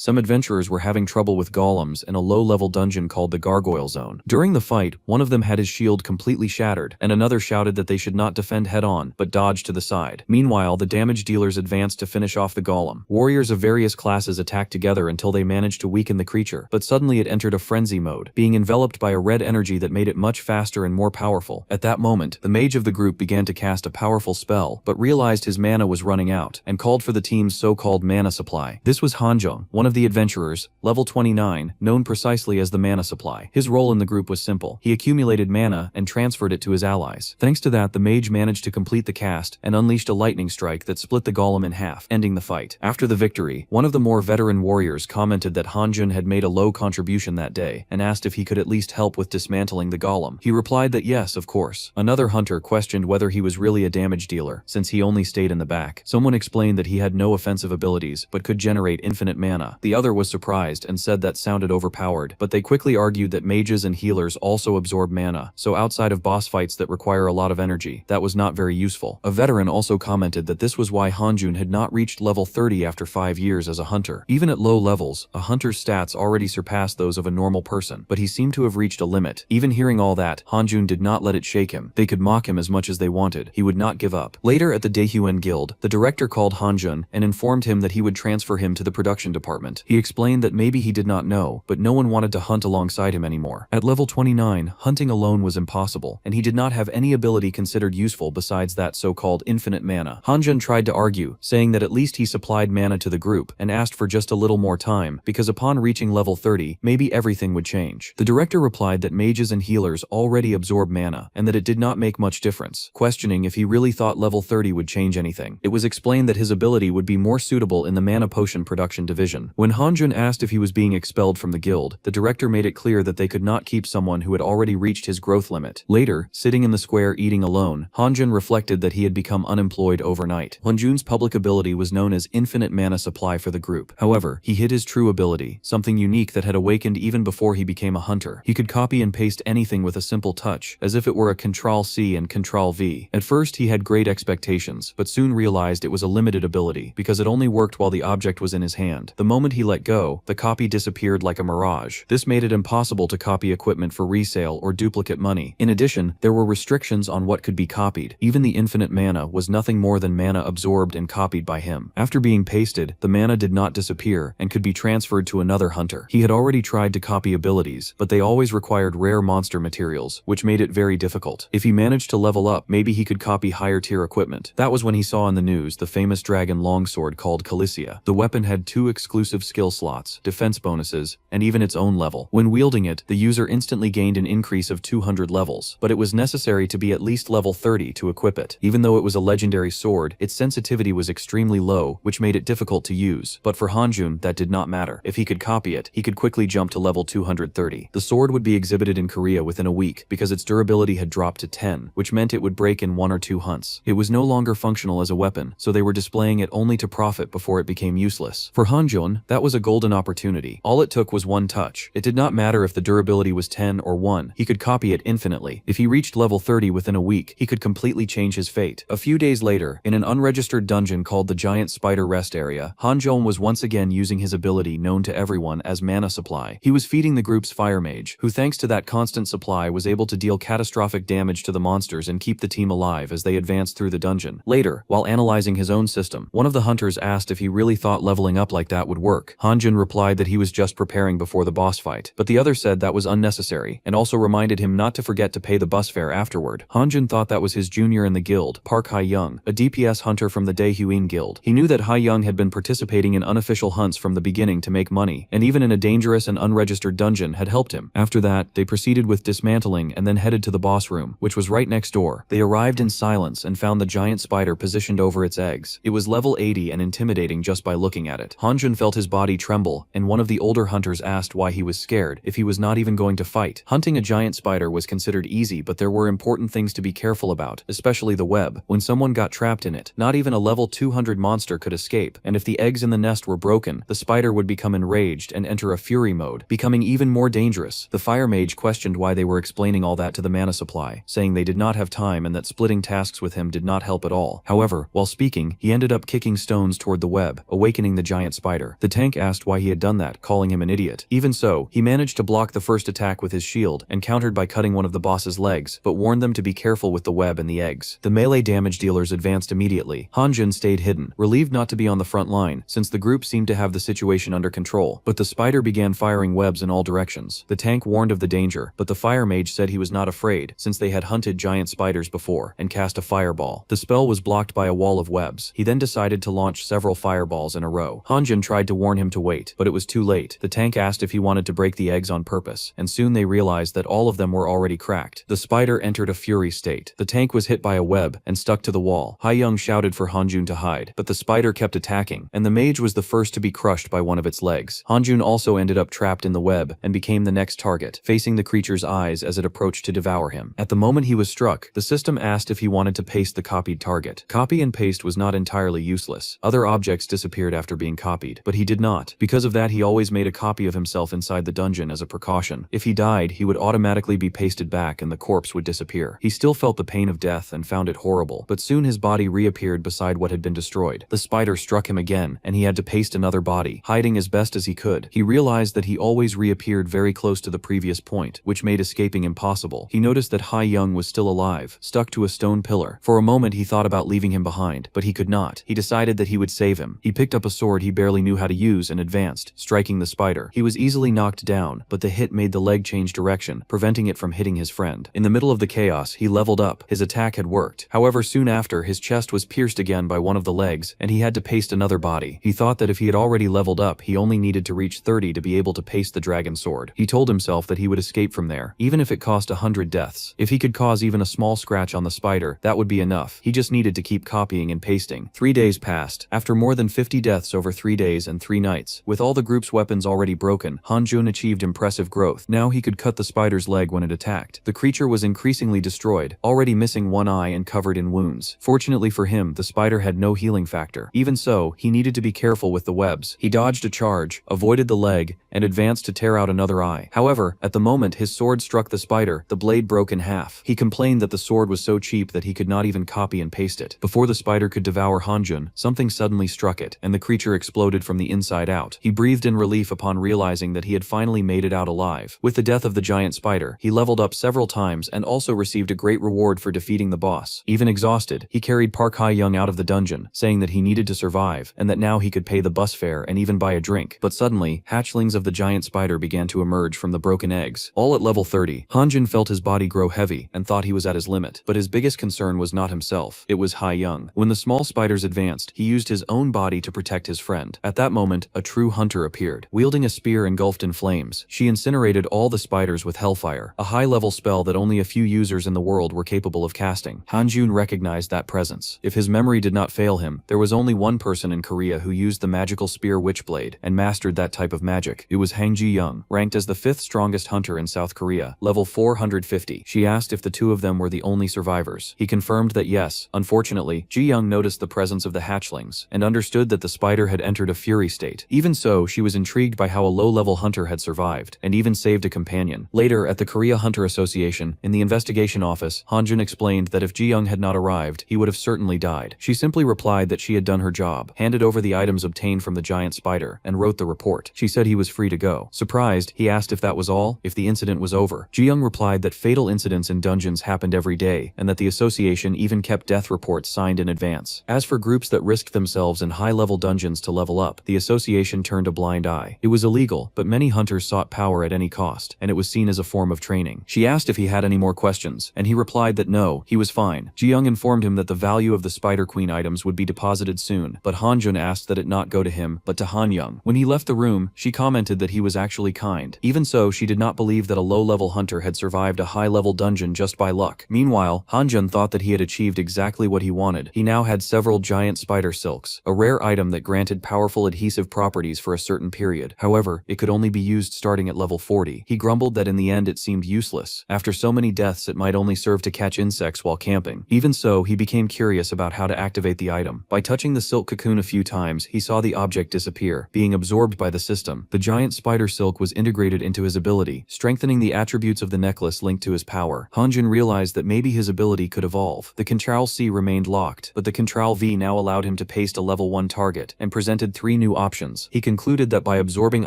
some adventurers were having trouble with golems in a low-level dungeon called the Gargoyle Zone. During the fight, one of them had his shield completely shattered, and another shouted that they should not defend head-on, but dodge to the side. Meanwhile, the damage dealers advanced to finish off the golem. Warriors of various classes attacked together until they managed to weaken the creature, but suddenly it entered a frenzy mode, being enveloped by a red energy that made it much faster and more powerful. At that moment, the mage of the group began to cast a powerful spell, but realized his mana was running out, and called for the team's so-called mana supply. This was Hanjung, one of the adventurers, level 29, known precisely as the mana supply. His role in the group was simple. He accumulated mana and transferred it to his allies. Thanks to that, the mage managed to complete the cast and unleashed a lightning strike that split the golem in half, ending the fight. After the victory, one of the more veteran warriors commented that Hanjun had made a low contribution that day and asked if he could at least help with dismantling the golem. He replied that yes, of course. Another hunter questioned whether he was really a damage dealer, since he only stayed in the back. Someone explained that he had no offensive abilities, but could generate infinite mana. The other was surprised and said that sounded overpowered, but they quickly argued that mages and healers also absorb mana, so outside of boss fights that require a lot of energy, that was not very useful. A veteran also commented that this was why Hanjun had not reached level 30 after 5 years as a hunter. Even at low levels, a hunter's stats already surpassed those of a normal person, but he seemed to have reached a limit. Even hearing all that, Hanjun did not let it shake him. They could mock him as much as they wanted. He would not give up. Later at the Daehyuan Guild, the director called Hanjun and informed him that he would transfer him to the production department. He explained that maybe he did not know, but no one wanted to hunt alongside him anymore. At level 29, hunting alone was impossible, and he did not have any ability considered useful besides that so-called infinite mana. Hanjun tried to argue, saying that at least he supplied mana to the group, and asked for just a little more time, because upon reaching level 30, maybe everything would change. The director replied that mages and healers already absorb mana, and that it did not make much difference, questioning if he really thought level 30 would change anything. It was explained that his ability would be more suitable in the mana potion production division. When Hanjun asked if he was being expelled from the guild, the director made it clear that they could not keep someone who had already reached his growth limit. Later, sitting in the square eating alone, Hanjun reflected that he had become unemployed overnight. Hanjun's public ability was known as infinite mana supply for the group. However, he hid his true ability, something unique that had awakened even before he became a hunter. He could copy and paste anything with a simple touch, as if it were a Ctrl-C and Ctrl-V. At first he had great expectations, but soon realized it was a limited ability, because it only worked while the object was in his hand. The moment he let go, the copy disappeared like a mirage. This made it impossible to copy equipment for resale or duplicate money. In addition, there were restrictions on what could be copied. Even the infinite mana was nothing more than mana absorbed and copied by him. After being pasted, the mana did not disappear and could be transferred to another hunter. He had already tried to copy abilities, but they always required rare monster materials, which made it very difficult. If he managed to level up, maybe he could copy higher tier equipment. That was when he saw in the news the famous dragon longsword called Calicia. The weapon had 2 exclusive skill slots, defense bonuses, and even its own level. When wielding it, the user instantly gained an increase of 200 levels, but it was necessary to be at least level 30 to equip it. Even though it was a legendary sword, its sensitivity was extremely low, which made it difficult to use. But for Hanjun, that did not matter. If he could copy it, he could quickly jump to level 230. The sword would be exhibited in Korea within a week, because its durability had dropped to 10, which meant it would break in 1 or 2 hunts. It was no longer functional as a weapon, so they were displaying it only to profit before it became useless. For Hanjun, that was a golden opportunity. All it took was one touch. It did not matter if the durability was 10 or 1, he could copy it infinitely. If he reached level 30 within a week, he could completely change his fate. A few days later, in an unregistered dungeon called the Giant Spider Rest Area, Hanjun was once again using his ability known to everyone as mana supply. He was feeding the group's fire mage, who thanks to that constant supply was able to deal catastrophic damage to the monsters and keep the team alive as they advanced through the dungeon. Later, while analyzing his own system, one of the hunters asked if he really thought leveling up like that would work. Hanjun replied that he was just preparing before the boss fight, but the other said that was unnecessary, and also reminded him not to forget to pay the bus fare afterward. Hanjun thought that was his junior in the guild, Park Ha-young, a DPS hunter from the Daehyuan Guild. He knew that Ha-young had been participating in unofficial hunts from the beginning to make money, and even in a dangerous and unregistered dungeon had helped him. After that, they proceeded with dismantling and then headed to the boss room, which was right next door. They arrived in silence and found the giant spider positioned over its eggs. It was level 80 and intimidating just by looking at it. Hanjun felt his body tremble, and one of the older hunters asked why he was scared if he was not even going to fight. Hunting a giant spider was considered easy, but there were important things to be careful about, especially the web. When someone got trapped in it, not even a level 200 monster could escape, and if the eggs in the nest were broken, the spider would become enraged and enter a fury mode, becoming even more dangerous. The fire mage questioned why they were explaining all that to the mana supply, saying they did not have time and that splitting tasks with him did not help at all. However, while speaking, he ended up kicking stones toward the web, awakening the giant spider. The tank asked why he had done that, calling him an idiot. Even so, he managed to block the first attack with his shield and countered by cutting one of the boss's legs, but warned them to be careful with the web and the eggs. The melee damage dealers advanced immediately. Hanjun stayed hidden, relieved not to be on the front line, since the group seemed to have the situation under control, but the spider began firing webs in all directions. The tank warned of the danger, but the fire mage said he was not afraid, since they had hunted giant spiders before, and cast a fireball. The spell was blocked by a wall of webs. He then decided to launch several fireballs in a row. Hanjun tried to warn him to wait, but it was too late. The tank asked if he wanted to break the eggs on purpose, and soon they realized that all of them were already cracked. The spider entered a fury state. The tank was hit by a web and stuck to the wall. Haiyang shouted for Hanjun to hide, but the spider kept attacking, and the mage was the first to be crushed by one of its legs. Hanjun also ended up trapped in the web and became the next target, facing the creature's eyes as it approached to devour him. At the moment he was struck, the system asked if he wanted to paste the copied target. Copy and paste was not entirely useless. Other objects disappeared after being copied, but he did not. Because of that, he always made a copy of himself inside the dungeon as a precaution. If he died, he would automatically be pasted back and the corpse would disappear. He still felt the pain of death and found it horrible, but soon his body reappeared beside what had been destroyed. The spider struck him again, and he had to paste another body, hiding as best as he could. He realized that he always reappeared very close to the previous point, which made escaping impossible. He noticed that Haiyang was still alive, stuck to a stone pillar. For a moment he thought about leaving him behind, but he could not. He decided that he would save him. He picked up a sword he barely knew how to use and advanced, striking the spider. He was easily knocked down, but the hit made the leg change direction, preventing it from hitting his friend. In the middle of the chaos, he leveled up. His attack had worked. However, soon after, his chest was pierced again by one of the legs, and he had to paste another body. He thought that if he had already leveled up, he only needed to reach 30 to be able to paste the dragon sword. He told himself that he would escape from there, even if it cost 100 deaths. If he could cause even a small scratch on the spider, that would be enough. He just needed to keep copying and pasting. 3 days passed. After more than 50 deaths over 3 days and 3 nights, with all the group's weapons already broken, Hanjun achieved impressive growth. Now he could cut the spider's leg when it attacked. The creature was increasingly destroyed, already missing one eye and covered in wounds. Fortunately for him, the spider had no healing factor. Even so, he needed to be careful with the webs. He dodged a charge, avoided the leg, and advanced to tear out another eye. However, at the moment his sword struck the spider, the blade broke in half. He complained that the sword was so cheap that he could not even copy and paste it. Before the spider could devour Hanjun, something suddenly struck it, and the creature exploded from the inside out. He breathed in relief upon realizing that he had finally made it out alive. With the death of the giant spider, he leveled up several times and also received a great reward for defeating the boss. Even exhausted, he carried Park Hae-young out of the dungeon, saying that he needed to survive, and that now he could pay the bus fare and even buy a drink. But suddenly, hatchlings of the giant spider began to emerge from the broken eggs. All at level 30, Hanjun felt his body grow heavy and thought he was at his limit. But his biggest concern was not himself, it was Hae-young. When the small spiders advanced, he used his own body to protect his friend. At that moment, a true hunter appeared, wielding a spear engulfed in flames. She incinerated all the spiders with hellfire, a high-level spell that only a few users in the world were capable of casting. Hanjun recognized that presence. If his memory did not fail him, there was only one person in Korea who used the magical spear witchblade and mastered that type of magic. It was Hang Ji-young, ranked as the 5th strongest hunter in South Korea, level 450. She asked if the two of them were the only survivors. He confirmed that yes. Unfortunately, Ji-young noticed the presence of the hatchlings and understood that the spider had entered a fury state. Even so, she was intrigued by how a low-level hunter had survived and even saved a companion. Later, at the Korea Hunter Association, in the investigation office, Hanjun explained that if Ji-young had not arrived, he would have certainly died. She simply replied that she had done her job, handed over the items obtained from the giant spider, and wrote the report. She said he was free to go. Surprised, he asked if that was all, if the incident was over. Ji-young replied that fatal incidents in dungeons happened every day, and that the association even kept death reports signed in advance. As for groups that risked themselves in high-level dungeons to level up, the association turned a blind eye. It was illegal, but many hunters sought power at any cost, and it was seen as a form of training. She asked if he had any more questions, and he replied that no, he was fine. Ji-young informed him that the value of the Spider Queen items would be deposited soon, but Hanjun asked that it not go to him, but to Han-young. When he left the room, she commented that he was actually kind. Even so, she did not believe that a low-level hunter had survived a high-level dungeon just by luck. Meanwhile, Hanjun thought that he had achieved exactly what he wanted. He now had several giant spider silks, a rare item that granted powerful adhesive properties for a certain period. However, it could only be used starting at level 40. He grumbled that in the end it seemed useless. After so many deaths, it might only serve to catch insects while camping. Even so, he became curious about how to activate the item. By touching the silk cocoon a few times, he saw the object disappear, being absorbed by the system. The giant spider silk was integrated into his ability, strengthening the attributes of the necklace linked to his power. Hanjun realized that maybe his ability could evolve. The Control C remained locked, but the Control V now allowed him to paste a level 1 target, and presented 3 new options. He concluded that by absorbing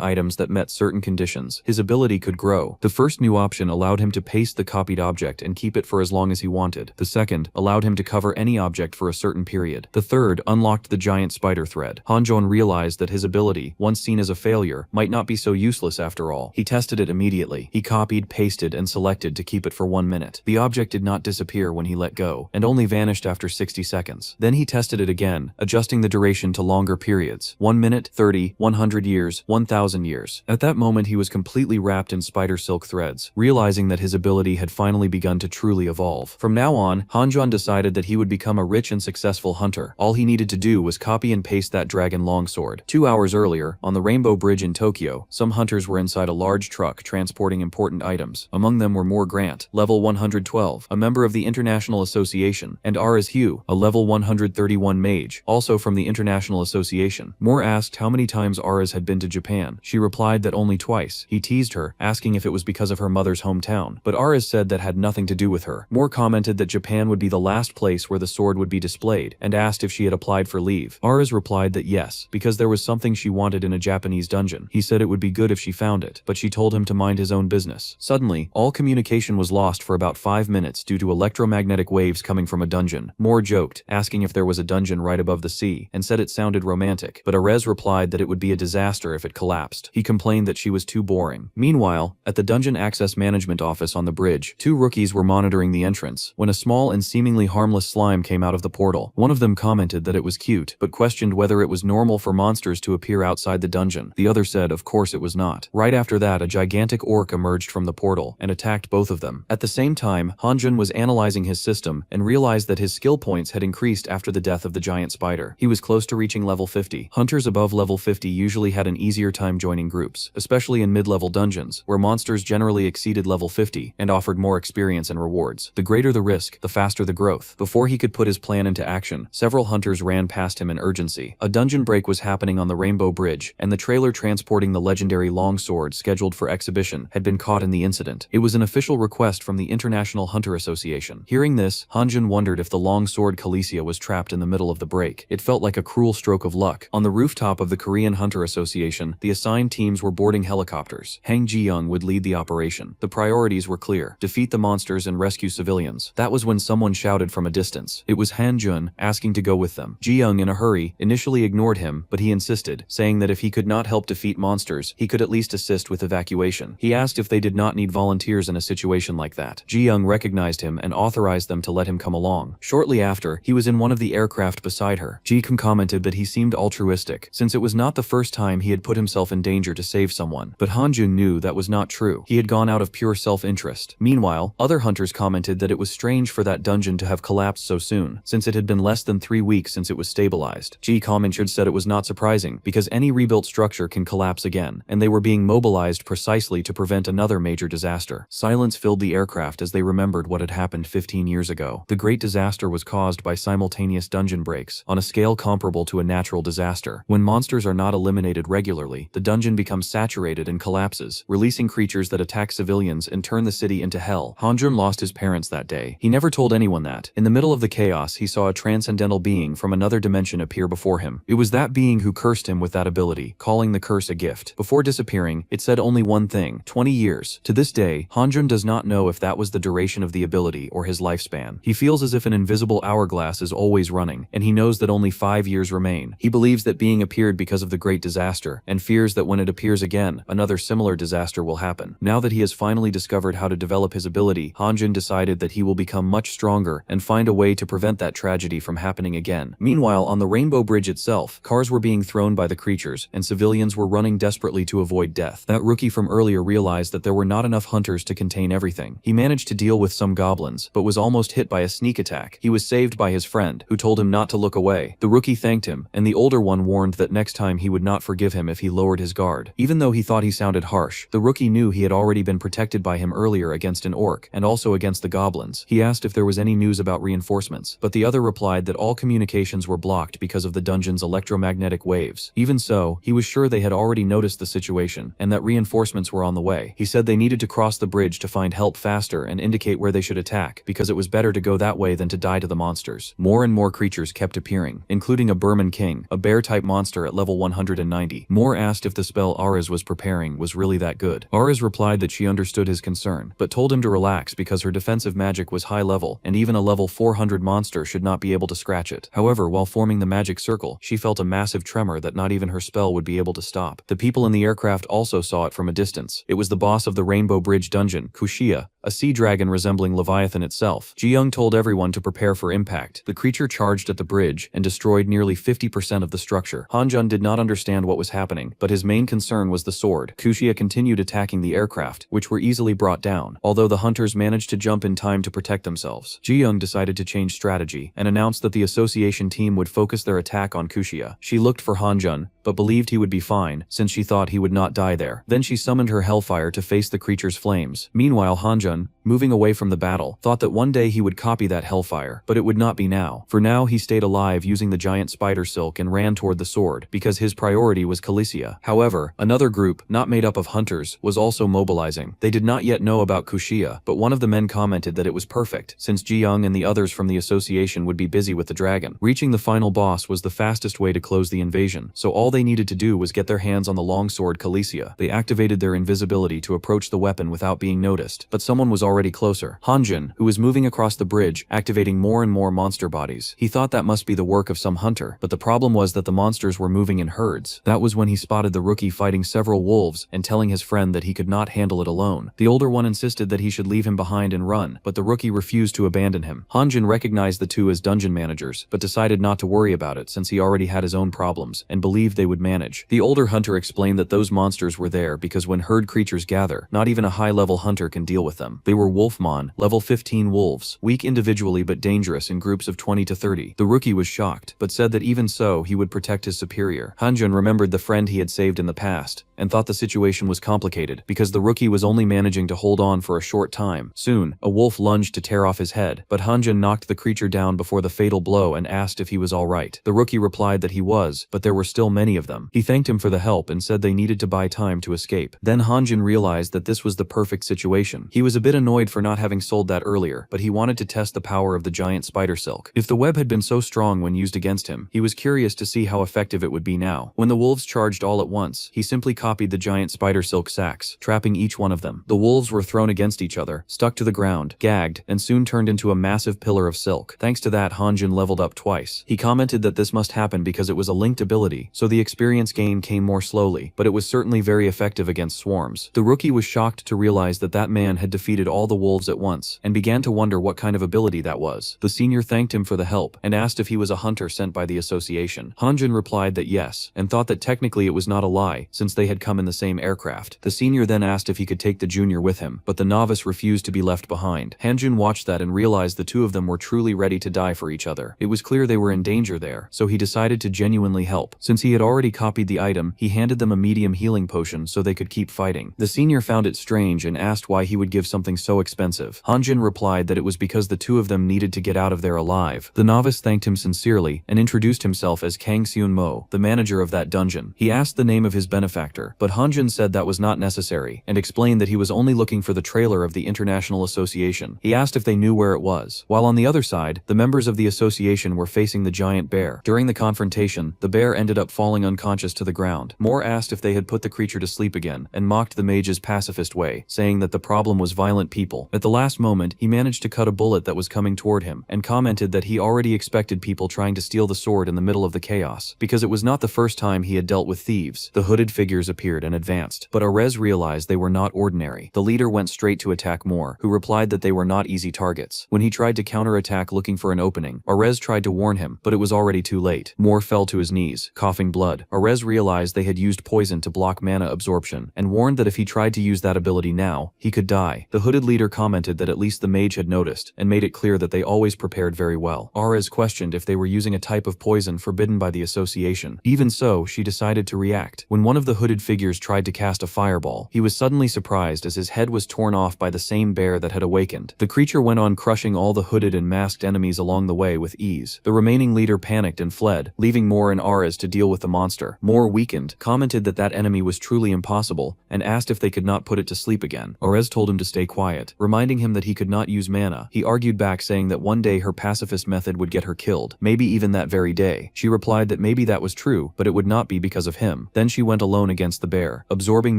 items that met certain conditions, his ability could grow. The first new option allowed him to paste the copied object and keep it for as long as he wanted. The second allowed him to cover any object for a certain period. The third unlocked the giant spider thread. Hanjun realized that his ability, once seen as a failure, might not be so useless after all. He tested it immediately. He copied, pasted, and selected to keep it for 1 minute. The object did not disappear when he let go, and only vanished after 60 seconds. Then he tested it again, adjusting the duration to longer periods. 1 minute, 30, 100 years, 1,000 years. At that moment he was completely wrapped in spider silk threads, realizing that his ability had finally begun to truly evolve. From now on, Hanjun decided that he would become a rich and successful hunter. All he needed to do was copy and paste that dragon longsword. 2 hours earlier, on the Rainbow Bridge in Tokyo, some hunters were inside a large truck transporting important items. Among them were Moore Grant, level 112, a member of the International Association, and Aras Hugh, a level 131 mage, also from the International Association. Moore asked how many times Aras had been to Japan. She replied that only twice. He teased her, asking if it was because of her mother's hometown, but Aras said that had nothing to do with her. Moore commented that Japan would be the last place where the sword would be displayed, and asked if she had applied for leave. Aras replied that yes, because there was something she wanted in a Japanese dungeon. He said it would be good if she found it, but she told him to mind his own business. Suddenly, all communication was lost for about 5 minutes due to electromagnetic waves coming from a dungeon. Moore joked, asking if there was a dungeon right above the sea, and said it sounded romantic, but Ares replied that it would be a disaster if it collapsed. He complained that she was too boring. Meanwhile, at the Dungeon Access Management office on the bridge, 2 rookies were monitoring the entrance, when a small and seemingly harmless slime came out of the portal. One of them commented that it was cute, but questioned whether it was normal for monsters to appear outside the dungeon. The other said of course it was not. Right after that, a gigantic orc emerged from the portal and attacked both of them. At the same time, Hanjun was analyzing his system and realized that his skill points had increased after the death of the giant spider. He was close to reaching level 50. Hunters above level 50 usually had an easier time joining groups, especially in mid-level dungeons, where monsters generally exceeded level 50 and offered more experience and rewards. The greater the risk, the faster the growth. Before he could put his plan into action, several hunters ran past him in urgency. A dungeon break was happening on the Rainbow Bridge, and the trailer transporting the legendary longsword scheduled for exhibition had been caught in the incident. It was an official request from the International Hunter Association. Hearing this, Hanjun wondered if the longsword Calicia was trapped in the middle of the break. It felt like a cruel stroke of luck. On the rooftop of the Korean Hunter Association, the assigned teams were boarding helicopters. Hang Ji-young would lead the operation. The priorities were clear: defeat the monsters and rescue civilians. That was when someone shouted from a distance. It was Hanjun, asking to go with them. Ji-young, in a hurry, initially ignored him, but he insisted, saying that if he could not help defeat monsters, he could at least assist with evacuation. He asked if they did not need volunteers in a situation like that. Ji-young recognized him and authorized them to let him come along. Shortly after, he was in one of the aircraft beside her. Ji-young commented that he seemed altruistic, since it was not the first time he had put himself in danger to save someone. But Hanjun knew that was not true. He had gone out of pure self-interest. Meanwhile, other hunters commented that it was strange for that dungeon to have collapsed so soon, since it had been less than 3 weeks since it was stabilized. Ji commented said it was not surprising, because any rebuilt structure can collapse again, and they were being mobilized precisely to prevent another major disaster. Silence filled the aircraft as they remembered what had happened 15 years ago. The great disaster was caused by simultaneous dungeon breaks, on a scale comparable to a natural disaster. When monsters are not eliminated regularly, the dungeon becomes saturated and collapses, releasing creatures that attack civilians and turn the city into hell. Hanjun lost his parents that day. He never told anyone that. In the middle of the chaos, he saw a transcendental being from another dimension appear before him. It was that being who cursed him with that ability, calling the curse a gift. Before disappearing, it said only one thing: 20 years. To this day, Hanjun does not know if that was the duration of the ability or his lifespan. He feels as if an invisible hourglass is always running, and he knows that only 5 years remain. He believes that being appeared because of the great disaster, and fears that when it appears again, another similar disaster will happen. Now that he has finally discovered how to develop his ability, Hanjun decided that he will become much stronger and find a way to prevent that tragedy from happening again. Meanwhile, on the Rainbow Bridge itself, cars were being thrown by the creatures, and civilians were running desperately to avoid death. That rookie from earlier realized that there were not enough hunters to contain everything. He managed to deal with some goblins, but was almost hit by a sneak attack. He was saved by his friend, who told him not to look away. The rookie thanked him, and the older one warned that next time he would not forgive him if he lowered his guard. Even though he thought he sounded harsh, the rookie knew he had already been protected by him earlier against an orc, and also against the goblins. He asked if there was any news about reinforcements, but the other replied that all communications were blocked because of the dungeon's electromagnetic waves. Even so, he was sure they had already noticed the situation, and that reinforcements were on the way. He said they needed to cross the bridge to find help faster and indicate where they should attack, because it was better to go that way than to die to the monsters. More and more creatures kept appearing, including a Burman king, a bear-type monster monster at level 190. Moore asked if the spell Ares was preparing was really that good. Ares replied that she understood his concern, but told him to relax because her defensive magic was high level, and even a level 400 monster should not be able to scratch it. However, while forming the magic circle, she felt a massive tremor that not even her spell would be able to stop. The people in the aircraft also saw it from a distance. It was the boss of the Rainbow Bridge dungeon, Kushia, a sea dragon resembling Leviathan itself. Ji-young told everyone to prepare for impact. The creature charged at the bridge and destroyed nearly 50% of the structure. Hanjun did not understand what was happening, but his main concern was the sword. Kushia continued attacking the aircraft, which were easily brought down, although the hunters managed to jump in time to protect themselves. Ji-young decided to change strategy and announced that the association team would focus their attack on Kushia. She looked for Hanjun, but believed he would be fine, since she thought he would not die there. Then she summoned her hellfire to face the creature's flames. Meanwhile, Hanjun, moving away from the battle, thought that one day he would copy that hellfire, but it would not be now. For now, he stayed alive using the giant spider silk and ran toward the sword, because his priority was Calicia. However, another group, not made up of hunters, was also mobilizing. They did not yet know about Kushia, but one of the men commented that it was perfect, since Ji-young and the others from the association would be busy with the dragon. Reaching the final boss was the fastest way to close the invasion, so all they needed to do was get their hands on the longsword Calicia. They activated their invisibility to approach the weapon without being noticed, but someone was already closer. Hanjun, who was moving across the bridge, activating more and more monster bodies. He thought that must be the work of some hunter, but the problem was that the monsters were moving in herds. That was when he spotted the rookie fighting several wolves and telling his friend that he could not handle it alone. The older one insisted that he should leave him behind and run, but the rookie refused to abandon him. Hanjun recognized the two as dungeon managers, but decided not to worry about it since he already had his own problems and believed they would manage. The older hunter explained that those monsters were there because when herd creatures gather, not even a high-level hunter can deal with them. They were Wolfmon, level 15 wolves, weak individually but dangerous in groups of 20 to 30. The rookie was shocked, but said that even so, he would protect his superior. Hanjun remembered the friend he had saved in the past, and thought the situation was complicated, because the rookie was only managing to hold on for a short time. Soon, a wolf lunged to tear off his head, but Hanjun knocked the creature down before the fatal blow and asked if he was alright. The rookie replied that he was, but there were still many of them. He thanked him for the help and said they needed to buy time to escape. Then Hanjun realized that this was the perfect situation. He was a bit annoyed for not having sold that earlier, but he wanted to test the power of the giant spider silk. If the web had been so strong when used against him, he was curious to see how effective it would be now. When the wolves charged all at once, he simply copied the giant spider silk sacks, trapping each one of them. The wolves were thrown against each other, stuck to the ground, gagged, and soon turned into a massive pillar of silk. Thanks to that, Hanjun leveled up twice. He commented that this must happen because it was a linked ability, so the experience gain came more slowly, but it was certainly very effective against swarms. The rookie was shocked to realize that that man had defeated all the wolves at once, and began to wonder what kind of ability that was. The senior thanked him for the help, and asked if he was a hunter sent by the association. Hanjun replied that yes, and thought that technically it was not a lie, since they had come in the same aircraft. The senior then asked if he could take the junior with him, but the novice refused to be left behind. Hanjun watched that and realized the two of them were truly ready to die for each other. It was clear they were in danger there, so he decided to genuinely help. Since he had already copied the item, he handed them a medium healing potion so they could keep fighting. The senior found it strange and asked why he would give something so expensive. Hanjun replied that it was because the two of them needed to get out of there alive. The novice thanked him sincerely and introduced himself as Kang Seun-mo, the manager of that dungeon. He asked the name of his benefactor, but Hanjun said that was not necessary, and explained that he was only looking for the trailer of the International Association. He asked if they knew where it was. While on the other side, the members of the association were facing the giant bear. During the confrontation, the bear ended up falling unconscious to the ground. Moore asked if they had put the creature to sleep again, and mocked the mage's pacifist way, saying that the problem was violent people. At the last moment, he managed to cut a bullet that was coming toward him, and commented that he already expected people trying to steal the sword in the middle of the chaos, because it was not the first time he had dealt with thieves. The hooded figures appeared and advanced, but Arez realized they were not ordinary. The leader went straight to attack Moore, who replied that they were not easy targets. When he tried to counterattack looking for an opening, Arez tried to warn him, but it was already too late. Moore fell to his knees, coughing blood. Arez realized they had used poison to block mana absorption, and warned that if he tried to use that ability now, he could die. The hooded leader commented that at least the mage had noticed, and made it clear that they always prepared very well. Arez questioned if they were using a type of poison forbidden by the association. Even so, she decided to react. When one of the hooded figures tried to cast a fireball. He was suddenly surprised as his head was torn off by the same bear that had awakened. The creature went on crushing all the hooded and masked enemies along the way with ease. The remaining leader panicked and fled, leaving Moore and Ares to deal with the monster. Moore, weakened, commented that that enemy was truly impossible and asked if they could not put it to sleep again. Ares told him to stay quiet, reminding him that he could not use mana. He argued back, saying that one day her pacifist method would get her killed, maybe even that very day. She replied that maybe that was true, but it would not be because of him. Then she went alone against the bear, absorbing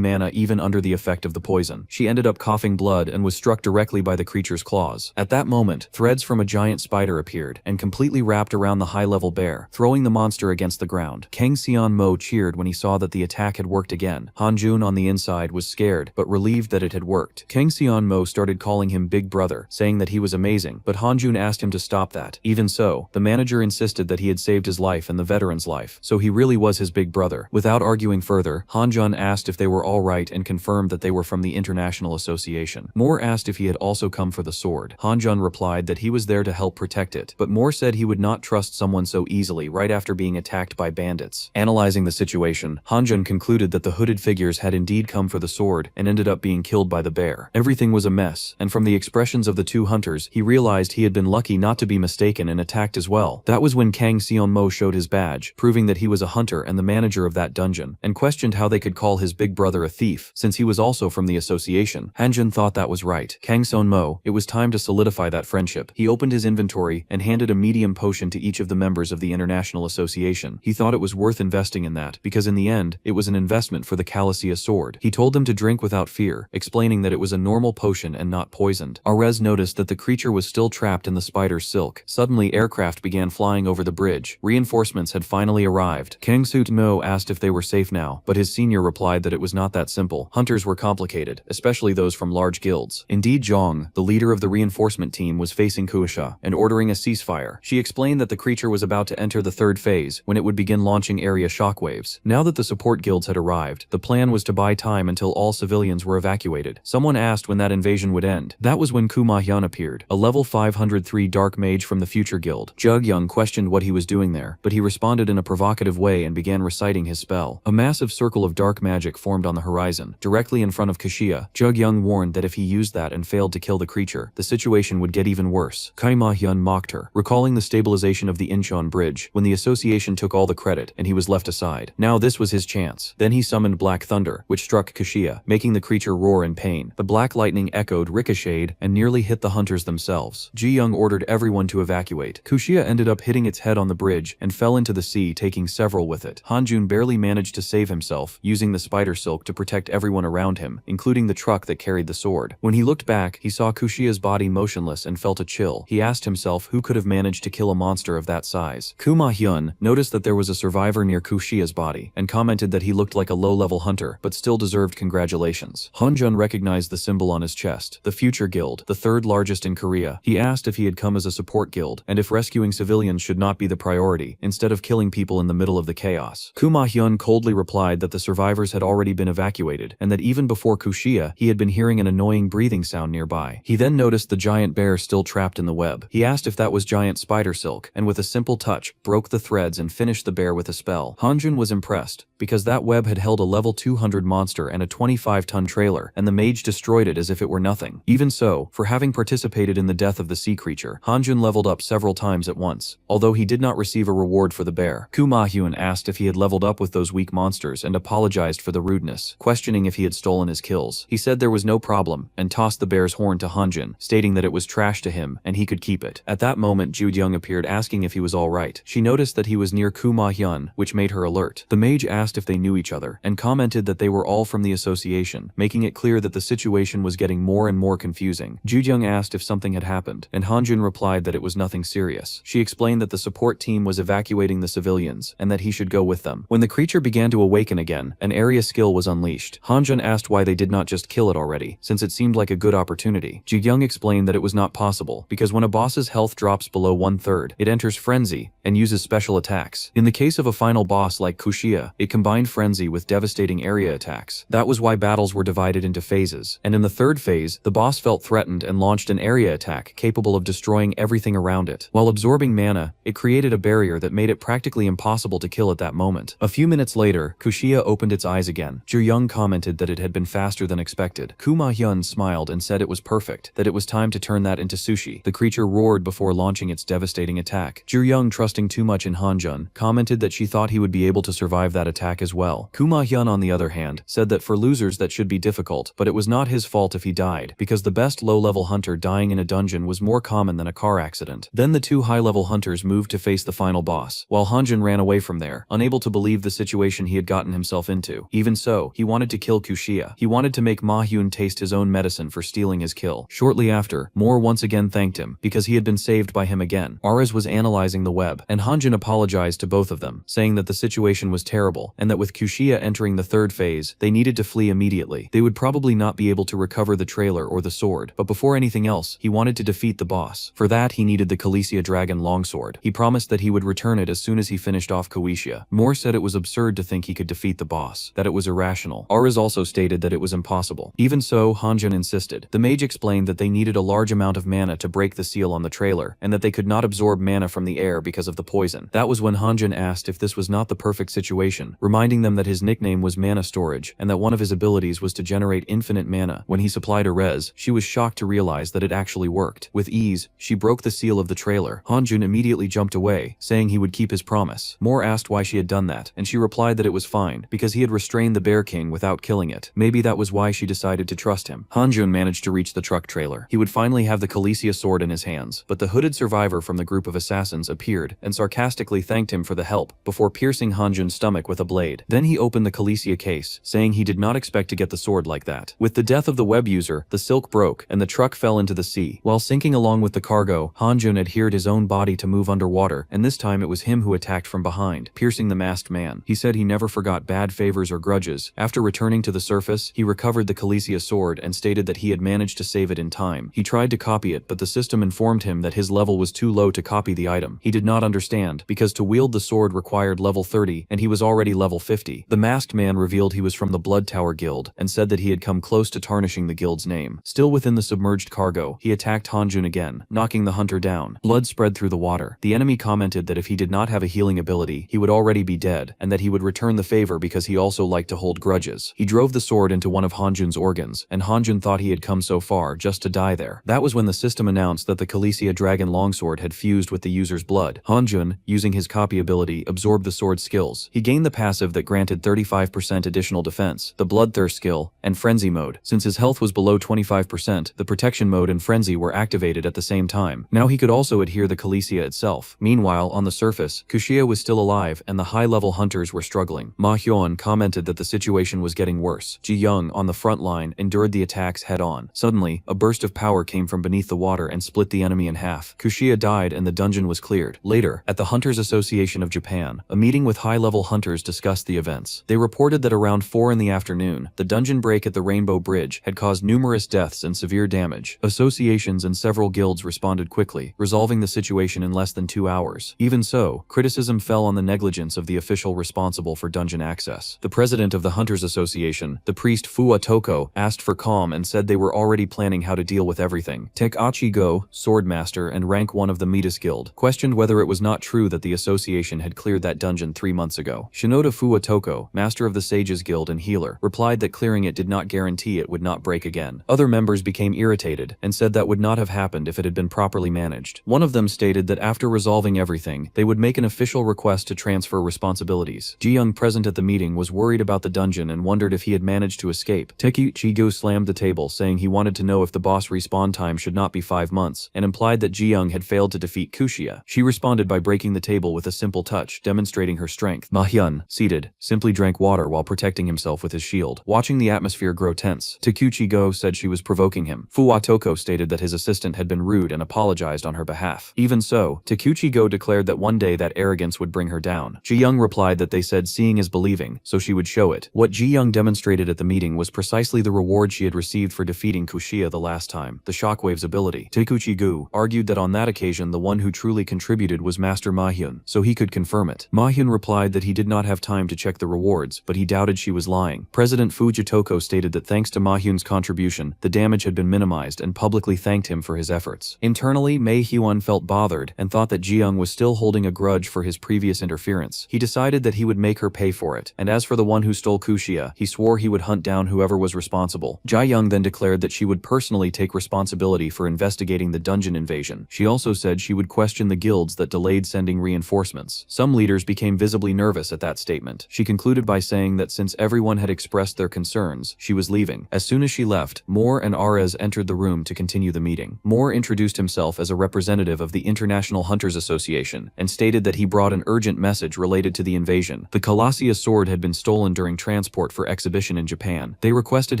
mana even under the effect of the poison. She ended up coughing blood and was struck directly by the creature's claws. At that moment, threads from a giant spider appeared and completely wrapped around the high-level bear, throwing the monster against the ground. Kang Seon-mo cheered when he saw that the attack had worked again. Hanjun on the inside was scared, but relieved that it had worked. Kang Seon-mo started calling him Big Brother, saying that he was amazing, but Hanjun asked him to stop that. Even so, the manager insisted that he had saved his life and the veteran's life, so he really was his big brother. Without arguing further, Hanjun asked if they were all right and confirmed that they were from the International Association. Moore asked if he had also come for the sword. Hanjun replied that he was there to help protect it, but Moore said he would not trust someone so easily right after being attacked by bandits. Analyzing the situation, Hanjun concluded that the hooded figures had indeed come for the sword and ended up being killed by the bear. Everything was a mess, and from the expressions of the two hunters, he realized he had been lucky not to be mistaken and attacked as well. That was when Kang Seon-mo showed his badge, proving that he was a hunter and the manager of that dungeon, and questioned how they could call his big brother a thief, since he was also from the association. Hanjun thought that was right. Kang Seon-mo, it was time to solidify that friendship. He opened his inventory and handed a medium potion to each of the members of the International Association. He thought it was worth investing in that, because in the end, it was an investment for the Calasia sword. He told them to drink without fear, explaining that it was a normal potion and not poisoned. Ares noticed that the creature was still trapped in the spider's silk. Suddenly, aircraft began flying over the bridge. Reinforcements had finally arrived. Kang Seon-mo asked if they were safe now, but his senior replied that it was not that simple. Hunters were complicated, especially those from large guilds. Indeed, Zhang, the leader of the reinforcement team, was facing Kuisha and ordering a ceasefire. She explained that the creature was about to enter the third phase, when it would begin launching area shockwaves. Now that the support guilds had arrived, the plan was to buy time until all civilians were evacuated. Someone asked when that invasion would end. That was when Kuma Hyun appeared, a level 503 dark mage from the Future Guild. Jug-young questioned what he was doing there, but he responded in a provocative way and began reciting his spell. A massive circle of dark magic formed on the horizon, directly in front of Kushia. Jug-young warned that if he used that and failed to kill the creature, the situation would get even worse. Kaima Hyun mocked her, recalling the stabilization of the Incheon Bridge, when the association took all the credit and he was left aside. Now this was his chance. Then he summoned Black Thunder, which struck Kushia, making the creature roar in pain. The black lightning echoed, ricocheted, and nearly hit the hunters themselves. Ji-young ordered everyone to evacuate. Kushia ended up hitting its head on the bridge and fell into the sea, taking several with it. Hanjun barely managed to save himself, using the spider silk to protect everyone around him, including the truck that carried the sword. When he looked back, he saw Kushia's body motionless and felt a chill. He asked himself who could have managed to kill a monster of that size. Kuma Hyun noticed that there was a survivor near Kushia's body and commented that he looked like a low-level hunter, but still deserved congratulations. Hanjun recognized the symbol on his chest, the Future Guild, the third largest in Korea. He asked if he had come as a support guild, and if rescuing civilians should not be the priority, instead of killing people in the middle of the chaos. Kuma Hyun coldly replied that the survivors had already been evacuated, and that even before Kushia, he had been hearing an annoying breathing sound nearby. He then noticed the giant bear still trapped in the web. He asked if that was giant spider silk, and with a simple touch, broke the threads and finished the bear with a spell. Hanjun was impressed, because that web had held a level 200 monster and a 25-ton trailer, and the mage destroyed it as if it were nothing. Even so, for having participated in the death of the sea creature, Hanjun leveled up several times at once, although he did not receive a reward for the bear. Kuma Hyun asked if he had leveled up with those weak monsters and apologized for the rudeness, questioning if he had stolen his kills. He said there was no problem, and tossed the bear's horn to Hanjun, stating that it was trash to him and he could keep it. At that moment, Ju-young appeared asking if he was alright. She noticed that he was near Kuma Hyun, which made her alert. The mage asked if they knew each other, and commented that they were all from the association, making it clear that the situation was getting more and more confusing. Ju-young asked if something had happened, and Hanjun replied that it was nothing serious. She explained that the support team was evacuating the civilians, and that he should go with them. When the creature began to awaken again, an area skill was unleashed. Hanjun asked why they did not just kill it already, since it seemed like a good opportunity. Ji-young explained that it was not possible, because when a boss's health drops below 1/3, it enters frenzy, and uses special attacks. In the case of a final boss like Kushia, it combined frenzy with devastating area attacks. That was why battles were divided into phases, and in the third phase, the boss felt threatened and launched an area attack capable of destroying everything around it. While absorbing mana, it created a barrier that made it practically impossible to kill at that moment. A few minutes later, Kushia opened its eyes again. Ju-young commented that it had been faster than expected. Ma-hyun smiled and said it was perfect, that it was time to turn that into sushi. The creature roared before launching its devastating attack. Ju-young, trusting too much in Hanjun, commented that she thought he would be able to survive that attack as well. Ma-hyun, on the other hand, said that for losers that should be difficult, but it was not his fault if he died, because the best low-level hunter dying in a dungeon was more common than a car accident. Then the two high-level hunters moved to face the final boss, while Hanjun ran away from there, unable to believe the situation he had gotten himself into. Even so, he wanted to kill Kushia. He wanted to make Ma-hyun taste his own medicine for stealing his kill. Shortly after, Moore once again thanked him, because he had been saved by him again. Ares was analyzing the web, and Hanjun apologized to both of them, saying that the situation was terrible, and that with Kushia entering the third phase, they needed to flee immediately. They would probably not be able to recover the trailer or the sword, but before anything else, he wanted to defeat the boss. For that, he needed the Khaleesi Dragon longsword. He promised that he would return it as soon as he finished off Koishia. Moore said it was absurd to think he could defeat the boss, that it was irrational. Ares also stated that it was impossible. Even so, Hanjun insisted. The mage explained that they needed a large amount of mana to break the seal on the trailer, and that they could not absorb mana from the air because of the poison. That was when Hanjun asked if this was not the perfect situation, reminding them that his nickname was Mana Storage, and that one of his abilities was to generate infinite mana. When he supplied Ares, she was shocked to realize that it actually worked. With ease, she broke the seal of the trailer. Hanjun immediately jumped away, saying he would keep his promise. Moore asked why she had done that, and she replied that it was fine, because he had restrained the Bear King without killing it. Maybe that was why she decided to trust him. Hanjun managed to reach the truck trailer. He would finally have the Khaleesi sword in his hands, but the hooded survivor from the group of assassins appeared and sarcastically thanked him for the help before piercing Hanjun's stomach with a blade. Then he opened the Khaleesi case, saying he did not expect to get the sword like that. With the death of the web user, the silk broke and the truck fell into the sea. While sinking along with the cargo, Hanjun adhered his own body to move underwater, and this time it was him who attacked from behind, piercing the masked man. He said he never forgot bad favors or grudges. After returning to the surface, he recovered the Khaleesi sword and stated that he had managed to save it in time. He tried to copy it, but the system informed him that his level was too low to copy the item. He did not understand, because to wield the sword required level 30, and he was already level 50. The masked man revealed he was from the Blood Tower Guild, and said that he had come close to tarnishing the guild's name. Still within the submerged cargo, he attacked Hanjun again, knocking the hunter down. Blood spread through the water. The enemy commented that if he did not have a healing ability, he would already be dead, and that he would return the favor because he also liked to hold grudges. He drove the sword into one of Hanjun's organs, and Hanjun thought he had come so far just to die there. That was when the system announced that the Khaleesi Dragon longsword had fused with the user's blood. Hanjun, using his copy ability, absorbed the sword's skills. He gained the passive that granted 35% additional defense, the Bloodthirst skill, and Frenzy mode. Since his health was below 25%, the Protection mode and Frenzy were activated at the same time. Now he could also adhere the Khaleesi itself. Meanwhile, on the surface, Kushia was still alive, and the high-level hunters were struggling. Ma-hyun commented that the situation was getting worse. Ji-young, on the front line, endured the attacks head-on. Suddenly, a burst of power came from beneath the water and split the enemy in half. Kushia died and the dungeon was cleared. Later, at the Hunters Association of Japan, a meeting with high-level hunters discussed the events. They reported that around 4 in the afternoon, the dungeon break at the Rainbow Bridge had caused numerous deaths and severe damage. Associations and several guilds responded quickly, resolving the situation in less than 2 hours. Even so, criticism fell on the negligence of the official responsible for dungeon access. The president of the Hunters Association, the priest Fuwa Toko, asked for calm and said they were already planning how to deal with everything. Tekachi Go, swordmaster and rank 1 of the Midas Guild, questioned whether it was not true that the association had cleared that dungeon 3 months ago. Shinoda Fuwa Toko, master of the Sages Guild and healer, replied that clearing it did not guarantee it would not break again. Other members became irritated and said that would not have happened if it had been properly managed. One of them stated that after resolving everything, they would make an official request to transfer responsibilities. Ji-young, present at the meeting, was worried about the dungeon and wondered if he had managed to escape. Tekachi slammed the table, saying he wanted to know if the boss respawn time should not be 5 months, and implied that Ji-young had failed to defeat Kushia. She responded by breaking the table with a simple touch, demonstrating her strength. Ma-hyun, seated, simply drank water while protecting himself with his shield, watching the atmosphere grow tense. Tekachi Go said she was provoking him. Fuwa Toko stated that his assistant had been rude and apologized on her behalf. Even so, Tekachi Go declared that one day that arrogance would bring her down. Ji-young replied that they said seeing is believing, so she would show it. What Ji-young demonstrated at the meeting was precisely the reward she had received for defeating Kushia the last time, the Shockwave's ability. Tekachi Go argued that on that occasion the one who truly contributed was Master Ma-hyun, so he could confirm it. Ma-hyun replied that he did not have time to check the rewards, but he doubted she was lying. President Fujitoko stated that thanks to Ma Hyun's contribution, the damage had been minimized and publicly thanked him for his efforts. Internally, Mei Hyun felt bothered and thought that Ji-young was still holding a grudge for his previous interference. He decided that he would make her pay for it, and as for the one who stole Kushia, he swore he would hunt down whoever was responsible. Ji-young then declared that she would personally take responsibility for investigating the dungeon invasion. She also said she would question the guilds that delayed sending reinforcements. Some leaders became visibly nervous at that statement. She concluded by saying that since everyone had expressed their concerns, she was leaving. As soon as she left, Moore and Arez entered the room to continue the meeting. Moore introduced himself as a representative of the International Hunters Association and stated that he brought an urgent message related to the invasion. The Colossia sword had been stolen during transport for exhibition in Japan. They requested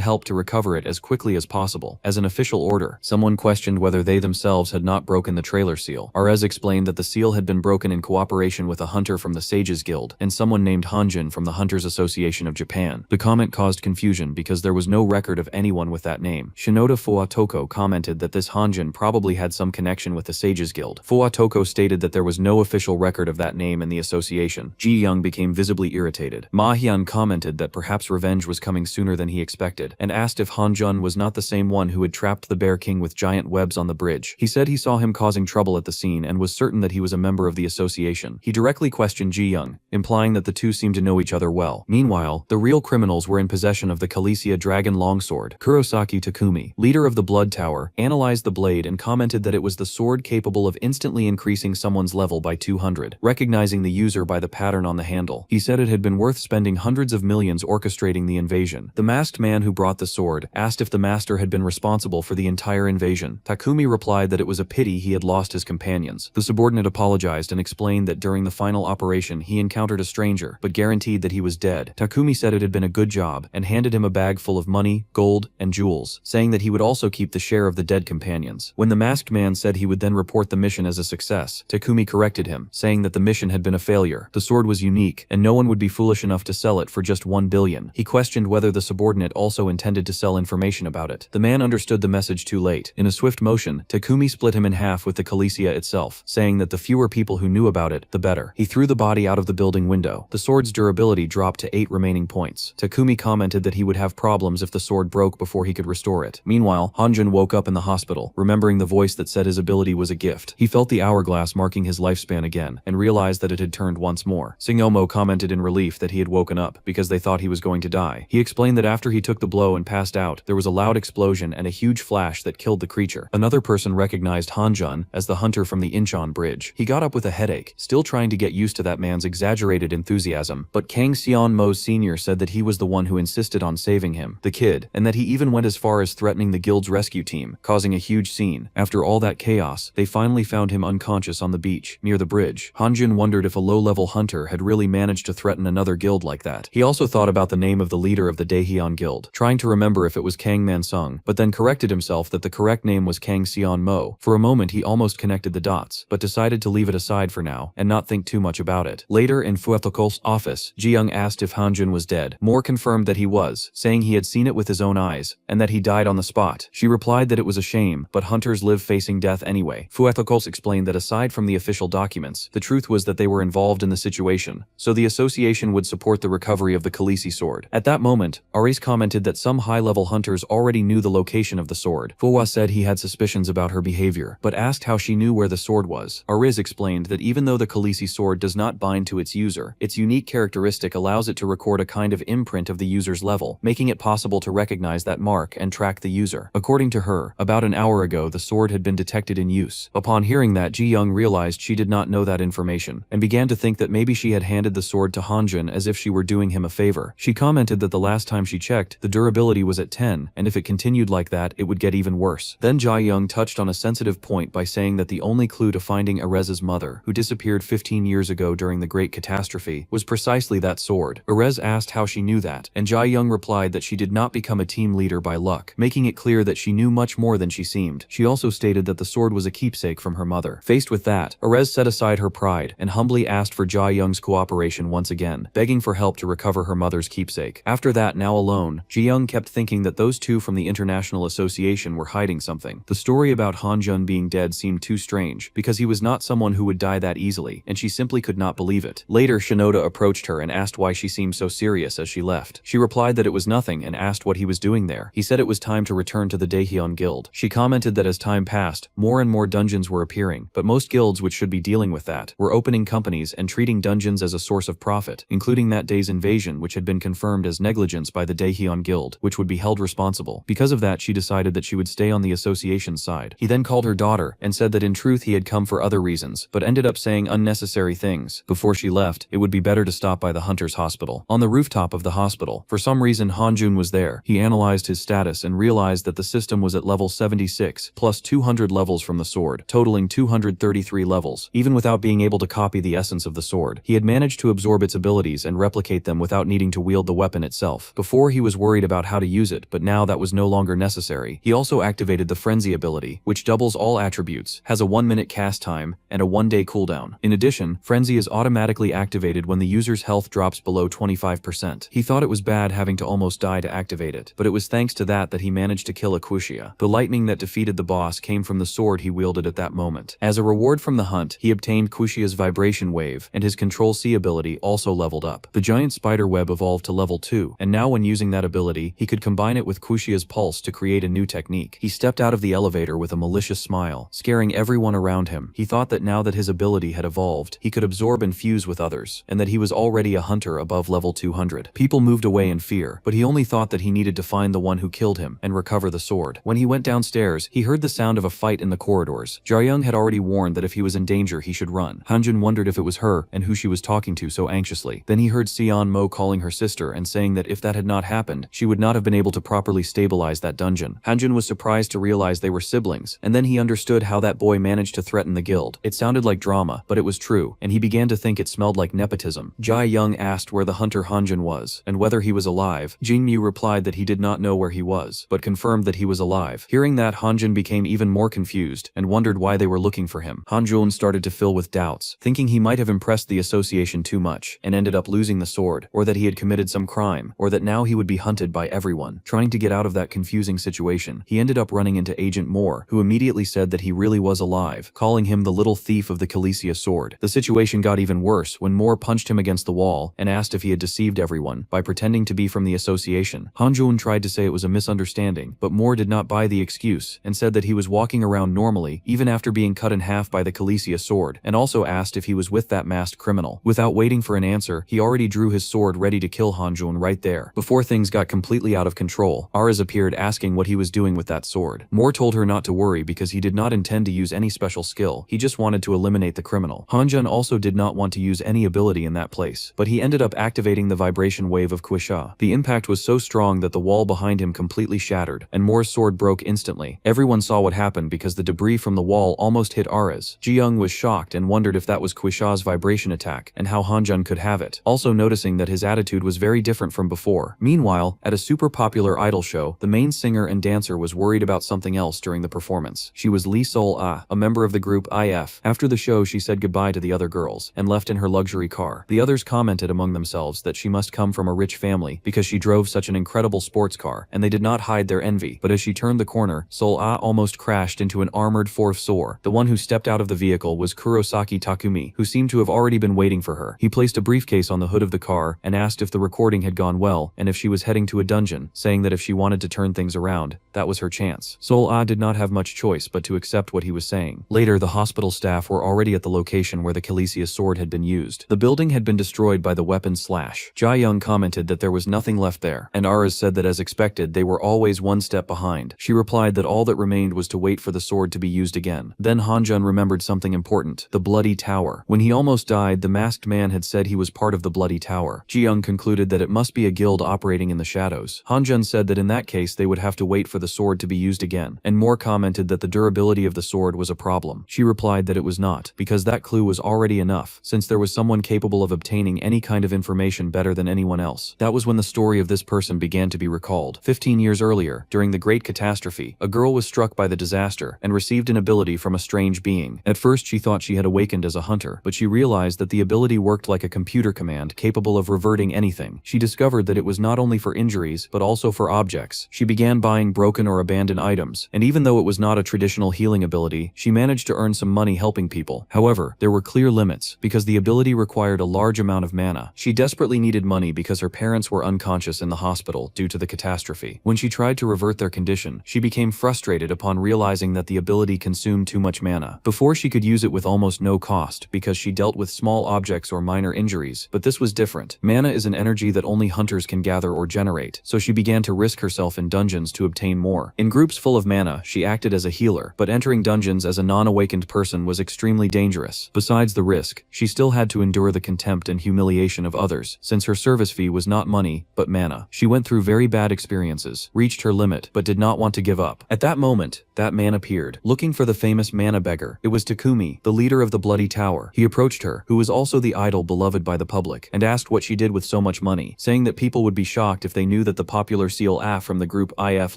help to recover it as quickly as possible. As an official order, someone questioned whether they themselves had not broken the trailer seal. Arez explained that the seal had been broken in cooperation with a hunter from the Sages Guild and someone named Hanjin from the Hunters Association of Japan. The comment caused confusion because there was no record of anyone with that name. Shinoda Fuatoko commented that this Hanjin probably had some connection with the Sages Guild. Fuatoko stated that there was no official record of that name in the association. Ji-young became visibly irritated. Ma Hyun commented that perhaps revenge was coming sooner than he expected, and asked if Hanjun was not the same one who had trapped the Bear King with giant webs on the bridge. He said he saw him causing trouble at the scene and was certain that he was a member of the association. He directly questioned Ji-young, implying that the two seemed to know each other well. Meanwhile, the real criminals were in possession of the Calicia Dragon Longsword. Kurosaki Takumi, leader of the Blood Tower, analyzed the blade and commented that it was the sword capable of instantly increasing someone's level by 200, recognizing the user by the pattern on the handle. He said it had been worth spending hundreds of millions orchestrating the invasion. The masked man who brought the sword asked if the master had been responsible for the entire invasion. Takumi replied that it was a pity he had lost his companions. The subordinate apologized and explained that during the final operation he encountered a stranger, but guaranteed that he was dead. Takumi said it had been a good job and handed him a bag full of money, gold, and jewels, saying that he would also keep the share of the dead companions. When the masked man said he would then report the mission as a success, Takumi corrected him, saying that the mission had been a failure. The sword was unique, and no one would be foolish enough to sell it for just 1 billion. He questioned whether the subordinate also intended to sell information about it. The man understood the message too late. In a swift motion, Takumi split him in half with the Calicia itself, saying that the fewer people who knew about it, the better. He threw the body out of the building window. The sword's durability dropped to 8 remaining points. Takumi commented that he would have problems if the sword broke before he could restore it. Meanwhile, Hanjin woke up in the hospital, remembering the voice that said his ability was a gift. He felt the hourglass marking his lifespan again, and realized that it had turned once more. Singomo commented in relief that he had woken up, because they thought he was going to die. He explained that after he took the blow and passed out, there was a loud explosion and a huge flash that killed the creature. Another person recognized Hanjun as the hunter from the Incheon Bridge. He got up with a headache, still trying to get used to that man's exaggerated enthusiasm, but Kang Seon-mo Sr. said that he was the one who insisted on saving him, the kid, and that he even went as far as threatening the guild's rescue team, causing a huge scene. After all that chaos, they finally found him unconscious on the beach, near the bridge. Hanjun wondered if a low-level hunter had really managed to threaten another guild like that. He also thought about the name of the leader of the Daehyun Guild, trying to remember if it was Kang Mansung, but then corrected himself that the correct name was Kang Seon-mo. For a moment he almost connected the dots, but decided to leave it aside for now, and not think too much about it. Later, in Fuetokol's office, Ji-young asked if Hanjun was dead. Moore confirmed that he was, saying he had seen it with his own eyes, and that he died on the spot. She replied that it was a shame, but hunters live facing death anyway. Fuetokols explained that aside from the official documents, the truth was that they were involved in the situation, so the association would support the recovery of the Khaleesi sword. At that moment, Ares commented that some high-level hunters already knew the location of the sword. Fuwa said he had suspicions about her behavior, but asked how she knew where the sword was. Ares explained that even though the Khaleesi sword does not bind to its user, its unique characteristic allows it to record a kind of imprint of the user's level, making it possible to recognize that mark and track the user. According to her, about an hour ago the sword had been detected in use. Upon hearing that, Ji-young realized she did not know that information, and began to think that maybe she had handed the sword to Hanjun as if she were doing him a favor. She commented that the last time she checked, the durability was at 10, and if it continued like that, it would get even worse. Then Ji-young touched on a sensitive point by saying that the only clue to finding Erez's mother, who disappeared 15 years ago during the Great Catastrophe, was precisely that sword. Erez asked how she knew that, and Ji-young replied that she did not become a team leader by luck, making it clear that she knew much more than she seemed. She also stated that the sword was a keepsake from her mother. Faced with that, Erez set aside her pride and humbly asked for Ji-young's cooperation once again, begging for help to recover her mother's keepsake. After that, now alone, Ji-young kept thinking that those two from the International Association were hiding something. The story about Hanjun being dead seemed too strange, because he was not someone who would die that easily, and she simply could not believe it. Later, Shinoda approached her and asked why she seemed so serious as she left. She replied that it was nothing and asked what he was doing there. He said it was time to return to the Daehyun Guild. She commented that as time passed, more and more dungeons were appearing, but most guilds which should be dealing with that were opening companies and treating dungeons as a source of profit, including that day's invasion which had been confirmed as negligence by the Daehyun Guild, which would be held responsible. Because of that, she decided that she would stay on the association side. He then called her daughter and said that in truth he had come for other reasons, but ended up saying unnecessary things. Before she left, it would be better to stop by the Hunter's Hospital. On the rooftop of the hospital, for some reason Hanjun was there. He analyzed his status and realized that the system was at level 76, plus 200 levels from the sword, totaling 233 levels. Even without being able to copy the essence of the sword, he had managed to absorb its abilities and replicate them without needing to wield the weapon itself. Before he was worried about how to use it, but now that was no longer necessary. He also activated the Frenzy ability, which doubles all attributes, has a 1-minute cast time, and a 1-day cooldown. In addition, Frenzy is automatically activated when the user's health drops below 25%. He thought it was bad having to almost die to activate it, but it was thanks to that he managed to kill Akushia. The lightning that defeated the boss came from the sword he wielded at that moment. As a reward from the hunt, he obtained Kushia's vibration wave, and his Control C ability also leveled up. The giant spider web evolved to level 2, and now when using that ability, he could combine it with Kushia's pulse to create a new technique. He stepped out of the elevator with a malicious smile, scaring everyone around him. He thought that now that his ability had evolved, he could absorb and fuse with others, and that he was already a hunter above level 200. People moved away in fear, but he only thought that he needed to find the one who killed him and recover the sword. When he went downstairs, he heard the sound of a fight in the corridors. Jaeyoung had already warned that if he was in danger, he should run. Hanjun wondered if it was her and who she was talking to so anxiously. Then he heard Seon Mo calling her sister and saying that if that had not happened, she would not have been able to properly stabilize that dungeon. Hanjun was surprised to realize they were siblings, and then he understood how that boy managed to threaten the guild. It sounded like drama, but it was true, and he began to think it smelled like nepotism. Jaeyoung asked where the hunter Hanjun was, and whether he was alive. Jingyu replied that he did not know where he was, but confirmed that he was alive. Hearing that, Hanjun became even more confused and wondered why they were looking for him. Hanjun started to fill with doubts, thinking he might have impressed the association too much and ended up losing the sword, or that he had committed some crime, or that now he would be hunted by everyone. Trying to get out of that confusing situation, he ended up running into Agent Moore, who immediately said that he really was alive, calling him the little thief of the Khaleesi sword. The situation got even worse when Moore punched him against the wall and asked if he had deceived everyone by pretending to be from the association. Hanjun tried to say it was a misunderstanding, but Moore did not buy the excuse and said that he was walking around normally even after being cut in half by the Khaleesi sword, and also asked if he was with that masked criminal. Without waiting for an answer, he already drew his sword ready to kill Hanjun right there. Before things got completely out of control, Aras appeared asking what he was doing with that sword. Moore told her not to worry because he did not intend to use any special skill, he just wanted to eliminate the criminal. Hanjun also did not want to use any ability in that place, but he ended up activating the vibration wave of Quisha. The impact was so strong that the wall behind him completely shattered, and Moore's sword broke instantly. Everyone saw what happened because the debris from the wall almost hit Aras. Jiyoung was shocked and wondered if that was Quisha's vibration attack and how Hanjun could have it, also noticing that his attitude was very different from before. Meanwhile, at a super popular idol show, the main singer and dancer was worried about something else during the performance. She was Lee Sol-ah, a member of the group IF. After the show, she said goodbye to the other girls and left in her luxury car. The others commented among themselves that she must come from a rich family because she drove such an incredible sports car, and they did not hide their envy. But as she turned the corner, Sol-ah almost crashed into an armored fourth Soar. The one who stepped out of the vehicle was Kurosaki Takumi, who seemed to have already been waiting for her. He placed a briefcase on the hood of the car and asked if the recording had gone well and if she was heading to a dungeon, saying that if she wanted to turn things around, that was her chance. Sol-ah did not have much choice but to accept what he was saying. Later, the hospital staff were already at the location where the Khaleesi sword had been used. The building had been destroyed by the weapon slash. Jaeyoung commented that there was nothing left there, and Aras said that as expected, they were always one step behind. She replied that all that remained was to wait for the sword to be used again. Then Hanjun remembered something important: the Bloody Tower. When he almost died, the masked man had said he was part of the Bloody Tower. Jiyoung concluded that it must be a guild operating in the shadows. Hanjun said that in that case they would have to wait for the sword to be used again, and Moore commented that the durability of the sword was a problem. She replied that it was not, because that clue was already enough, since there was someone capable of obtaining any kind of information better than anyone else. That was when the story of this person began to be recalled. 15 years earlier, during the Great Catastrophe, a girl was struck by the disaster and received an ability from a strange being. At first she thought she had awakened as a hunter, but she realized that the ability worked like a computer command capable of reverting anything. She discovered that it was not only for injuries, but also for objects. She began buying broken or abandoned items, and even though it was not a traditional healing ability, she managed to earn some money helping people. However, there were clear limits, because the ability required a large large amount of mana. She desperately needed money because her parents were unconscious in the hospital due to the catastrophe. When she tried to revert their condition, she became frustrated upon realizing that the ability consumed too much mana. Before she could use it with almost no cost because she dealt with small objects or minor injuries, but this was different. Mana is an energy that only hunters can gather or generate, so she began to risk herself in dungeons to obtain more. In groups full of mana, she acted as a healer, but entering dungeons as a non-awakened person was extremely dangerous. Besides the risk, she still had to endure the contempt and humiliation of others, since her service fee was not money, but mana. She went through very bad experiences, reached her limit, but did not want to give up. At that moment, that man appeared, looking for the famous mana beggar. It was Takumi, the leader of the Bloody Tower. He approached her, who was also the idol beloved by the public, and asked what she did with so much money, saying that people would be shocked if they knew that the popular seal AF from the group IF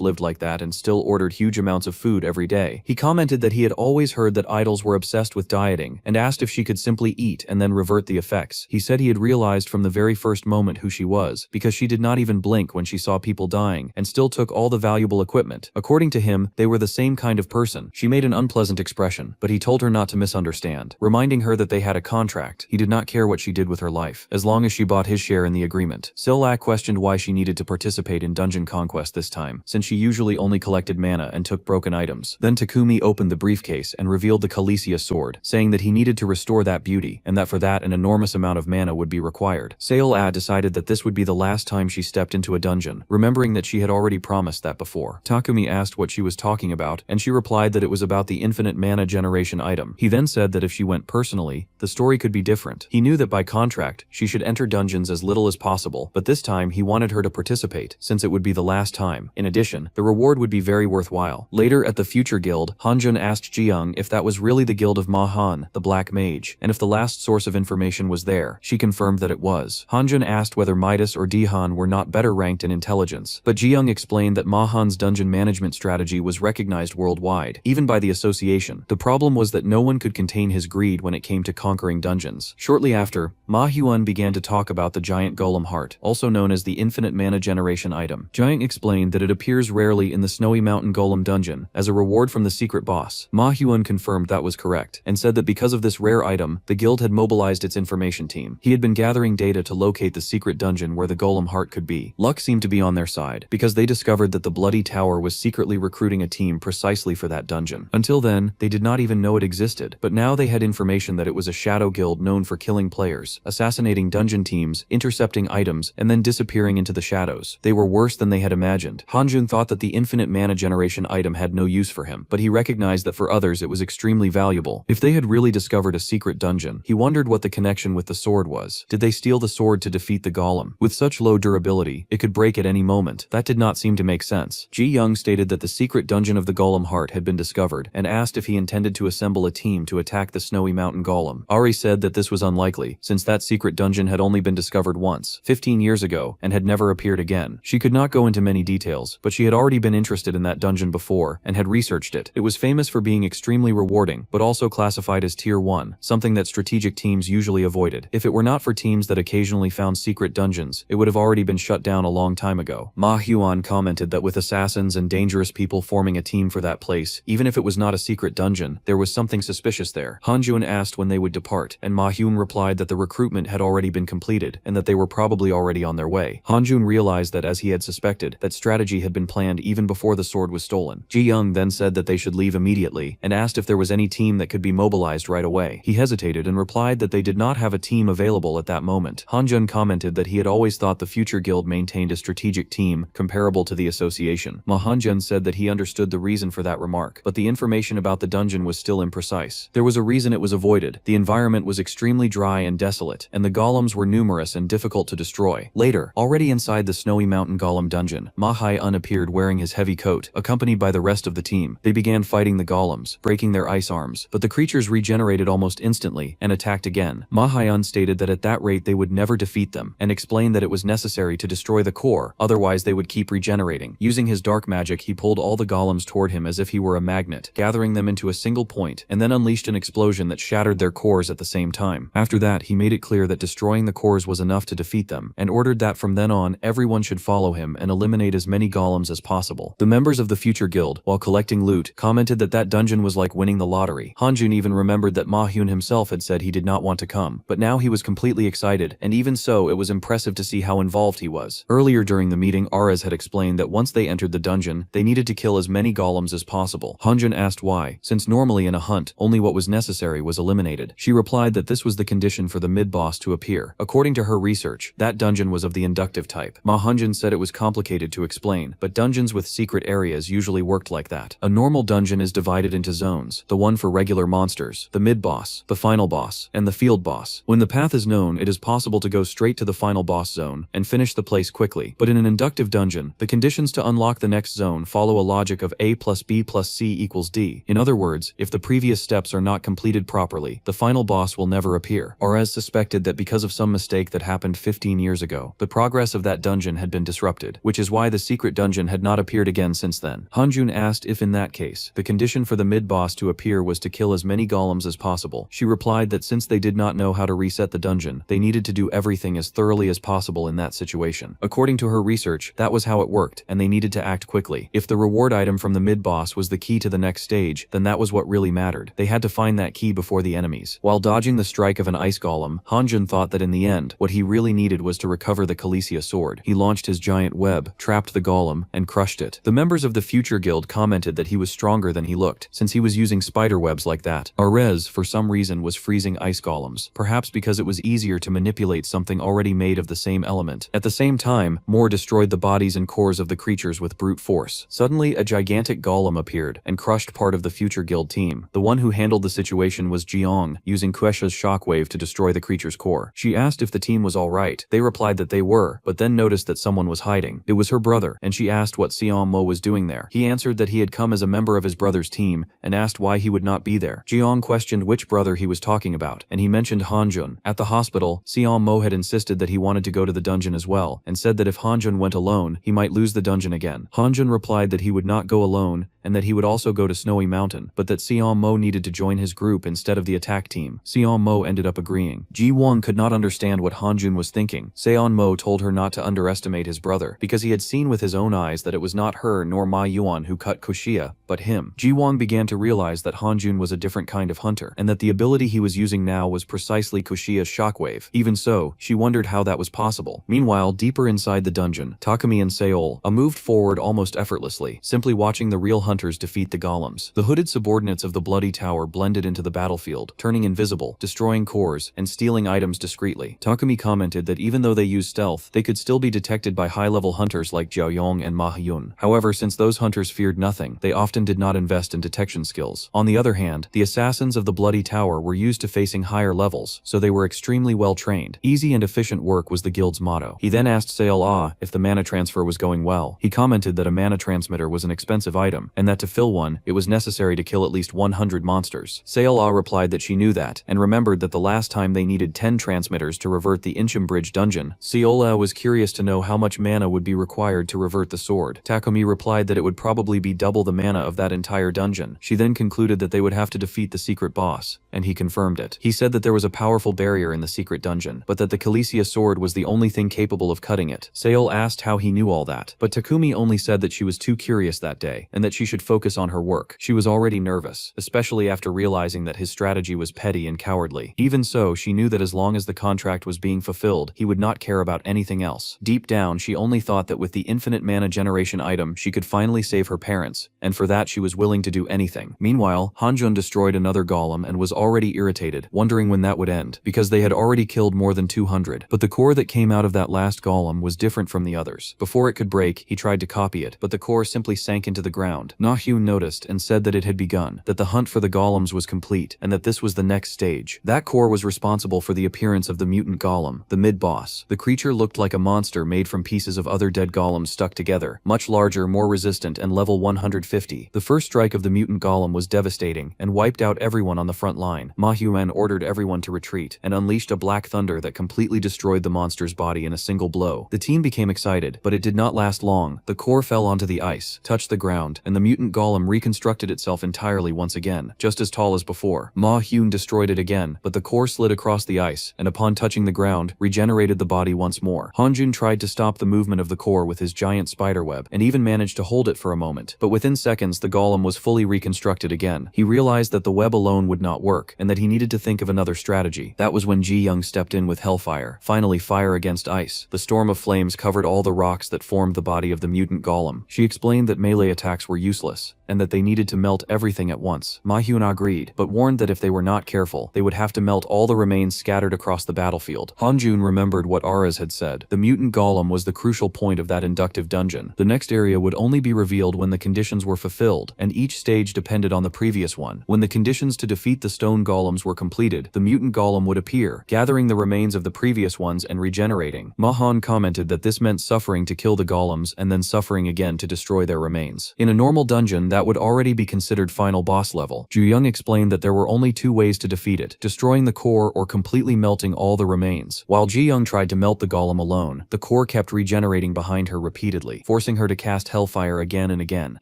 lived like that and still ordered huge amounts of food every day. He commented that he had always heard that idols were obsessed with dieting, and asked if she could simply eat and then revert the effects. He said he had realized from the very first moment who she was, because she did not even blink when she saw people dying, and still took all the valuable equipment. According to him, they were the same kind of person. She made an unpleasant expression, but he told her not to misunderstand, reminding her that they had a contract. He did not care what she did with her life, as long as she bought his share in the agreement. Silak questioned why she needed to participate in dungeon conquest this time, since she usually only collected mana and took broken items. Then Takumi opened the briefcase and revealed the Khaleesi sword, saying that he needed to restore that beauty, and that for that an enormous amount of mana would be required. Sail decided that this would be the last time she stepped into a dungeon, remembering that she had already promised that before. Takumi asked what she was talking about, and she replied that it was about the infinite mana generation item. He then said that if she went personally, the story could be different. He knew that by contract, she should enter dungeons as little as possible, but this time he wanted her to participate, since it would be the last time. In addition, the reward would be very worthwhile. Later at the Future Guild, Hanjun asked Jiyoung if that was really the guild of Mahan, the Black Mage, and if the last source of information was there. She confirmed that it was. Hanjun asked whether Midas or Dihan were not better ranked in intelligence, but Jiyoung explained that Mahan's dungeon management strategy was recognized worldwide, even by the association. The problem was that no one could contain his greed when it came to conquering dungeons. Shortly after, Ma Hyun began to talk about the giant golem heart, also known as the infinite mana generation item. Jiyoung explained that it appears rarely in the Snowy Mountain Golem dungeon, as a reward from the secret boss. Ma Hyun confirmed that was correct, and said that because of this rare item, the guild had mobilized its information team. He had been gathering data to locate the secret dungeon where the golem heart could be. Luck seemed to be on their side, because they discovered that the Bloody Tower was secretly recruiting a team precisely for that dungeon. Until then, they did not even know it existed, but now they had information that it was a shadow guild known for killing players, assassinating dungeon teams, intercepting items, and then disappearing into the shadows. They were worse than they had imagined. Hanjun thought that the infinite mana generation item had no use for him, but he recognized that for others it was extremely valuable. If they had really discovered a secret dungeon, he wondered what the connection with the sword was. Did they steal the sword to defeat the golem? With such low durability, it could break at any moment. That did not seem to make sense. Ji Young stated that the secret dungeon of the golem heart had been discovered, and asked if he intended to assemble a team to attack the Snowy Mountain Golem. Ari said that this was unlikely, since that secret dungeon had only been discovered once, 15 years ago, and had never appeared again. She could not go into many details, but she had already been interested in that dungeon before, and had researched it. It was famous for being extremely rewarding, but also classified as Tier 1, something that strategic teams usually avoided. If it were not for teams that occasionally found secret dungeons, it would have already been shut down a long time ago. Ma Hyun commented that with assassins and dangerous people forming a team for that place, even if it was not a secret dungeon, there was something suspicious there. Hanjun asked when they would depart, and Ma Hyun replied that the recruitment had already been completed, and that they were probably already on their way. Hanjun realized that, as he had suspected, that strategy had been planned even before the sword was stolen. Ji Young then said that they should leave immediately, and asked if there was any team that could be mobilized right away. He hesitated and replied that they did not have a team available at that moment. Hanjun commented that he had always thought the Future Guild maintained a strategic team comparable to the association. Ma Hanjun said that he understood the reason for that remark, but the information about the dungeon was still imprecise. There was a reason it was avoided. The environment was extremely dry and desolate, and the golems were numerous and difficult to destroy. Later, already inside the Snowy Mountain Golem dungeon, Ma Hyun appeared wearing his heavy coat, accompanied by the rest of the team. They began fighting the golems, breaking their ice arms, but the creatures regenerated almost instantly and attacked again. Ma Hyun stated that at that rate they would never defeat them, and explained that it was necessary to destroy the core, otherwise they would keep regenerating. Using his dark magic, he pulled all the golems toward him as if he were a magnet, gathering them into a single point, and then unleashed an explosion that shattered their cores at the same time. After that, he made it clear that destroying the cores was enough to defeat them, and ordered that from then on, everyone should follow him and eliminate as many golems as possible. The members of the Future Guild, while collecting loot, commented that dungeon was like winning the lottery. Hanjun even remembered that Ma Hyun himself had said he did not want to come, but now now he was completely excited, and even so it was impressive to see how involved he was. Earlier during the meeting, Arez had explained that once they entered the dungeon, they needed to kill as many golems as possible. Hanjun asked why, since normally in a hunt, only what was necessary was eliminated. She replied that this was the condition for the mid-boss to appear. According to her research, that dungeon was of the inductive type. Ma Hanjun said it was complicated to explain, but dungeons with secret areas usually worked like that. A normal dungeon is divided into zones, the one for regular monsters, the mid-boss, the final boss, and the field boss. When the path is known, it is possible to go straight to the final boss zone and finish the place quickly, but in an inductive dungeon, the conditions to unlock the next zone follow a logic of A plus B plus C equals D. In other words, if the previous steps are not completed properly, the final boss will never appear. Arez suspected that because of some mistake that happened 15 years ago, the progress of that dungeon had been disrupted, which is why the secret dungeon had not appeared again since then. Hanjun asked if in that case, the condition for the mid-boss to appear was to kill as many golems as possible. She replied that since they did not know how to reset the dungeon, they needed to do everything as thoroughly as possible in that situation. According to her research, that was how it worked, and they needed to act quickly. If the reward item from the mid-boss was the key to the next stage, then that was what really mattered. They had to find that key before the enemies. While dodging the strike of an ice golem, Hanjun thought that in the end, what he really needed was to recover the Khaleesi sword. He launched his giant web, trapped the golem, and crushed it. The members of the Future Guild commented that he was stronger than he looked, since he was using spider webs like that. Arez, for some reason, was freezing ice golems, perhaps because it was easier to manipulate something already made of the same element. At the same time, Moore destroyed the bodies and cores of the creatures with brute force. Suddenly, a gigantic golem appeared and crushed part of the Future Guild team. The one who handled the situation was Jiong, using Kuesha's shockwave to destroy the creature's core. She asked if the team was alright. They replied that they were, but then noticed that someone was hiding. It was her brother, and she asked what Sion Mo was doing there. He answered that he had come as a member of his brother's team, and asked why he would not be there. Jiong questioned which brother he was talking about, and he mentioned Hanjun. At the hospital, Sion Mo had insisted that he wanted to go to the dungeon as well, and said that if Hanjun went alone, he might lose the dungeon again. Hanjun replied that he would not go alone, and that he would also go to Snowy Mountain, but that Sion Mo needed to join his group instead of the attack team. Sion Mo ended up agreeing. Ji Won could not understand what Hanjun was thinking. Sion Mo told her not to underestimate his brother, because he had seen with his own eyes that it was not her nor Ma Yuan who cut Kushia, but him. Ji Won began to realize that Hanjun was a different kind of hunter, and that the ability he was using now was precisely Kushia's shockwave. Even so, she wondered how that was possible. Meanwhile, deeper inside the dungeon, Takumi and Seol moved forward almost effortlessly, simply watching the real hunters defeat the golems. The hooded subordinates of the Bloody Tower blended into the battlefield, turning invisible, destroying cores, and stealing items discreetly. Takumi commented that even though they used stealth, they could still be detected by high-level hunters like Jiao Yong and Ma Hyun. However, since those hunters feared nothing, they often did not invest in detection skills. On the other hand, the assassins of the Bloody Tower were used to facing higher levels, so they were extremely well trained. Easy and efficient work was the guild's motto. He then asked Seol if the mana transfer was going well. He commented that a mana transmitter was an expensive item, and that to fill one, it was necessary to kill at least 100 monsters. Seol replied that she knew that, and remembered that the last time they needed 10 transmitters to revert the Incham Bridge dungeon. Seola was curious to know how much mana would be required to revert the sword. Takumi replied that it would probably be double the mana of that entire dungeon. She then concluded that they would have to defeat the secret boss, and he confirmed it. He said that there was a powerful barrier in the secret dungeon, but that the Khaleesi sword was the only thing capable of cutting it. Seol asked how he knew all that, but Takumi only said that she was too curious that day, and that she should focus on her work. She was already nervous, especially after realizing that his strategy was petty and cowardly. Even so, she knew that as long as the contract was being fulfilled, he would not care about anything else. Deep down, she only thought that with the infinite mana generation item, she could finally save her parents, and for that she was willing to do anything. Meanwhile, Hanjun destroyed another golem and was already irritated, wondering when that would end, because they had already killed more than 200. But the core that came out of that last golem was different from the others. Before it could break, he tried to copy it, but the core simply sank into the ground. Nahyun noticed and said that it had begun, that the hunt for the golems was complete, and that this was the next stage. That core was responsible for the appearance of the mutant golem, the mid-boss. The creature looked like a monster made from pieces of other dead golems stuck together, much larger, more resistant, and level 150. The first strike of the mutant golem was devastating, and wiped out everyone on the front line. Ma Hyun ordered everyone to retreat, and unleashed a black thunder that completely destroyed the monster's body in a single blow. The team became excited, but it did not last long. The core fell onto the ice, touched the ground, and the mutant golem reconstructed itself entirely once again, just as tall as before. Ma Hyun destroyed it again, but the core slid across the ice, and upon touching the ground, regenerated the body once more. Hanjun tried to stop the movement of the core with his giant spiderweb, and even managed to hold it for a moment, but within seconds seconds, the golem was fully reconstructed again. He realized that the web alone would not work, and that he needed to think of another strategy. That was when Ji-young stepped in with hellfire. Finally, fire against ice. The storm of flames covered all the rocks that formed the body of the mutant golem. She explained that melee attacks were useless, and that they needed to melt everything at once. Ma-hyun agreed, but warned that if they were not careful, they would have to melt all the remains scattered across the battlefield. Han-jun remembered what Aras had said. The mutant golem was the crucial point of that inductive dungeon. The next area would only be revealed when the conditions were fulfilled, and each stage depended on the previous one. When the conditions to defeat the stone golems were completed, the mutant golem would appear, gathering the remains of the previous ones and regenerating. Ma-han commented that this meant suffering to kill the golems and then suffering again to destroy their remains. In a normal dungeon, that would already be considered final boss level. Ju-young explained that there were only two ways to defeat it: destroying the core or completely melting all the remains. While Ji-young tried to melt the golem alone, the core kept regenerating behind her repeatedly, forcing her to cast hellfire again and again.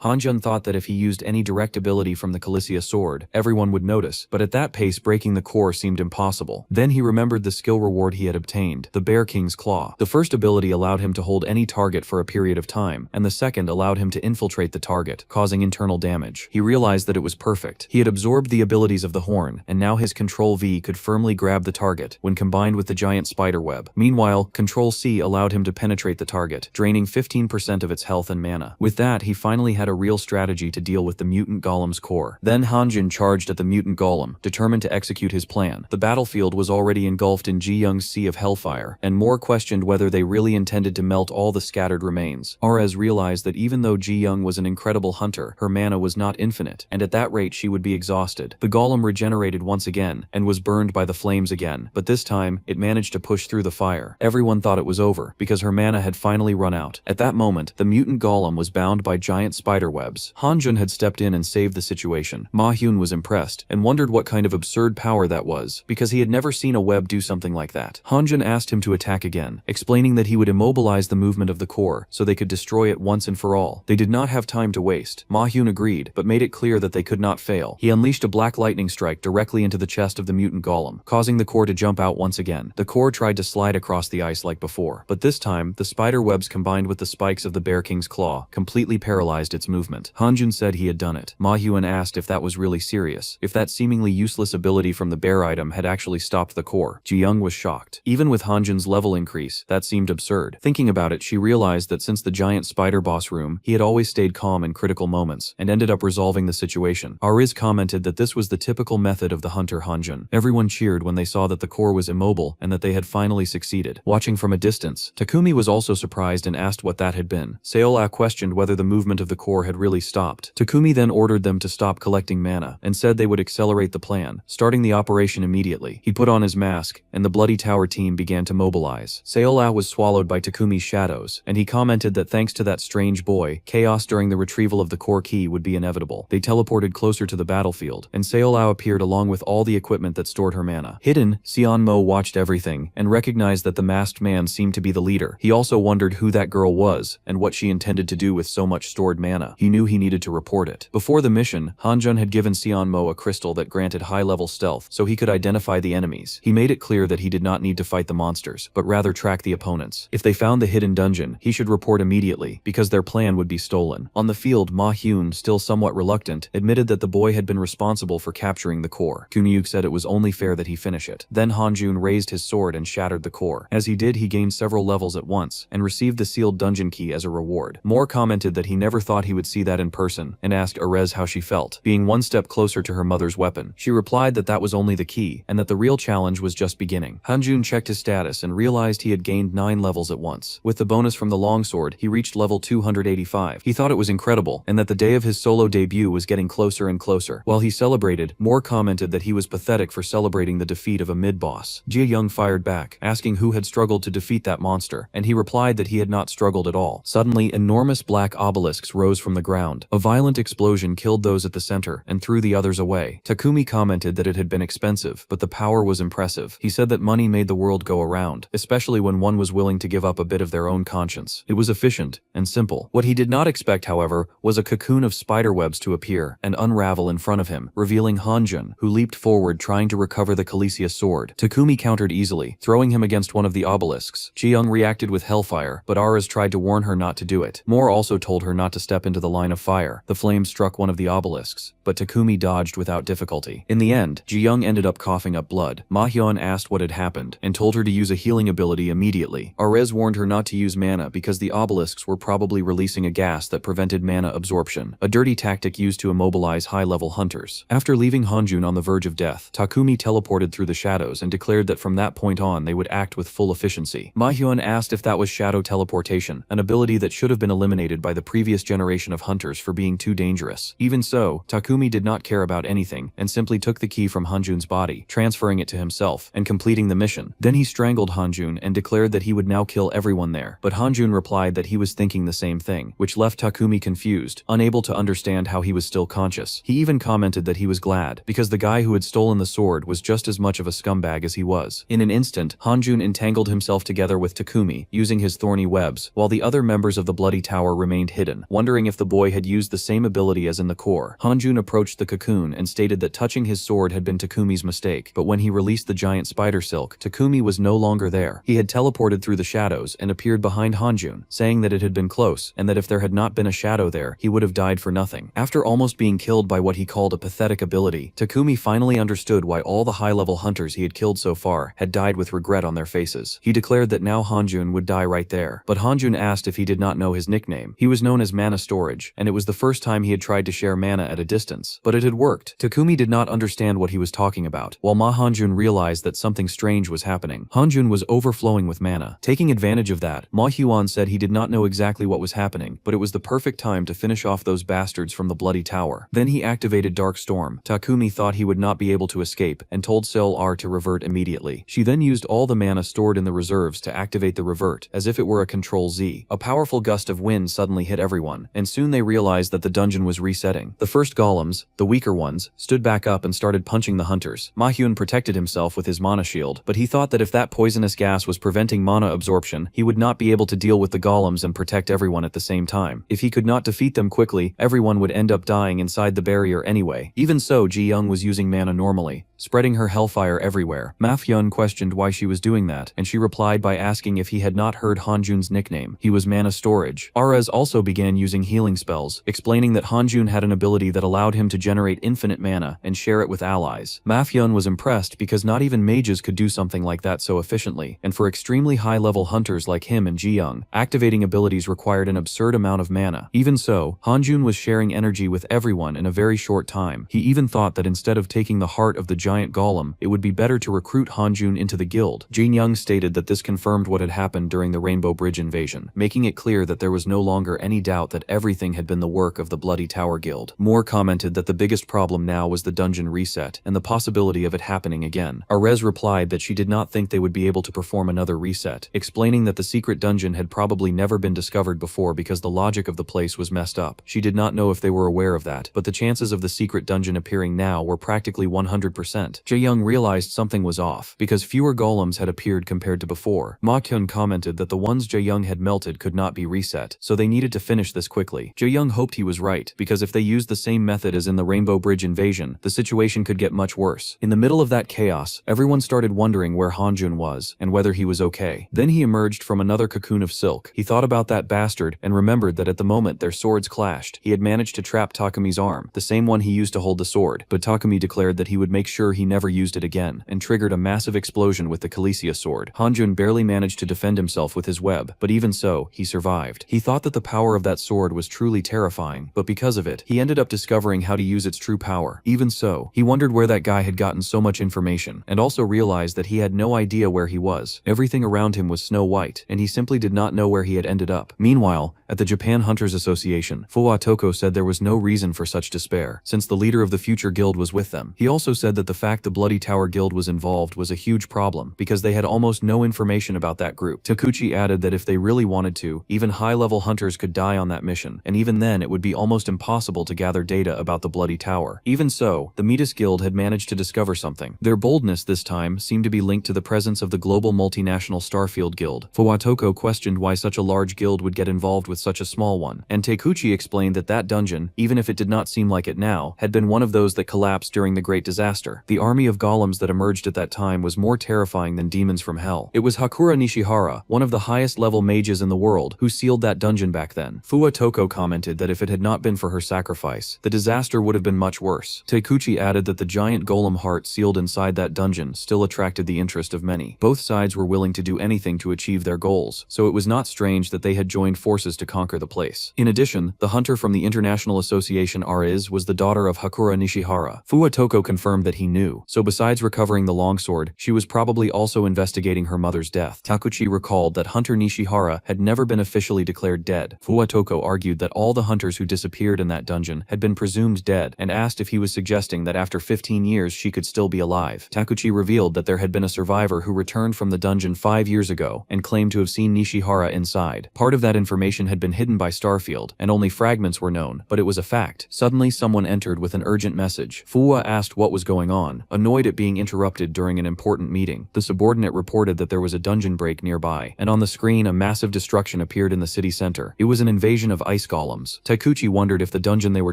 Han-jun thought that if he used any direct ability from the Calicia sword, everyone would notice, but at that pace breaking the core seemed impossible. Then he remembered the skill reward he had obtained, the Bear King's Claw. The first ability allowed him to hold any target for a period of time, and the second allowed him to infiltrate the target, causing internal damage. He realized that it was perfect. He had absorbed the abilities of the horn, and now his Control V could firmly grab the target when combined with the giant spider web. Meanwhile, Control C allowed him to penetrate the target, draining 15% of its health and mana. With that, he finally had a real strategy to deal with the mutant golem's core. Then Han-jun charged at the mutant golem, determined to execute his plan. The battlefield was already engulfed in Ji-young's sea of hellfire, and more questioned whether they really intended to melt all the scattered remains. Ares realized that even though Ji-young was an incredible hunter, her mana was not infinite, and at that rate she would be exhausted. The golem regenerated once again, and was burned by the flames again, but this time, it managed to push through the fire. Everyone thought it was over, because her mana had finally run out. At that moment, the mutant golem was bound by giant spider webs. Han-jun had stepped in and saved the situation. Ma-hyun was impressed, and wondered what kind of absurd power that was, because he had never seen a web do something like that. Han-jun asked him to attack again, explaining that he would immobilize the movement of the core, so they could destroy it once and for all. They did not have time to waste. Ma-hyun agreed, but made it clear that they could not fail. He unleashed a black lightning strike directly into the chest of the mutant golem, causing the core to jump out once again. The core tried to slide across the ice like before, but this time, the spider webs combined with the spikes of the Bear King's Claw completely paralyzed its movement. Han-jun said he had done it. Ma-hyun asked if that was really serious, if that seemingly useless ability from the bear item had actually stopped the core. Ji-young was shocked. Even with Han-jun's level increase, that seemed absurd. Thinking about it, she realized that since the giant spider boss room, he had always stayed calm in critical moments, and ended up resolving the situation. Ariz commented that this was the typical method of the hunter Han-jun. Everyone cheered when they saw that the core was immobile, and that they had finally succeeded. Watching from a distance, Takumi was also surprised and asked what that had been. Seola questioned whether the movement of the core had really stopped. Takumi then ordered them to stop collecting mana, and said they would accelerate the plan, starting the operation immediately. He put on his mask, and the Bloody Tower team began to mobilize. Seola was swallowed by Takumi's shadows, and he commented that thanks to that strange boy, chaos during the retrieval of the core key would be inevitable. They teleported closer to the battlefield, and Seola appeared along with all the equipment that stored her mana. Hidden, Seonmo watched everything, and recognized that the masked man seemed to be the leader. He also wondered who that girl was, and what she intended to do with so much stored mana. He knew he needed to report it. Before the mission, Han-jun had given Seonmo a crystal that granted high-level stealth, so he could identify the enemies. He made it clear that he did not need to fight the monsters, but rather track the opponents. If they found the hidden dungeon, he should report immediately, because their plan would be stolen. On the field, Ma-hyun, still somewhat reluctant, admitted that the boy had been responsible for capturing the core. Kunyuk said it was only fair that he finish it. Then Han-jun raised his sword and shattered the core. As he did, he gained several levels at once, and received the sealed dungeon key as a reward. Moore commented that he never thought he would see that in person, and asked Erez how she felt, being one step closer to her mother's weapon. She replied that that was only the key, and that the real challenge was just beginning. Han-jun checked his status and realized he had gained 9 levels at once. With the bonus from the longsword, he reached level 285. He thought it was incredible, and that the day of his solo debut was getting closer and closer. While he celebrated, Moore commented that he was pathetic for celebrating the defeat of a mid-boss. Ji-young fired back, asking who had struggled to defeat that monster, and he replied that he had not struggled at all. Suddenly, enormous black obelisks rose from the ground. A violent explosion killed those at the center, and threw the others away. Takumi commented that it had been expensive, but the power was impressive. He said that money made the world go around, especially when one was willing to give up a bit of their own conscience. It was efficient and simple. What he did not expect, however, was a cocoon of spiderwebs to appear and unravel in front of him, revealing Han-jun, who leaped forward trying to recover the Calicia sword. Takumi countered easily, throwing him against one of the obelisks. Ji-young reacted with hellfire, but Aras tried to warn her not to do it. Moore also told her not to step into the line of fire fire. The flames struck one of the obelisks, but Takumi dodged without difficulty. In the end, Ji-young ended up coughing up blood. Ma-hyun asked what had happened and told her to use a healing ability immediately. Arez warned her not to use mana because the obelisks were probably releasing a gas that prevented mana absorption, a dirty tactic used to immobilize high-level hunters. After leaving Hanjun on the verge of death, Takumi teleported through the shadows and declared that from that point on they would act with full efficiency. Ma-hyun asked if that was shadow teleportation, an ability that should have been eliminated by the previous generation of hunters for being too dangerous. Even so, Takumi did not care about anything and simply took the key from Hanjun's body, transferring it to himself and completing the mission. Then he strangled Hanjun and declared that he would now kill everyone there, but Hanjun replied that he was thinking the same thing, which left Takumi confused, unable to understand how he was still conscious. He even commented that he was glad, because the guy who had stolen the sword was just as much of a scumbag as he was. In an instant, Hanjun entangled himself together with Takumi, using his thorny webs, while the other members of the Bloody Tower remained hidden, wondering if the boy had used the same ability as in the core. Hanjun approached the cocoon and stated that touching his sword had been Takumi's mistake, but when he released the giant spider silk, Takumi was no longer there. He had teleported through the shadows and appeared behind Hanjun, saying that it had been close, and that if there had not been a shadow there, he would have died for nothing. After almost being killed by what he called a pathetic ability, Takumi finally understood why all the high-level hunters he had killed so far had died with regret on their faces. He declared that now Hanjun would die right there, but Hanjun asked if he did not know his nickname. He was known as Mana Storage, and it was the first time he had tried to share mana at a distance, but it had worked. Takumi did not understand what he was talking about, while Ma Hanjun realized that something strange was happening. Hanjun was overflowing with mana. Taking advantage of that, Ma Hyun said he did not know exactly what was happening, but it was the perfect time to finish off those bastards from the Bloody Tower. Then he activated Dark Storm. Takumi thought he would not be able to escape and told Seol R to revert immediately. She then used all the mana stored in the reserves to activate the revert, as if it were a Control-Z. A powerful gust of wind suddenly hit everyone, and soon they realized that the dungeon was resetting. The first golems, the weaker ones, stood back up and started punching the hunters. Ma-hyun protected himself with his mana shield, but he thought that if that poisonous gas was preventing mana absorption, he would not be able to deal with the golems and protect everyone at the same time. If he could not defeat them quickly, everyone would end up dying inside the barrier anyway. Even so, Ji-young was using mana normally, spreading her hellfire everywhere. Ma-hyun questioned why she was doing that, and she replied by asking if he had not heard Hanjun's nickname. He was Mana Storage. Arez also began using healing spells, explaining that Hanjun had an ability that allowed him to generate infinite mana and share it with allies. Ma-hyun was impressed because not even mages could do something like that so efficiently, and for extremely high-level hunters like him and Ji-young, activating abilities required an absurd amount of mana. Even so, Hanjun was sharing energy with everyone in a very short time. He even thought that instead of taking the heart of the giant golem, it would be better to recruit Hanjun into the guild. Ji-young stated that this confirmed what had happened during the Rainbow Bridge invasion, making it clear that there was no longer any doubt that everything had been the work of the Bloody Tower Guild. Moore commented that the biggest problem now was the dungeon reset and the possibility of it happening again. Arez replied that she did not think they would be able to perform another reset, explaining that the secret dungeon had probably never been discovered before because the logic of the place was messed up. She did not know if they were aware of that, but the chances of the secret dungeon appearing now were practically 100%. Jae-young realized something was off, because fewer golems had appeared compared to before. Ma-hyun commented that the ones Jae-young had melted could not be reset, so they needed to finish this quickly. Jae-young hoped he was right, because if they used the same method as in the Rainbow Bridge invasion, the situation could get much worse. In the middle of that chaos, everyone started wondering where Hanjun was, and whether he was okay. Then he emerged from another cocoon of silk. He thought about that bastard, and remembered that at the moment their swords clashed, he had managed to trap Takumi's arm, the same one he used to hold the sword, but Takumi declared that he would make sure he never used it again, and triggered a massive explosion with the Khaleesi sword. Hanjun barely managed to defend himself with his web, but even so, he survived. He thought that the power of that sword was truly terrifying, but because of it, he ended up discovering how to use its true power. Even so, he wondered where that guy had gotten so much information, and also realized that he had no idea where he was. Everything around him was snow white, and he simply did not know where he had ended up. Meanwhile, at the Japan Hunters Association, Fuwa Toko said there was no reason for such despair, since the leader of the future guild was with them. He also said that the fact the Bloody Tower Guild was involved was a huge problem, because they had almost no information about that group. Takuchi added that if they really wanted to, even high-level hunters could die on that mission, and even then it would be almost impossible to gather data about the Bloody Tower. Even so, the Metis Guild had managed to discover something. Their boldness this time seemed to be linked to the presence of the global multinational Starfield Guild. Fuwa Toko questioned why such a large guild would get involved with such a small one, and Takuchi explained that that dungeon, even if it did not seem like it now, had been one of those that collapsed during the Great Disaster. The army of golems that emerged at that time was more terrifying than demons from hell. It was Hakura Nishihara, one of the highest level mages in the world, who sealed that dungeon back then. Fuwa Toko commented that if it had not been for her sacrifice, the disaster would have been much worse. Taikuchi added that the giant golem heart sealed inside that dungeon still attracted the interest of many. Both sides were willing to do anything to achieve their goals, so it was not strange that they had joined forces to conquer the place. In addition, the hunter from the International Association Ariz was the daughter of Hakura Nishihara. Fuwa Toko confirmed that he knew, so besides recovering the longsword, she was probably also investigating her mother's death. Takuchi recalled that Hunter Nishihara had never been officially declared dead. Fuwa Toko argued that all the hunters who disappeared in that dungeon had been presumed dead, and asked if he was suggesting that after 15 years she could still be alive. Takuchi revealed that there had been a survivor who returned from the dungeon 5 years ago and claimed to have seen Nishihara inside. Part of that information had been hidden by Starfield, and only fragments were known, but it was a fact. Suddenly someone entered with an urgent message. Fuwa asked what was going on, annoyed at being interrupted during an important meeting. The subordinate reported that there was a dungeon break nearby, and on the screen a massive destruction appeared in the city center. It was an invasion of ice golems. Taikuchi wondered if the dungeon they were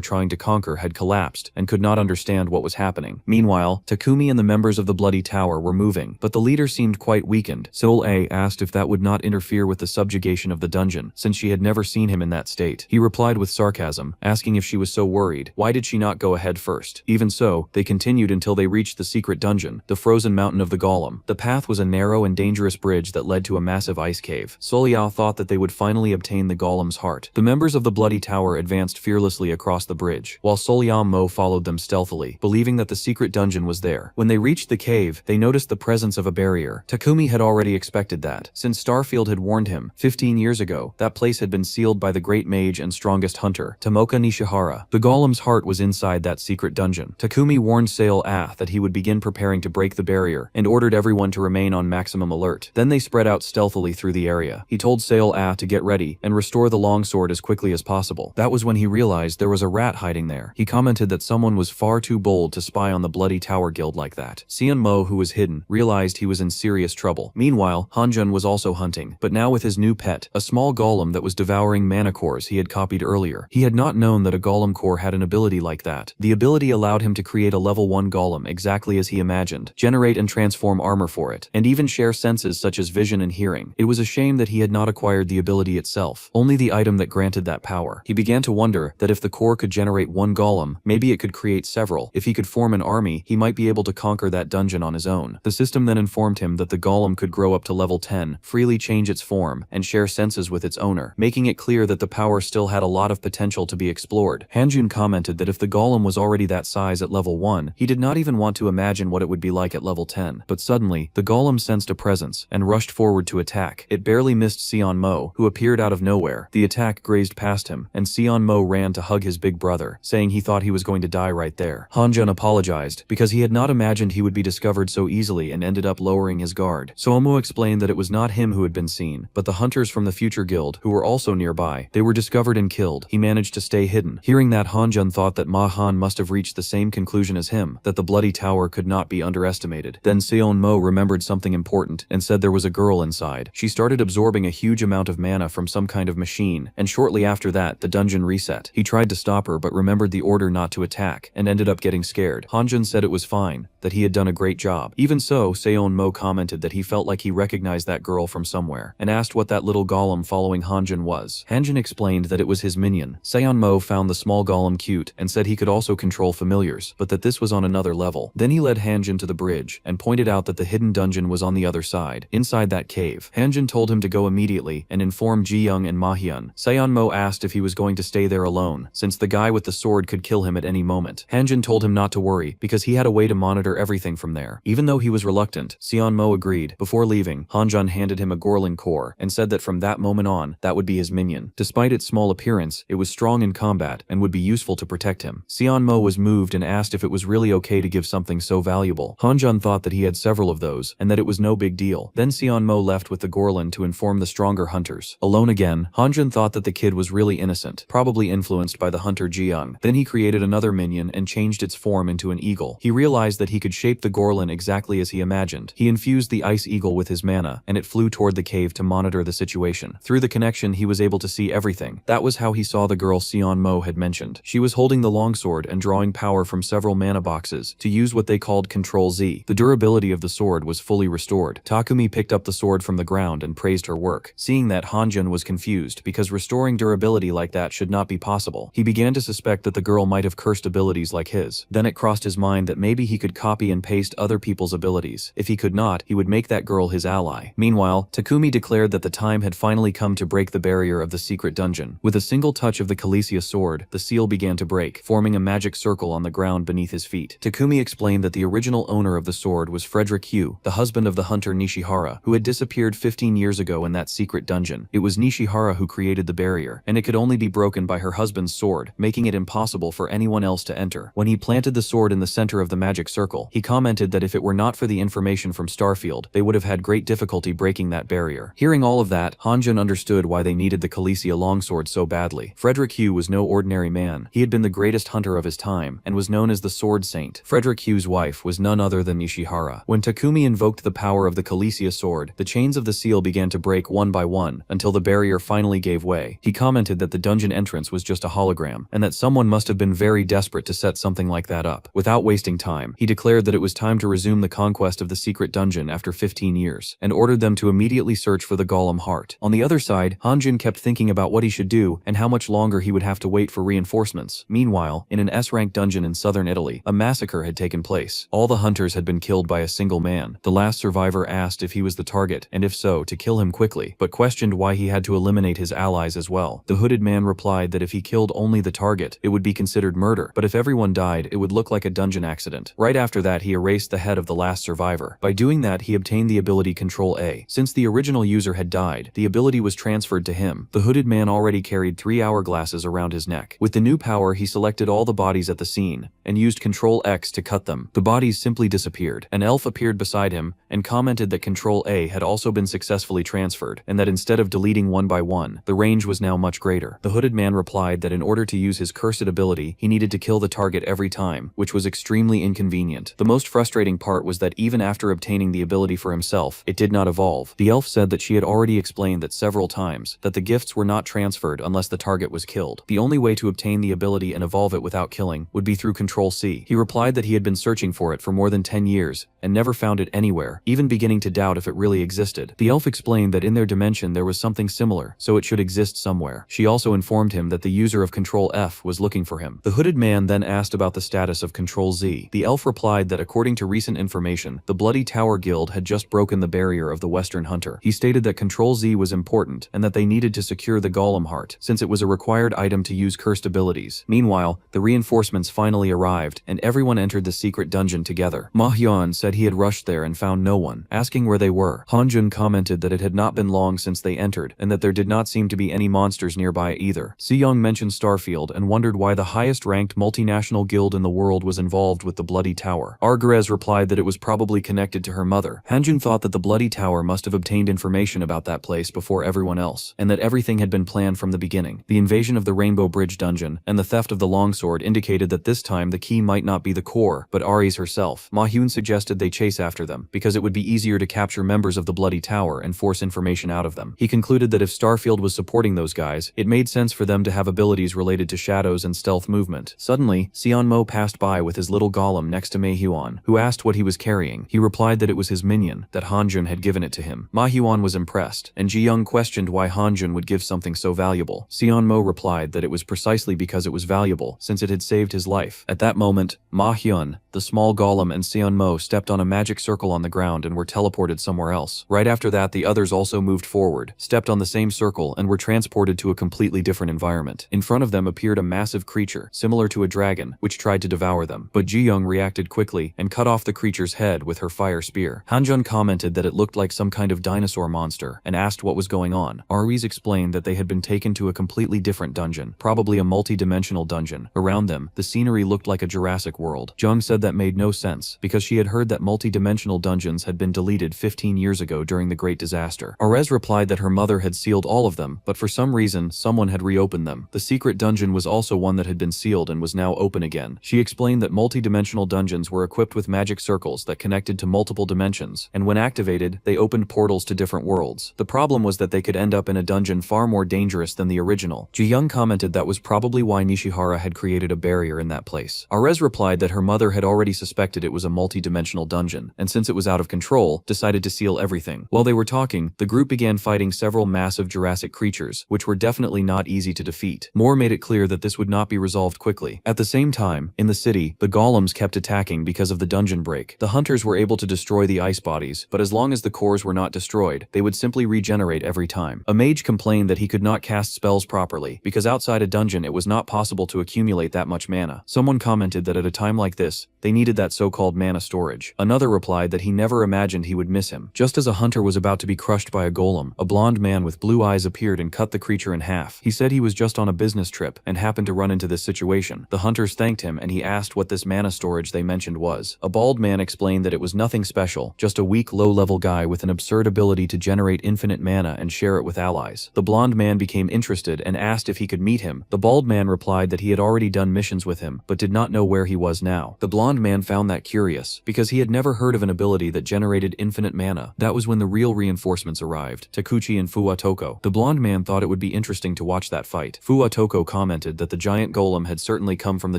trying to conquer had collapsed and could not understand what was happening. Meanwhile, Takumi and the members of the Bloody Tower were moving, but the leader seemed quite weakened. Sol-A asked if that would not interfere with the subjugation of the dungeon, since she had never seen him in that state. He replied with sarcasm, asking if she was so worried, why did she not go ahead first? Even so, they continued until they reached the secret dungeon, the frozen mountain of the golem. The path was a narrow and dangerous bridge that led to a massive ice cave. Sol-Yao thought that they would finally obtain the golem's heart. The members of the Bloody Tower advanced fearlessly across the bridge, while Sol-Yao Mo followed them stealthily, believing that the secret dungeon was there. When they reached the cave, they noticed the presence of a barrier. Takumi had already expected that, since Starfield had warned him. 15 years ago, that place had been sealed by the great mage and strongest hunter, Tomoka Nishihara. The golem's heart was inside that secret dungeon. Takumi warned Sail-Ah that he would begin preparing to break the barrier, and ordered everyone to remain on maximum alert. Then they spread out stealthily through the area. He told Sail-Ah to get ready and restore the longsword as quickly as possible. That was when he realized there was a rat hiding there. He commented that someone was far too bold to spy on the Bloody Tower Guild like that. Xian Mo, who was hidden, realized he was in serious trouble. Meanwhile, Hanjun was also hunting, but now with his new pet, a small golem that was devouring mana cores he had copied earlier. He had not known that a golem core had an ability like that. The ability allowed him to create a level 1 golem exactly as he imagined, generate and transform armor for it, and even share senses such as vision and hearing. It was a shame that he had not acquired the ability itself, only the item that granted that power. He began to wonder that if the core could generate one golem, maybe it could create several. If he could form an army, he might be able to conquer that dungeon on his own. The system then informed him that the golem could grow up to level 10, freely change its form, and share senses with its owner, making it clear that the power still had a lot of potential to be explored. Hanjun commented that if the golem was already that size at level 1, he did not even want to imagine what it would be like at level 10. But suddenly, the golem sensed a presence and rushed forward to attack. It barely missed Xian Mo, who appeared out of nowhere. The attack grazed past him, and Xian Mo ran to hug his big brother, saying he thought he was going to die right there. Hanjun apologized, because he had not imagined he would be discovered so easily and ended up lowering his guard. Somo explained that it was not him who had been seen, but the hunters from the Future Guild, who were also nearby. They were discovered and killed. He managed to stay hidden. Hearing that, Hanjun thought that Ma Han must have reached the same conclusion as him, that the Bloody Tower could not be underestimated. Then Seon Mo remembered something important and said there was a girl inside. She started absorbing a huge amount of mana from some kind of machine, and shortly after that, the dungeon reset. He tried to stop her but remembered the order not to attack, and ended up getting scared. Hanjun said it was fine, that he had done a great job. Even so, Seon Mo commented that he felt like he recognized that girl from somewhere, and asked what that little golem following Hanjun was. Hanjun explained that it was his minion. Seon Mo found the small golem cute, and said he could also control familiars, but that this was on another level. Then he led Hanjun to the bridge, and pointed out that the hidden dungeon was on the other side, inside that cave. Hanjun told him to go immediately, and inform Ji Young and Ma Hyun. Seon Mo asked if he was going to stay there alone, since the guy with the sword could kill him at any moment. Hanjun told him not to worry, because he had a way to monitor everything from there. Even though he was reluctant, Seon Mo agreed. Before leaving, Hanjun handed him a Gorlin core, and said that from that moment on, that would be his minion. Despite its small appearance, it was strong in combat, and would be useful to protect him. Seon Mo was moved and asked if it was really okay to give something so valuable. Hanjun thought that he had several of those, and that it was no big deal. Then Seon Mo left with the Gorlin to inform the stronger hunters. Alone again, Hanjun thought that the kid was really innocent, probably influenced by the hunter Ji Young. Then he created another minion and changed its form into an eagle. He realized that he could shape the Gorlin exactly as he imagined. He infused the ice eagle with his mana, and it flew toward the cave to monitor the situation. Through the connection, he was able to see everything. That was how he saw the girl Seon Mo had mentioned. She was holding the longsword and drawing power from several mana boxes, to use what they called Control Z. The durability of the sword was fully restored. Takumi picked up the sword from the ground and praised her work. Seeing that, Hanjun was confused, because restoring durability like that should not be possible. He began to suspect that the girl might have cursed abilities like his. Then it crossed his mind that maybe he could copy and paste other people's abilities. If he could not, he would make that girl his ally. Meanwhile, Takumi declared that the time had finally come to break the barrier of the secret dungeon. With a single touch of the Calicia sword, the seal began to break, forming a magic circle on the ground beneath his feet. Takumi explained that the original owner of the sword was Frederick Hugh, the husband of the hunter Nishihara, who had disappeared 15 years ago in that secret dungeon. It was Nishihara who created the barrier, and it could only be broken by her husband's sword, making it impossible for anyone else to enter. When he planted the sword in the center of the magic circle, he commented that if it were not for the information from Starfield, they would have had great difficulty breaking that barrier. Hearing all of that, Hanjun understood why they needed the Calicia longsword so badly. Frederick Hugh was no ordinary man. He had been the greatest hunter of his time, and was known as the Sword Saint. Frederick Hugh's wife was none other than Nishihara. When Takumi invoked the power of the Calicia sword, the chains of the seal began to break one by one, until the barrier finally gave way. He commented that the dungeon entrance was just a hologram, and that someone must have been very desperate to set something like that up. Without wasting time, he declared that it was time to resume the conquest of the secret dungeon after 15 years, and ordered them to immediately search for the golem heart. On the other side, Hanjun kept thinking about what he should do, and how much longer he would have to wait for reinforcements. Meanwhile, in an S-rank dungeon in southern Italy, a massacre had taken place. All the hunters had been killed by a single man. The last survivor asked if he was the target, and if so, to kill him quickly, but questioned why he had to eliminate his allies as well. The hooded man replied that if he killed only the target, it would be considered murder, but if everyone died, it would look like a dungeon accident. Right after that, he erased the head of the last survivor. By doing that, he obtained the ability Control A. Since the original user had died, the ability was transferred to him. The hooded man already carried 3 hourglasses around his neck. With the new power, he selected all the bodies at the scene, and used Control X to cut them. The bodies simply disappeared. An elf appeared beside him, and commented that Control A had also been successfully transferred, and that instead of deleting one by one, the range was now much greater. The hooded man replied that in order to use his cursed ability, he needed to kill the target every time, which was extremely inconvenient. The most frustrating part was that even after obtaining the ability for himself, it did not evolve. The elf said that she had already explained that several times, that the gifts were not transferred unless the target was killed. The only way to obtain the ability and evolve it without killing would be through Control C. He replied that he had been searching for it for more than 10 years, and never found it anywhere, even beginning to doubt if it really existed. The elf explained that in their dimension there was something similar, so it should exist somewhere. She also informed him that the user of Control F was looking for him. The hooded man then asked about the status of Control Z. The elf replied that according to recent information, the Bloody Tower Guild had just broken the barrier of the Western Hunter. He stated that Control Z was important, and that they needed to secure the Golem Heart, since it was a required item to use cursed abilities. Meanwhile, the reinforcements finally arrived, and everyone entered the secret dungeon together. Ma Hyun said he had rushed there and found no one. Asking where they were, Hanjun commented that it had not been long since they entered, and that there did not seem to be any monsters nearby either. Si-young mentioned Starfield and wondered why the highest-ranked multinational guild in the world was involved with the Bloody Tower. Argerez replied that it was probably connected to her mother. Hanjun thought that the Bloody Tower must have obtained information about that place before everyone else, and that everything had been planned from the beginning. The invasion of the Rainbow Bridge dungeon and the theft of the longsword indicated that this time the key might not be the core, but Aries herself. Ma Hyun suggested they chase after them, because it would be easier to capture members of the Bloody Tower and force information out of them. He concluded that if Starfield was supporting those guys, it made sense for them to have abilities related to shadows and stealth movement. Suddenly, Seonmo passed by with his little golem next to Mahyuan, who asked what he was carrying. He replied that it was his minion, that Hanjun had given it to him. Mahyuan was impressed, and Ji-young questioned why Hanjun would give something so valuable. Seonmo replied that it was precisely because it was valuable, since it had saved his life. At that moment, Ma-hyun, the small golem, and Seonmo stepped on a magic circle on the ground and were teleported somewhere else. Right after that, the others also moved forward, stepped on the same circle, and were transported to a completely different environment. In front of them appeared a massive creature, similar to a dragon, which tried to devour them. But Ji-young reacted quickly and cut off the creature's head with her fire spear. Hanjun commented that it looked like some kind of dinosaur monster, and asked what was going on. Aries explained that they had been taken to a completely different dungeon, probably a multi-dimensional dungeon. Around them, the scenery looked like a Jurassic World. Jung said that made no sense, because she had heard that multi-dimensional dungeons dungeons had been deleted 15 years ago during the Great Disaster. Arez replied that her mother had sealed all of them, but for some reason, someone had reopened them. The secret dungeon was also one that had been sealed and was now open again. She explained that multi-dimensional dungeons were equipped with magic circles that connected to multiple dimensions, and when activated, they opened portals to different worlds. The problem was that they could end up in a dungeon far more dangerous than the original. Ji-young commented that was probably why Nishihara had created a barrier in that place. Arez replied that her mother had already suspected it was a multi-dimensional dungeon, and since it was out of control, decided to seal everything. While they were talking, the group began fighting several massive Jurassic creatures, which were definitely not easy to defeat. Moore made it clear that this would not be resolved quickly. At the same time, in the city, the golems kept attacking because of the dungeon break. The hunters were able to destroy the ice bodies, but as long as the cores were not destroyed, they would simply regenerate every time. A mage complained that he could not cast spells properly, because outside a dungeon it was not possible to accumulate that much mana. Someone commented that at a time like this, they needed that so-called mana storage. Another replied that he never imagined he would miss him. Just as a hunter was about to be crushed by a golem, a blonde man with blue eyes appeared and cut the creature in half. He said he was just on a business trip and happened to run into this situation. The hunters thanked him and he asked what this mana storage they mentioned was. A bald man explained that it was nothing special, just a weak low-level guy with an absurd ability to generate infinite mana and share it with allies. The blonde man became interested and asked if he could meet him. The bald man replied that he had already done missions with him, but did not know where he was now. The blonde man found that curious, because he had never heard of an ability that generated infinite mana. That was when the real reinforcements arrived, Takuchi and Fuwatoko. The blonde man thought it would be interesting to watch that fight. Fuwatoko commented that the giant golem had certainly come from the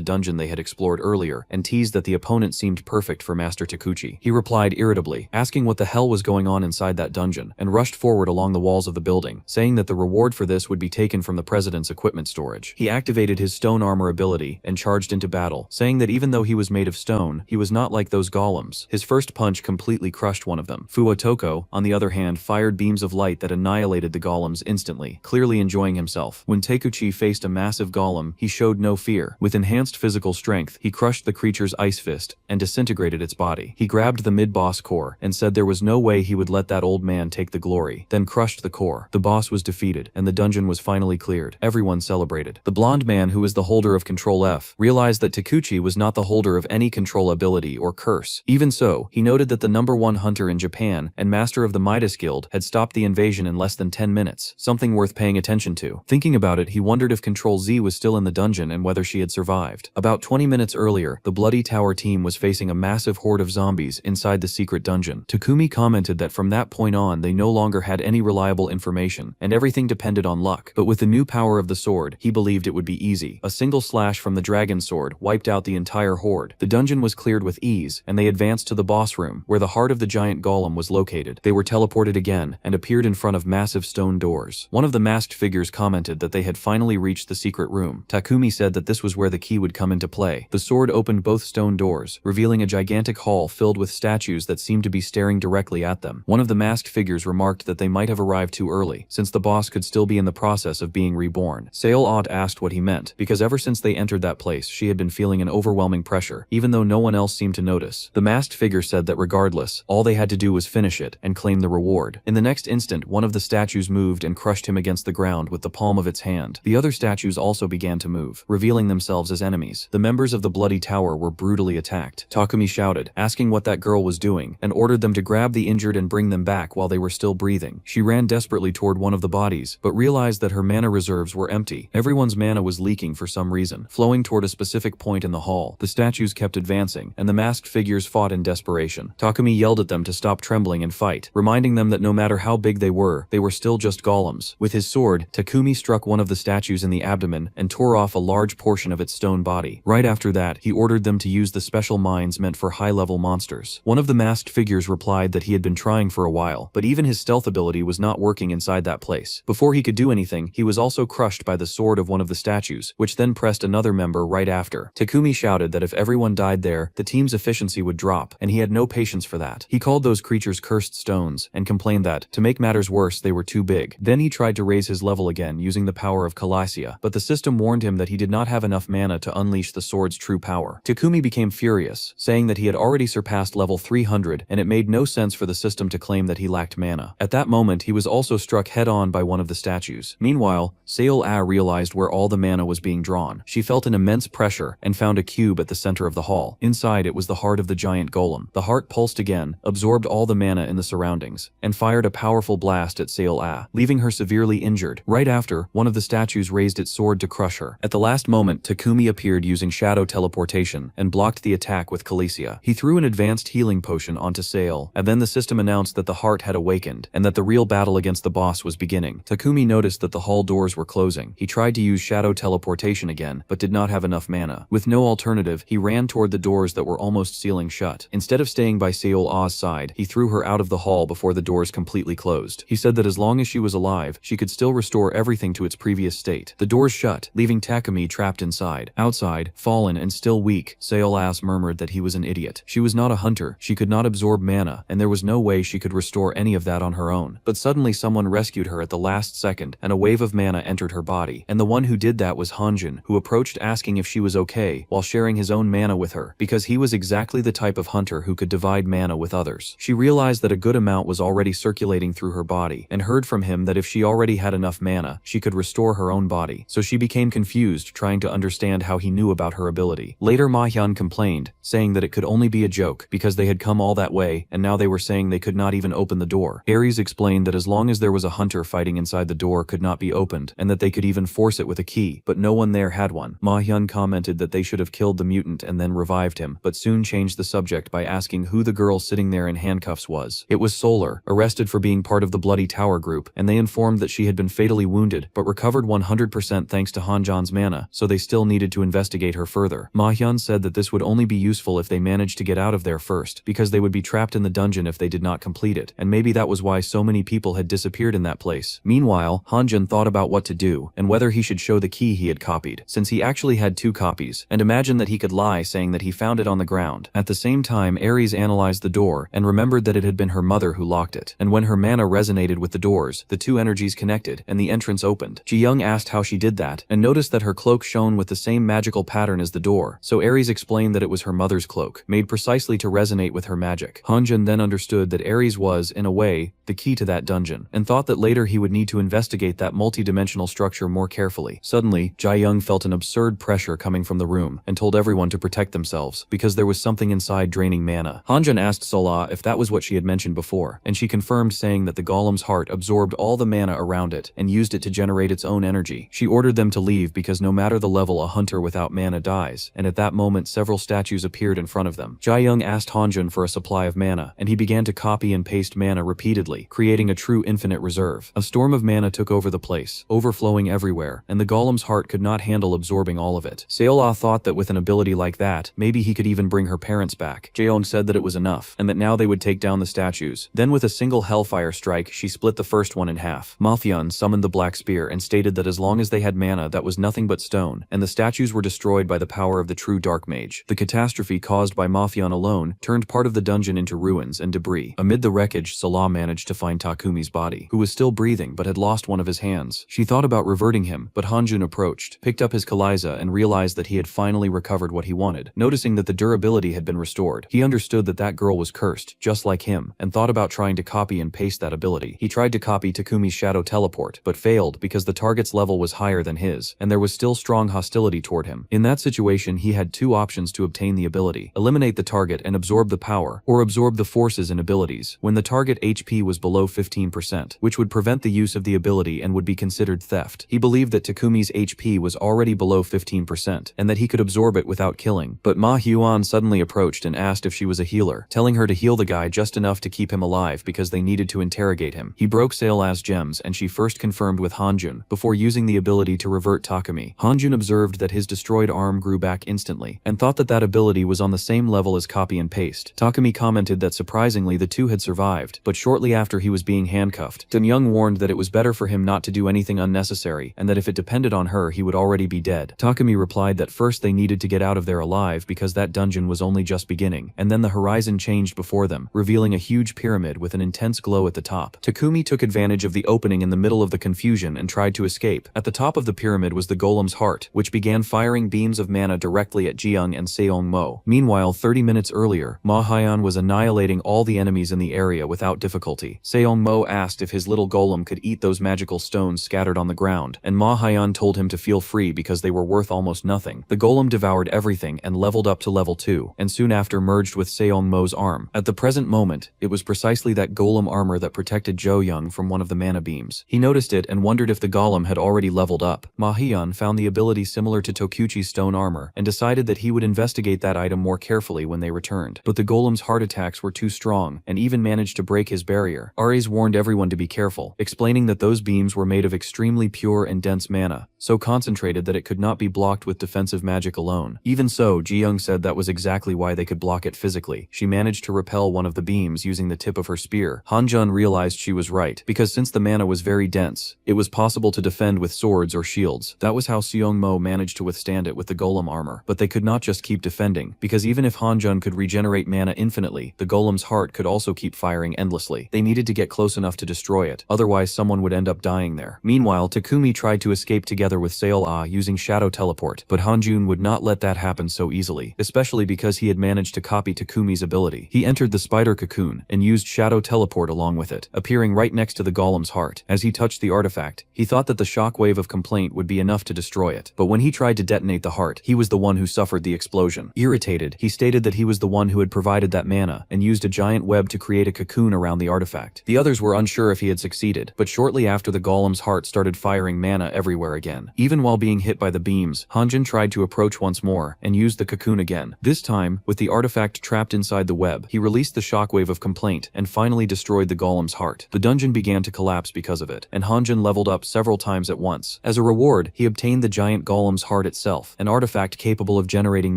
dungeon they had explored earlier, and teased that the opponent seemed perfect for Master Takuchi. He replied irritably, asking what the hell was going on inside that dungeon, and rushed forward along the walls of the building, saying that the reward for this would be taken from the president's equipment storage. He activated his stone armor ability and charged into battle, saying that even though he was made of stone, he was not like those golems. His first punch completely crushed one of them. Fuwatoko, on the other hand, fired beams of light that annihilated the golems instantly, clearly enjoying himself. When Takuchi faced a massive golem, he showed no fear. With enhanced physical strength, he crushed the creature's ice fist and disintegrated its body. He grabbed the mid-boss core and said there was no way he would let that old man take the glory, then crushed the core. The boss was defeated, and the dungeon was finally cleared. Everyone celebrated. The blonde man, who was the holder of Control F, realized that Takuchi was not the holder of any control ability or curse. Even so, he noted that the #1 hunter in Japan and master of the Midas Guild had stopped the invasion in less than 10 minutes, something worth paying attention to. Thinking about it, he wondered if Control Z was still in the dungeon and whether she had survived. About 20 minutes earlier, the Bloody Tower team was facing a massive horde of zombies inside the secret dungeon. Takumi commented that from that point on they no longer had any reliable information, and everything depended on luck. But with the new power of the sword, he believed it would be easy. A single slash from the dragon sword wiped out the entire horde. The dungeon was cleared with ease, and they advanced to the boss room, where the heart of the giant golem was located. They were teleported again, and appeared in front of massive stone doors. One of the masked figures commented that they had finally reached the secret room. Takumi said that this was where the key would come into play. The sword opened both stone doors, revealing a gigantic hall filled with statues that seemed to be staring directly at them. One of the masked figures remarked that they might have arrived too early, since the boss could still be in the process of being reborn. Seol-Aut asked what he meant, because ever since they entered that place, she had been feeling an overwhelming pressure, even though no one else seemed to notice. The masked figure said that regardless, all they had to do was finish it and claim the reward. In the next instant, one of the statues moved and crushed him against the ground with the palm of its hand. The other statues also began to move, revealing themselves as enemies. The members of the Bloody Tower were brutally attacked. Takumi shouted, asking what that girl was doing, and ordered them to grab the injured and bring them back while they were still breathing. She ran desperately toward one of the bodies, but realized that her mana reserves were empty. Everyone's mana was leaking for some reason, flowing toward a specific point in the hall. The statues kept advancing, and the masked figures fought in desperation. Takumi yelled at them to stop trembling and fight, reminding them that no matter how big they were still just golems. With his sword, Takumi struck one of the statues in the abdomen and tore off a large portion of its stone body. Right after that, he ordered them to use the special mines meant for high-level monsters. One of the masked figures replied that he had been trying for a while, but even his stealth ability was not working inside that place. Before he could do anything, he was also crushed by the sword of one of the statues, which then pressed another member right after. Takumi shouted that if everyone died there, the team's efficiency would drop, and he had no patience for that. He called those creatures cursed stones, and complained that, to make matters worse, they were too big. Then he tried to raise his level again using the power of Calasia, but the system warned him that he did not have enough mana to unleash the sword's true power. Takumi became furious, saying that he had already surpassed level 300, and it made no sense for the system to claim that he lacked mana. At that moment, he was also struck head-on by one of the statues. Meanwhile, Seol-A realized where all the mana was being drawn. She felt an immense pressure, and found a cube at the center of the hall. Inside, it was the heart of the giant golem. The heart pulsed again again, absorbed all the mana in the surroundings, and fired a powerful blast at Seol-ah, leaving her severely injured. Right after, one of the statues raised its sword to crush her. At the last moment, Takumi appeared using shadow teleportation and blocked the attack with Khaleesi. He threw an advanced healing potion onto Seol, and then the system announced that the heart had awakened and that the real battle against the boss was beginning. Takumi noticed that the hall doors were closing. He tried to use shadow teleportation again, but did not have enough mana. With no alternative, he ran toward the doors that were almost sealing shut. Instead of staying by Seol-ah's side, he threw her out of the hall before the doors completely closed. He said that as long as she was alive, she could still restore everything to its previous state. The doors shut, leaving Takumi trapped inside. Outside, fallen and still weak, Seol-ah murmured that he was an idiot. She was not a hunter, she could not absorb mana, and there was no way she could restore any of that on her own. But suddenly someone rescued her at the last second, and a wave of mana entered her body. And the one who did that was Hanjin, who approached asking if she was okay, while sharing his own mana with her, because he was exactly the type of hunter who could divide mana with others. She realized that a good amount was already circulating through her body, and heard from him that if she already had enough mana, she could restore her own body. So she became confused, trying to understand how he knew about her ability. Later Ma-hyun complained, saying that it could only be a joke, because they had come all that way, and now they were saying they could not even open the door. Ares explained that as long as there was a hunter fighting inside the door could not be opened, and that they could even force it with a key, but no one there had one. Ma-hyun commented that they should have killed the mutant and then revived him, but soon changed the subject by asking who the girl sitting there in handcuffs was. It was Solar, arrested for being part of the Bloody Tower group, and they informed that she had been fatally wounded, but recovered 100% thanks to Hanjan's mana, so they still needed to investigate her further. Ma-hyun said that this would only be useful if they managed to get out of there first, because they would be trapped in the dungeon if they did not complete it, and maybe that was why so many people had disappeared in that place. Meanwhile, Hanjin thought about what to do, and whether he should show the key he had copied, since he actually had 2 copies, and imagined that he could lie saying that he found it on the ground. At the same time, Ares analyzed the door, and remembered that it had been her mother who locked it, and when her mana resonated with the doors, the 2 energies connected, and the entrance opened. Ji-young asked how she did that, and noticed that her cloak shone with the same magical pattern as the door, so Ares explained that it was her mother's cloak, made precisely to resonate with her magic. Hanjin then understood that Ares was, in a way, the key to that dungeon, and thought that later he would need to investigate that multi-dimensional structure more carefully. Suddenly, Ji-young felt an absurd pressure coming from the room, and told everyone to protect themselves, because there was something inside draining mana. Hanjin asked Sola if that was what she had mentioned before, and she confirmed, saying that the golem's heart absorbed all the mana around it, and used it to generate its own energy. She ordered them to leave because no matter the level, a hunter without mana dies, and at that moment several statues appeared in front of them. Ji-young asked Hanjin for a supply of mana, and he began to copy and paste mana repeatedly, creating a true infinite reserve. A storm of mana took over the place, overflowing everywhere, and the golem's heart could not handle absorbing all of it. Seol-ah thought that with an ability like that, maybe he could even bring her parents back. Jaeong said that it was enough, and that now they would take down the statues. Then with a single hellfire strike, she split the first one in half. Ma-hyun summoned the black spear and stated that as long as they had mana that was nothing but stone, and the statues were destroyed by the power of the true dark mage. The catastrophe caused by Ma-hyun alone turned part of the dungeon into ruins and debris. Amid the wreckage, Salah managed to find Takumi's body, who was still breathing but had lost one of his hands. She thought about reverting him, but Hanjin approached, picked up his Kaliza, and realized that he had finally recovered what he wanted. Noticing that the durability had been restored, he understood that that girl was cursed, just like him, and thought about trying to copy and paste that ability. He tried to copy Takumi's shadow teleport, but failed because the target's level was higher than his, and there was still strong hostility toward him. In that situation, he had 2 options to obtain the ability: eliminate the target and absorb the power, or absorb the forces and abilities when the target HP was below 15%, which would prevent the use of the ability and would be considered theft. He believed that Takumi's HP was already below 15%, and that he could absorb it without killing. But Ma-hyun suddenly approached and asked if she was a healer, telling her to heal the guy just enough to keep him alive because they needed to interrogate him. He broke Seol-ah's gems, and she first confirmed with Hanjin, before using the ability to revert Takumi. Hanjin observed that his destroyed arm grew back instantly, and thought that that ability was on the same level as copy and paste. Takumi commented that surprisingly the 2 had survived, but shortly after he was being handcuffed, Dun-young warned that it was better for him not to do anything unnecessary, and that if it depended on her he would already be dead. Takumi replied that first they needed to get out of there alive because that dungeon was only just beginning, and then the horizon changed before them, revealing a huge pyramid with an intense glow at the top. Takumi took advantage of the opening in the middle of the confusion and tried to escape. At the top of the pyramid was the golem's heart, which began firing beams of mana directly at Ji-young and Seong-mo. Meanwhile, 30 minutes earlier, Ma-hyun was annihilating all the enemies in the area without difficulty. Seong-mo asked if his little golem could eat those magical stones scattered on the ground, and Ma-hyun told him to feel free because they were worth almost nothing. The golem devoured everything and leveled up to level 2, and soon after merged with Seong-mo's arm. At the present moment, it was precisely that golem armor that protected Jo Young from one of the mana beams. He noticed it and wondered if the golem had already leveled up. Ma Hyun found the ability similar to Tokuchi's stone armor and decided that he would investigate that item more carefully when they returned. But the golem's heart attacks were too strong and even managed to break his barrier. Ares warned everyone to be careful, explaining that those beams were made of extremely pure and dense mana, so concentrated that it could not be blocked with defensive magic alone. Even so, Ji Young said that was exactly why they could block it physically. She managed to repel one of the beams using the tip of her spear. Hanjun realized she was right, because since the mana was very dense, it was possible to defend with swords or shields. That was how Seongmo managed to withstand it with the golem armor. But they could not just keep defending, because even if Hanjun could regenerate mana infinitely, the golem's heart could also keep firing endlessly. They needed to get close enough to destroy it, otherwise someone would end up dying there. Meanwhile, Takumi tried to escape together with Seol-ah using shadow teleport, but Hanjun would not let that happen so easily, especially because he had managed to copy Takumi's ability. He entered the spider cocoon and used shadow teleport along with it, appearing right next to the golem's heart. As he touched the artifact, he thought that the shockwave of complaint would be enough to destroy it, but when he tried to detonate the heart, he was the one who suffered the explosion. Irritated, he stated that he was the one who had provided that mana and used a giant web to create a cocoon around the artifact. The others were unsure if he had succeeded, but shortly after the golem's heart started firing mana everywhere again. Even while being hit by the beams, Hanjun tried to approach once more and used the cocoon again. This time, with the artifact trapped inside the web, he released the shockwave of complaint and finally destroyed the golem's heart. The dungeon began to collapse because of it, and Hanjun leveled up several times at once. As a reward, he obtained the giant golem's heart itself, an artifact capable of generating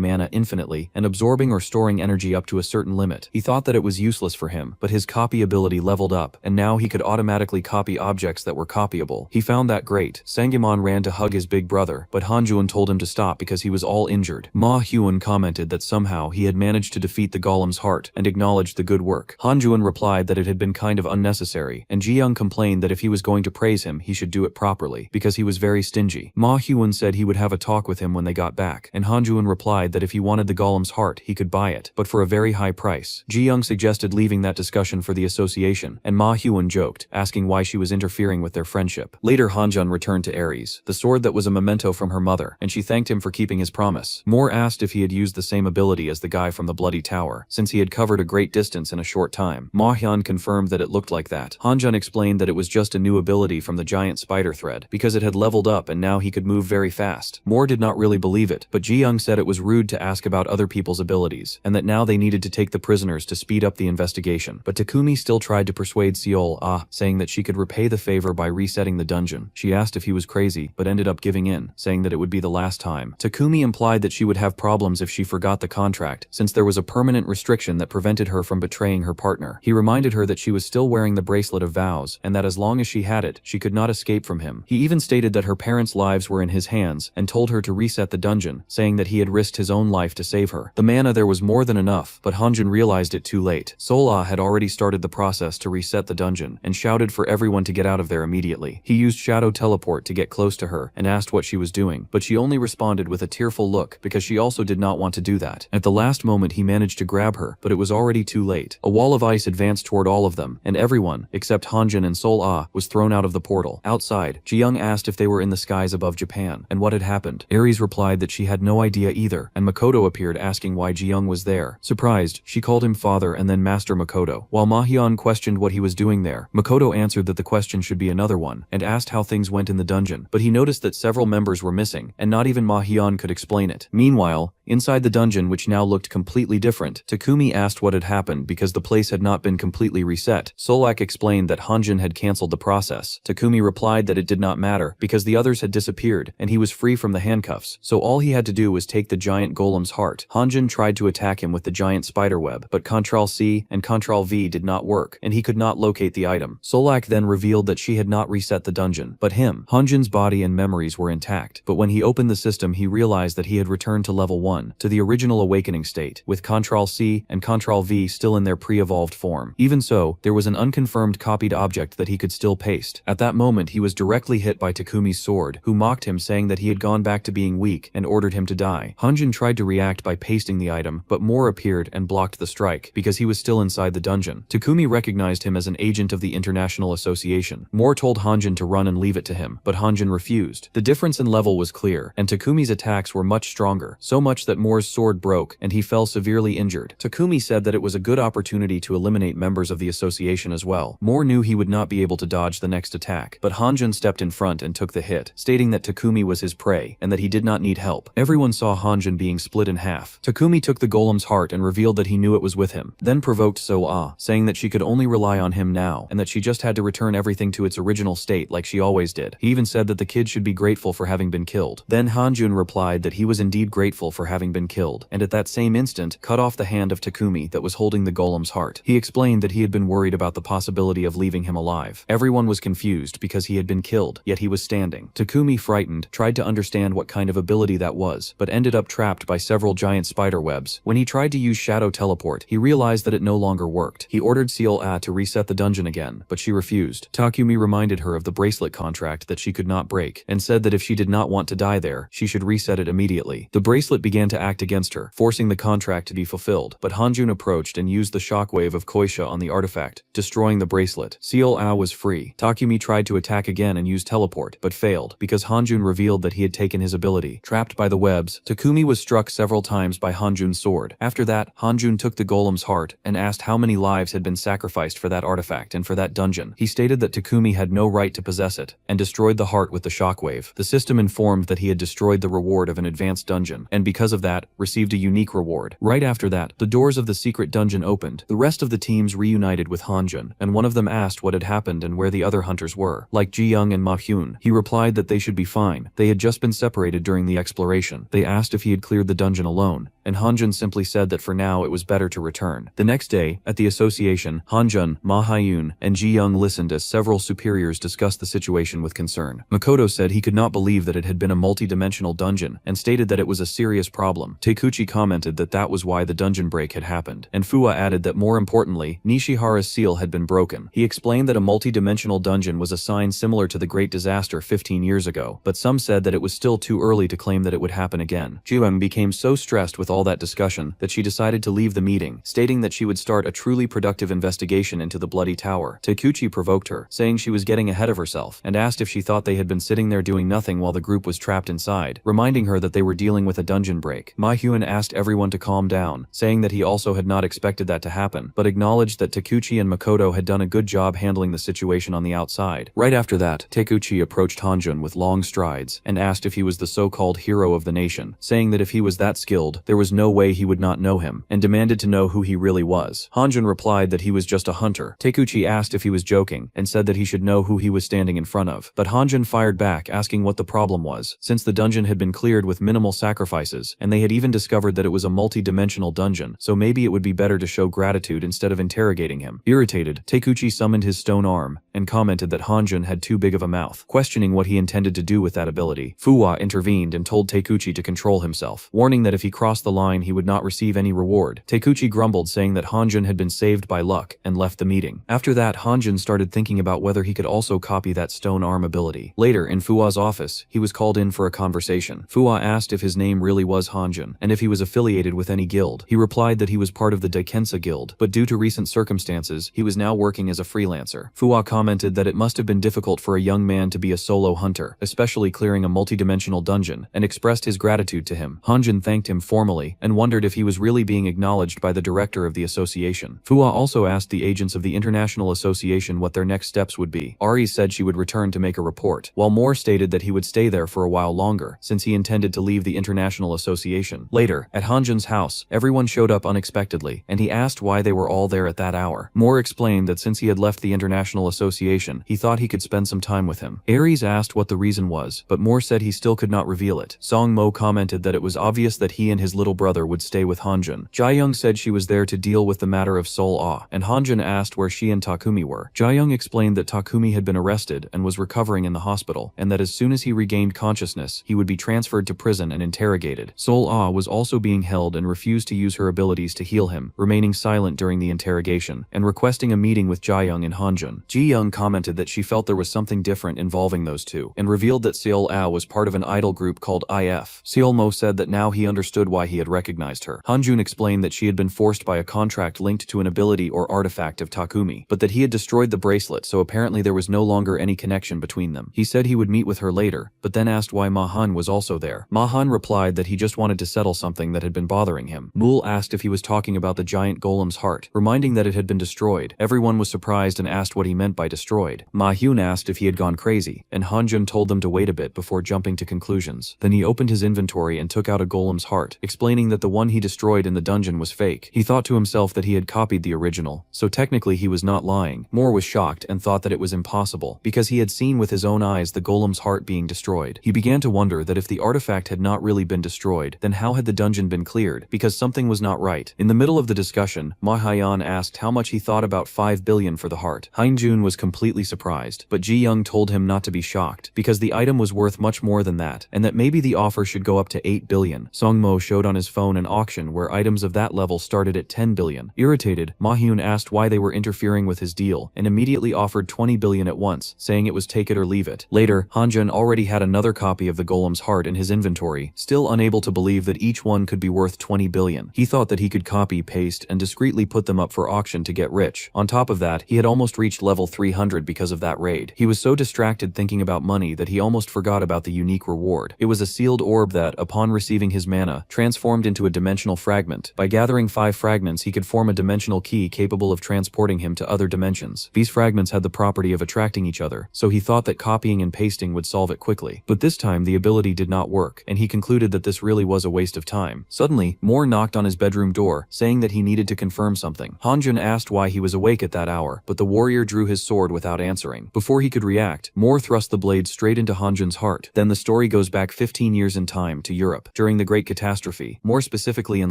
mana infinitely and absorbing or storing energy up to a certain limit. He thought that it was useless for him, but his copy ability leveled up, and now he could automatically copy objects that were copyable. He found that great. Sangimon ran to hug his big brother, but Hanjun told him to stop because he was all injured. Ma Hyun commented that somehow he had managed to defeat the golem's heart and acknowledged the good work. Hanjun replied that it had been kind of unnecessary, and Ji Young complained that if he was going to praise him, he should do it properly, because he was very stingy. Ma Hyun said he would have a talk with him when they got back, and Hanjun replied that if he wanted the golem's heart, he could buy it, but for a very high price. Ji Young suggested leaving that discussion for the association, and Ma Hyun joked, asking why she was interfering with their friendship. Later, Hanjun returned to Ares, the sword that was a memento from her mother, and she thanked him for keeping his promise. Moore asked if he had used the same ability as the guy from the Bloody Tower, since he had covered a great distance in a short time. Ma Hyun confirmed that it looked like that. Hanjun explained that it was just a new ability from the giant spider thread, because it had leveled up and now he could move very fast. Moore did not really believe it, but Ji Young said it was rude to ask about other people's abilities, and that now they needed to take the prisoners to speed up the investigation. But Takumi still tried to persuade Seol-ah, saying that she could repay the favor by resetting the dungeon. She asked if he was crazy, but ended up giving in, saying that it would be the last time. Takumi implied that she would have problems if she forgot the contract, since there was a permanent restriction that prevented her from betraying her partner. He reminded her that she was still wearing the bracelet of vows, and that as long as she had it, she could not escape from him. He even stated that her parents' lives were in his hands, and told her to reset the dungeon, saying that he had risked his own life to save her. The mana there was more than enough, but Hanjun realized it too late. Sol-ah had already started the process to reset the dungeon, and shouted for everyone to get out of there immediately. He used shadow teleport to get close to her, and asked what she was doing, but she only responded with a tearful look, because she also did not want to do that. At the last moment he managed to grab her, but it was already too late. A wall of ice advanced toward all of them, and everyone, except Hanjun and Sol-ah, was thrown out of the portal. Outside, Ji Young asked if they were in the skies above Japan, and what had happened. Ares replied that she had no idea either, and Makoto appeared asking why Ji Young was there. Surprised, she called him father and then Master Makoto. While Ma Hyun questioned what he was doing there, Makoto answered that the question should be another one, and asked how things went in the dungeon, but he noticed that several members were missing, and not even Ma Hyun could explain it. Meanwhile, inside the dungeon, which now looked completely different, Takumi asked what had happened because the place had not been completely reset. Solak explained that Hanjun had cancelled the process. Takumi replied that it did not matter because the others had disappeared and he was free from the handcuffs, so all he had to do was take the giant golem's heart. Hanjun tried to attack him with the giant spiderweb, but Ctrl-C and Ctrl-V did not work, and he could not locate the item. Solak then revealed that she had not reset the dungeon, but him. Hanjun's body and memories were intact, but when he opened the system he realized that he had returned to level 1, to the original awakening state, with Ctrl-C and Ctrl-V still in their pre-evolved form. Even so, there was an unconfirmed copied object that he could still paste. At that moment he was directly hit by Takumi's sword, who mocked him saying that he had gone back to being weak and ordered him to die. Hanjun tried to react by pasting the item, but Moore appeared and blocked the strike, because he was still inside the dungeon. Takumi recognized him as an agent of the International Association. Moore told Hanjun to run and leave it to him, but Hanjun refused. The difference in level was clear, and Takumi's attacks were much stronger, so much that Moore's sword broke and he fell severely injured. Takumi Takumi said that it was a good opportunity to eliminate members of the association as well. Moore knew he would not be able to dodge the next attack, but Hanjun stepped in front and took the hit, stating that Takumi was his prey and that he did not need help. Everyone saw Hanjun being split in half. Takumi took the golem's heart and revealed that he knew it was with him, then provoked So-Ah, saying that she could only rely on him now and that she just had to return everything to its original state like she always did. He even said that the kid should be grateful for having been killed. Then Hanjun replied that he was indeed grateful for having been killed, and at that same instant cut off the hand of Takumi that was holding the golem's heart. He explained that he had been worried about the possibility of leaving him alive. Everyone was confused because he had been killed, yet he was standing. Takumi, frightened, tried to understand what kind of ability that was, but ended up trapped by several giant spider webs. When he tried to use shadow teleport, he realized that it no longer worked. He ordered Seal-Ah to reset the dungeon again, but she refused. Takumi reminded her of the bracelet contract that she could not break, and said that if she did not want to die there, she should reset it immediately. The bracelet began to act against her, forcing the contract to be fulfilled, but Hanjun approached and used the shockwave of Koisha on the artifact, destroying the bracelet. Seal-Ah was free. Takumi tried to attack again and use teleport, but failed, because Hanjun revealed that he had taken his ability. Trapped by the webs, Takumi was struck several times by Hanjun's sword. After that, Hanjun took the golem's heart and asked how many lives had been sacrificed for that artifact and for that dungeon. He stated that Takumi had no right to possess it, and destroyed the heart with the shockwave. The system informed that he had destroyed the reward of an advanced dungeon, and because of that, received a unique reward. Right after that, the doors of the secret dungeon opened. The rest of the teams reunited with Hanjun, and one of them asked what had happened and where the other hunters were. Like Ji-young and Ma-hyun, he replied that they should be fine. They had just been separated during the exploration. They asked if he had cleared the dungeon alone, and Hanjun simply said that for now it was better to return. The next day, at the association, Hanjun, Ma-hyun, and Ji-young listened as several superiors discussed the situation with concern. Makoto said he could not believe that it had been a multi-dimensional dungeon, and stated that it was a serious problem. Takuchi commented that that was why the dungeon break had happened, and Fuwa added that more importantly, Nishihara's seal had been broken. He explained that a multi-dimensional dungeon was a sign similar to the Great Disaster 15 years ago, but some said that it was still too early to claim that it would happen again. Ji-young became so stressed with all that discussion that she decided to leave the meeting, stating that she would start a truly productive investigation into the Bloody Tower. Takuchi provoked her, saying she was getting ahead of herself, and asked if she thought they had been sitting there doing nothing while the group was trapped inside, reminding her that they were dealing with a dungeon break. Ma-hyun asked everyone to calm down, saying that he also had not expected that to happen, but acknowledged that Takuchi and Makoto had done a good job handling the situation on the outside. Right after that, Takuchi approached Hanjun with long strides, and asked if he was the so-called hero of the nation, saying that if he was that skilled, there was no way he would not know him, and demanded to know who he really was. Hanjun replied that he was just a hunter. Takuchi asked if he was joking, and said that he should know who he was standing in front of, but Hanjun fired back asking what the problem was, since the dungeon had been cleared with minimal sacrifices, and they had even discovered that it was a multi-dimensional dungeon, so maybe it would be better to show gratitude instead of interrogating him. Irritated, Takuchi summoned his stone arm, and commented that Hanjun had too big of a mouth, questioning what he intended to do with that ability. Fuwa intervened and told Takuchi to control himself, warning that if he crossed the line he would not receive any reward. Takuchi grumbled, saying that Hanjun had been saved by luck, and left the meeting. After that, Hanjun started thinking about whether he could also copy that stone arm ability. Later, in Fuwa's office, he was called in for a conversation. Fuwa asked if his name really was Hanjun, and if he was affiliated with any guild. He replied that he was part of the Daikensa guild, but due to recent circumstances, he was now working as a freelancer. Fuwa commented that it must have been difficult for a young man to be a solo hunter, especially clearing a multidimensional dungeon, and expressed his gratitude to him. Hanjun thanked him formally, and wondered if he was really being acknowledged by the director of the association. Fuwa also asked the agents of the International Association what their next steps would be. Ari said she would return to make a report, while Moore stated that he would stay there for a while longer, since he intended to leave the International Association. Later, at Hanjun's house, everyone showed up unexpectedly, and he asked why they were all there at that hour. Moore explained that since he had left the International Association, he thought he could spend some time with him. Aries asked what the reason was, but Moore said he still could not reveal it. Song Mo commented that it was obvious that he and his little brother would stay with Hanjun. Jae-young said she was there to deal with the matter of Sol-Ah, and Hanjun asked where she and Takumi were. Jae-young explained that Takumi had been arrested and was recovering in the hospital, and that as soon as he regained consciousness, he would be transferred to prison and interrogated. Sol-Ah was also being held and refused to use her abilities to heal him, remaining silent during the interrogation, and requesting a meeting with Jae-young and Hanjun. Ji-young commented that she felt there was something different involving those two, and revealed that Seol-ah was part of an idol group called IF. Seol-mo said that now he understood why he had recognized her. Hanjun explained that she had been forced by a contract linked to an ability or artifact of Takumi, but that he had destroyed the bracelet, so apparently there was no longer any connection between them. He said he would meet with her later, but then asked why Ma-han was also there. Ma-han replied that he just wanted to settle something that had been bothering him. Mool asked if he was talking about the giant golem's heart, reminding that it had been destroyed. Everyone was surprised and asked what he meant by destroyed. Ma-hyun asked if he had gone crazy, and Han-jun told them to wait a bit before jumping to conclusions. Then he opened his inventory and took out a golem's heart, explaining that the one he destroyed in the dungeon was fake. He thought to himself that he had copied the original, so technically he was not lying. Moore was shocked and thought that it was impossible, because he had seen with his own eyes the golem's heart being destroyed. He began to wonder that if the artifact had not really been destroyed, then how had the dungeon been cleared, because something was not right. In the middle of the discussion, Ma-hyun asked how much he thought about 5 billion for the heart. Han-jun was completely surprised, but Ji-young told him not to be shocked, because the item was worth much more than that, and that maybe the offer should go up to 8 billion. Song-mo showed on his phone an auction where items of that level started at 10 billion. Irritated, Ma-hyun asked why they were interfering with his deal, and immediately offered 20 billion at once, saying it was take it or leave it. Later, Han-jun already had another copy of the golem's heart in his inventory, still unable to believe that each one could be worth 20 billion. He thought that he could copy, paste, and discreetly put them up for auction to get rich. On top of that, he had almost reached level 300 because of that raid. He was so distracted thinking about money that he almost forgot about the unique reward. It was a sealed orb that, upon receiving his mana, transformed into a dimensional fragment. By gathering 5 fragments, he could form a dimensional key capable of transporting him to other dimensions. These fragments had the property of attracting each other, so he thought that copying and pasting would solve it quickly. But this time the ability did not work, and he concluded that this really was a waste of time. Suddenly, Moore knocked on his bedroom door, saying that he needed to confirm something. Han-jun asked why he was awake at that hour, but the warrior drew his sword without answering. Before he could react, Moore thrust the blade straight into Han-jun's heart. Then the story goes back 15 years in time to Europe, during the Great Catastrophe, more specifically in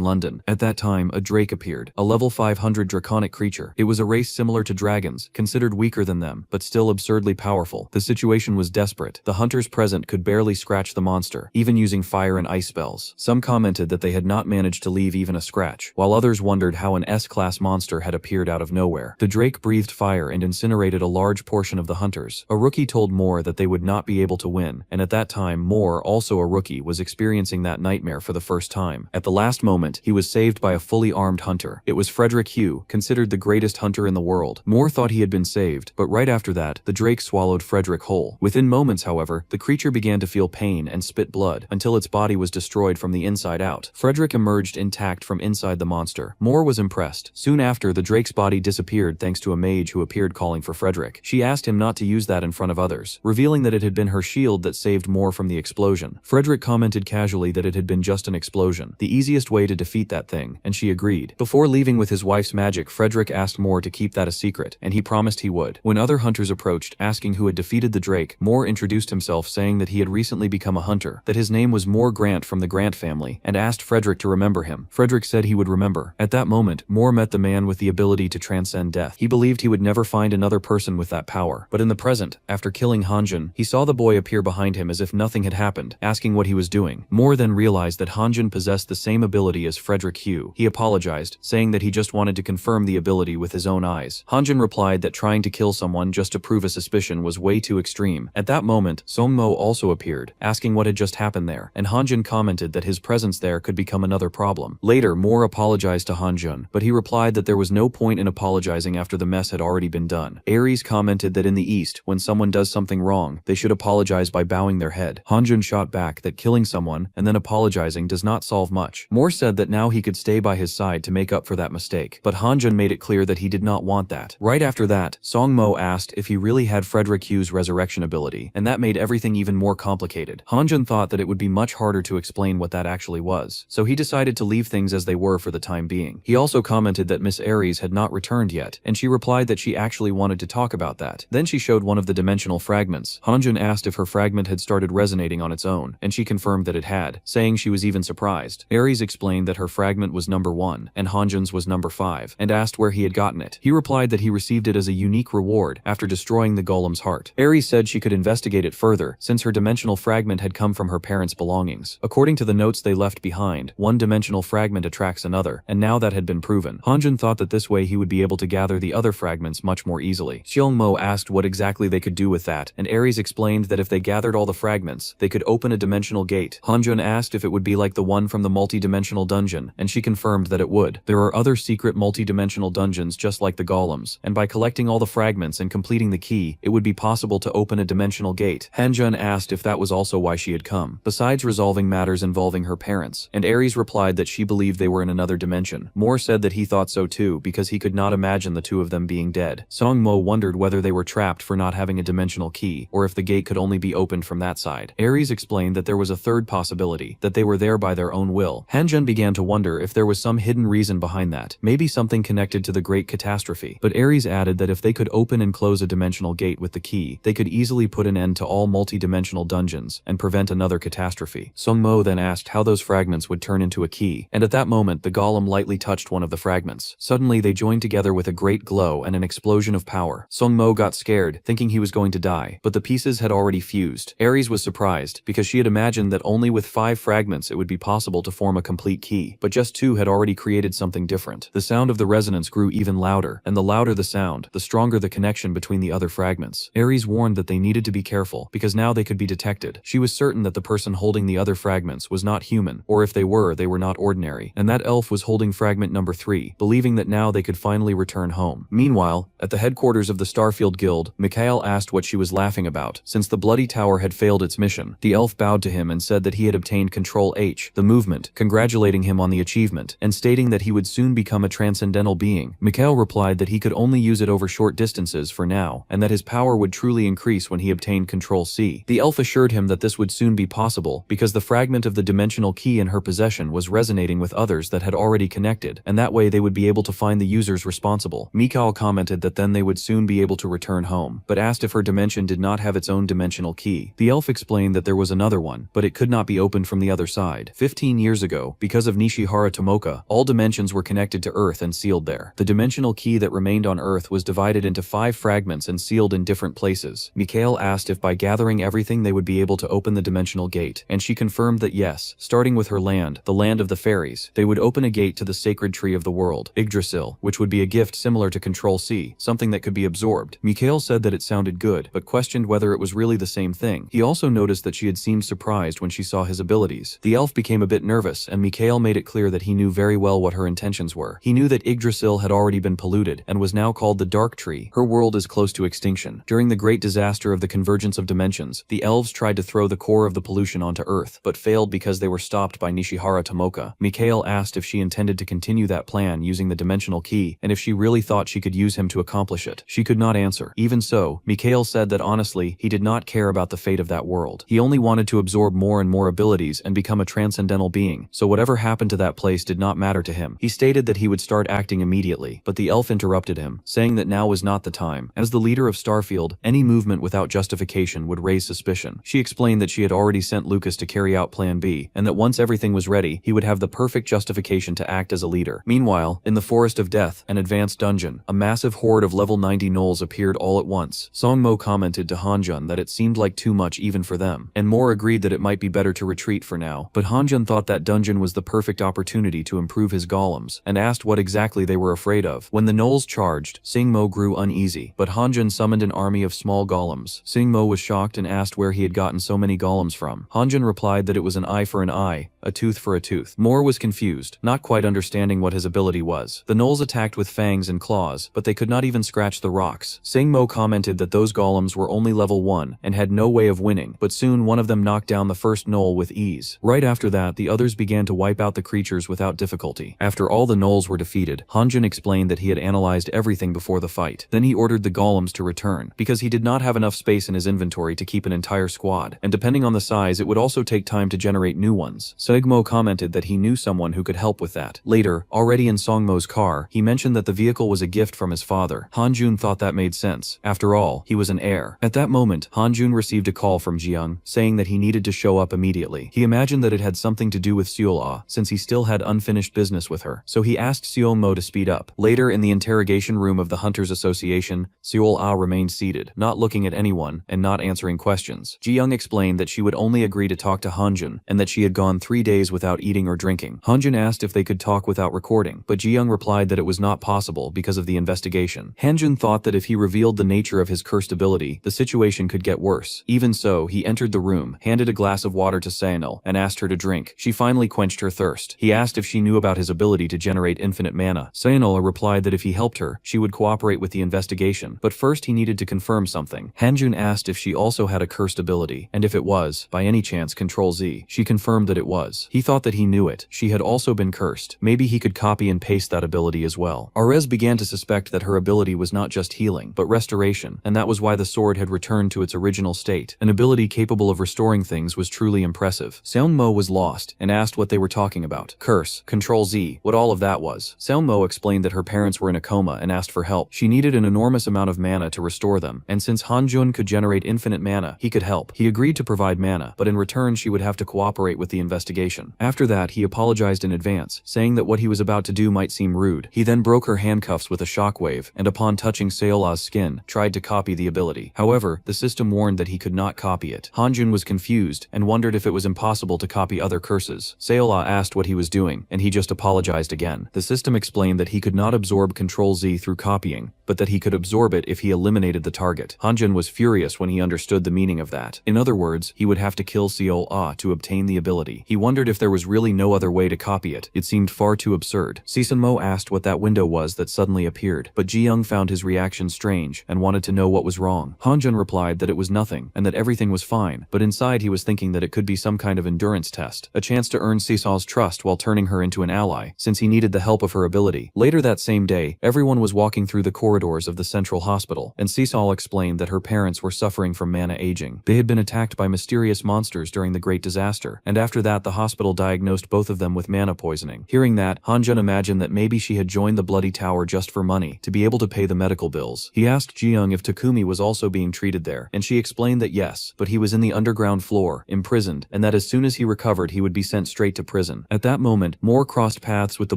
London. At that time, a drake appeared, a level 500 draconic creature. It was a race similar to dragons, considered weaker than them, but still absurdly powerful. The situation was desperate. The hunters present could barely scratch the monster, even using fire and ice spells. Some commented that they had not managed to leave even a scratch, while others wondered how an S-class monster had appeared out of nowhere. The drake breathed fire and incinerated a large portion of the hunters. A rookie told Moore that they would not be able to win, and at that time Moore, also a rookie, was experiencing that nightmare for the first time. At the last moment, he was saved by a fully armed hunter. It was Frederick Hugh, considered the greatest hunter in the world. Moore thought he had been saved, but right after that, the drake swallowed Frederick whole. Within moments, however, the creature began to feel pain and spit blood, until its body was destroyed from the inside out. Frederick emerged intact from inside the monster. Moore was impressed. Soon after, the drake's body disappeared thanks to a mage who appeared calling for Frederick. She asked him not to use that in front of others, revealing that it had been her shield that saved Moore from the explosion. Frederick commented casually that it had been just an explosion, the easiest way to defeat that thing, and she agreed. Before leaving with his wife's magic, Frederick asked Moore to keep that a secret, and he promised he would. When other hunters approached, asking who had defeated the drake, Moore introduced himself, saying that he had recently become a hunter, that his name was Moore Grant from the Grant family, and asked Frederick to remember him. Frederick said he would remember. At that moment, Moore met the man with the ability to transcend death. He believed he would never find another person with that power, but in the present, after killing Han-jun, he saw the boy appear behind him as if nothing had happened, asking what he was doing. Moore then realized that Han-jun possessed the same ability as Frederick Hugh. He apologized, saying that he just wanted to confirm the ability with his own eyes. Han-jun replied that trying to kill someone just to prove a suspicion was way too extreme. At that moment, Song-mo also appeared, asking what had just happened there, and Han-jun commented that his presence there could become another problem. Later, Moore apologized to Han-jun, but he replied that there was no point in apologizing after the mess had already been done. Aries commented that in the East, when someone does something wrong, they should apologize by bowing their head. Han-jun shot back that killing someone and then apologizing does not solve much. Moore said that now he could stay by his side to make up for that mistake, but Han-jun made it clear that he did not want that. Right after that, Song-mo asked if he really had Frederick Hugh's resurrection ability, and that made everything even more complicated. Han-jun thought that it would be much harder to explain what that actually was, so he decided to leave things as they were for the time being. He also commented that Miss Aries had not returned yet, and she replied that she actually wanted to talk about that. Then she showed one of the dimensional fragments. Han-jun asked if her fragment had started resonating on its own, and she confirmed that it had, saying she was even surprised. Aries explained that her fragment was number 1, and Han-jun's was number 5, and asked where he had gotten it. He replied that he received it as a unique reward after destroying the golem's heart. Aries said she could investigate it further, since her dimensional fragment had come from her parents' belongings. According to the notes they left behind, one dimensional fragment attracts another, and now that had been proven. Han-jun thought that this way he would be able to gather the other fragments much more easily. Song-mo asked what exactly they could do with that, and Aries explained that if they gathered all the fragments, they could open a dimensional gate. Han-jun asked if it would be like the one from the multi-dimensional dungeon, and she confirmed that it would. There are other secret multi-dimensional dungeons just like the golems, and by collecting all the fragments and completing the key, it would be possible to open a dimensional gate. Han-jun asked if that was also why she had come, besides resolving matters involving her parents, and Aries replied that she believed they were in another dimension. Moore said that he thought so too because he could not imagine the two of them being dead. Song-mo wondered whether they were trapped for not having a dimensional key, or if the gate could only be opened from that side. Aries explained that there was a third possibility, that they were there by their own will. Hanjun began to wonder if there was some hidden reason behind that, maybe something connected to the Great Catastrophe. But Aries added that if they could open and close a dimensional gate with the key, they could easily put an end to all multi-dimensional dungeons and prevent another catastrophe. Sung-mo then asked how those fragments would turn into a key, and at that moment the golem lightly touched one of the fragments. Suddenly they joined together with a great glow and an explosion of power. Sung-mo got scared, thinking he was going to die, but the pieces had already fused. Aries was surprised, because she had imagined that only with 5 fragments it would be possible to form a complete key, but just 2 had already created something different. The sound of the resonance grew even louder, and the louder the sound, the stronger the connection between the other fragments. Aries warned that they needed to be careful, because now they could be detected. She was certain that the person holding the other fragments was not human, or if they were not ordinary, and that elf was holding fragment number 3, believing that now they could finally return home. Meanwhile, at the headquarters of the Starfield Guild, Mikhail asked what she was laughing about, since the Bloody Tower had failed its mission. The elf bowed to him and said that he had obtained Control H, the movement, congratulating him on the achievement, and stating that he would soon become a transcendental being. Mikhail replied that he could only use it over short distances for now, and that his power would truly increase when he obtained Control C. The elf assured him that this would soon be possible, because the fragment of the dimensional key in her possession was resonating with others that had already connected, and that way they would be able to find the users responsible. Mikhail commented that then they would soon be able to return home, but asked if her dimension did not have its own dimensional key. The elf explained that there was another one, but it could not be opened from the other side. 15 years ago, because of Nishihara Tomoka, all dimensions were connected to Earth and sealed there. The dimensional key that remained on Earth was divided into 5 fragments and sealed in different places. Mikhail asked if by gathering everything they would be able to open the dimensional gate, and she confirmed that yes, starting with her land, the land of the fairies, they would open a gate to the sacred tree of the world, Yggdrasil, which would be a gift similar to Control C, something that could be absorbed. Mikhail said that it sounded good, but questioned whether it was really the same thing. He also noticed that she had seemed surprised when she saw his abilities. The elf became a bit nervous, and Mikhail made it clear that he knew very well what her intentions were. He knew that Yggdrasil had already been polluted, and was now called the Dark Tree. Her world is close to extinction. During the great disaster of the convergence of dimensions, the elves tried to throw the core of the pollution onto Earth, but failed because they were stopped by Nishihara Tomoka. Mikhail asked if she intended to continue that plan using the dimensional key, and if she really thought she could use him to accomplish it. She could not answer. Even so, Mikhail said that honestly, he did not care about the fate of that world. He only wanted to absorb more and more abilities and become a transcendental being, so whatever happened to that place did not matter to him. He stated that he would start acting immediately, but the elf interrupted him, saying that now was not the time. As the leader of Starfield, any movement without justification would raise suspicion. She explained that she had already sent Lucas to carry out Plan B, and that once everything was ready, he would have the perfect justification to act as a leader. Meanwhile, in the Forest of Death, an advanced dungeon, a massive horde of level 90 gnolls appeared all at once. Song-mo commented to Hanjun that it seemed like too much even for them, and Moore agreed that it might be better to retreat for now, but Hanjun thought that dungeon was the perfect opportunity to improve his golems, and asked what exactly they were afraid of. When the gnolls charged, Sing-mo grew uneasy, but Hanjun summoned an army of small golems. Sing-mo was shocked and asked where he had gotten so many golems from. Hanjun replied that it was an eye for an eye, a tooth for a tooth. Moore was confused, not quite understanding what his ability was. The gnolls attacked with fangs and claws, but they could not even scratch the rocks. Sing-mo commented that those golems were only level 1 and had no way of winning, but soon one of them knocked down the first gnoll with ease. Right after that, the others began to wipe out the creatures without difficulty. After all the gnolls were defeated, Hanjun explained that he had analyzed everything before the fight. Then he ordered the golems to return, because he did not have enough space in his inventory to keep an entire squad, and depending on the size it would also take time to generate new ones. Sing-mo commented that he knew someone who could help with that. Later, already in Song-mo's car, he mentioned that the vehicle was a gift from his father. Hanjun thought that made sense. After all, he was an heir. At that moment, Hanjun received a call from Jiyoung, saying that he needed to show up immediately. He imagined that it had something to do with Seol-ah, since he still had unfinished business with her, so he asked Seol-mo to speed up. Later, in the interrogation room of the Hunters Association, Seol-ah remained seated, not looking at anyone, and not answering questions. Jiyoung explained that she would only agree to talk to Hanjun, and that she had gone 3 days without eating or drinking. Hanjun asked if they could talk without recording, but Jiyoung replied that it was not possible because of the investigation. Hanjun thought that if he revealed the nature of his cursed ability, the situation could get worse. Even so, he entered the room, handed a glass of water to Saenol, and asked her to drink. She finally quenched her thirst. He asked if she knew about his ability to generate infinite mana. Saenol replied that if he helped her, she would cooperate with the investigation, but first he needed to confirm something. Hanjun asked if she also had a cursed ability, and if it was, by any chance, Control Z. She confirmed that it was. was. He thought that he knew it. She had also been cursed. Maybe he could copy and paste that ability as well. Arez began to suspect that her ability was not just healing, but restoration, and that was why the sword had returned to its original state. An ability capable of restoring things was truly impressive. Seonmo was lost and asked what they were talking about. Curse, Control Z, what all of that was. Seonmo explained that her parents were in a coma and asked for help. She needed an enormous amount of mana to restore them, and since Hanjun could generate infinite mana, he could help. He agreed to provide mana, but in return she would have to cooperate with the investigation. After that, he apologized in advance, saying that what he was about to do might seem rude. He then broke her handcuffs with a shockwave, and upon touching Seola's skin, tried to copy the ability. However, the system warned that he could not copy it. Hanjun was confused and wondered if it was impossible to copy other curses. Seola asked what he was doing, and he just apologized again. The system explained that he could not absorb Control Z through copying, but that he could absorb it if he eliminated the target. Hanjun was furious when he understood the meaning of that. In other words, he would have to kill Seola to obtain the ability. He wondered if there was really no other way to copy it. It seemed far too absurd. Sisunmo asked what that window was that suddenly appeared, but Ji-young found his reaction strange and wanted to know what was wrong. Hanjun replied that it was nothing and that everything was fine, but inside he was thinking that it could be some kind of endurance test, a chance to earn Seesaw's trust while turning her into an ally, since he needed the help of her ability. Later that same day, everyone was walking through the corridors of the central hospital, and Seesaw explained that her parents were suffering from mana aging. They had been attacked by mysterious monsters during the Great Disaster, and after that the hospital diagnosed both of them with mana poisoning. Hearing that, Hanjun imagined that maybe she had joined the Bloody Tower just for money, to be able to pay the medical bills. He asked Ji-young if Takumi was also being treated there, and she explained that yes, but he was in the underground floor, imprisoned, and that as soon as he recovered he would be sent straight to prison. At that moment, Moore crossed paths with the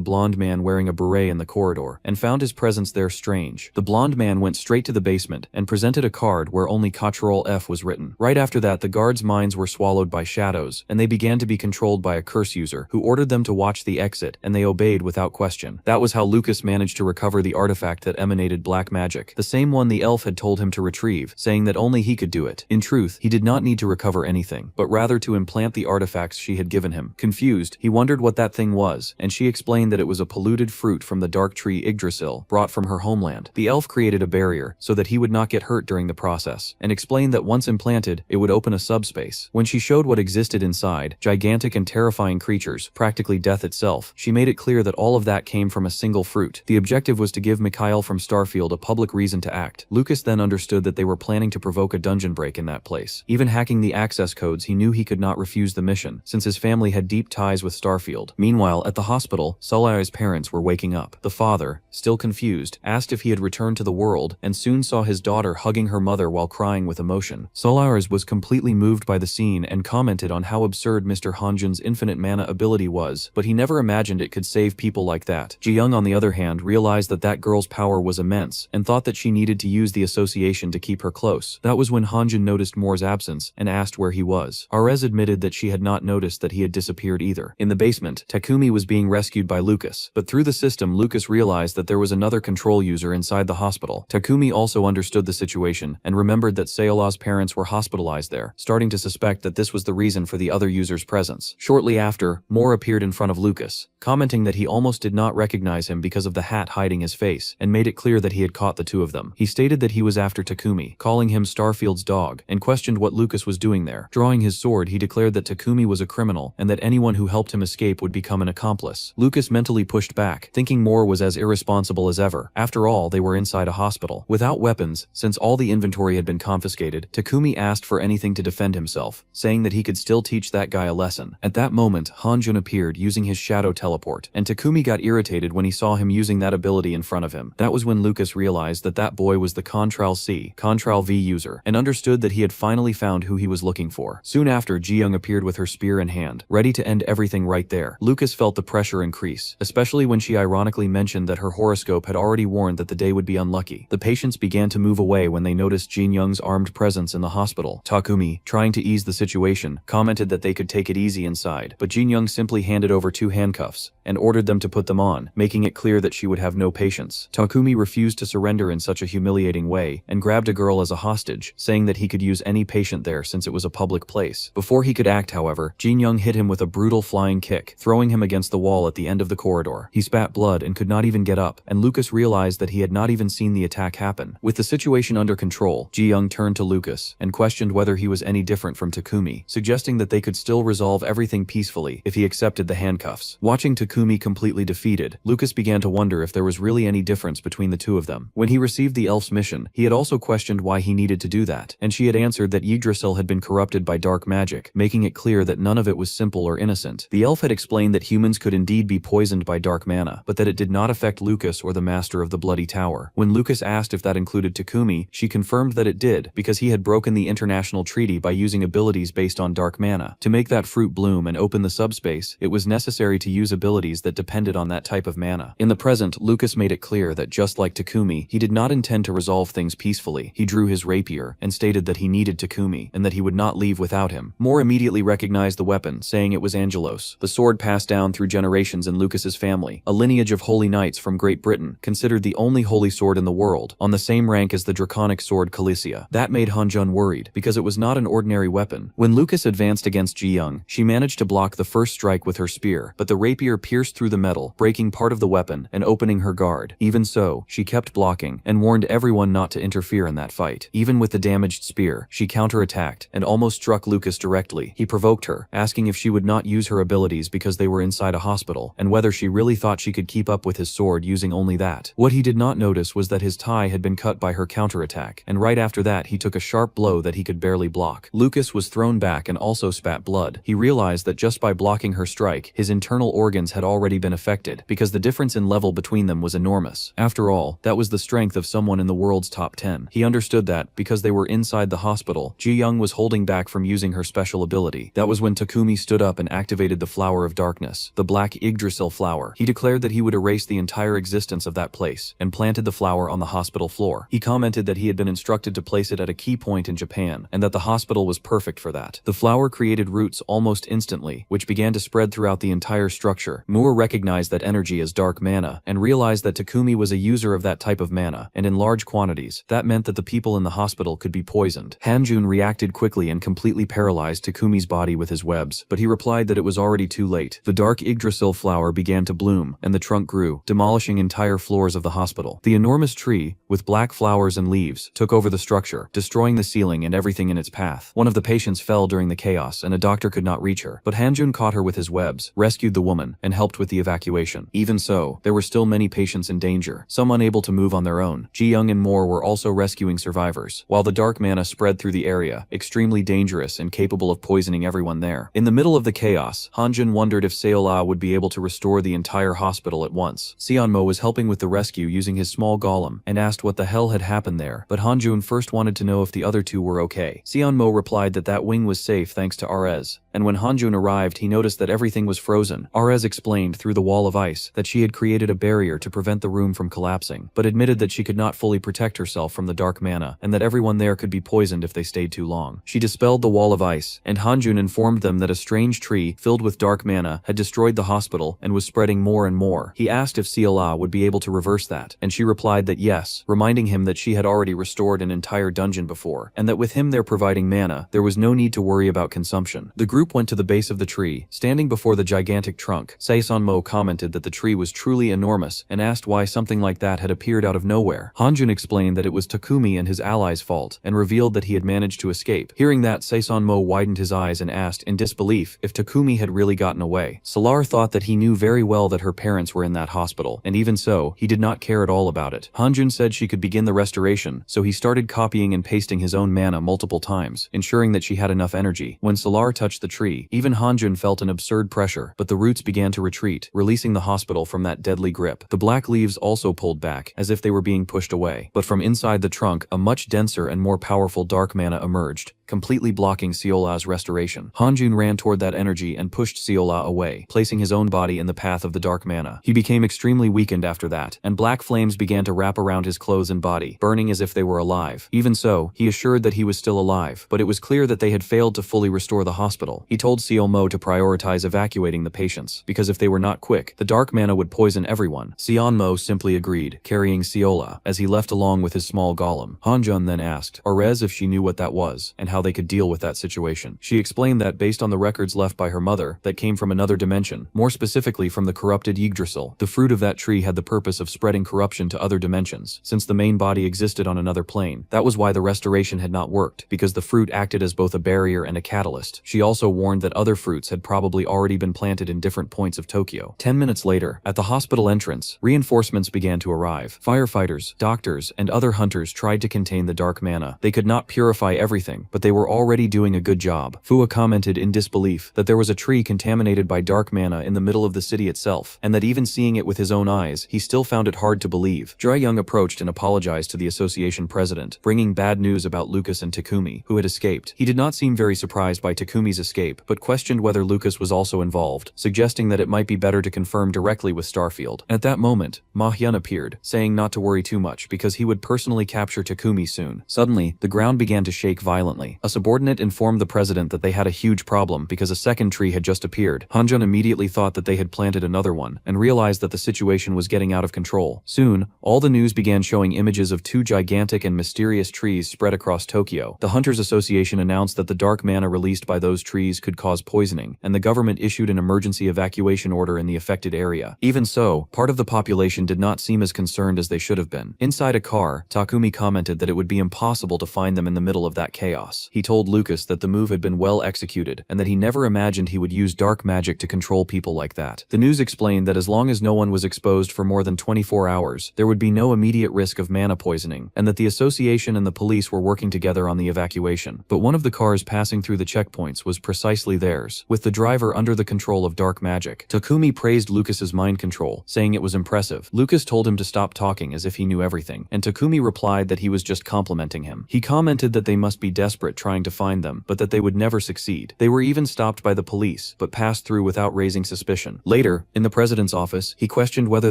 blonde man wearing a beret in the corridor, and found his presence there strange. The blonde man went straight to the basement, and presented a card where only Ctrl F was written. Right after that, the guards' minds were swallowed by shadows, and they began to be controlled by a curse user, who ordered them to watch the exit, and they obeyed without question. That was how Lucas managed to recover the artifact that emanated black magic, the same one the elf had told him to retrieve, saying that only he could do it. In truth, he did not need to recover anything, but rather to implant the artifacts she had given him. Confused, he wondered what that thing was, and she explained that it was a polluted fruit from the dark tree Yggdrasil, brought from her homeland. The elf created a barrier, so that he would not get hurt during the process, and explained that once implanted, it would open a subspace. When she showed what existed inside, gigantic and terrifying creatures, practically death itself, she made it clear that all of that came from a single fruit. The objective was to give Mikhail from Starfield a public reason to act. Lucas then understood that they were planning to provoke a dungeon break in that place. Even hacking the access codes, he knew he could not refuse the mission, since his family had deep ties with Starfield. Meanwhile, at the hospital, Solai's parents were waking up. The father, still confused, asked if he had returned to the world, and soon saw his daughter hugging her mother while crying with emotion. Solars was completely moved by the scene and commented on how absurd Mr. Hanjun's infinite mana ability was, but he never imagined it could save people like that. Ji-young, on the other hand, realized that that girl's power was immense, and thought that she needed to use the association to keep her close. That was when Hanjun noticed Moore's absence, and asked where he was. Arez admitted that she had not noticed that he had disappeared either. In the basement, Takumi was being rescued by Lucas, but through the system Lucas realized that there was another control user inside the hospital. Takumi also understood the situation, and remembered that Seola's parents were hospitalized there, starting to suspect that this was the reason for the other user's presence. Shortly after, Moore appeared in front of Lucas, commenting that he almost did not recognize him because of the hat hiding his face, and made it clear that he had caught the two of them. He stated that he was after Takumi, calling him Starfield's dog, and questioned what Lucas was doing there. Drawing his sword, he declared that Takumi was a criminal, and that anyone who helped him escape would become an accomplice. Lucas mentally pushed back, thinking Moore was as irresponsible as ever. After all, they were inside a hospital. Without weapons, since all the inventory had been confiscated, Takumi asked for anything to defend himself, saying that he could still teach that guy a lesson. At that moment, Hanjun appeared using his shadow teleport, and Takumi got irritated when he saw him using that ability in front of him. That was when Lucas realized that that boy was the Contral C, Contral V user, and understood that he had finally found who he was looking for. Soon after, Ji-young appeared with her spear in hand, ready to end everything right there. Lucas felt the pressure increase, especially when she ironically mentioned that her horoscope had already warned that the day would be unlucky. The patients began to move away when they noticed Jin-young's armed presence in the hospital. Takumi, trying to ease the situation, commented that they could take it easy inside, but Jin-young simply handed over 2 handcuffs, and ordered them to put them on, making it clear that she would have no patience. Takumi refused to surrender in such a humiliating way and grabbed a girl as a hostage, saying that he could use any patient there since it was a public place. Before he could act, however, Jin Young hit him with a brutal flying kick, throwing him against the wall at the end of the corridor. He spat blood and could not even get up, and Lucas realized that he had not even seen the attack happen. With the situation under control, Ji Young turned to Lucas and questioned whether he was any different from Takumi, suggesting that they could still resolve everything peacefully if he accepted the handcuffs. Watching Takumi completely defeated, Lucas began to wonder if there was really any difference between the two of them. When he received the elf's mission, he had also questioned why he needed to do that, and she had answered that Yggdrasil had been corrupted by dark magic, making it clear that none of it was simple or innocent. The elf had explained that humans could indeed be poisoned by dark mana, but that it did not affect Lucas or the master of the Bloody Tower. When Lucas asked if that included Takumi, she confirmed that it did, because he had broken the international treaty by using abilities based on dark mana. To make that fruit bloom and open the subspace, it was necessary to use abilities that depended on that type of mana. In the present, Lucas made it clear that just like Takumi, he did not intend to resolve things peacefully. He drew his rapier and stated that he needed Takumi and that he would not leave without him. Moore immediately recognized the weapon, saying it was Angelos, the sword passed down through generations in Lucas's family, a lineage of holy knights from Great Britain, considered the only holy sword in the world, on the same rank as the draconic sword Calicia. That made Hanjun worried, because it was not an ordinary weapon. When Lucas advanced against Ji Young, she managed to block the first strike with her spear, but the rapier pierced through the metal, breaking part of the weapon and opening her guard. Even so, she kept blocking and warned everyone not to interfere in that fight. Even with the damaged spear, she counterattacked and almost struck Lucas directly. He provoked her, asking if she would not use her abilities because they were inside a hospital, and whether she really thought she could keep up with his sword using only that. What he did not notice was that his tie had been cut by her counterattack, and right after that he took a sharp blow that he could barely block. Lucas was thrown back and also spat blood. He realized that just by blocking her strike, his internal organs had already been affected, because the difference in level between them was enormous. After all, that was the strength of someone in the world's top 10. He understood that, because they were inside the hospital, Ji Young was holding back from using her special ability. That was when Takumi stood up and activated the Flower of Darkness, the black Yggdrasil flower. He declared that he would erase the entire existence of that place, and planted the flower on the hospital floor. He commented that he had been instructed to place it at a key point in Japan, and that the hospital was perfect for that. The flower created roots almost instantly, which began to spread throughout the entire structure. Moore recognized that energy as dark mana, and realized that Takumi was a user of that type of mana, and in large quantities. That meant that the people in the hospital could be poisoned. Hanjun reacted quickly and completely paralyzed Takumi's body with his webs, but he replied that it was already too late. The dark Yggdrasil flower began to bloom, and the trunk grew, demolishing entire floors of the hospital. The enormous tree, with black flowers and leaves, took over the structure, destroying the ceiling and everything in its path. One of the patients fell during the chaos, and a doctor could not reach her, but Hanjun caught her with his webs, rescued the woman, and helped with the evacuation. Even so, there were still many patients in danger, some unable to move on their own. Ji Young and Moore were also rescuing survivors, while the dark mana spread through the area, extremely dangerous and capable of poisoning everyone there. In the middle of the chaos, Hanjun wondered if Seola would be able to restore the entire hospital at once. Seonmo was helping with the rescue using his small golem, and asked what the hell had happened there, but Hanjun first wanted to know if the other two were okay. Seonmo replied that that wing was safe thanks to Arez, and when Hanjun arrived he noticed that everything was frozen. Arez explained through the wall of ice that she had created a barrier to prevent the room from collapsing, but admitted that she could not fully protect herself from the dark mana, and that everyone there could be poisoned if they stayed too long. She dispelled the wall of ice, and Hanjun informed them that a strange tree filled with dark mana had destroyed the hospital and was spreading more and more. He asked if Seola would be able to reverse that, and she replied that yes, reminding him that she had already restored an entire dungeon before, and that with him there providing mana, there was no need to worry about consumption. The group went to the base of the tree. Standing before the gigantic trunk, Seisonmo commented that the tree was truly enormous and asked why something like that had appeared out of nowhere. Hanjun explained that it was Takumi and his allies' fault, and revealed that he had managed to escape. Hearing that, Seisonmo widened his eyes and asked, in disbelief, if Takumi had really gotten away. Solar thought that he knew very well that her parents were in that hospital, and even so, he did not care at all about it. Hanjun said she could begin the restoration, so he started copying and pasting his own mana multiple times, ensuring that she had enough energy. When Solar touched the tree, even Hanjun felt an absurd pressure, but the roots began to retreat, releasing the hospital from that deadly grip. The black leaves also pulled back, as if they were being pushed away, but from inside the trunk, a much denser and more powerful dark mana emerged. completely blocking Seola's restoration. Hanjun ran toward that energy and pushed Seola away, placing his own body in the path of the dark mana. He became extremely weakened after that, and black flames began to wrap around his clothes and body, burning as if they were alive. Even so, he assured that he was still alive, but it was clear that they had failed to fully restore the hospital. He told Seo Mo to prioritize evacuating the patients, because if they were not quick, the dark mana would poison everyone. Seon Mo simply agreed, carrying Seola, as he left along with his small golem. Hanjun then asked Arez if she knew what that was, and how they could deal with that situation. She explained that based on the records left by her mother, that came from another dimension, more specifically from the corrupted Yggdrasil. The fruit of that tree had the purpose of spreading corruption to other dimensions. Since the main body existed on another plane, that was why the restoration had not worked, because the fruit acted as both a barrier and a catalyst. She also warned that other fruits had probably already been planted in different points of Tokyo. 10 minutes later, at the hospital entrance, reinforcements began to arrive. Firefighters, doctors, and other hunters tried to contain the dark mana. They could not purify everything, but they were already doing a good job. Fua commented in disbelief that there was a tree contaminated by dark mana in the middle of the city itself, and that even seeing it with his own eyes, he still found it hard to believe. Jai Young approached and apologized to the association president, bringing bad news about Lucas and Takumi, who had escaped. He did not seem very surprised by Takumi's escape, but questioned whether Lucas was also involved, suggesting that it might be better to confirm directly with Starfield. At that moment, Ma Hyun appeared, saying not to worry too much because he would personally capture Takumi soon. Suddenly, the ground began to shake violently. A subordinate informed the president that they had a huge problem because a second tree had just appeared. Hanjun immediately thought that they had planted another one, and realized that the situation was getting out of control. Soon, all the news began showing images of two gigantic and mysterious trees spread across Tokyo. The Hunters Association announced that the dark mana released by those trees could cause poisoning, and the government issued an emergency evacuation order in the affected area. Even so, part of the population did not seem as concerned as they should have been. Inside a car, Takumi commented that it would be impossible to find them in the middle of that chaos. He told Lucas that the move had been well executed, and that he never imagined he would use dark magic to control people like that. The news explained that as long as no one was exposed for more than 24 hours, there would be no immediate risk of mana poisoning, and that the association and the police were working together on the evacuation. But one of the cars passing through the checkpoints was precisely theirs, with the driver under the control of dark magic. Takumi praised Lucas's mind control, saying it was impressive. Lucas told him to stop talking as if he knew everything, and Takumi replied that he was just complimenting him. He commented that they must be desperate trying to find them, but that they would never succeed. They were even stopped by the police, but passed through without raising suspicion. Later, in the president's office, he questioned whether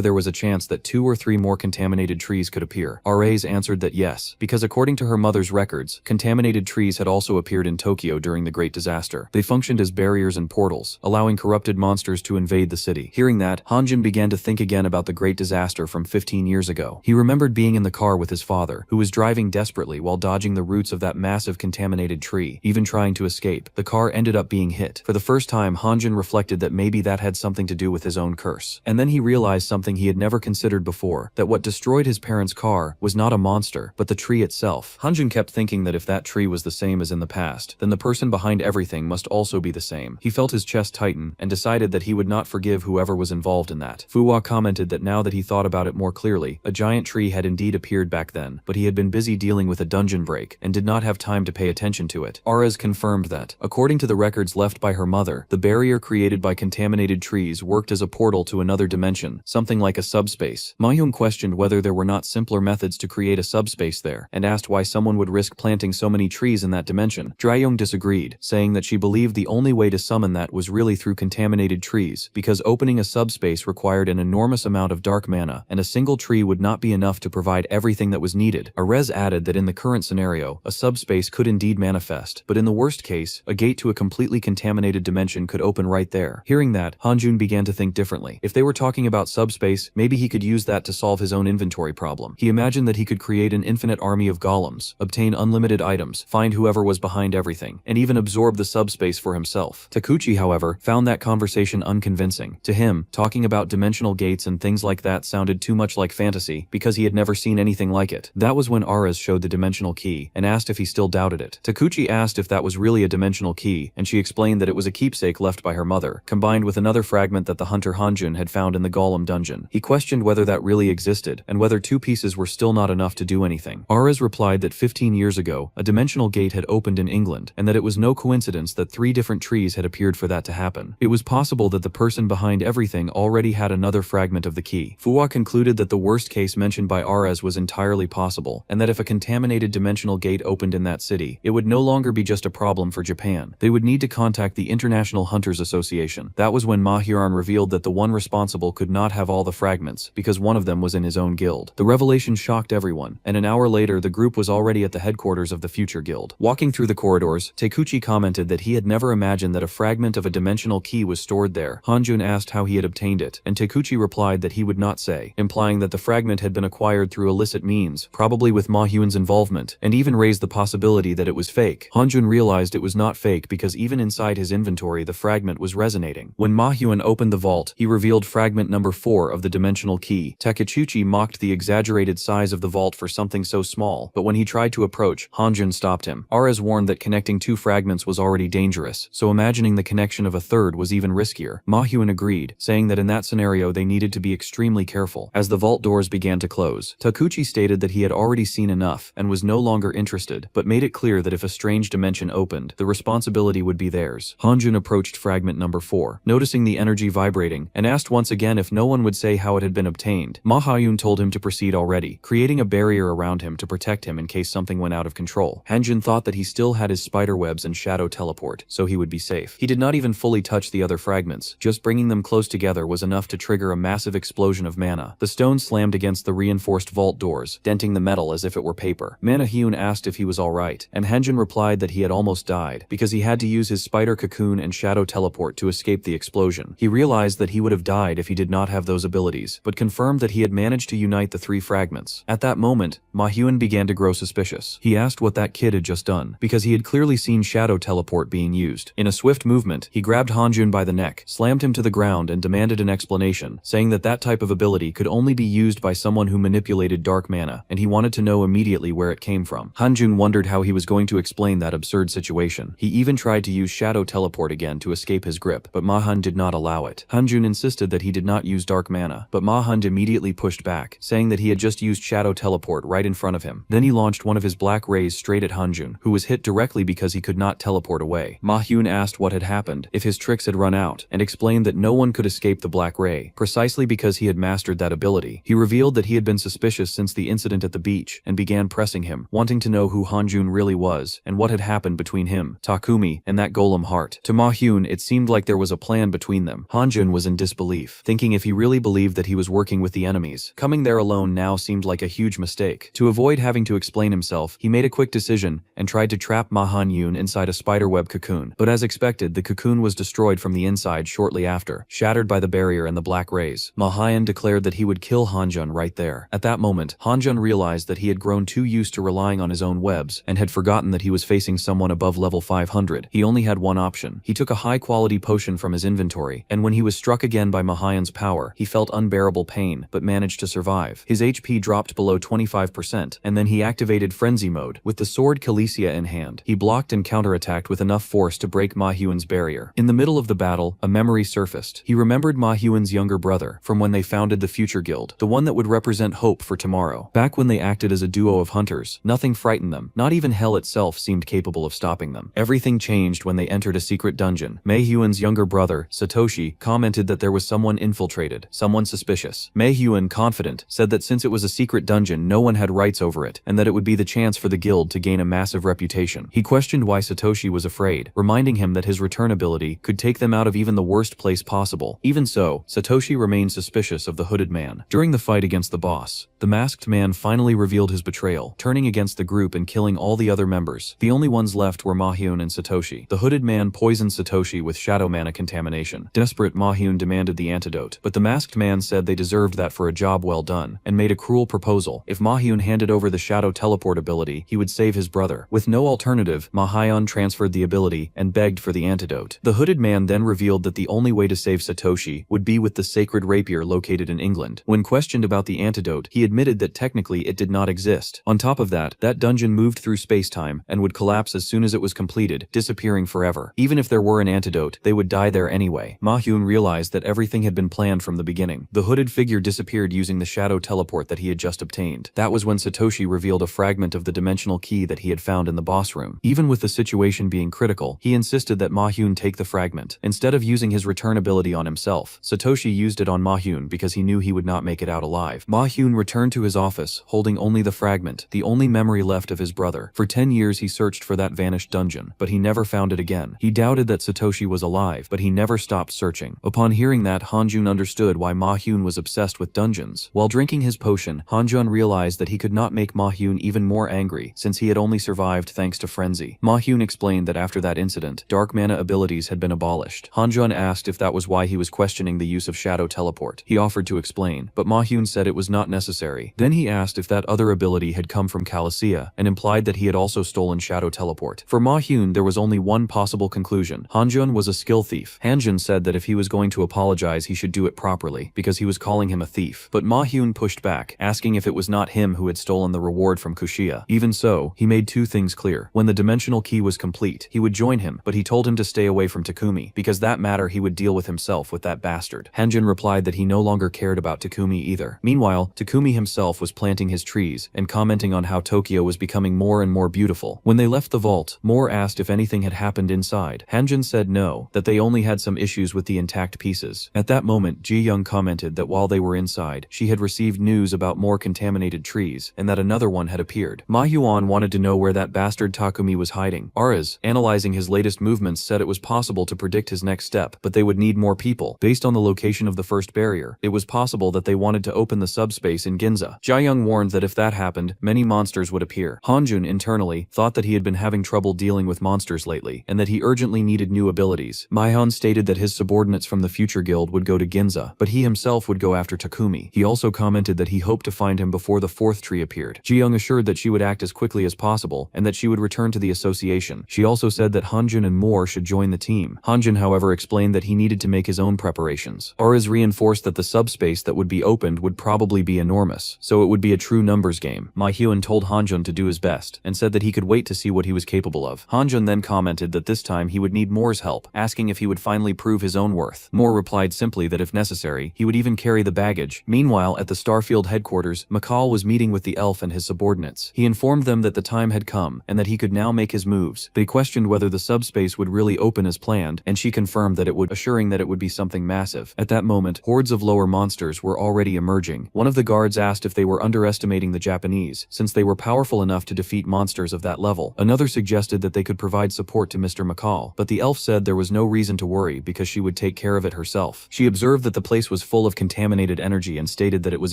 there was a chance that 2 or 3 more contaminated trees could appear. RAs answered that yes, because according to her mother's records, contaminated trees had also appeared in Tokyo during the Great Disaster. They functioned as barriers and portals, allowing corrupted monsters to invade the city. Hearing that, Hanjun began to think again about the Great Disaster from 15 years ago. He remembered being in the car with his father, who was driving desperately while dodging the roots of that massive contaminated tree, even trying to escape. The car ended up being hit. For the first time, Hanjun reflected that maybe that had something to do with his own curse. And then he realized something he had never considered before, that what destroyed his parents' car was not a monster, but the tree itself. Hanjun kept thinking that if that tree was the same as in the past, then the person behind everything must also be the same. He felt his chest tighten, and decided that he would not forgive whoever was involved in that. Fuwa commented that now that he thought about it more clearly, a giant tree had indeed appeared back then, but he had been busy dealing with a dungeon break, and did not have time to pay attention to it. Aras confirmed that, according to the records left by her mother, the barrier created by contaminated trees worked as a portal to another dimension, something like a subspace. Mayung questioned whether there were not simpler methods to create a subspace there, and asked why someone would risk planting so many trees in that dimension. Drayung disagreed, saying that she believed the only way to summon that was really through contaminated trees, because opening a subspace required an enormous amount of dark mana, and a single tree would not be enough to provide everything that was needed. Arez added that in the current scenario, a subspace could indeed manifest, but in the worst case, a gate to a completely contaminated dimension could open right there. Hearing that, Hanjun began to think differently. If they were talking about subspace, maybe he could use that to solve his own inventory problem. He imagined that he could create an infinite army of golems, obtain unlimited items, find whoever was behind everything, and even absorb the subspace for himself. Takuchi, however, found that conversation unconvincing. To him, talking about dimensional gates and things like that sounded too much like fantasy, because he had never seen anything like it. That was when Aras showed the dimensional key, and asked if he still doubted it. Takuchi asked if that was really a dimensional key, and she explained that it was a keepsake left by her mother, combined with another fragment that the hunter Hanjun had found in the Golem dungeon. He questioned whether that really existed, and whether 2 pieces were still not enough to do anything. Aras replied that 15 years ago, a dimensional gate had opened in England, and that it was no coincidence that 3 different trees had appeared for that to happen. It was possible that the person behind everything already had another fragment of the key. Fuwa concluded that the worst case mentioned by Aras was entirely possible, and that if a contaminated dimensional gate opened in that city, it would no longer be just a problem for Japan. They would need to contact the International Hunters Association. That was when Ma Hyun revealed that the one responsible could not have all the fragments, because one of them was in his own guild. The revelation shocked everyone, and an hour later the group was already at the headquarters of the future guild. Walking through the corridors, Takuchi commented that he had never imagined that a fragment of a dimensional key was stored there. Hanjun asked how he had obtained it, and Takuchi replied that he would not say, implying that the fragment had been acquired through illicit means, probably with Ma Hyun's involvement, and even raised the possibility that it was fake. Hanjun realized it was not fake because even inside his inventory the fragment was resonating. When Ma Hyun opened the vault, he revealed fragment number 4 of the dimensional key. Takuchi mocked the exaggerated size of the vault for something so small, but when he tried to approach, Hanjun stopped him. Ares warned that connecting 2 fragments was already dangerous, so imagining the connection of a third was even riskier. Ma Hyun agreed, saying that in that scenario they needed to be extremely careful. As the vault doors began to close, Takuchi stated that he had already seen enough and was no longer interested, but made it clear that if a strange dimension opened, the responsibility would be theirs. Hanjun approached fragment number 4, noticing the energy vibrating, and asked once again if no one would say how it had been obtained. Ma Hyun told him to proceed already, creating a barrier around him to protect him in case something went out of control. Hanjun thought that he still had his spiderwebs and shadow teleport, so he would be safe. He did not even fully touch the other fragments, just bringing them close together was enough to trigger a massive explosion of mana. The stone slammed against the reinforced vault doors, denting the metal as if it were paper. Ma Hyun asked if he was alright, and Hanjun replied that he had almost died, because he had to use his spider cocoon and shadow teleport to escape the explosion. He realized that he would have died if he did not have those abilities, but confirmed that he had managed to unite the 3 fragments. At that moment, Ma Hyun began to grow suspicious. He asked what that kid had just done, because he had clearly seen shadow teleport being used. In a swift movement, he grabbed Hanjun by the neck, slammed him to the ground and demanded an explanation, saying that that type of ability could only be used by someone who manipulated dark mana, and he wanted to know immediately where it came from. Hanjun wondered how he was going to explain that absurd situation. He even tried to use shadow teleport again to escape his grip, but Ma Hyun did not allow it. Hanjun insisted that he did not use dark mana, but Ma Hyun immediately pushed back, saying that he had just used shadow teleport right in front of him. Then he launched one of his black rays straight at Hanjun, who was hit directly because he could not teleport away. Ma Hyun asked what had happened, if his tricks had run out, and explained that no one could escape the black ray, precisely because he had mastered that ability. He revealed that he had been suspicious since the incident at the beach, and began pressing him, wanting to know who Hanjun really was, and what had happened between him, Takumi, and that golem heart. To Ma Hyun, it seemed like there was a plan between them. Hanjun was in disbelief, thinking if he really believed that he was working with the enemies, coming there alone now seemed like a huge mistake. To avoid having to explain himself, he made a quick decision and tried to trap Ma Hyun inside a spiderweb cocoon, but as expected, the cocoon was destroyed from the inside shortly after, shattered by the barrier and the black rays. Ma Hyun declared that he would kill Hanjun right there. At that moment, Hanjun realized that he had grown too used to relying on his own webs and had forgotten that he was facing someone above level 500. He only had one option. He took a high-quality potion from his inventory, and when he was struck again by Ma Hyun's power, he felt unbearable pain, but managed to survive. His HP dropped below 25%, and then he activated frenzy mode. With the sword Calicia in hand, he blocked and counterattacked with enough force to break Ma Hyun's barrier. In the middle of the battle, a memory surfaced. He remembered Ma Hyun's younger brother, from when they founded the Future Guild, the one that would represent hope for tomorrow. Back when they acted as a duo of hunters, nothing frightened them. Not even hell itself seemed capable of stopping them. Everything changed when they entered a secret dungeon. Ma Hyun's younger brother, Satoshi, commented that there was someone infiltrated, someone suspicious. Ma Hyun, confident, said that since it was a secret dungeon, no one had rights over it, and that it would be the chance for the guild to gain a massive reputation. He questioned why Satoshi was afraid, reminding him that his return ability could take them out of even the worst place possible. Even so, Satoshi remained suspicious of the hooded man. During the fight against the boss, the masked man finally revealed his betrayal, turning against the group and killing all the other members. The only ones left were Ma Hyun and Satoshi. The hooded man poisoned Satoshi with shadow mana contamination. Desperate, Ma Hyun demanded the antidote, but the masked man said they deserved that for a job well done, and made a cruel proposal. If Ma Hyun handed over the shadow teleport ability, he would save his brother. With no alternative, Ma Hyun transferred the ability and begged for the antidote. The hooded man then revealed that the only way to save Satoshi would be with the sacred rapier located in England. When questioned about the antidote, he admitted that technically it did not exist. On top of that, that dungeon moved through space-time and would collapse as soon as it was completed, disappearing forever. Even if there were an antidote, they would die there anyway. Ma Hyun realized that everything had been planned from the beginning. The hooded figure disappeared using the shadow teleport that he had just obtained. That was when Satoshi revealed a fragment of the dimensional key that he had found in the boss room. Even with the situation being critical, he insisted that Ma Hyun take the fragment. Instead of using his return ability on himself, Satoshi used it on Ma Hyun because he knew he would not make it out alive. Ma Hyun returned returned to his office, holding only the fragment, the only memory left of his brother. For 10 years he searched for that vanished dungeon, but he never found it again. He doubted that Satoshi was alive, but he never stopped searching. Upon hearing that, Hanjun understood why Ma-hyun was obsessed with dungeons. While drinking his potion, Hanjun realized that he could not make Ma-hyun even more angry, since he had only survived thanks to frenzy. Ma-hyun explained that after that incident, dark mana abilities had been abolished. Hanjun asked if that was why he was questioning the use of shadow teleport. He offered to explain, but Ma-hyun said it was not necessary. Then he asked if that other ability had come from Calicia, and implied that he had also stolen shadow teleport. For Ma-hyun, there was only one possible conclusion. Hanjun was a skill thief. Hanjun said that if he was going to apologize, he should do it properly, because he was calling him a thief. But Ma-hyun pushed back, asking if it was not him who had stolen the reward from Kushia. Even so, he made two things clear. When the dimensional key was complete, he would join him, but he told him to stay away from Takumi, because that matter he would deal with himself with that bastard. Hanjun replied that he no longer cared about Takumi either. Meanwhile, Takumi himself was planting his trees and commenting on how Tokyo was becoming more and more beautiful. When they left the vault, Moore asked if anything had happened inside. Hanjun said no, that they only had some issues with the intact pieces. At that moment, Ji-young commented that while they were inside, she had received news about more contaminated trees, and that another one had appeared. Ma-hyun wanted to know where that bastard Takumi was hiding. Aras, analyzing his latest movements, said it was possible to predict his next step, but they would need more people. Based on the location of the first barrier, it was possible that they wanted to open the subspace in Ginza. Ji-young warned that if that happened, many monsters would appear. Hanjun, internally, thought that he had been having trouble dealing with monsters lately, and that he urgently needed new abilities. Maihan stated that his subordinates from the Future Guild would go to Ginza, but he himself would go after Takumi. He also commented that he hoped to find him before the fourth tree appeared. Ji-young assured that she would act as quickly as possible, and that she would return to the association. She also said that Hanjun and Moore should join the team. Hanjun, however, explained that he needed to make his own preparations. Aras reinforced that the subspace that would be opened would probably be enormous, so it would be a true numbers game. Ma-hyun told Hanjun to do his best, and said that he could wait to see what he was capable of. Hanjun then commented that this time he would need Moore's help, asking if he would finally prove his own worth. Moore replied simply that if necessary, he would even carry the baggage. Meanwhile, at the Starfield headquarters, McCall was meeting with the elf and his subordinates. He informed them that the time had come, and that he could now make his moves. They questioned whether the subspace would really open as planned, and she confirmed that it would, assuring that it would be something massive. At that moment, hordes of lower monsters were already emerging. One of the guards asked if they were underestimating the Japanese, since they were powerful enough to defeat monsters of that level. Another suggested that they could provide support to Mr. McCall, but the elf said there was no reason to worry because she would take care of it herself. She observed that the place was full of contaminated energy and stated that it was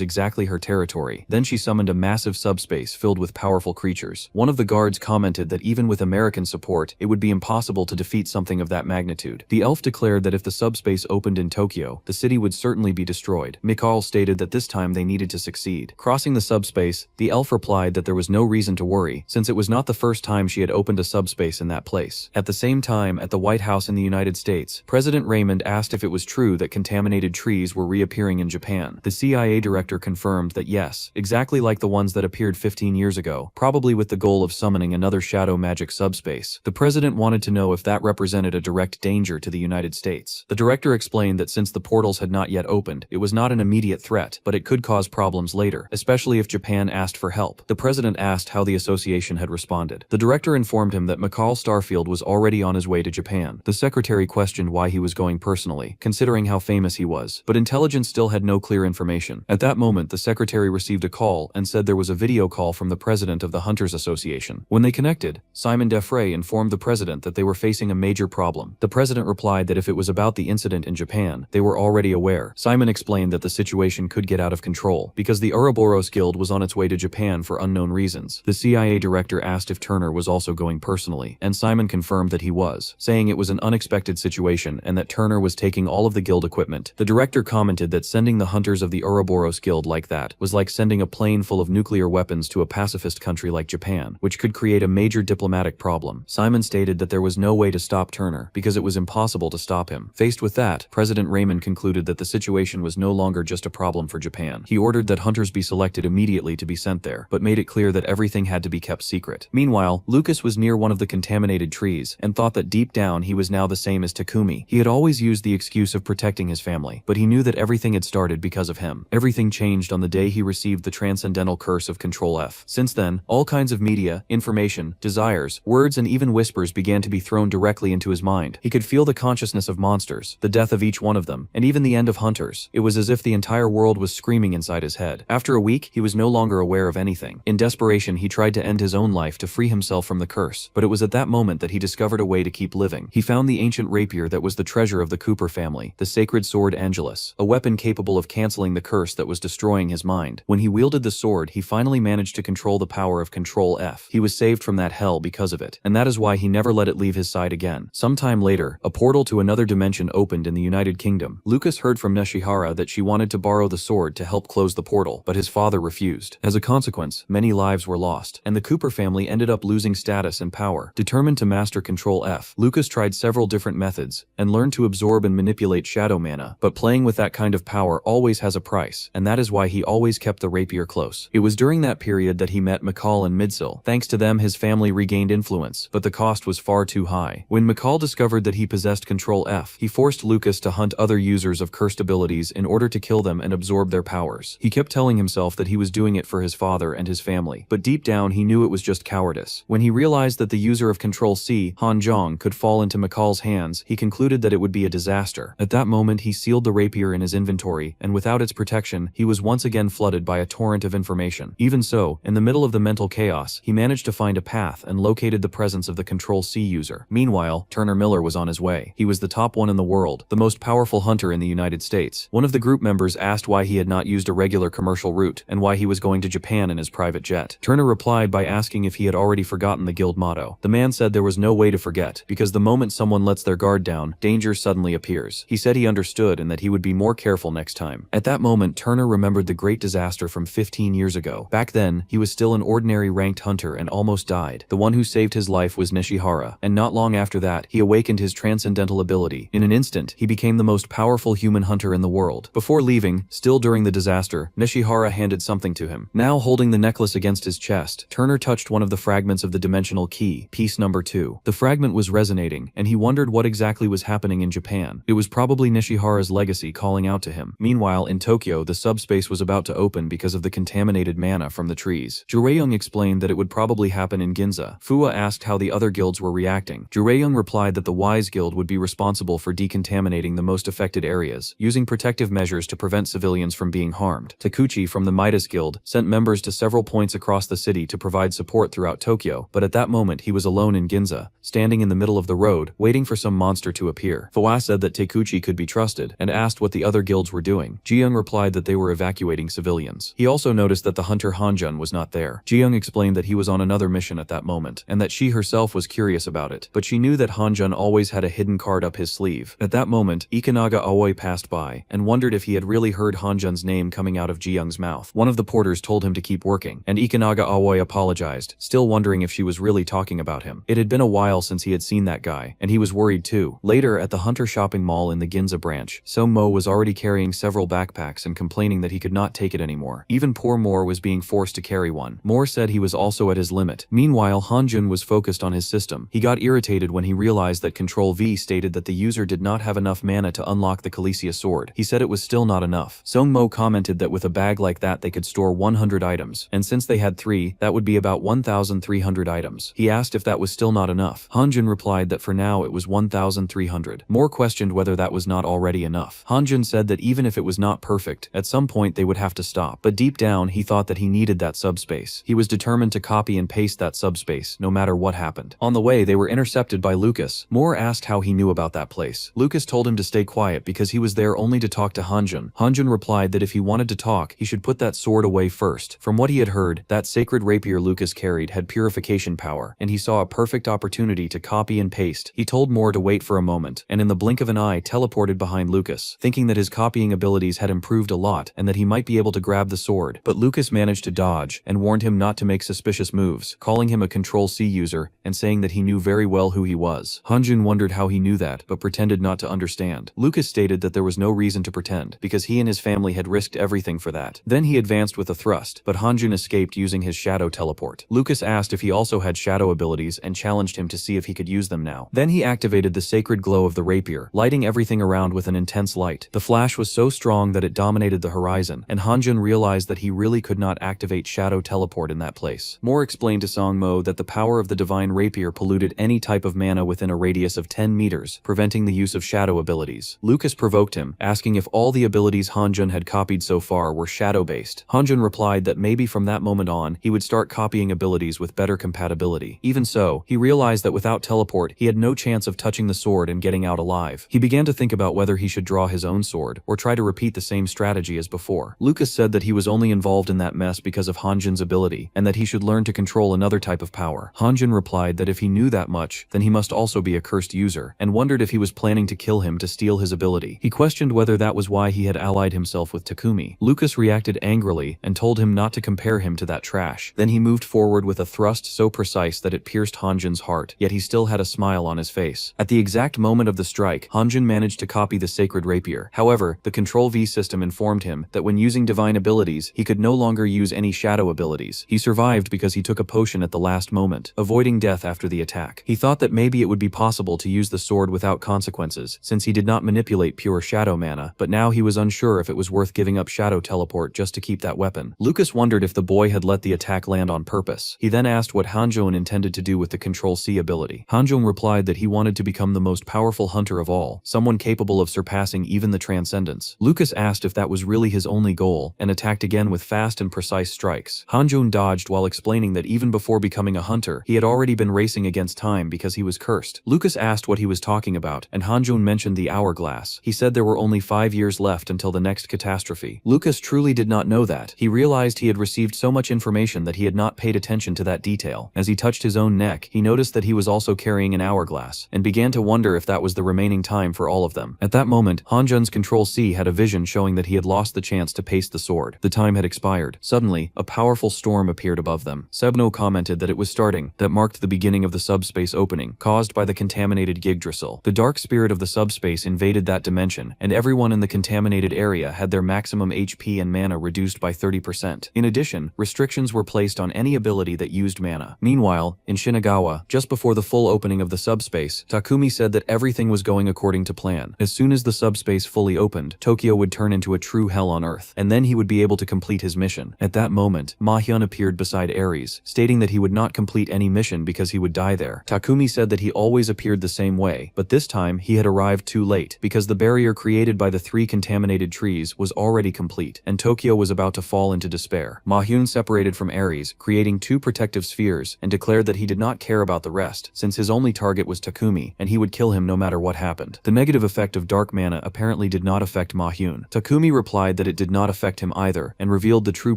exactly her territory. Then she summoned a massive subspace filled with powerful creatures. One of the guards commented that even with American support, it would be impossible to defeat something of that magnitude. The elf declared that if the subspace opened in Tokyo, the city would certainly be destroyed. McCall stated that this time they needed to succeed. Crossing the subspace, the elf replied that there was no reason to worry, since it was not the first time she had opened a subspace in that place. At the same time, at the White House in the United States, President Raymond asked if it was true that contaminated trees were reappearing in Japan. The CIA director confirmed that yes, exactly like the ones that appeared 15 years ago, probably with the goal of summoning another shadow magic subspace. The president wanted to know if that represented a direct danger to the United States. The director explained that since the portals had not yet opened, it was not an immediate threat, but it could cause problems later, especially if Japan asked for help. The president asked how the association had responded. The director informed him that McCall Starfield was already on his way to Japan. The secretary questioned why he was going personally, considering how famous he was, but intelligence still had no clear information. At that moment, the secretary received a call and said there was a video call from the president of the Hunters Association. When they connected, Simon Defray informed the president that they were facing a major problem. The president replied that if it was about the incident in Japan, they were already aware. Simon explained that the situation could get out of control because the Ouroboros Guild was on its way to Japan for unknown reasons. The CIA director asked if Turner was also going personally, and Simon confirmed that he was, saying it was an unexpected situation and that Turner was taking all of the guild equipment. The director commented that sending the hunters of the Ouroboros Guild like that was like sending a plane full of nuclear weapons to a pacifist country like Japan, which could create a major diplomatic problem. Simon stated that there was no way to stop Turner because it was impossible to stop him. Faced with that, President Raymond concluded that the situation was no longer just a problem for Japan. He ordered that hunters be selected immediately to be sent there, but made it clear that everything had to be kept secret. Meanwhile, Lucas was near one of the contaminated trees and thought that deep down he was now the same as Takumi. He had always used the excuse of protecting his family, but he knew that everything had started because of him. Everything changed on the day he received the transcendental curse of Control F. Since then, all kinds of media, information, desires, words and even whispers began to be thrown directly into his mind. He could feel the consciousness of monsters, the death of each one of them, and even the end of hunters. It was as if the entire world was screaming inside his head. bed. After a week, he was no longer aware of anything. In desperation, he tried to end his own life to free himself from the curse, but it was at that moment that he discovered a way to keep living. He found the ancient rapier that was the treasure of the Cooper family, the sacred sword Angelus, a weapon capable of canceling the curse that was destroying his mind. When he wielded the sword, he finally managed to control the power of Control F. He was saved from that hell because of it, and that is why he never let it leave his side again. Sometime later, a portal to another dimension opened in the United Kingdom. Lucas heard from Neshihara that she wanted to borrow the sword to help close the portal, but his father refused. As a consequence, many lives were lost, and the Cooper family ended up losing status and power. Determined to master Control F, Lucas tried several different methods and learned to absorb and manipulate shadow mana, but playing with that kind of power always has a price, and that is why he always kept the rapier close. It was during that period that he met McCall and Midsil. Thanks to them, his family regained influence, but the cost was far too high. When McCall discovered that he possessed Control F, he forced Lucas to hunt other users of cursed abilities in order to kill them and absorb their powers. He kept telling himself that he was doing it for his father and his family, but deep down he knew it was just cowardice. When he realized that the user of Control C, Han Zhong, could fall into McCall's hands, he concluded that it would be a disaster. At that moment, he sealed the rapier in his inventory, and without its protection, he was once again flooded by a torrent of information. Even so, in the middle of the mental chaos, he managed to find a path and located the presence of the Control C user. Meanwhile, Turner Miller was on his way. He was the top one in the world, the most powerful hunter in the United States. One of the group members asked why he had not used a regular commercial route and why he was going to Japan in his private jet. Turner replied by asking if he had already forgotten the guild motto. The man said there was no way to forget, because the moment someone lets their guard down, danger suddenly appears. He said he understood and that he would be more careful next time. At that moment, Turner remembered the great disaster from 15 years ago. Back then, he was still an ordinary ranked hunter and almost died. The one who saved his life was Neshihara, and not long after that, he awakened his transcendental ability. In an instant, he became the most powerful human hunter in the world. Before leaving, still during the disaster, Neshihara handed something to him. Now holding the necklace against his chest, Turner touched one of the fragments of the dimensional key, piece number 2. The fragment was resonating, and he wondered what exactly was happening in Japan. It was probably Neshihara's legacy calling out to him. Meanwhile, in Tokyo, the subspace was about to open because of the contaminated mana from the trees. Jureyong explained that it would probably happen in Ginza. Fua asked how the other guilds were reacting. Jureyong replied that the Wise Guild would be responsible for decontaminating the most affected areas, using protective measures to prevent civilians from being harmed. Takuchi from the Midas Guild sent members to several points across the city to provide support throughout Tokyo, but at that moment he was alone in Ginza, standing in the middle of the road, waiting for some monster to appear. Fua said that Takuchi could be trusted, and asked what the other guilds were doing. Jiyoung replied that they were evacuating civilians. He also noticed that the hunter Hanjun was not there. Jiyoung explained that he was on another mission at that moment, and that she herself was curious about it, but she knew that Hanjun always had a hidden card up his sleeve. At that moment, Ikanaga Aoi passed by, and wondered if he had really heard Hanjun's name coming out of Jiyoung's mouth. One of the porters told him to keep working, and Ikanaga Aoi apologized, still wondering if she was really talking about him. It had been a while since he had seen that guy, and he was worried too. Later, at the Hunter shopping mall in the Ginza branch, Mo was already carrying several backpacks and complaining that he could not take it anymore. Even poor Moore was being forced to carry one. Moore said he was also at his limit. Meanwhile, Hanjun was focused on his system. He got irritated when he realized that Control V stated that the user did not have enough mana to unlock the Khaleesi sword. He said it was still not enough. Mo commented that with a bag like that they could store 100 items, and since they had 3, that would be about 1,300 items. He asked if that was still not enough. Hanjun replied that for now it was 1,300. Moore questioned whether that was not already enough. Hanjun said that even if it was not perfect, at some point they would have to stop, but deep down he thought that he needed that subspace. He was determined to copy and paste that subspace, no matter what happened. On the way, they were intercepted by Lucas. Moore asked how he knew about that place. Lucas told him to stay quiet because he was there only to talk to Hanjun. Hanjun replied that if he wanted to talk, he should put that sword away first. From what he had heard, that sacred rapier Lucas carried had purification power, and he saw a perfect opportunity to copy and paste. He told Moore to wait for a moment, and in the blink of an eye teleported behind Lucas, thinking that his copying abilities had improved a lot and that he might be able to grab the sword. But Lucas managed to dodge and warned him not to make suspicious moves, calling him a Control C user and saying that he knew very well who he was. Hanjun wondered how he knew that, but pretended not to understand. Lucas stated that there was no reason to pretend, because he and his family had risked everything for that. Then he advanced with a thrust, but Hanjun escaped using his shadow teleport. Lucas asked if he also had shadow abilities and challenged him to see if he could use them now. Then he activated the sacred glow of the rapier, lighting everything around with an intense light. The flash was so strong that it dominated the horizon, and Hanjun realized that he really could not activate shadow teleport in that place. Moore explained to Mo that the power of the divine rapier polluted any type of mana within a radius of 10 meters, preventing the use of shadow abilities. Lucas provoked him, asking if all the abilities Hanjun had copied so far were were shadow-based. Hanjun replied that maybe from that moment on, he would start copying abilities with better compatibility. Even so, he realized that without teleport, he had no chance of touching the sword and getting out alive. He began to think about whether he should draw his own sword, or try to repeat the same strategy as before. Lucas said that he was only involved in that mess because of Hanjun's ability, and that he should learn to control another type of power. Hanjun replied that if he knew that much, then he must also be a cursed user, and wondered if he was planning to kill him to steal his ability. He questioned whether that was why he had allied himself with Takumi. Lucas reacted angrily and told him not to compare him to that trash. Then he moved forward with a thrust so precise that it pierced Hanjun's heart, yet he still had a smile on his face. At the exact moment of the strike, Hanjun managed to copy the sacred rapier. However, the Control V system informed him that when using divine abilities, he could no longer use any shadow abilities. He survived because he took a potion at the last moment, avoiding death after the attack. He thought that maybe it would be possible to use the sword without consequences, since he did not manipulate pure shadow mana, but now he was unsure if it was worth giving up shadow teleport just to keep that weapon. Lucas wondered if the boy had let the attack land on purpose. He then asked what Hanjun intended to do with the Control C ability. Hanjun replied that he wanted to become the most powerful hunter of all, someone capable of surpassing even the Transcendence. Lucas asked if that was really his only goal, and attacked again with fast and precise strikes. Hanjun dodged while explaining that even before becoming a hunter, he had already been racing against time because he was cursed. Lucas asked what he was talking about, and Hanjun mentioned the hourglass. He said there were only 5 years left until the next catastrophe. Lucas truly did not know that. He realized he had received so much information that he had not paid attention to that detail. As he touched his own neck, he noticed that he was also carrying an hourglass, and began to wonder if that was the remaining time for all of them. At that moment, Hanjun's Control C had a vision showing that he had lost the chance to paste the sword. The time had expired. Suddenly, a powerful storm appeared above them. Sebno commented that it was starting. That marked the beginning of the subspace opening, caused by the contaminated Yggdrasil. The dark spirit of the subspace invaded that dimension, and everyone in the contaminated area had their maximum HP and mana reduced by 30%. In addition, restrictions were placed on any ability that used mana. Meanwhile, in Shinagawa, just before the full opening of the subspace, Takumi said that everything was going according to plan. As soon as the subspace fully opened, Tokyo would turn into a true hell on Earth, and then he would be able to complete his mission. At that moment, Ma-hyun appeared beside Ares, stating that he would not complete any mission because he would die there. Takumi said that he always appeared the same way, but this time he had arrived too late, because the barrier created by the 3 contaminated trees was already complete, and Tokyo was about to fall into despair. Ma-hyun separated from Ares, creating 2 protective spheres, and declared that he did not care about the rest, since his only target was Takumi, and he would kill him no matter what happened. The negative effect of dark mana apparently did not affect Ma-hyun. Takumi replied that it did not affect him either, and revealed the true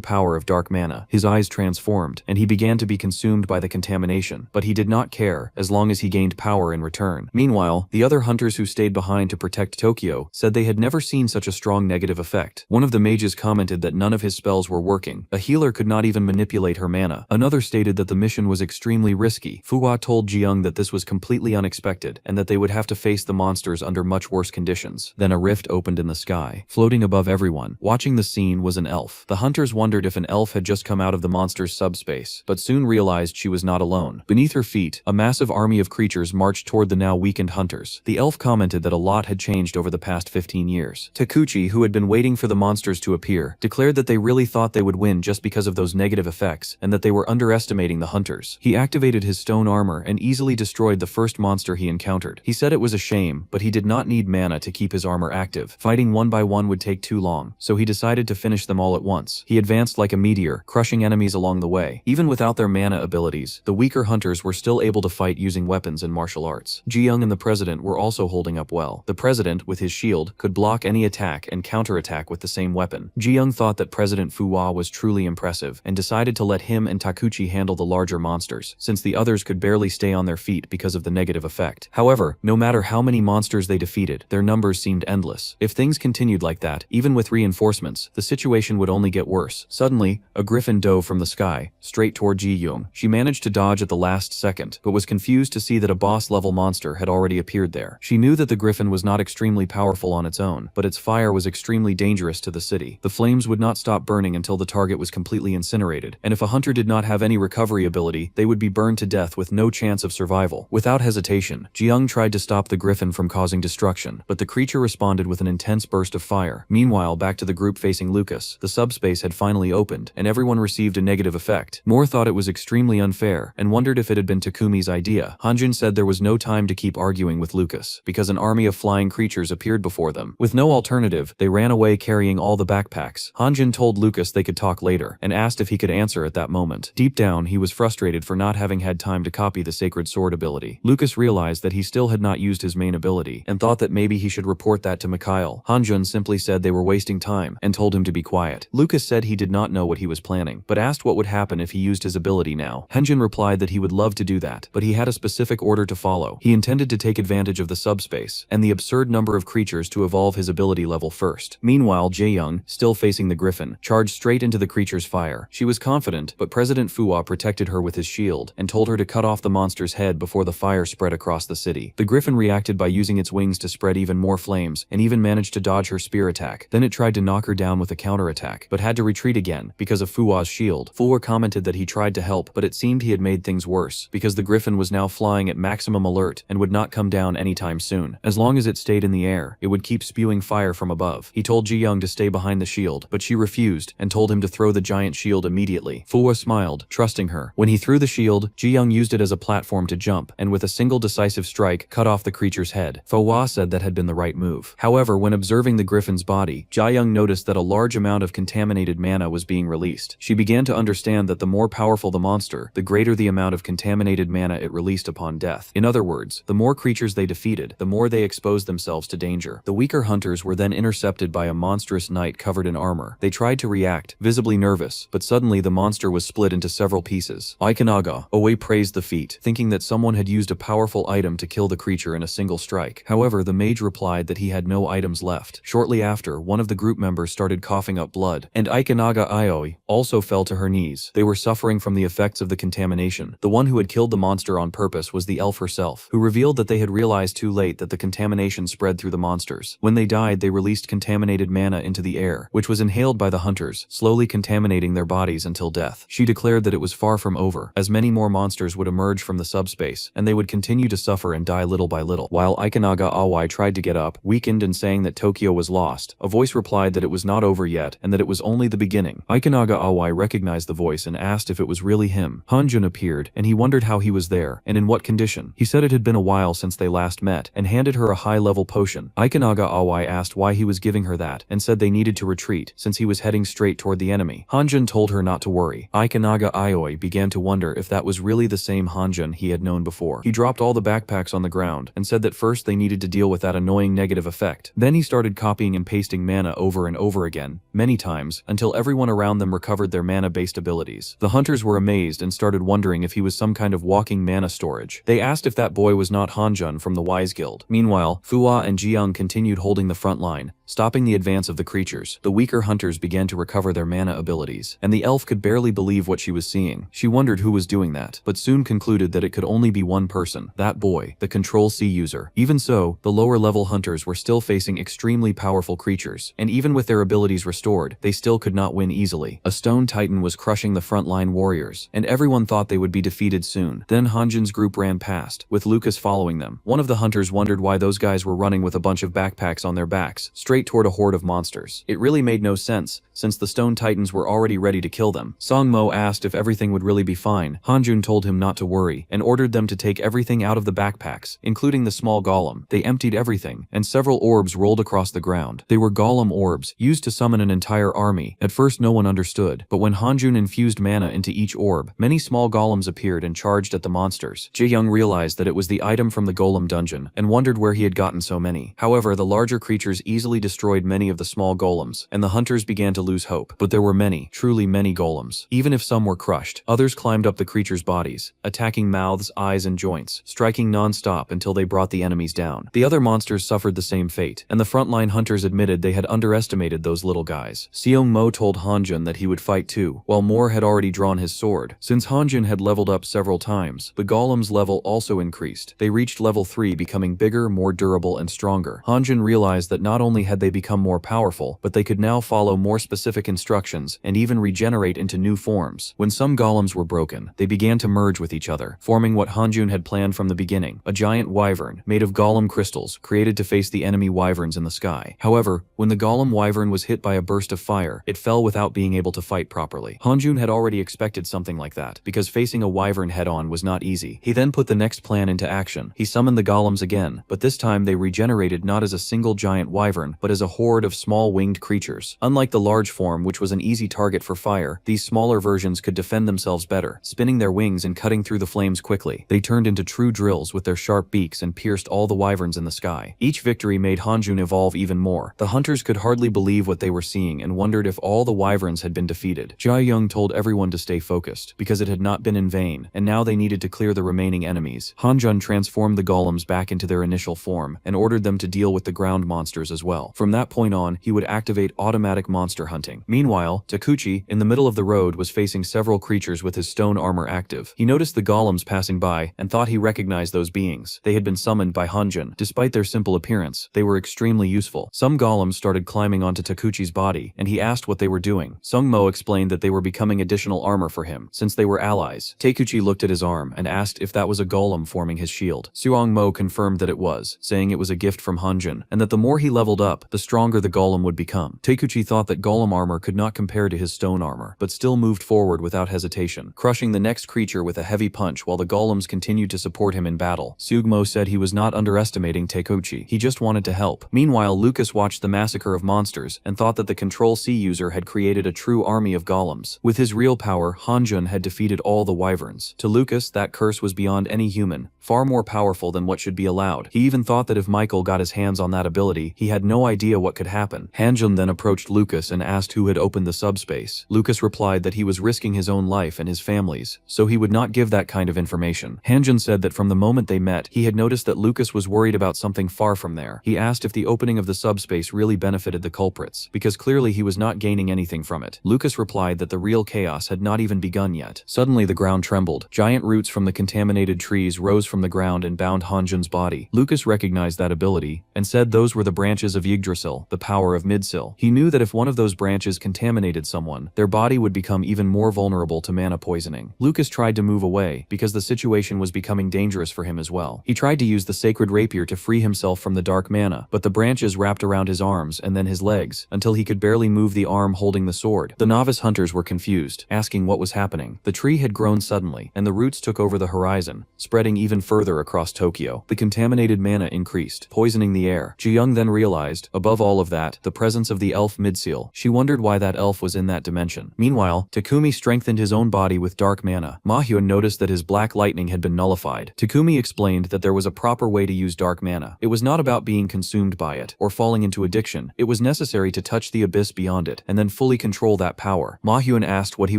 power of dark mana. His eyes transformed, and he began to be consumed by the contamination, but he did not care, as long as he gained power in return. Meanwhile, the other hunters who stayed behind to protect Tokyo said they had never seen such a strong negative effect. One of the mages commented that none of his spells were working. A healer could not even manipulate her mana. Another stated that the mission was extremely risky. Fuwa told Jiyoung that this was completely unexpected, and that they would have to face the monsters under much worse conditions. Then a rift opened in the sky. Floating above everyone, watching the scene, was an elf. The hunters wondered if an elf had just come out of the monster's subspace, but soon realized she was not alone. Beneath her feet, a massive army of creatures marched toward the now weakened hunters. The elf commented that a lot had changed over the past 15 years. Takuchi, who had been waiting for the monsters to appear, declared that they really thought they would win just because of those negative effects, and that they were underestimating the hunters. He activated his stone armor and easily destroyed the first monster he encountered. He said it was a shame, but he did not need mana to keep his armor active. Fighting one by one would take too long, so he decided to finish them all at once. He advanced like a meteor, crushing enemies along the way. Even without their mana abilities, the weaker hunters were still able to fight using weapons and martial arts. Jiyoung and the president were also holding up well. The president, with his shield, could block any attack and counterattack with the same weapon. Jiyoung thought that President Fuwa was truly impressive, and decided to let him and Takuchi handle the larger monsters, since the others could barely stay on their feet because of the negative effect. However, no matter how many monsters they defeated, their numbers seemed endless. If things continued like that, even with reinforcements, the situation would only get worse. Suddenly, a griffin dove from the sky, straight toward Jiyoung. She managed to dodge at the last second, but was confused to see that a boss-level monster had already appeared there. She knew that the griffin was not extremely powerful on its own, but its fire was extremely dangerous to the city. The flames would not stop burning until the target was completely incinerated, and if a hunter did not have any recovery ability, they would be burned to death with no chance of survival. Without hesitation, Jiyoung tried to stop the griffin from causing destruction, but the creature responded with an intense burst of fire. Meanwhile, back to the group facing Lucas, the subspace had finally opened, and everyone received a negative effect. Moore thought it was extremely unfair, and wondered if it had been Takumi's idea. Hanjun said there was no time to keep arguing with Lucas, because an army of flying creatures appeared before them. With no alternative, they ran away carrying all the backpacks backpacks. Hanjun told Lucas they could talk later, and asked if he could answer at that moment. Deep down, he was frustrated for not having had time to copy the sacred sword ability. Lucas realized that he still had not used his main ability, and thought that maybe he should report that to Mikhail. Hanjun simply said they were wasting time, and told him to be quiet. Lucas said he did not know what he was planning, but asked what would happen if he used his ability now. Hanjun replied that he would love to do that, but he had a specific order to follow. He intended to take advantage of the subspace, and the absurd number of creatures to evolve his ability level first. Meanwhile, Jae-young, still facing the griffin, charged straight into the creature's fire. She was confident, but President Fuwa protected her with his shield, and told her to cut off the monster's head before the fire spread across the city. The griffin reacted by using its wings to spread even more flames, and even managed to dodge her spear attack. Then it tried to knock her down with a counterattack, but had to retreat again, because of Fuwa's shield. Fuwa commented that he tried to help, but it seemed he had made things worse, because the griffin was now flying at maximum alert, and would not come down anytime soon. As long as it stayed in the air, it would keep spewing fire from above. He told Ji-young to stay behind the shield, but she refused, and told him to throw the giant shield immediately. Fuwa smiled, trusting her. When he threw the shield, Ji-young used it as a platform to jump, and with a single decisive strike, cut off the creature's head. Fuwa said that had been the right move. However, when observing the griffin's body, Ji-young noticed that a large amount of contaminated mana was being released. She began to understand that the more powerful the monster, the greater the amount of contaminated mana it released upon death. In other words, the more creatures they defeated, the more they exposed themselves to danger. The weaker hunters were then intercepted by a monstrous knight covered in armor. They tried to react, visibly nervous, but suddenly the monster was split into several pieces. Ikanaga, Oe praised the feat, thinking that someone had used a powerful item to kill the creature in a single strike. However, the mage replied that he had no items left. Shortly after, one of the group members started coughing up blood, and Ikanaga Ioi also fell to her knees. They were suffering from the effects of the contamination. The one who had killed the monster on purpose was the elf herself, who revealed that they had realized too late that the contamination spread through the monsters. When they died, they released contaminated mana into the air, which was inhaled by the hunters, slowly contaminating their bodies until death. She declared that it was far from over, as many more monsters would emerge from the subspace, and they would continue to suffer and die little by little. While Ikanaga Awai tried to get up, weakened and saying that Tokyo was lost, a voice replied that it was not over yet, and that it was only the beginning. Ikanaga Awai recognized the voice and asked if it was really him. Hanjun appeared, and he wondered how he was there, and in what condition. He said it had been a while since they last met, and handed her a high-level potion. Ikanaga Awai asked why he was giving her that, and said they needed to retreat, since he was heading straight toward the enemy. Hanjun told her not to worry. Ikanaga Ioi began to wonder if that was really the same Hanjun he had known before. He dropped all the backpacks on the ground, and said that first they needed to deal with that annoying negative effect. Then he started copying and pasting mana over and over again, many times, until everyone around them recovered their mana-based abilities. The hunters were amazed and started wondering if he was some kind of walking mana storage. They asked if that boy was not Hanjun from the Wise Guild. Meanwhile, Fuwa and Ji-young continued holding the front line, stopping the advance of the creatures. The weaker hunters began to recover their mana abilities, and the elf could barely believe what she was seeing. She wondered who was doing that, but soon concluded that it could only be one person, that boy, the Control-C user. Even so, the lower-level hunters were still facing extremely powerful creatures, and even with their abilities restored, they still could not win easily. A stone titan was crushing the frontline warriors, and everyone thought they would be defeated soon. Then Hanjun's group ran past, with Lucas following them. One of the hunters wondered why those guys were running with a bunch of backpacks on their backs, straight toward a horde of monsters. It really made no sense, since the stone titans were already ready to kill them. Songmo asked if everything would really be fine. Hanjun told him not to worry, and ordered them to take everything out of the backpacks, including the small golem. They emptied everything, and several orbs rolled across the ground. They were golem orbs, used to summon an entire army. At first no one understood, but when Hanjun infused mana into each orb, many small golems appeared and charged at the monsters. Jae-young realized that it was the item from the golem dungeon, and wondered where he had gotten so many. However, the larger creatures easily destroyed many of the small golems, and the hunters began to lose hope. But there were many, truly many golems. Even if some were crushed, others climbed up the creatures' bodies, attacking mouths, eyes, and joints, striking non-stop until they brought the enemies down. The other monsters suffered the same fate, and the frontline hunters admitted they had underestimated those little guys. Seong Mo told Hanjun that he would fight too, while Moore had already drawn his sword. Since Hanjun had leveled up several times, the golem's level also increased. They reached level 3, becoming bigger, more durable, and stronger. Hanjun realized that not only had they become more powerful, but they could now follow more specific instructions and even regenerate into new forms. When some golems were broken, they began to merge with each other, forming what Hanjun had planned from the beginning, a giant wyvern made of golem crystals created to face the enemy wyverns in the sky. However, when the golem wyvern was hit by a burst of fire, it fell without being able to fight properly. Hanjun had already expected something like that, because facing a wyvern head-on was not easy. He then put the next plan into action. He summoned the golems again, but this time they regenerated not as a single giant wyvern, but but as a horde of small winged creatures. Unlike the large form, which was an easy target for fire, these smaller versions could defend themselves better, spinning their wings and cutting through the flames quickly. They turned into true drills with their sharp beaks and pierced all the wyverns in the sky. Each victory made Hanjun evolve even more. The hunters could hardly believe what they were seeing and wondered if all the wyverns had been defeated. Jia Young told everyone to stay focused, because it had not been in vain, and now they needed to clear the remaining enemies. Hanjun transformed the golems back into their initial form, and ordered them to deal with the ground monsters as well. From that point on, he would activate automatic monster hunting. Meanwhile, Takuchi, in the middle of the road, was facing several creatures with his stone armor active. He noticed the golems passing by, and thought he recognized those beings. They had been summoned by Hanjun. Despite their simple appearance, they were extremely useful. Some golems started climbing onto Takuchi's body, and he asked what they were doing. Sung Mo explained that they were becoming additional armor for him, since they were allies. Takuchi looked at his arm and asked if that was a golem forming his shield. Suong Mo confirmed that it was, saying it was a gift from Hanjun, and that the more he leveled up, the stronger the golem would become. Takuchi thought that golem armor could not compare to his stone armor, but still moved forward without hesitation, crushing the next creature with a heavy punch while the golems continued to support him in battle. Sugmo said he was not underestimating Takuchi, he just wanted to help. Meanwhile, Lucas watched the massacre of monsters and thought that the Control-C user had created a true army of golems. With his real power, Hanjun had defeated all the wyverns. To Lucas, that curse was beyond any human, far more powerful than what should be allowed. He even thought that if Michael got his hands on that ability, he had no idea what could happen. Hanjun then approached Lucas and asked who had opened the subspace. Lucas replied that he was risking his own life and his family's, so he would not give that kind of information. Hanjun said that from the moment they met, he had noticed that Lucas was worried about something far from there. He asked if the opening of the subspace really benefited the culprits, because clearly he was not gaining anything from it. Lucas replied that the real chaos had not even begun yet. Suddenly the ground trembled. Giant roots from the contaminated trees rose from the ground and bound Hanjun's body. Lucas recognized that ability, and said those were the branches of Yggdrasil, the power of Midsil. He knew that if one of those branches contaminated someone, their body would become even more vulnerable to mana poisoning. Lucas tried to move away, because the situation was becoming dangerous for him as well. He tried to use the sacred rapier to free himself from the dark mana, but the branches wrapped around his arms and then his legs, until he could barely move the arm holding the sword. The novice hunters were confused, asking what was happening. The tree had grown suddenly, and the roots took over the horizon, spreading even further across Tokyo. The contaminated mana increased, poisoning the air. Ji-young then realized, above all of that, the presence of the elf Midseal. She wondered why that elf was in that dimension. Meanwhile, Takumi strengthened his own body with dark mana. Ma-hyun noticed that his black lightning had been nullified. Takumi explained that there was a proper way to use dark mana. It was not about being consumed by it, or falling into addiction. It was necessary to touch the abyss beyond it, and then fully control that power. Ma-hyun asked what he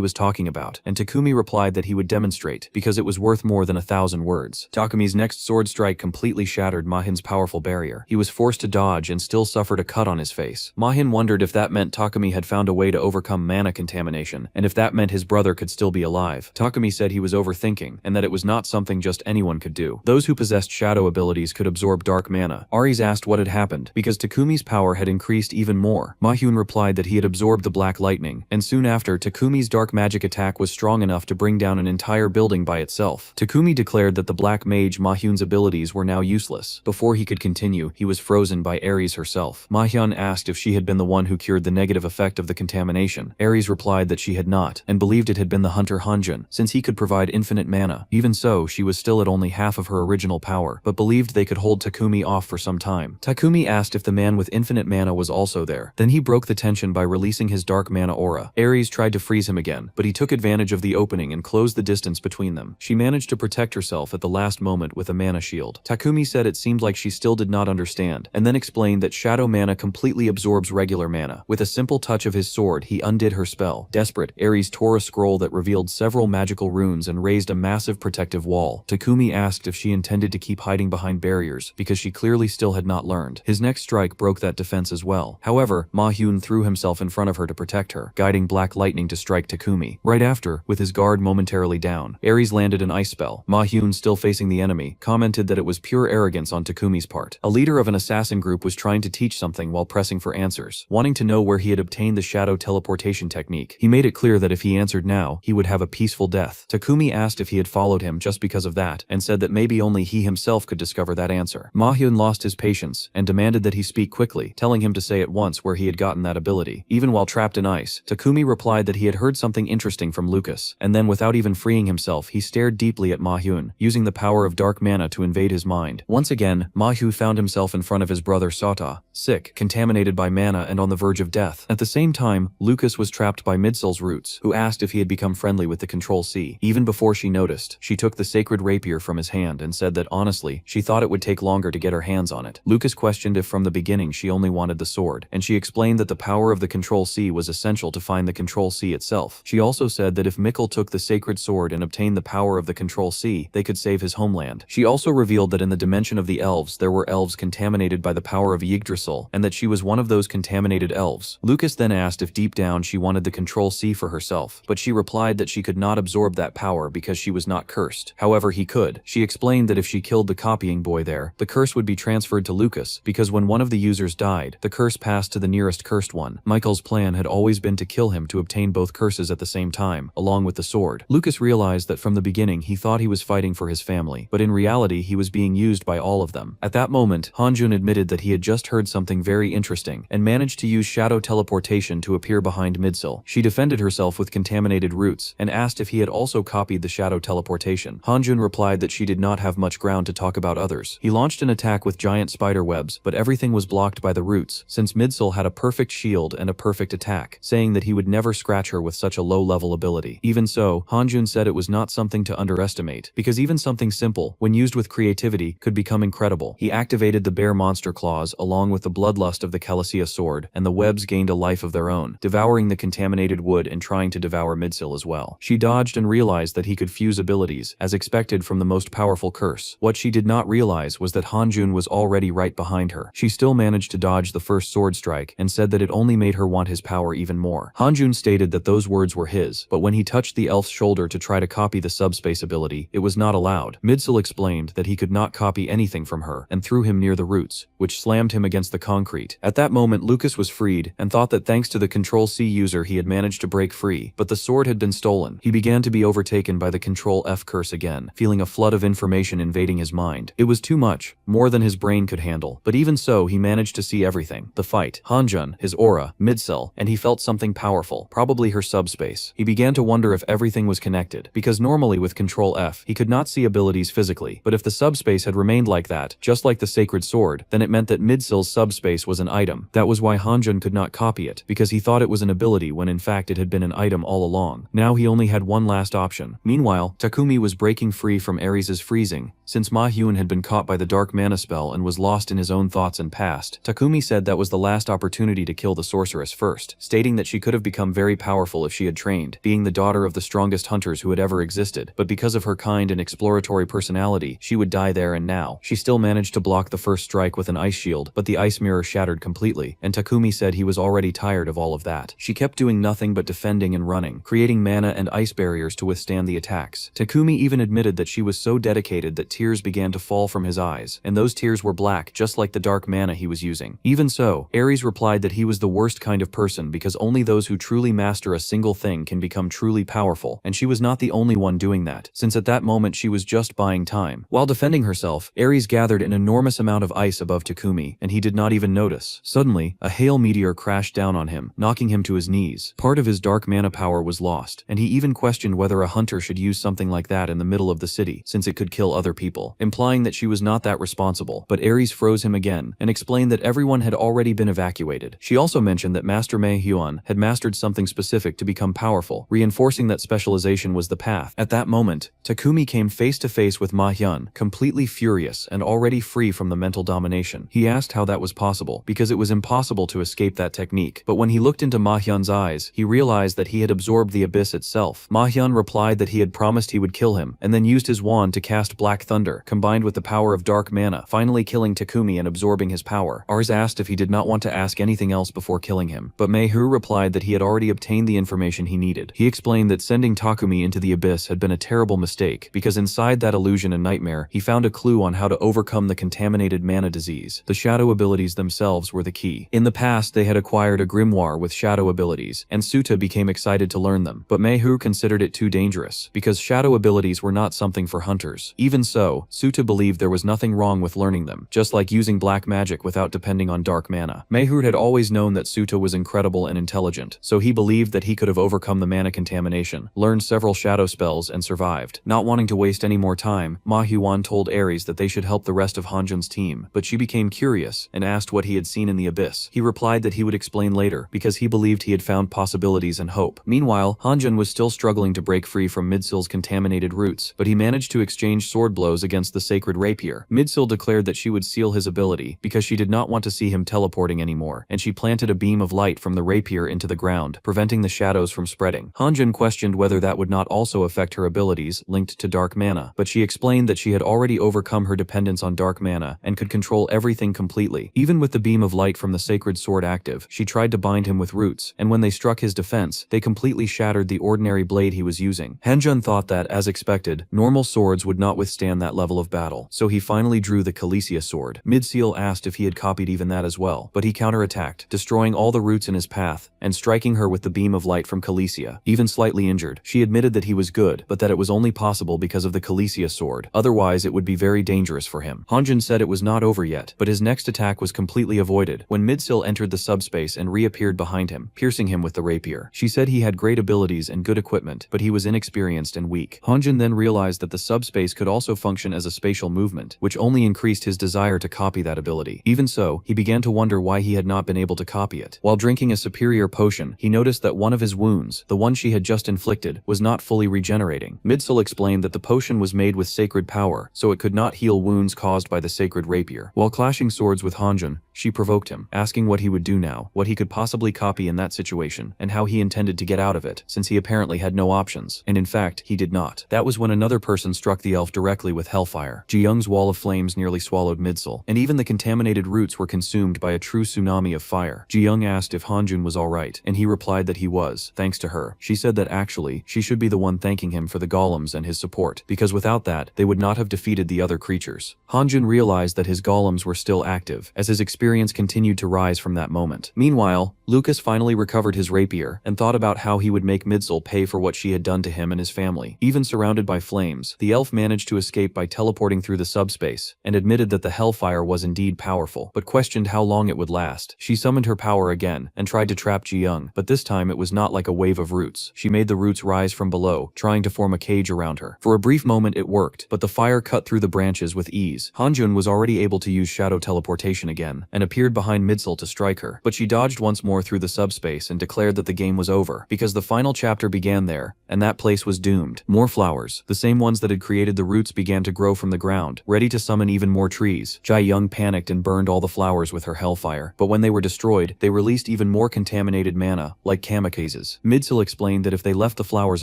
was talking about, and Takumi replied that he would demonstrate, because it was worth more than 1,000 words. Takumi's next sword strike completely shattered Ma-hyun's powerful barrier. He was forced to dodge and still suffered a cut on his face. Ma-hyun wondered if that meant Takumi had found a way to overcome mana contamination, and if that meant his brother could still be alive. Takumi said he was overthinking, and that it was not something just anyone could do. Those who possessed shadow abilities could absorb dark mana. Aries asked what had happened, because Takumi's power had increased even more. Ma-hyun replied that he had absorbed the black lightning, and soon after, Takumi's dark magic attack was strong enough to bring down an entire building by itself. Takumi declared that the black mage Ma-hyun's abilities were now useless. Before he could continue, he was frozen by Aries herself. Ma-hyun asked if she had been the one who cured the negative effect of the contamination. Aries replied that she had not, and believed it had been the hunter Hanjun, since he could provide infinite mana. Even so, she was still at only half of her original power, but believed they could hold Takumi off for some time. Takumi asked if the man with infinite mana was also there. Then he broke the tension by releasing his dark mana aura. Aries tried to freeze him again, but he took advantage of the opening and closed the distance between them. She managed to protect herself at the last moment with a mana shield. Takumi said it seemed like she still did not understand, and then explained that shadow mana completely absorbs regular mana. With a simple touch of his sword, he undid her spell. Desperate, Aries tore a scroll that revealed several magical runes and raised a massive protective wall. Takumi asked if she intended to keep hiding behind barriers, because she clearly still had not learned. His next strike broke that defense as well. However, Ma-hyun threw himself in front of her to protect her, guiding black lightning to strike Takumi. Right after, with his guard momentarily down, Aries landed an ice spell. Ma-hyun, still facing the enemy, commented that it was pure arrogance on Takumi's part. A leader of an assassin group was trying to teach something while pressing for answers, wanting to know where he had obtained the shadow teleportation technique. He made it clear that if he answered now, he would have a peaceful death. Takumi asked if he had followed him just because of that, and said that maybe only he himself could discover that answer. Ma-hyun lost his patience, and demanded that he speak quickly, telling him to say at once where he had gotten that ability. Even while trapped in ice, Takumi replied that he had heard something interesting from Lucas, and then without even freeing himself, he stared deeply at Ma-hyun, using the power of dark mana to invade his mind. Once again, Ma-hyun found himself in front of his brother Sota, sick, contaminated by mana and on the verge of death. At the same time, Lucas was trapped by Midsel's roots, who asked if he had become friendly with the Control C. Even before she noticed, she took the sacred rapier from his hand and said that honestly, she thought it would take longer to get her hands on it. Lucas questioned if from the beginning she only wanted the sword, and she explained that the power of the Control C was essential to find the Control C itself. She also said that if Mikkel took the sacred sword and obtained the power of the Control C, they could save his homeland. She also revealed that in the dimension of the elves, there were elves contaminated by the power of Yggdrasil, and that she was one of those contaminated elves. Lucas then asked if deep down she wanted the Control C for herself, but she replied that she could not absorb that power because she was not cursed. However, he could. She explained that if she killed the copying boy there, the curse would be transferred to Lucas, because when one of the users died, the curse passed to the nearest cursed one. Michael's plan had always been to kill him to obtain both curses at the same time, along with the sword. Lucas realized that from the beginning he thought he was fighting for his family, but in reality he was being used by all of them. At that moment, Hanjun admitted that he had just heard something very interesting, and managed to use shadow teleportation to appear behind Midsel. She defended herself with contaminated roots, and asked if he had also copied the shadow teleportation. Hanjun replied that she did not have much ground to talk about others. He launched an attack with giant spider webs, but everything was blocked by the roots, since Midsel had a perfect shield and a perfect attack, saying that he would never scratch her with such a low-level ability. Even so, Hanjun said it was not something to underestimate, because even something simple, when used with creativity, could become incredible. He activated the bear monster claws along with the bloodlust of the Calicia sword, and the webs gained a life of their own, devouring the contaminated wood and trying to devour Midsil as well. She dodged and realized that he could fuse abilities, as expected from the most powerful curse. What she did not realize was that Hanjun was already right behind her. She still managed to dodge the first sword strike, and said that it only made her want his power even more. Hanjun stated that those words were his, but when he touched the elf's shoulder to try to copy the subspace ability, it was not allowed. Midsil explained that he could not copy anything from her, and threw him near the roots, which slammed him against the concrete. At that moment, Lucas was freed, and thought that thanks to the Control C user he had managed to break free, but the sword had been stolen. He began to be overtaken by the Control F curse again, feeling a flood of information invading his mind. It was too much, more than his brain could handle, but even so he managed to see everything. The fight, Hanjun, his aura, Midsel, and he felt something powerful, probably her subspace. He began to wonder if everything was connected, because normally with Control F, he could not see abilities physically, but if the subspace had remained like that, just like the sacred sword, then it meant that Midsil's subspace was an item. That was why Hanjun could not copy it, because he thought it was an ability when in fact it had been an item all along. Now he only had one last option. Meanwhile, Takumi was breaking free from Ares' freezing, since Ma Hyun had been caught by the dark mana spell and was lost in his own thoughts and past. Takumi said that was the last opportunity to kill the sorceress first, stating that she could have become very powerful if she had trained, being the daughter of the strongest hunters who had ever existed, but because of her kind and exploratory personality, she would die there and now. She still managed to block the first strike with an ice shield, but the ice mirror shattered completely, and Takumi said he was already tired of all of that. She kept doing nothing but defending and running, creating mana and ice barriers to withstand the attacks. Takumi even admitted that she was so dedicated that tears began to fall from his eyes, and those tears were black just like the dark mana he was using. Even so, Ares replied that he was the worst kind of person because only those who truly master a single thing can become truly powerful, and she was not the only one doing that, since at that moment she was just buying time. While defending herself, Ares gathered an enormous amount of ice above Takumi, and he did not even notice. Suddenly, a hail meteor crashed down on him, knocking him to his knees. Part of his dark mana power was lost, and he even questioned whether a hunter should use something like that in the middle of the city, since it could kill other people, implying that she was not that responsible. But Ares froze him again, and explained that everyone had already been evacuated. She also mentioned that Master Mei Hyun had mastered something specific to become powerful, reinforcing that specialization was the path. At that moment, Takumi came face to face with Ma Hyun, completely furious and already free from the mental domination. He asked how that was possible, because it was impossible to escape that technique, but when he looked into Ma Hyun's eyes, he realized that he had absorbed the abyss itself. Ma Hyun replied that he had promised he would kill him, and then used his wand to cast Black Thunder, combined with the power of dark mana, finally killing Takumi and absorbing his power. Ars asked if he did not want to ask anything else before killing him, but Meihu replied that he had already obtained the information he needed. He explained that sending Takumi into the abyss had been a terrible mistake, because inside that illusion and nightmare, he found a clue on how to overcome the contaminated mana disease. The shadow abilities themselves were the key. In the past, they had acquired a grimoire with shadow abilities, and Suta became excited to learn them, but Meihu considered it too dangerous, because shadow abilities were not something for hunters. Even so, so, Suta believed there was nothing wrong with learning them, just like using black magic without depending on dark mana. Mehud had always known that Suta was incredible and intelligent, so he believed that he could have overcome the mana contamination, learned several shadow spells, and survived. Not wanting to waste any more time, Ma Huan told Ares that they should help the rest of Hanjun's team, but she became curious and asked what he had seen in the abyss. He replied that he would explain later, because he believed he had found possibilities and hope. Meanwhile, Hanjun was still struggling to break free from Midsil's contaminated roots, but he managed to exchange sword blows against the sacred rapier. Midsil declared that she would seal his ability, because she did not want to see him teleporting anymore, and she planted a beam of light from the rapier into the ground, preventing the shadows from spreading. Hanjun questioned whether that would not also affect her abilities linked to dark mana, but she explained that she had already overcome her dependence on dark mana and could control everything completely. Even with the beam of light from the sacred sword active, she tried to bind him with roots, and when they struck his defense, they completely shattered the ordinary blade he was using. Hanjun thought that, as expected, normal swords would not withstand that level of battle, so he finally drew the Khaleesi sword. Midsil asked if he had copied even that as well, but he counterattacked, destroying all the roots in his path, and striking her with the beam of light from Khaleesi. Even slightly injured, she admitted that he was good, but that it was only possible because of the Khaleesi sword, otherwise it would be very dangerous for him. Hanjun said it was not over yet, but his next attack was completely avoided when Midsil entered the subspace and reappeared behind him, piercing him with the rapier. She said he had great abilities and good equipment, but he was inexperienced and weak. Hanjun then realized that the subspace could also function as a spatial movement, which only increased his desire to copy that ability. Even so, he began to wonder why he had not been able to copy it. While drinking a superior potion, he noticed that one of his wounds, the one she had just inflicted, was not fully regenerating. Midsil explained that the potion was made with sacred power, so it could not heal wounds caused by the sacred rapier. While clashing swords with Hanjun, she provoked him, asking what he would do now, what he could possibly copy in that situation, and how he intended to get out of it, since he apparently had no options. And in fact, he did not. That was when another person struck the elf directly with hellfire. Ji-young's wall of flames nearly swallowed Midsil, and even the contaminated roots were consumed by a true tsunami of fire. Ji-young asked if Hanjun was alright, and he replied that he was, thanks to her. She said that actually, she should be the one thanking him for the golems and his support, because without that, they would not have defeated the other creatures. Hanjun realized that his golems were still active, as his experience continued to rise from that moment. Meanwhile, Lucas finally recovered his rapier, and thought about how he would make Midsil pay for what she had done to him and his family. Even surrounded by flames, the elf managed to escape by teleporting through the subspace, and admitted that the hellfire was indeed powerful, but questioned how long it would last. She summoned her power again, and tried to trap Ji-young, but this time it was not like a wave of roots. She made the roots rise from below, trying to form a cage around her. For a brief moment it worked, but the fire cut through the branches with ease. Hanjun was already able to use shadow teleportation again, and appeared behind Midsil to strike her, but she dodged once more through the subspace and declared that the game was over, because the final chapter began there, and that place was doomed. More flowers, the same ones that had created the roots, began to grow from the ground, ready to summon even more trees. Ji-young panicked and burned all the flowers with her hellfire, but when they were destroyed, they released even more contaminated mana, like kamikazes. Midsil explained that if they left the flowers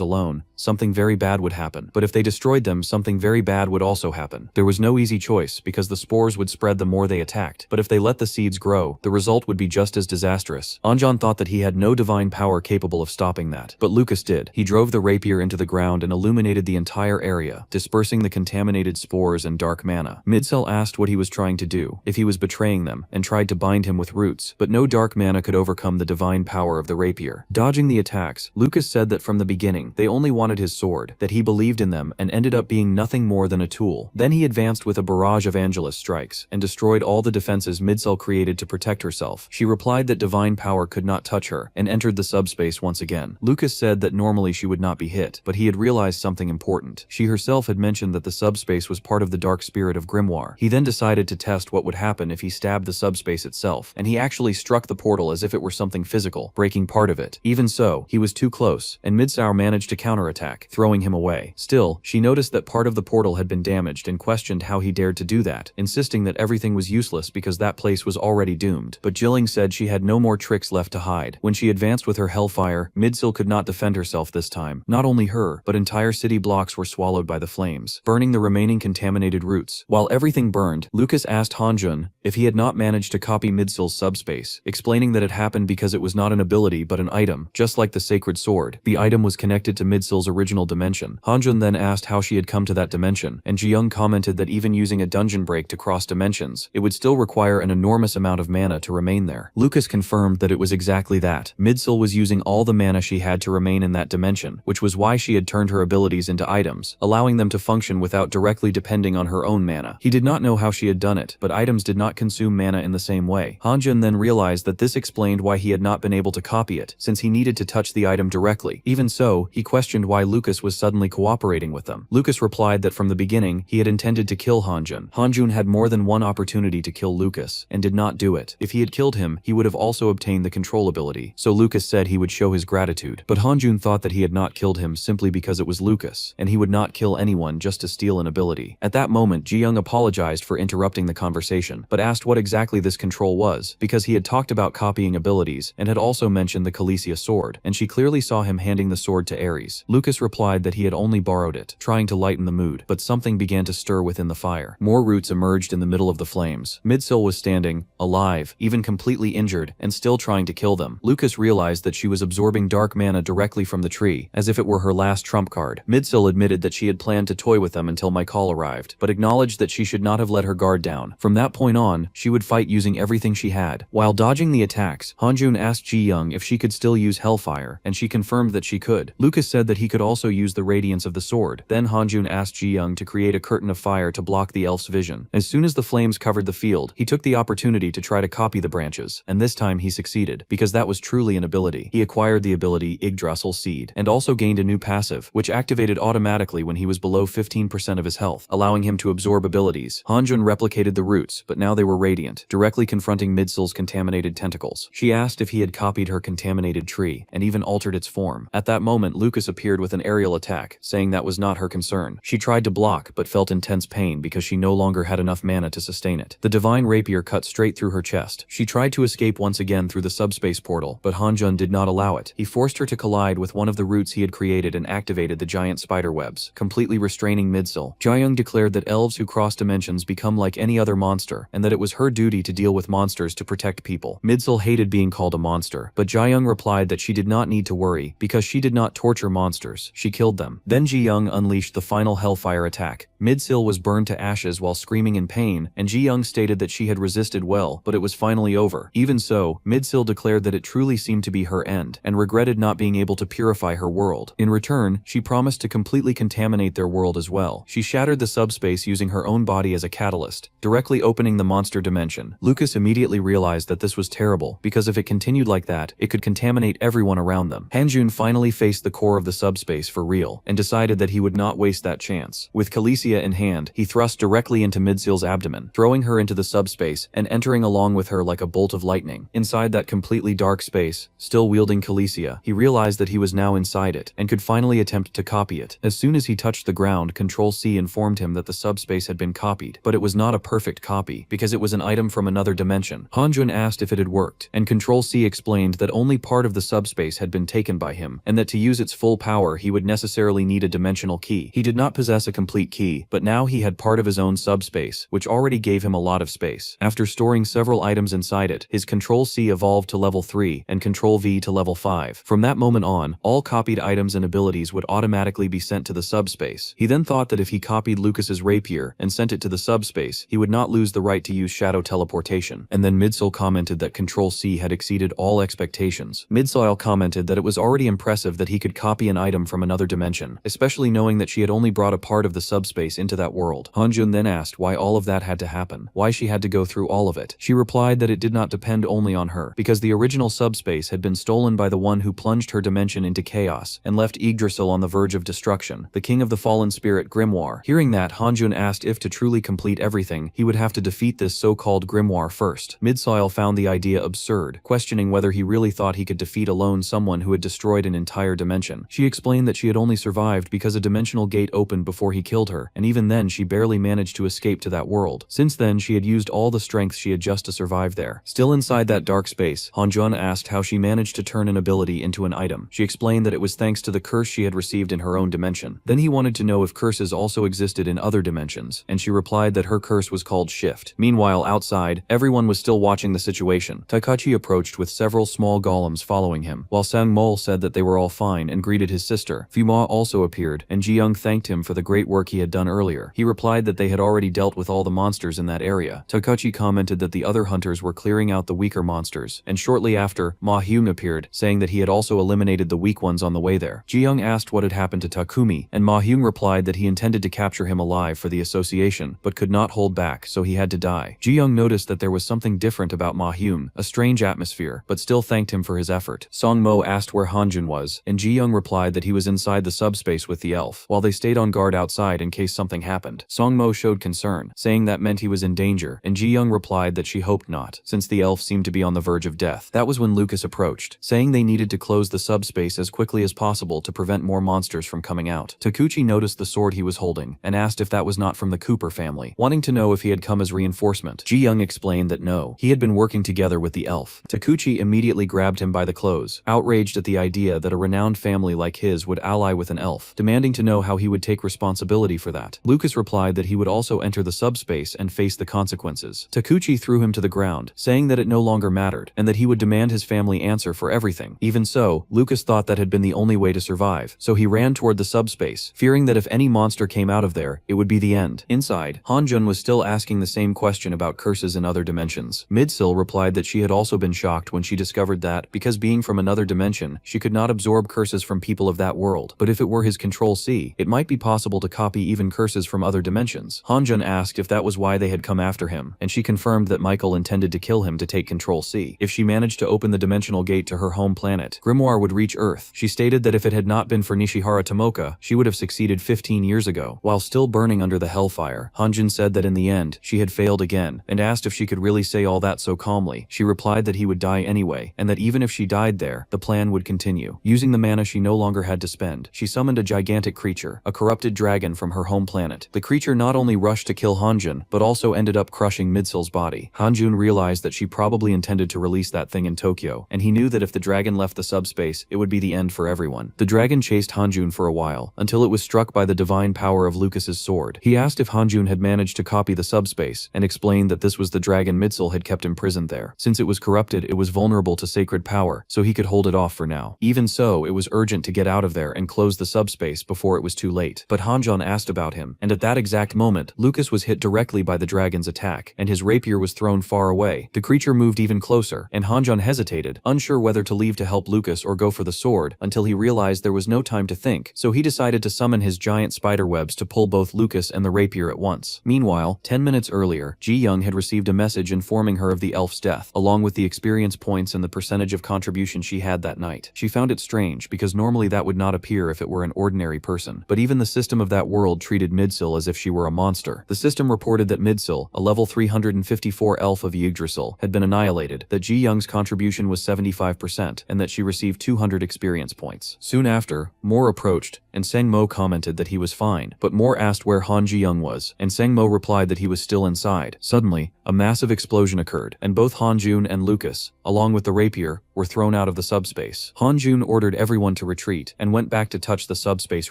alone, something very bad would happen, but if they destroyed them, something very bad would also happen. There was no easy choice, because the spores would spread the more they attacked, but if they let the seeds grow, the result would be just as disastrous. Anjan thought that he had no divine power capable of stopping that, but Lucas did. He drove the rapier into the ground and illuminated the entire area, dispersing the contaminated spores and dark mana. Midsil asked what he was trying to do, if he was betraying them, and tried to bind him with roots, but no dark mana could overcome the divine power of the rapier. Dodging the attacks, Lucas said that from the beginning, they only wanted his sword, that he believed in them and ended up being nothing more than a tool. Then he advanced with a barrage of Angelus strikes, and destroyed all the defenses Midsil created to protect herself. She replied that divine power could not touch her, and entered the subspace once again. Lucas said that normally she would not be hit, but he had realized something important. She herself had mentioned that the subspace was part of the dark spirit of Grimoire. He then decided to test what would happen if he stabbed the subspace itself, and he actually struck the portal as if it were something physical, breaking part of it. Even so, he was too close, and Midsour managed to counterattack, throwing him away. Still, she noticed that part of the portal had been damaged and questioned how he dared to do that, insisting that everything was useless because that place was already doomed. But Jilling said she had no more tricks left to hide. When she advanced with her hellfire, Midsil could not defend herself this time. Not only her, but entire city blocks were swallowed by the flames, burning the remaining contaminated roots. While everything burned, Lucas asked Hanjun if he had not managed to copy Midsil's subspace, explaining that it happened because it was not an ability but an item, just like the sacred sword. The item was connected to Midsil's original dimension. Hanjun then asked how she had come to that dimension, and Ji-young commented that even using a dungeon break to cross dimensions, it would still require an enormous amount of mana to remain there. Lucas confirmed that it was exactly that. Midsil was using all the mana she had to remain in that dimension, which was why she had turned her abilities into items, allowing them to function without without directly depending on her own mana. He did not know how she had done it, but items did not consume mana in the same way. Hanjun then realized that this explained why he had not been able to copy it, since he needed to touch the item directly. Even so, he questioned why Lucas was suddenly cooperating with them. Lucas replied that from the beginning, he had intended to kill Hanjun. Hanjun had more than one opportunity to kill Lucas, and did not do it. If he had killed him, he would have also obtained the control ability, so Lucas said he would show his gratitude. But Hanjun thought that he had not killed him simply because it was Lucas, and he would not kill anyone just to steal an ability. At that moment, Ji-young apologized for interrupting the conversation, but asked what exactly this control was, because he had talked about copying abilities, and had also mentioned the Khaleesi sword, and she clearly saw him handing the sword to Ares. Lucas replied that he had only borrowed it, trying to lighten the mood, but something began to stir within the fire. More roots emerged in the middle of the flames. Midsil was standing, alive, even completely injured, and still trying to kill them. Lucas realized that she was absorbing dark mana directly from the tree, as if it were her last trump card. Midsil admitted that she had planned to toy with them until my call arrived, but acknowledged that she should not have let her guard down. From that point on, she would fight using everything she had. While dodging the attacks, Hanjun asked Ji-young if she could still use Hellfire, and she confirmed that she could. Lucas said that he could also use the radiance of the sword. Then Hanjun asked Ji-young to create a curtain of fire to block the elf's vision. As soon as the flames covered the field, he took the opportunity to try to copy the branches, and this time he succeeded, because that was truly an ability. He acquired the ability Yggdrasil Seed, and also gained a new passive, which activated automatically when he was below 15% of his health, allowing him to absorb abilities. Hanjun replicated the roots, but now they were radiant, directly confronting Midsil's contaminated tentacles. She asked if he had copied her contaminated tree, and even altered its form. At that moment, Lucas appeared with an aerial attack, saying that was not her concern. She tried to block, but felt intense pain because she no longer had enough mana to sustain it. The divine rapier cut straight through her chest. She tried to escape once again through the subspace portal, but Hanjun did not allow it. He forced her to collide with one of the roots he had created and activated the giant spider webs, completely restraining Midsil. Ji-young declared that elves who cross dimensions become like any other monster, and that it was her duty to deal with monsters to protect people. Midsil hated being called a monster, but Ji-young replied that she did not need to worry, because she did not torture monsters, she killed them. Then Ji-young unleashed the final Hellfire attack. Midsil was burned to ashes while screaming in pain, and Ji-young stated that she had resisted well, but it was finally over. Even so, Midsil declared that it truly seemed to be her end, and regretted not being able to purify her world. In return, she promised to completely contaminate their world as well. She shattered the subspace using her own body as a catalyst, directly opening the monster dimension. Lucas immediately realized that this was terrible, because if it continued like that, it could contaminate everyone around them. Hanjun finally faced the core of the subspace for real, and decided that he would not waste that chance. With Khaleesi in hand, he thrust directly into Midsil's abdomen, throwing her into the subspace, and entering along with her like a bolt of lightning. Inside that completely dark space, still wielding Khaleesi, he realized that he was now inside it, and could finally attempt to copy it. As soon as he touched the ground, Control-C informed him that the subspace had been copied, but it was not a perfect copy, because it was an item from another dimension. Hanjun asked if it had worked, and Control-C explained that only part of the subspace had been taken by him, and that to use its full power he would necessarily need a dimensional key. He did not possess a complete key, but now he had part of his own subspace, which already gave him a lot of space. After storing several items inside it, his Control-C evolved to level 3, and Control-V to level 5. From that moment on, all copied items and abilities would automatically be sent to the subspace. He then thought that if he copied Lucas's rapier and sent it to the subspace, he would not lose the right to use shadow teleportation. And then Midsil commented that Control-C had exceeded all expectations. Midsil commented that it was already impressive that he could copy an item from another dimension, especially knowing that she had only brought a part of the subspace into that world. Hanjun then asked why all of that had to happen, why she had to go through all of it. She replied that it did not depend only on her, because the original subspace had been stolen by the one who plunged her dimension into chaos, and left Yggdrasil on the verge of destruction, the king of the fallen spirit Grimoire. Hearing that, Hanjun asked if to truly complete everything, he would have to defeat this so-called Grimoire first. Midsil found the idea absurd, questioning whether he really thought he could defeat alone someone who had destroyed an entire dimension. She explained that she had only survived because a dimensional gate opened before he killed her, and even then she barely managed to escape to that world. Since then, she had used all the strength she had just to survive there. Still inside that dark space, Hanjun asked how she managed to turn an ability into an item. She explained that it was thanks to the curse she had received in her own dimension. Then he wanted to know if curses also existed in other dimensions, and she replied that her curse was called Shift. Meanwhile, outside, everyone was still watching the situation. Taikachi approached with several small golems following him, while Sang-mol said that they were all fine and greeted his sister. Fuma also appeared, and Ji-young thanked him for the great work he had done done earlier. He replied that they had already dealt with all the monsters in that area. Takuchi commented that the other hunters were clearing out the weaker monsters, and shortly after, Ma-hyun appeared, saying that he had also eliminated the weak ones on the way there. Ji-young asked what had happened to Takumi, and Ma-hyun replied that he intended to capture him alive for the association, but could not hold back, so he had to die. Ji-young noticed that there was something different about Ma-hyun, a strange atmosphere, but still thanked him for his effort. Song-mo asked where Hanjun was, and Ji-young replied that he was inside the subspace with the elf, while they stayed on guard outside in case something happened. Song-mo showed concern, saying that meant he was in danger, and Ji-young replied that she hoped not, since the elf seemed to be on the verge of death. That was when Lucas approached, saying they needed to close the subspace as quickly as possible to prevent more monsters from coming out. Takuchi noticed the sword he was holding, and asked if that was not from the Cooper family, wanting to know if he had come as reinforcement. Ji-young explained that no, he had been working together with the elf. Takuchi immediately grabbed him by the clothes, outraged at the idea that a renowned family like his would ally with an elf, demanding to know how he would take responsibility for that. Lucas replied that he would also enter the subspace and face the consequences. Takuchi threw him to the ground, saying that it no longer mattered, and that he would demand his family answer for everything. Even so, Lucas thought that had been the only way to survive, so he ran toward the subspace, fearing that if any monster came out of there, it would be the end. Inside, Hanjun was still asking the same question about curses in other dimensions. Midsil replied that she had also been shocked when she discovered that, because being from another dimension, she could not absorb curses from people of that world, but if it were his Control-C, it might be possible to copy even curses from other dimensions. Hanjun asked if that was why they had come after him, and she confirmed that Michael intended to kill him to take Control-C. If she managed to open the dimensional gate to her home planet, Grimoire would reach Earth. She stated that if it had not been for Nishihara Tomoka, she would have succeeded 15 years ago. While still burning under the hellfire, Hanjun said that in the end, she had failed again, and asked if she could really say all that so calmly. She replied that he would die anyway, and that even if she died there, the plan would continue. Using the mana she no longer had to spend, she summoned a gigantic creature, a corrupted dragon from her home planet. The creature not only rushed to kill Hanjun, but also ended up crushing Midsil's body. Hanjun realized that she probably intended to release that thing in Tokyo, and he knew that if the dragon left the subspace, it would be the end for everyone. The dragon chased Hanjun for a while, until it was struck by the divine power of Lucas's sword. He asked if Hanjun had managed to copy the subspace, and explained that this was the dragon Midsil had kept imprisoned there. Since it was corrupted, it was vulnerable to sacred power, so he could hold it off for now. Even so, it was urgent to get out of there and close the subspace before it was too late. But Hanjun asked about him, and at that exact moment, Lucas was hit directly by the dragon's attack, and his rapier was thrown far away. The creature moved even closer, and Hanjun hesitated, unsure whether to leave to help Lucas or go for the sword, until he realized there was no time to think, so he decided to summon his giant spider webs to pull both Lucas and the rapier at once. Meanwhile, 10 minutes earlier, Ji-young had received a message informing her of the elf's death, along with the experience points and the percentage of contribution she had that night. She found it strange, because normally that would not appear if it were an ordinary person, but even the system of that world treated Midsil as if she were a monster. The system reported that Midsil, a level 354 elf of Yggdrasil, had been annihilated, that Ji-young's contribution was 75%, and that she received 200 experience points. Soon after, Moore approached, and Sang-mo commented that he was fine, but Moore asked where Han Ji-young was, and Sang-mo replied that he was still inside. Suddenly, a massive explosion occurred, and both Han-jun and Lucas, along with the rapier, were thrown out of the subspace. Han-jun ordered everyone to retreat, and went back to touch the subspace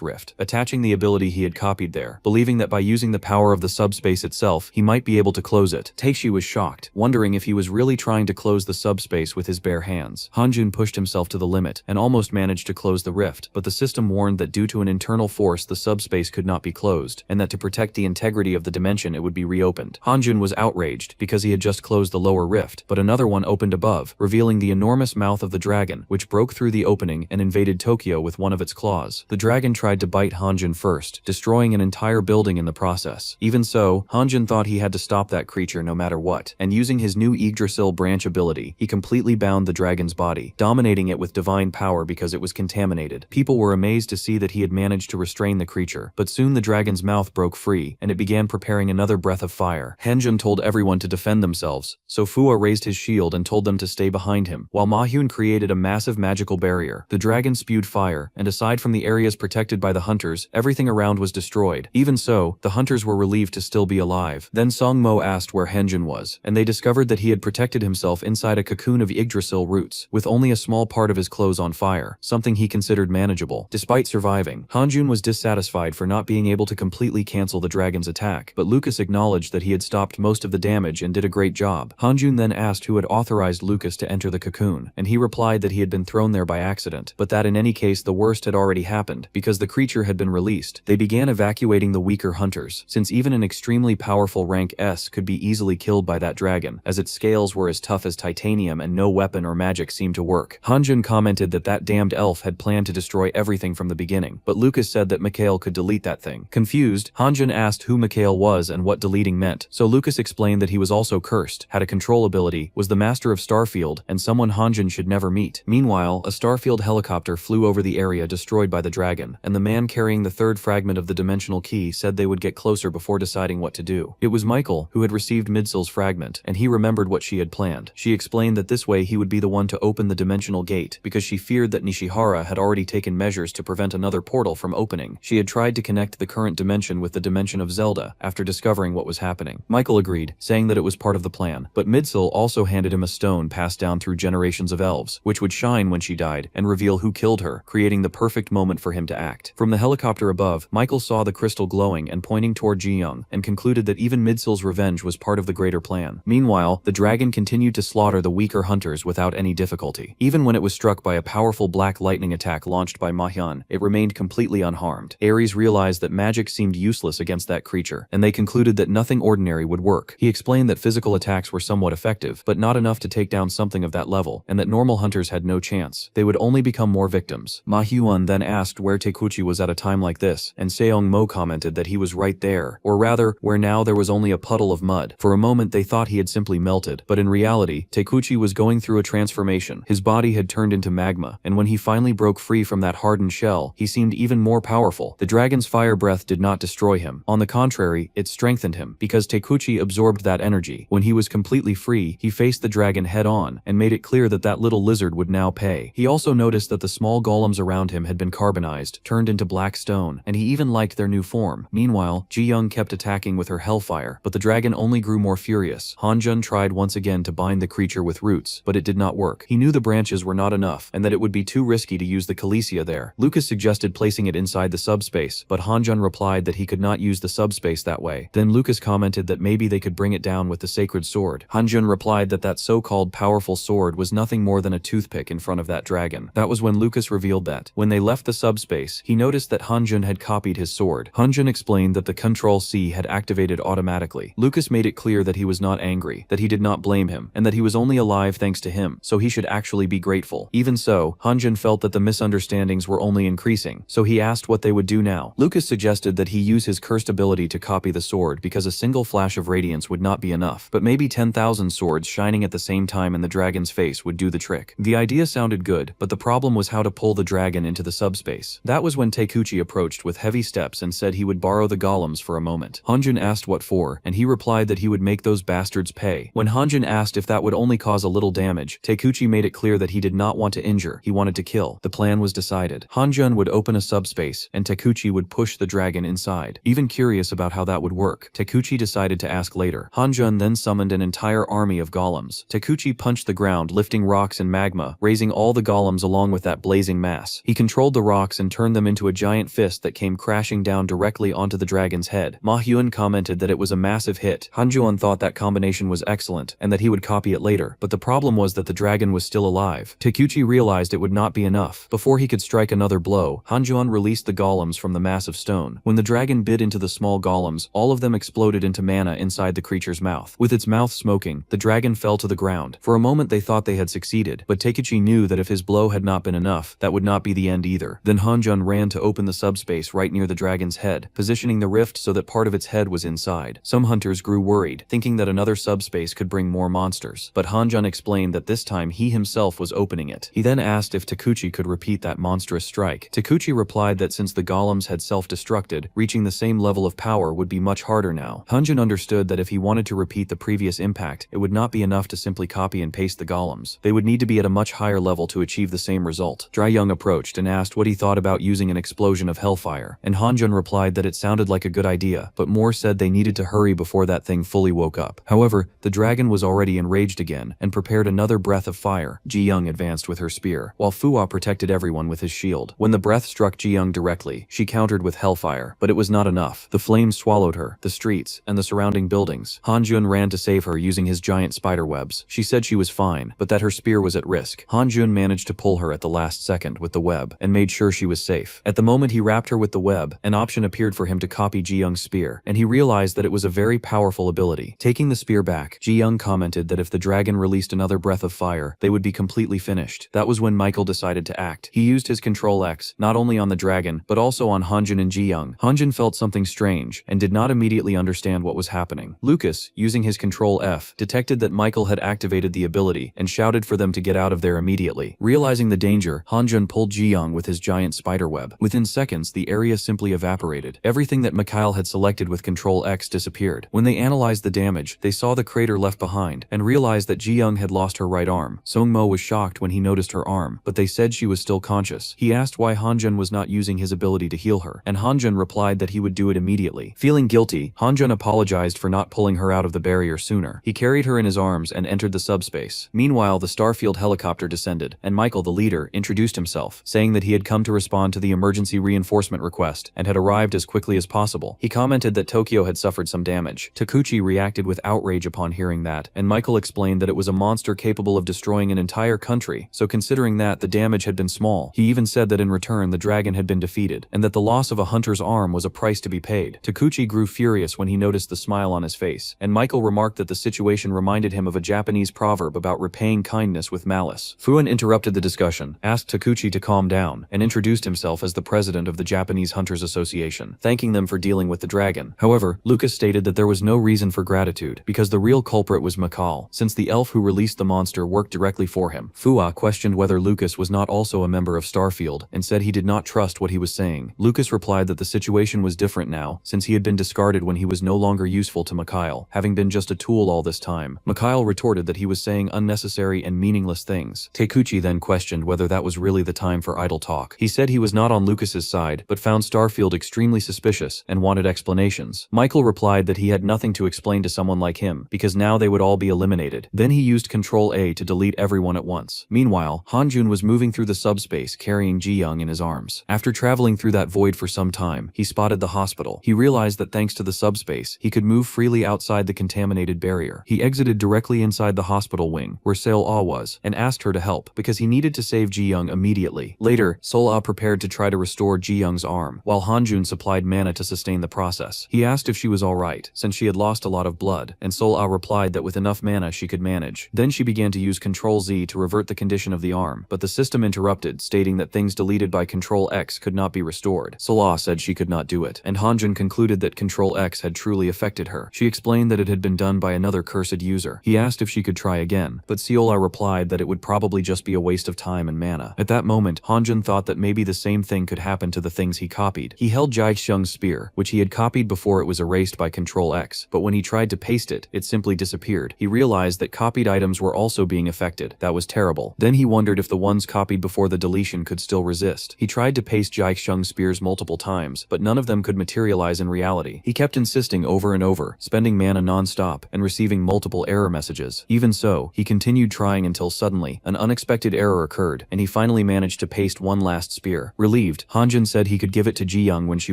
rift, attaching the ability he had copied there, believing that by using the power of the subspace itself, he might be able to close it. Taeshi was shocked, wondering if he was really trying to close the subspace with his bare hands. Han-jun pushed himself to the limit, and almost managed to close the rift, but the system warned that due to an internal force the subspace could not be closed, and that to protect the integrity of the dimension it would be reopened. Han-jun was outraged, because he had just closed the lower rift, but another one opened above, revealing the enormous mouth of the dragon, which broke through the opening and invaded Tokyo with one of its claws. The dragon tried to bite Han-jun first, destroying an entire building in the process. Even so, Han-jun thought he had to stop that creature no matter what, and using his new Yggdrasil branch ability, he completely bound the dragon's body, dominating it with divine power because it was contaminated. People were amazed to see that he had managed to restrain the creature, but soon the dragon's mouth broke free, and it began preparing another breath of fire. Han-jun told everyone to defend themselves, so Fua raised his shield and told them to stay behind him, while Ma-hyun created a massive magical barrier. The dragon spewed fire, and aside from the areas protected by the hunters, everything around was destroyed. Even so, the hunters were relieved to still be alive. Then Song-mo asked where Han-jun was, and they discovered that he had protected himself inside a cocoon of Yggdrasil roots, with only a small part of his clothes on fire, something he considered manageable. Despite surviving, surviving. Hanjun was dissatisfied for not being able to completely cancel the dragon's attack, but Lucas acknowledged that he had stopped most of the damage and did a great job. Hanjun then asked who had authorized Lucas to enter the cocoon, and he replied that he had been thrown there by accident, but that in any case the worst had already happened, because the creature had been released. They began evacuating the weaker hunters, since even an extremely powerful rank S could be easily killed by that dragon, as its scales were as tough as titanium and no weapon or magic seemed to work. Hanjun commented that that damned elf had planned to destroy everything from the beginning, but Lucas said that Mikhail could delete that thing. Confused, Hanjun asked who Mikhail was and what deleting meant, so Lucas explained that he was also cursed, had a control ability, was the master of Starfield, and someone Hanjun should never meet. Meanwhile, a Starfield helicopter flew over the area destroyed by the dragon, and the man carrying the third fragment of the dimensional key said they would get closer before deciding what to do. It was Michael, who had received Midsil's fragment, and he remembered what she had planned. She explained that this way he would be the one to open the dimensional gate, because she feared that Nishihara had already taken measures to prevent another portal from opening. She had tried to connect the current dimension with the dimension of Zelda, after discovering what was happening. Michael agreed, saying that it was part of the plan, but Midsil also handed him a stone passed down through generations of elves, which would shine when she died, and reveal who killed her, creating the perfect moment for him to act. From the helicopter above, Michael saw the crystal glowing and pointing toward Ji-young, and concluded that even Midsil's revenge was part of the greater plan. Meanwhile, the dragon continued to slaughter the weaker hunters without any difficulty. Even when it was struck by a powerful black lightning attack launched by Mahyan, it remained completely unharmed. Ares realized that magic seemed useless against that creature, and they concluded that nothing ordinary would work. He explained that physical attacks were somewhat effective, but not enough to take down something of that level, and that normal hunters had no chance. They would only become more victims. Ma Hyun then asked where Taikuchi was at a time like this, and Seong Mo commented that he was right there, or rather, where now there was only a puddle of mud. For a moment they thought he had simply melted, but in reality, Taikuchi was going through a transformation. His body had turned into magma, and when he finally broke free from that hardened shell, he seemed even more powerful. The dragon's fire breath did not destroy him. On the contrary, it strengthened him, because Taikuchi absorbed that energy. When he was completely free, he faced the dragon head-on, and made it clear that that little lizard would now pay. He also noticed that the small golems around him had been carbonized, turned into black stone, and he even liked their new form. Meanwhile, Ji-young kept attacking with her hellfire, but the dragon only grew more furious. Hanjun tried once again to bind the creature with roots, but it did not work. He knew the branches were not enough, and that it would be too risky to use the Calicia there. Lucas suggested placing it inside the subspace, but Hanjun replied that he could not use the subspace that way. Then Lucas commented that maybe they could bring it down with the sacred sword. Hanjun replied that that so-called powerful sword was nothing more than a toothpick in front of that dragon. That was when Lucas revealed that, when they left the subspace, he noticed that Hanjun had copied his sword. Hanjun explained that the Control-C had activated automatically. Lucas made it clear that he was not angry, that he did not blame him, and that he was only alive thanks to him, so he should actually be grateful. Even so, Hanjun felt that the misunderstandings were only increasing, so he asked what they would do now. Lucas suggested that he use his cursed ability to copy the sword because a single flash of radiance would not be enough, but maybe 10,000 swords shining at the same time in the dragon's face would do the trick. The idea sounded good, but the problem was how to pull the dragon into the subspace. That was when Taikuchi approached with heavy steps and said he would borrow the golems for a moment. Hanjun asked what for, and he replied that he would make those bastards pay. When Hanjun asked if that would only cause a little damage, Taikuchi made it clear that he did not want to injure, he wanted to kill. The plan was decided. Hanjun would open a subspace, and Taikuchi would push the dragon inside. Even curious about how that would work, Taikuchi decided to ask later. Hanjun then summoned an entire army of golems. Taikuchi punched the ground, lifting rocks and magma, raising all the golems along with that blazing mass. He controlled the rocks and turned them into a giant fist that came crashing down directly onto the dragon's head. Ma Hyun commented that it was a massive hit. Hanjun thought that combination was excellent, and that he would copy it later, but the problem was that the dragon was still alive. Taikuchi realized it would not be enough. Before he could strike another blow, Hanjun released the golems from the mass of stone. When the dragon bit into the small golems, all of them exploded into mana inside the creature's mouth. With its mouth smoking, the dragon fell to the ground. For a moment they thought they had succeeded, but Taikuchi knew that if his blow had not been enough, that would not be the end either. Then Hanjun ran to open the subspace right near the dragon's head, positioning the rift so that part of its head was inside. Some hunters grew worried, thinking that another subspace could bring more monsters, but Hanjun explained that this time he himself was opening it. He then asked if Taikuchi could repeat that monstrous strike. Taikuchi replied that since the golems had self-destructed, reaching the same level of power would be much harder now. Hanjun understood that if he wanted to repeat the previous impact, it would not be enough to simply copy and paste the golems. They would need to be at a much higher level to achieve the same result. Dryung approached and asked what he thought about using an explosion of hellfire, and Hanjun replied that it sounded like a good idea, but Moore said they needed to hurry before that thing fully woke up. However, the dragon was already enraged again, and prepared another breath of fire. Ji-young advanced with her spear, while Fuwa protected everyone with his shield. When the breath struck Ji-young directly. She countered with hellfire, but it was not enough. The flames swallowed her, the streets, and the surrounding buildings. Han-jun ran to save her using his giant spider webs. She said she was fine, but that her spear was at risk. Han-jun managed to pull her at the last second with the web, and made sure she was safe. At the moment he wrapped her with the web, an option appeared for him to copy Ji-young's spear, and he realized that it was a very powerful ability. Taking the spear back, Ji-young commented that if the dragon released another breath of fire, they would be completely finished. That was when Michael decided to act. He used his Control X, not only on the dragon, but also on Han-jun and Ji-young. Han-jun felt something strange, and did not immediately understand what was happening. Lucas, using his Control F, detected that Michael had activated the ability, and shouted for them to get out of there immediately. Realizing the danger, Han-jun pulled Ji-young with his giant spiderweb. Within seconds, the area simply evaporated. Everything that Mikhail had selected with Control X disappeared. When they analyzed the damage, they saw the crater left behind, and realized that Ji-young had lost her right arm. Sung-mo was shocked when he noticed her arm, but they said she was still conscious. He asked why Han-jun was not using his ability to heal her, and Han-jun replied that he would do it immediately. Feeling guilty, Han-jun apologized for not pulling her out of the barrier sooner. He carried her in his arms and entered the subspace. Meanwhile, the Starfield helicopter descended, and Michael, the leader, introduced himself, saying that he had come to respond to the emergency reinforcement request, and had arrived as quickly as possible. He commented that Tokyo had suffered some damage. Takuchi reacted with outrage upon hearing that, and Michael explained that it was a monster capable of destroying an entire country, so considering that the damage had been small. He even said that in return the dragon had been defeated, and that the loss of a hunter's arm was a price to be paid. Takuchi grew furious when he noticed the smile on his face, and Michael remarked that the situation reminded him of a Japanese proverb about repaying kindness with malice. Fuan interrupted the discussion, asked Takuchi to calm down, and introduced himself as the president of the Japanese Hunters Association, thanking them for dealing with the dragon. However, Lucas stated that there was no reason for gratitude, because the real culprit was Mikhail, since the elf who released the monster worked directly for him. Fua questioned whether Lucas was not also a member of Starfield, and said he did not trust what he was saying. Lucas replied that the situation was different now, since he had been discarded when he was no longer useful to Mikhail, having been just a tool all this time. Mikhail retorted that he was saying unnecessary and meaningless things. Takuchi then questioned whether that was really the time for idle talk. He said he was not on Lucas's side, but found Starfield extremely suspicious, and wanted explanations. Michael replied that he had nothing to explain to someone like him, because now they would all be eliminated. Then he used Control A to delete everyone at once. Meanwhile, Han-jun was moving through the subspace carrying Ji-young in his arms. After traveling through that void for some time, he spotted the hospital. He realized that thanks to the subspace, he could move freely outside the contaminated barrier. He exited directly inside the hospital wing, where Seol-ah was, and asked her to help, because he needed to save Ji-young immediately. Later, Seol-ah prepared to try to restore Ji-young's arm, while Han-jun supplied mana to sustain the process. He asked if she was alright, since she had lost a lot of blood, and Seol-ah replied that with enough mana she could manage. Then she began to use Control Z to revert the condition of the arm, but the system interrupted, stating that things deleted by Control X could not be restored. Seol-ah said she could not do it, and Han-jun concluded that Control X had truly affected her. She explained that it had been done by another cursed user. He asked if she could try again, but Seol-ah replied that it would probably just be a waste of time and mana. At that moment, Han-jun thought that maybe the same thing could happen to the things he copied. He held Jae-xiang's spear, which he had copied before it was erased by Control X, but when he tried to paste it, it simply disappeared. He realized that copied items were also being affected. That was terrible. Then he wondered if the ones copied before the deletion could still resist. He tried to paste Jae-xiang's spears multiple times, but none of them could materialize in reality. He kept insisting over and over, spending mana non-stop, and receiving multiple error messages. Even so, he continued trying until suddenly, an unexpected error occurred, and he finally managed to paste one last spear. Relieved, Han-jun said he could give it to Ji-young when she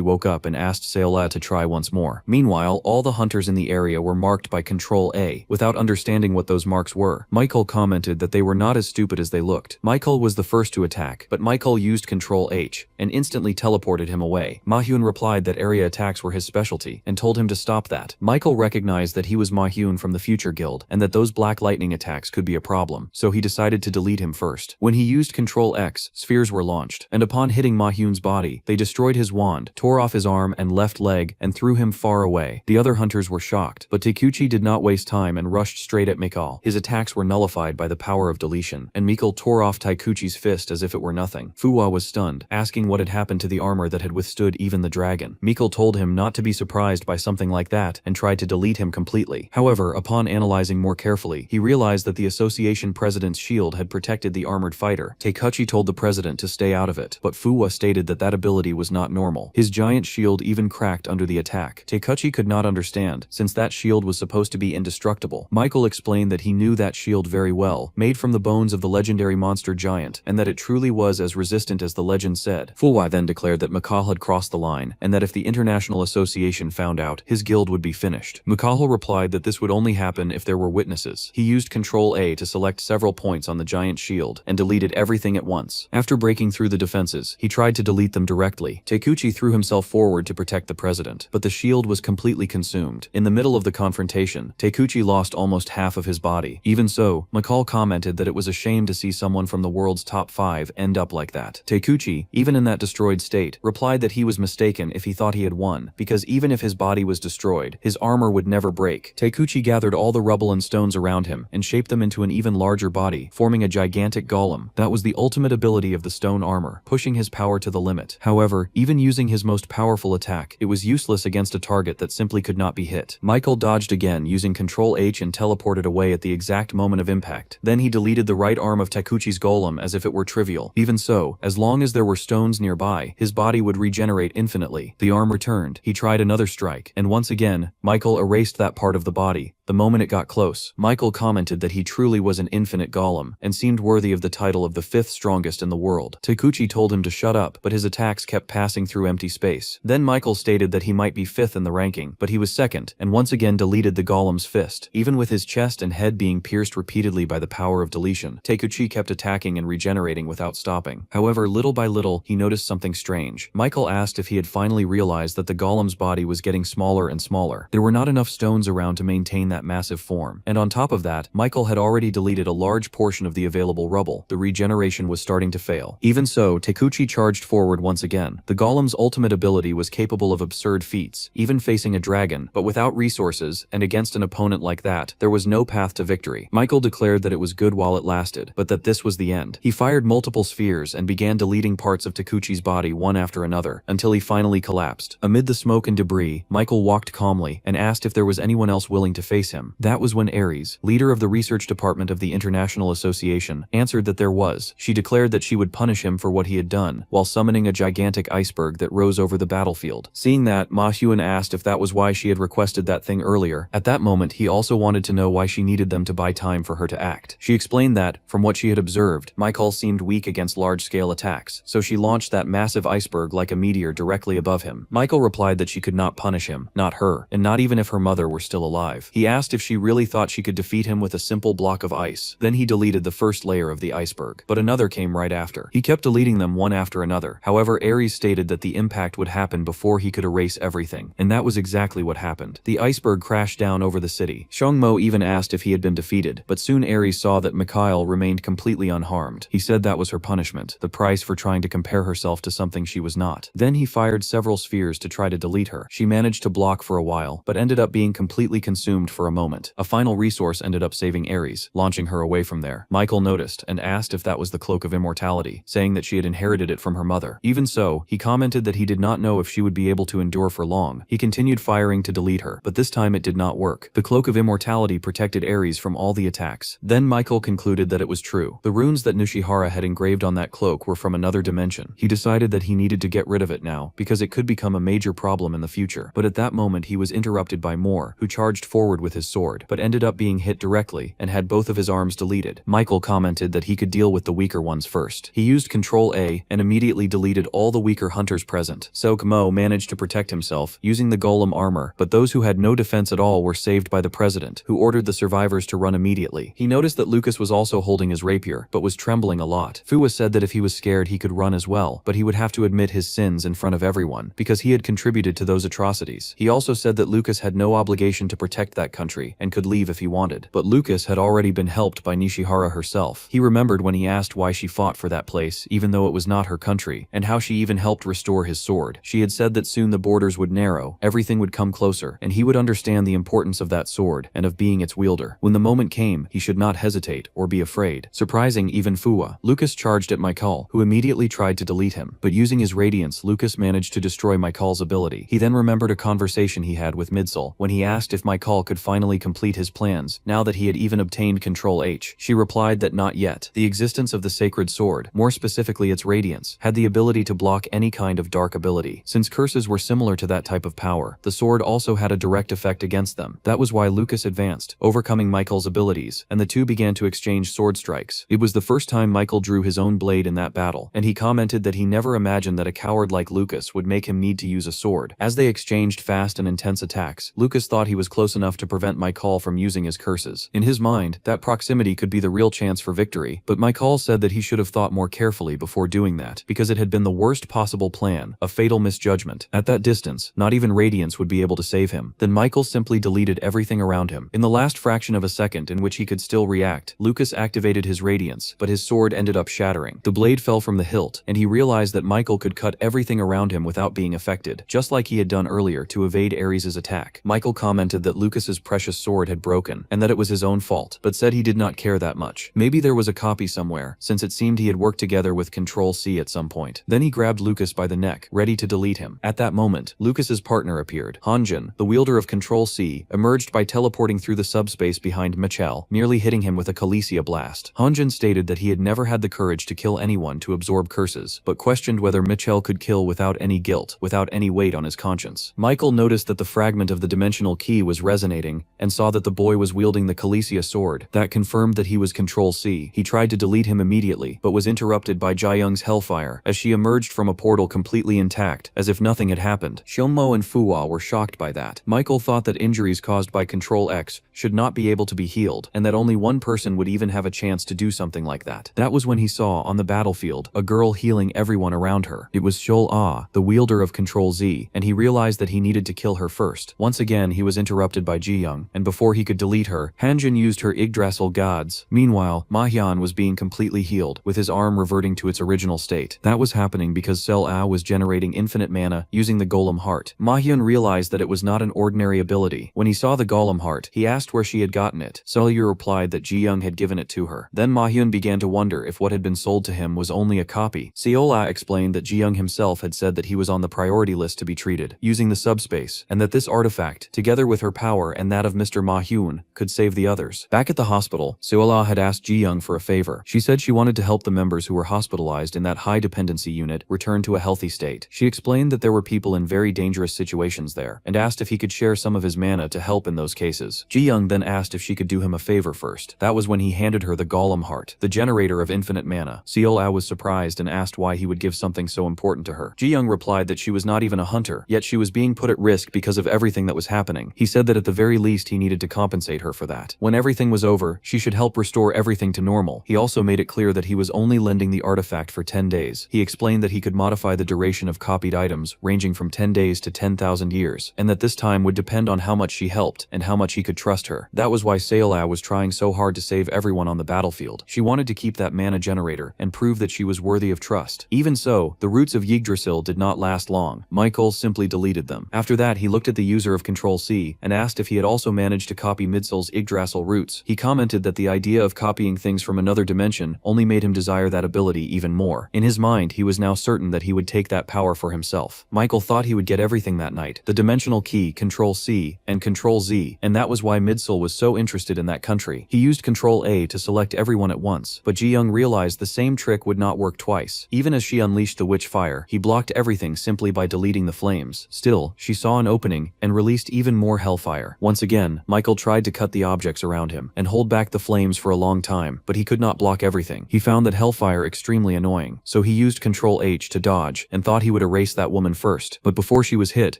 woke up and asked Seol-ah to try once more. Meanwhile, all the hunters in the area were marked by Control A, without understanding what those marks were. Michael commented that they were not as stupid as they looked. Michael was the first to attack, but Michael used Control H, and instantly teleported him away. Ma-hyun replied that area attacks were his specialty, and told him to stop that. Michael recognized that he was Ma-hyun from the Future Guild, and that those black lightning attacks could be a problem, so he decided to delete him first. When he used Control X, spheres were launched, and upon hitting Ma-hyun's body, they destroyed his wand, tore off his arm and left leg, and threw him far away. The other hunters were shocked, but Takuchi did not waste time and rushed straight at Mikhail. His attacks were nullified by the power of deletion, and Mikhail tore off Taikuchi's fist as if it were nothing. Fuwa was stunned, asking what had happened to the armor that had withstood even the dragon. Mikhail told him not to be surprised by something like that, and tried to delete him completely. However, upon analyzing more carefully, he realized that the association president's shield had protected the armored fighter. Takuchi told the president to stay out of it, but Fuwa stated that that ability was not normal. His giant shield even cracked under the attack. Takuchi could not understand, since that shield was supposed to be indestructible. Michael explained that he knew that shield very well, made from the bones of the legendary monster giant, and that it truly was as resistant as the legend's said. Fuwa then declared that Mikhail had crossed the line, and that if the International Association found out, his guild would be finished. Mikhail replied that this would only happen if there were witnesses. He used Control A to select several points on the giant shield, and deleted everything at once. After breaking through the defenses, he tried to delete them directly. Takuchi threw himself forward to protect the president, but the shield was completely consumed. In the middle of the confrontation, Takuchi lost almost half of his body. Even so, Mikhail commented that it was a shame to see someone from the world's top 5 end up like that. Takuchi, even in that destroyed state, replied that he was mistaken if he thought he had won, because even if his body was destroyed, his armor would never break. Takuchi gathered all the rubble and stones around him and shaped them into an even larger body, forming a gigantic golem. That was the ultimate ability of the stone armor, pushing his power to the limit. However, even using his most powerful attack, it was useless against a target that simply could not be hit. Michael dodged again using Control H and teleported away at the exact moment of impact. Then he deleted the right arm of Takuchi's golem as if it were trivial. Even so, as long as there were stones nearby, his body would regenerate infinitely. The arm returned. He tried another strike, and once again, Michael erased that part of the body. The moment it got close, Michael commented that he truly was an infinite golem, and seemed worthy of the title of the 5th strongest in the world. Takuchi told him to shut up, but his attacks kept passing through empty space. Then Michael stated that he might be 5th in the ranking, but he was 2nd, and once again deleted the golem's fist. Even with his chest and head being pierced repeatedly by the power of deletion, Takuchi kept attacking and regenerating without stopping. However, little by little, he noticed something strange. Michael asked if he had finally realized that the golem's body was getting smaller and smaller. There were not enough stones around to maintain that massive form, and on top of that, Michael had already deleted a large portion of the available rubble. The regeneration was starting to fail. Even so, Takuchi charged forward once again. The golem's ultimate ability was capable of absurd feats, even facing a dragon, but without resources, and against an opponent like that, there was no path to victory. Michael declared that it was good while it lasted, but that this was the end. He fired multiple spheres and began deleting parts of Takuchi's body one after another, until he finally collapsed. Amid the smoke and debris, Michael walked calmly and asked if there was anyone else willing to face him. That was when Ares, leader of the research department of the International Association, answered that there was. She declared that she would punish him for what he had done, while summoning a gigantic iceberg that rose over the battlefield. Seeing that, Ma Huan asked if that was why she had requested that thing earlier. At that moment, he also wanted to know why she needed them to buy time for her to act. She explained that, from what she had observed, Michael seemed weak against large-scale attacks, so she launched that massive iceberg like a meteor directly above him. Michael replied that she could not punish him, not her, and not even if her mother were still alive. He asked if she really thought she could defeat him with a simple block of ice. Then he deleted the first layer of the iceberg, but another came right after. He kept deleting them one after another. However, Ares stated that the impact would happen before he could erase everything, and that was exactly what happened. The iceberg crashed down over the city. Xiongmo even asked if he had been defeated, but soon Ares saw that Mikhail remained completely unharmed. He said that was her punishment, the price for trying to compare herself to something she was not. Then he fired several spheres to try to delete her. She managed to block for a while, but ended up being completely consumed for a moment. A final resource ended up saving Ares, launching her away from there. Michael noticed and asked if that was the Cloak of Immortality, saying that she had inherited it from her mother. Even so, he commented that he did not know if she would be able to endure for long. He continued firing to delete her, but this time it did not work. The Cloak of Immortality protected Ares from all the attacks. Then Michael concluded that it was true. The runes that Nishihara had engraved on that cloak were from another dimension. He decided that he needed to get rid of it now, because it could become a major problem in the future. But at that moment he was interrupted by Moore, who charged forward with his sword, but ended up being hit directly, and had both of his arms deleted. Michael commented that he could deal with the weaker ones first. He used Control A, and immediately deleted all the weaker hunters present. Sok Mo managed to protect himself, using the golem armor, but those who had no defense at all were saved by the president, who ordered the survivors to run immediately. He noticed that Lucas was also holding his rapier, but was trembling a lot. Fuwa said that if he was scared he could run as well, but he would have to admit his sins in front of everyone, because he had contributed to those atrocities. He also said that Lucas had no obligation to protect that country, and could leave if he wanted. But Lucas had already been helped by Nishihara herself. He remembered when he asked why she fought for that place, even though it was not her country, and how she even helped restore his sword. She had said that soon the borders would narrow, everything would come closer, and he would understand the importance of that sword, and of being its wielder. When the moment came, he should not hesitate, or be afraid. Surprising even Fuwa, Lucas charged at Michael, who immediately tried to delete him. But using his radiance, Lucas managed to destroy Michael's ability. He then remembered a conversation he had with Midsol, when he asked if Michael could finally complete his plans, now that he had even obtained Control H. She replied that not yet. The existence of the sacred sword, more specifically its radiance, had the ability to block any kind of dark ability. Since curses were similar to that type of power, the sword also had a direct effect against them. That was why Lucas advanced, overcoming Michael's abilities, and the two began to exchange sword strikes. It was the first time Michael drew his own blade in that battle, and he commented that he never imagined that a coward like Lucas would make him need to use a sword. As they exchanged fast and intense attacks, Lucas thought he was close enough to prevent Michael from using his curses. In his mind, that proximity could be the real chance for victory, but Michael said that he should have thought more carefully before doing that, because it had been the worst possible plan, a fatal misjudgment. At that distance, not even radiance would be able to save him. Then Michael simply deleted everything around him. In the last fraction of a second in which he could still react, Lucas activated his radiance, but his sword ended up shattering. The blade fell from the hilt, and he realized that Michael could cut everything around him without being affected, just like he had done earlier to evade Ares' attack. Michael commented that Lucas's precious sword had broken, and that it was his own fault, but said he did not care that much. Maybe there was a copy somewhere, since it seemed he had worked together with Control-C at some point. Then he grabbed Lucas by the neck, ready to delete him. At that moment, Lucas's partner appeared. Hanjin, the wielder of Control-C, emerged by teleporting through the subspace behind Michel, nearly hitting him with a Calicia blast. Hanjin stated that he had never had the courage to kill anyone to absorb curses, but questioned whether Michel could kill without any guilt, without any weight on his conscience. Michael noticed that the fragment of the dimensional key was resonating, and saw that the boy was wielding the Calicia sword. That confirmed that he was Control-C. He tried to delete him immediately, but was interrupted by Jiyoung's hellfire, as she emerged from a portal completely intact, as if nothing had happened. Xiongmo and Fuwa were shocked by that. Michael thought that injuries caused by Control X should not be able to be healed, and that only one person would even have a chance to do something like that. That was when he saw, on the battlefield, a girl healing everyone around her. It was Shol Ah, the wielder of Control-Z, and he realized that he needed to kill her first. Once again, he was interrupted by Jiyoung, and before he could delete her, Hanjin used her Yggdrasil gods. Meanwhile, Mahyan was being completely healed, with his arm reverting to its original state. That was happening because Sel Ah was generating infinite mana using the Golem Heart. Mahyan realized that it was not an ordinary ability. When he saw the Golem Heart, he asked where she had gotten it. Selyu replied that Jiyoung had given it to her. Then Mahyan began to wonder if what had been sold to him was only a copy. Seola explained that Jiyoung himself had said that he was on the priority list to be treated, using the subspace, and that this artifact, together with her power and that of Mr. Ma-hyun, could save the others. Back at the hospital, Seola had asked Jiyoung for a favor. She said she wanted to help the members who were hospitalized in that high-dependency unit return to a healthy state. She explained that there were people in very dangerous situations there, and asked if he could share some of his mana to help in those cases. Jiyoung then asked if she could do him a favor first. That was when he handed her the Golem Heart, the generator of infinite mana. Seola was surprised and asked why he would give something so important to her. Jiyoung replied that she was not even a hunter, yet she was being put at risk because of everything that was happening. He said that at the very least he needed to compensate her for that. When everything was over, she should help restore everything to normal. He also made it clear that he was only lending the artifact for 10 days. He explained that he could modify the duration of copied items, ranging from 10 days to 10,000 years, and that this time would depend on how much she helped and how much he could trust her. That was why Seola was trying so hard to save everyone on the battlefield. She wanted to keep that mana generator and prove that she was worthy of trust. Even so, the roots of Yggdrasil did not last long. Michael simply deleted them. After that, he looked at the user of Control-C and asked if he had also managed to copy Midsol's Yggdrasil roots. He commented that the idea of copying things from another dimension only made him desire that ability even more. In his mind, he was now certain that he would take that power for himself. Michael thought he would get everything that night: the dimensional key, Control-C, and Control-Z, and that was why Midsol was so interested in that country. He used Control-A to select everyone at once, but Jiyoung realized the same trick would not work twice. Even as she unleashed the witch fire, he blocked everything simply by deleting the flames. Still, she saw an opening and released even more hellfire. Once again, Michael tried to cut the objects around him and hold back the flames for a long time, but he could not block everything. He found that hellfire extremely annoying, so he used Control-H to dodge and thought he would erase that woman first. But before she was hit,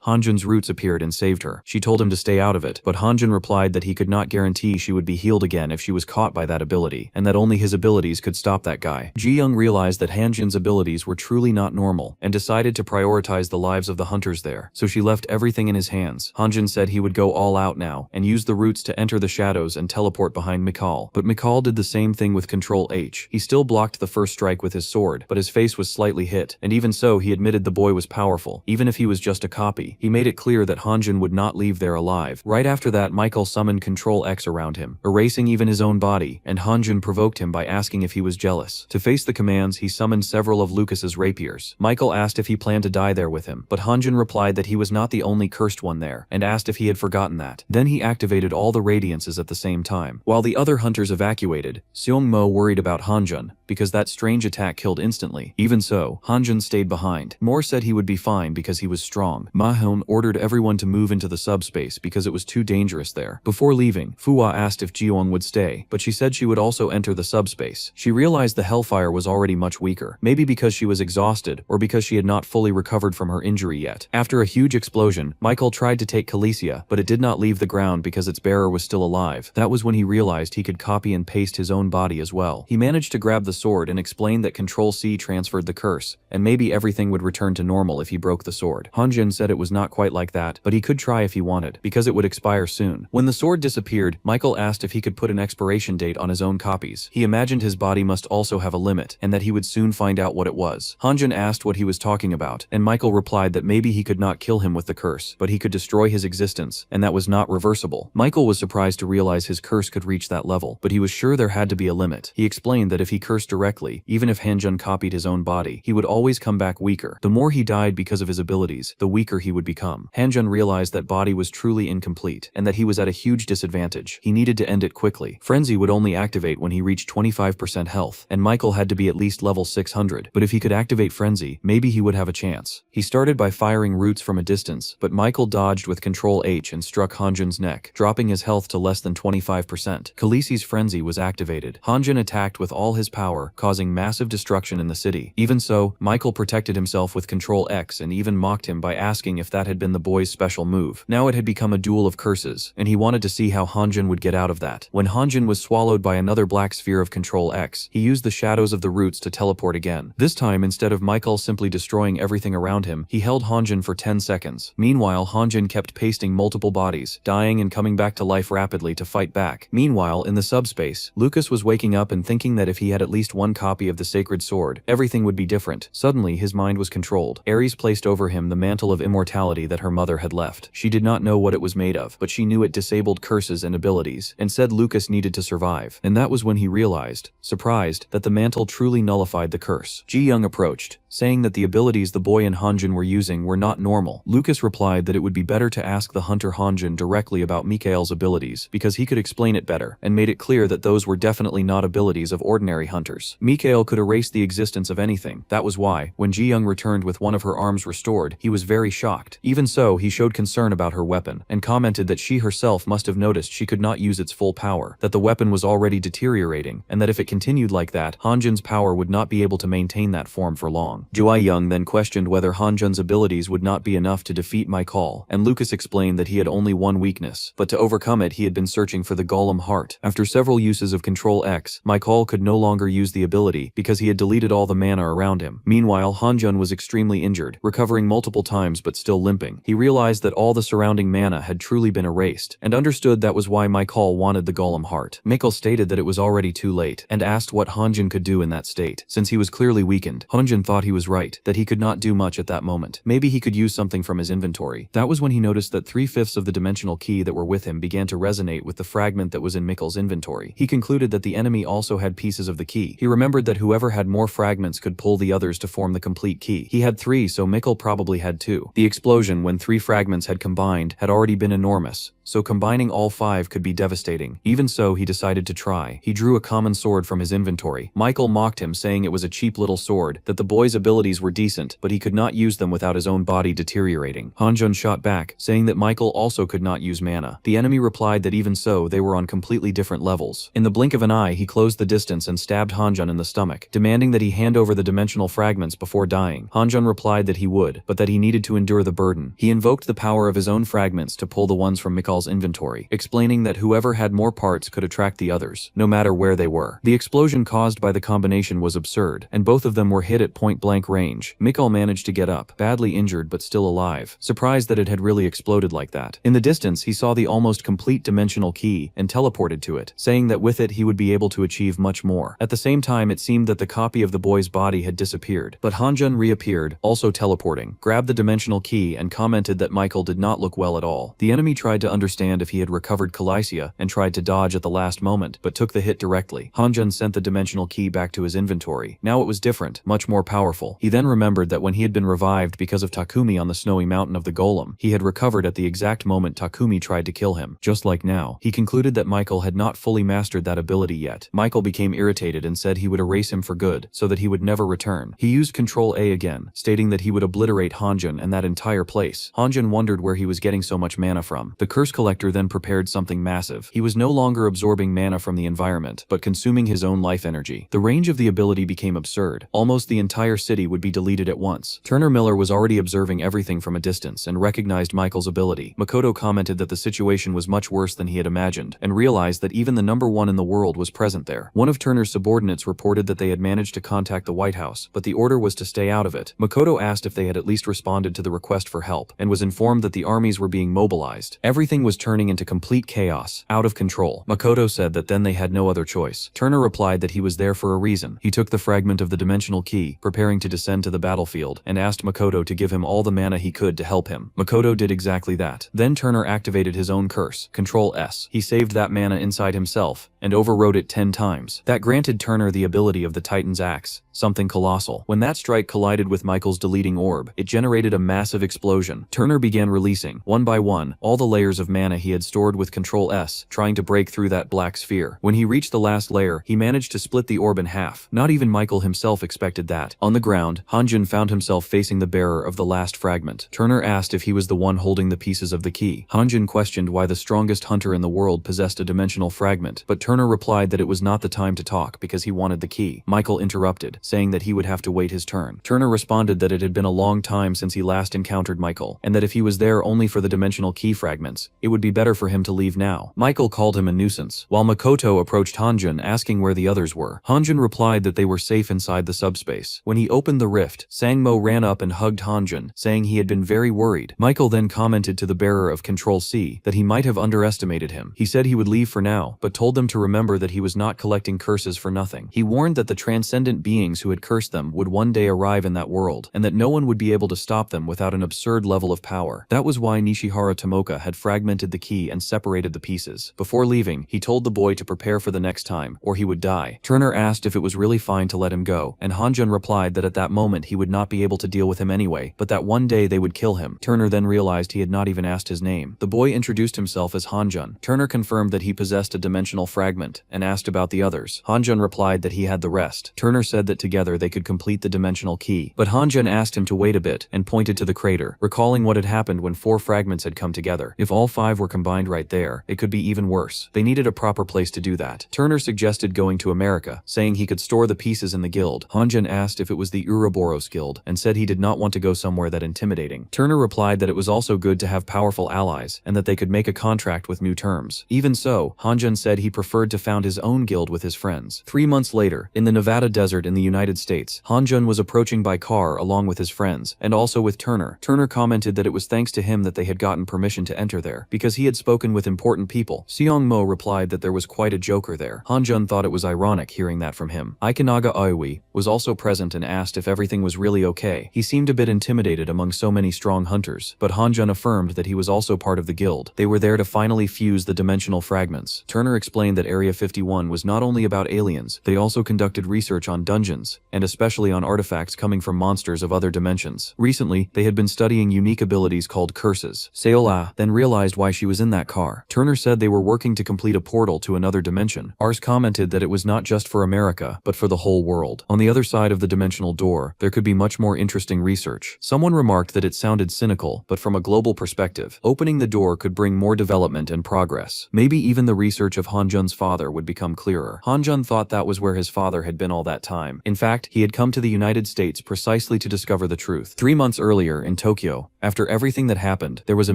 Hanjin's roots appeared and saved her. She told him to stay out of it, but Hanjin replied that he could not guarantee she would be healed again if she was caught by that ability, and that only his abilities could stop that guy. Jiyoung realized that Hanjin's abilities were truly not normal, and decided to prioritize the lives of the hunters there, so she left everything in his hands. Hanjin said he would go all out now, and use the roots to enter the shadows and teleport behind Mikal. But Mikal did the same thing with Control-H. He still blocked the first strike with his sword, but his face was slightly hit, and even so he admitted the boy was powerful, even if he was just a copy. He made it clear that Hanjin would not leave there alive. Right after that, Michael summoned Control-X around him, erasing even his own body, and Hanjin provoked him by asking if he was jealous. To face the commands, he summoned several of Lucas's rapiers. Michael asked if he planned to die there with him, but Hanjin replied that he was not the only cursed one there, and asked if he had forgotten that. Then he activated all the radiances at the same time. While the other hunters evacuated, Seong Mo worried about Hanjun, because that strange attack killed instantly. Even so, Hanjun stayed behind. Moore said he would be fine because he was strong. Mahon ordered everyone to move into the subspace because it was too dangerous there. Before leaving, Fuwa asked if Jiyoung would stay, but she said she would also enter the subspace. She realized the Hellfire was already much weaker, maybe because she was exhausted or because she had not fully recovered from her injury yet. After a huge explosion, Michael tried to take Khaleesi, but it did not leave the ground because its bearer was still alive. That was when he realized he could copy and paste his own body as well. He managed to grab the sword and explained that Control-C transferred the curse, and maybe everything would return to normal if he broke the sword. Hanjun said it was not quite like that, but he could try if he wanted, because it would expire soon. When the sword disappeared, Michael asked if he could put an expiration date on his own copies. He imagined his body must also have a limit, and that he would soon find out what it was. Hanjun asked what he was talking about, and Michael replied that maybe he could not kill him with the curse, but he could destroy his existence, and that was not reversible. Michael was surprised to realize his curse could reach that level, but he was sure there had to be a limit. He explained that if he cursed directly, even if Hanjun copied his own body, he would always come back weaker. The more he died because of his abilities, the weaker he would become. Hanjun realized that body was truly incomplete, and that he was at a huge disadvantage. He needed to end it quickly. Frenzy would only activate when he reached 25% health, and Michael had to be at least level 600, but if he could activate Frenzy, maybe he would have a chance. He started by firing roots from a distance, but Michael dodged with Control-H and struck Hanjun's neck, dropping his health to less than 25%. Khaleesi's Frenzy was activated. Hanjun attacked with all his power, causing massive destruction in the city. Even so, Michael protected himself with Control-X and even mocked him by asking if that had been the boy's special move. Now it had become a duel of curses, and he wanted to see how Hanjun would get out of that. When Hanjun was swallowed by another black sphere of Control-X, he used the shadows of the roots to teleport again. This time, instead of Michael simply destroying everything around him, he held Hanjun for 10 seconds. Meanwhile, Hanjun kept pasting multiple bodies, dying and coming back to life rapidly to fight back. Meanwhile, in the subspace, Lucas was waking up and thinking that if he had at least one copy of the sacred sword, everything would be different. Suddenly, his mind was controlled. Ares placed over him the mantle of immortality that her mother had left. She did not know what it was made of, but she knew it disabled curses and abilities, and said Lucas needed to survive. And that was when he realized, surprised, that the mantle truly nullified the curse. Ji-young approached, saying that the abilities the boy and Hanjun were using were not normal. Lucas replied that it would be better to ask the hunter Hanjun directly about Mikael's abilities, because he could explain it better, and made it clear that those were definitely not abilities of ordinary hunters. Mikael could erase the existence of anything. That was why, when Ji-young returned with one of her arms restored, he was very shocked. Even so, he showed concern about her weapon, and commented that she herself must have noticed she could not use its full power, that the weapon was already deteriorating, and that if it continued like that, Hanjun's power would not be able to maintain that form for long. Ji-young then questioned whether Hanjun's abilities would not be enough to defeat Michael, and Lucas explained that he had only one weakness, but to overcome it he had been searching for the Golem Heart. After several uses of Control-X, Michael could no longer use the ability because he had deleted all the mana around him. Meanwhile, Hanjun was extremely injured, recovering multiple times but still limping. He realized that all the surrounding mana had truly been erased, and understood that was why Michael wanted the Golem Heart. Michael stated that it was already too late, and asked what Hanjun could do in that state, since he was clearly weakened. Hanjun thought he was right, that he could not do much at that moment. Maybe he could use something from his inventory. That was when he noticed that 3/5 of the dimensional key that were with him began to resonate with the fragment that was in Mikkel's inventory. He concluded that the enemy also had pieces of the key. He remembered that whoever had more fragments could pull the others to form the complete key. He had 3, so Mikkel probably had 2. The explosion, when 3 fragments had combined, had already been enormous, so combining all 5 could be devastating. Even so, he decided to try. He drew a common sword from his inventory. Michael mocked him, saying it was a cheap little sword, that the boy's abilities were decent, but he could not use them without his own body deteriorating. Hanjun shot back, saying that Michael also could not use mana. The enemy replied that even so, they were on completely different levels. In the blink of an eye, he closed the distance and stabbed Hanjun in the stomach, demanding that he hand over the dimensional fragments before dying. Hanjun replied that he would, but that he needed to endure the burden. He invoked the power of his own fragments to pull the ones from Mikal's inventory, explaining that whoever had more parts could attract the others, no matter where they were. The explosion caused by the combination was absurd, and both of them were hit at point-blank range. Mikal managed to get up, badly injured but still alive, surprised that it had really exploded like that. In the distance, he saw the almost complete dimensional key and teleported to it, saying that with it he would be able to achieve much more. At the same time, it seemed that the copy of the boy's body had disappeared, but Hanjun reappeared, also teleporting, grabbed the dimensional key and commented that Michael did not look well at all. The enemy tried to understand understand if he had recovered Calicia and tried to dodge at the last moment, but took the hit directly. Hanjun sent the dimensional key back to his inventory. Now it was different, much more powerful. He then remembered that when he had been revived because of Takumi on the snowy mountain of the golem, he had recovered at the exact moment Takumi tried to kill him. Just like now, he concluded that Michael had not fully mastered that ability yet. Michael became irritated and said he would erase him for good, so that he would never return. He used Control A again, stating that he would obliterate Hanjun and that entire place. Hanjun wondered where he was getting so much mana from. The curse collector then prepared something massive. He was no longer absorbing mana from the environment, but consuming his own life energy. The range of the ability became absurd. Almost the entire city would be deleted at once. Turner Miller was already observing everything from a distance and recognized Michael's ability. Makoto commented that the situation was much worse than he had imagined, and realized that even the number one in the world was present there. One of Turner's subordinates reported that they had managed to contact the White House, but the order was to stay out of it. Makoto asked if they had at least responded to the request for help, and was informed that the armies were being mobilized. Everything was turning into complete chaos, out of control. Makoto said that then they had no other choice. Turner replied that he was there for a reason. He took the fragment of the dimensional key, preparing to descend to the battlefield, and asked Makoto to give him all the mana he could to help him. Makoto did exactly that. Then Turner activated his own curse, Control S. He saved that mana inside himself, and overrode it 10 times. That granted Turner the ability of the Titan's Axe, something colossal. When that strike collided with Michael's deleting orb, it generated a massive explosion. Turner began releasing, one by one, all the layers of mana he had stored with Control S, trying to break through that black sphere. When he reached the last layer, he managed to split the orb in half. Not even Michael himself expected that. On the ground, Hanjun found himself facing the bearer of the last fragment. Turner asked if he was the one holding the pieces of the key. Hanjun questioned why the strongest hunter in the world possessed a dimensional fragment, but Turner replied that it was not the time to talk because he wanted the key. Michael interrupted, saying that he would have to wait his turn. Turner responded that it had been a long time since he last encountered Michael, and that if he was there only for the dimensional key fragments, it would be better for him to leave now. Michael called him a nuisance, while Makoto approached Hanjun asking where the others were. Hanjun replied that they were safe inside the subspace. When he opened the rift, Sangmo ran up and hugged Hanjun, saying he had been very worried. Michael then commented to the bearer of Control C that he might have underestimated him. He said he would leave for now, but told them to remember that he was not collecting curses for nothing. He warned that the transcendent beings who had cursed them would one day arrive in that world, and that no one would be able to stop them without an absurd level of power. That was why Nishihara Tomoka had fragmented the key and separated the pieces. Before leaving, he told the boy to prepare for the next time, or he would die. Turner asked if it was really fine to let him go, and Hanjun replied that at that moment he would not be able to deal with him anyway, but that one day they would kill him. Turner then realized he had not even asked his name. The boy introduced himself as Hanjun. Turner confirmed that he possessed a dimensional fragment, and asked about the others. Hanjun replied that he had the rest. Turner said that together they could complete the dimensional key, but Hanjun asked him to wait a bit, and pointed to the crater, recalling what had happened when 4 fragments had come together. If all 5 were combined right there, it could be even worse. They needed a proper place to do that. Turner suggested going to America, saying he could store the pieces in the guild. Hanjun asked if it was the Ouroboros guild, and said he did not want to go somewhere that intimidating. Turner replied that it was also good to have powerful allies, and that they could make a contract with new terms. Even so, Hanjun said he preferred to found his own guild with his friends. 3 months later, in the Nevada desert in the United States, Hanjun was approaching by car along with his friends, and also with Turner. Turner commented that it was thanks to him that they had gotten permission to enter there, because he had spoken with important people. Seong Mo replied that there was quite a joker there. Hanjun thought it was ironic hearing that from him. Ikanaga Aoi was also present and asked if everything was really okay. He seemed a bit intimidated among so many strong hunters, but Hanjun affirmed that he was also part of the guild. They were there to finally fuse the dimensional fragments. Turner explained that Area 51 was not only about aliens, they also conducted research on dungeons, and especially on artifacts coming from monsters of other dimensions. Recently, they had been studying unique abilities called curses. Seola then realized why she was in that car. Turner said they were working to complete a portal to another dimension. Ars commented that it was not just for America, but for the whole world. On the other side of the dimensional door, there could be much more interesting research. Someone remarked that it sounded cynical, but from a global perspective, opening the door could bring more development and progress. Maybe even the research of Hanjun's father would become clearer. Hanjun thought that was where his father had been all that time. In fact, he had come to the United States precisely to discover the truth. 3 months earlier, in Tokyo, after everything that happened, there was a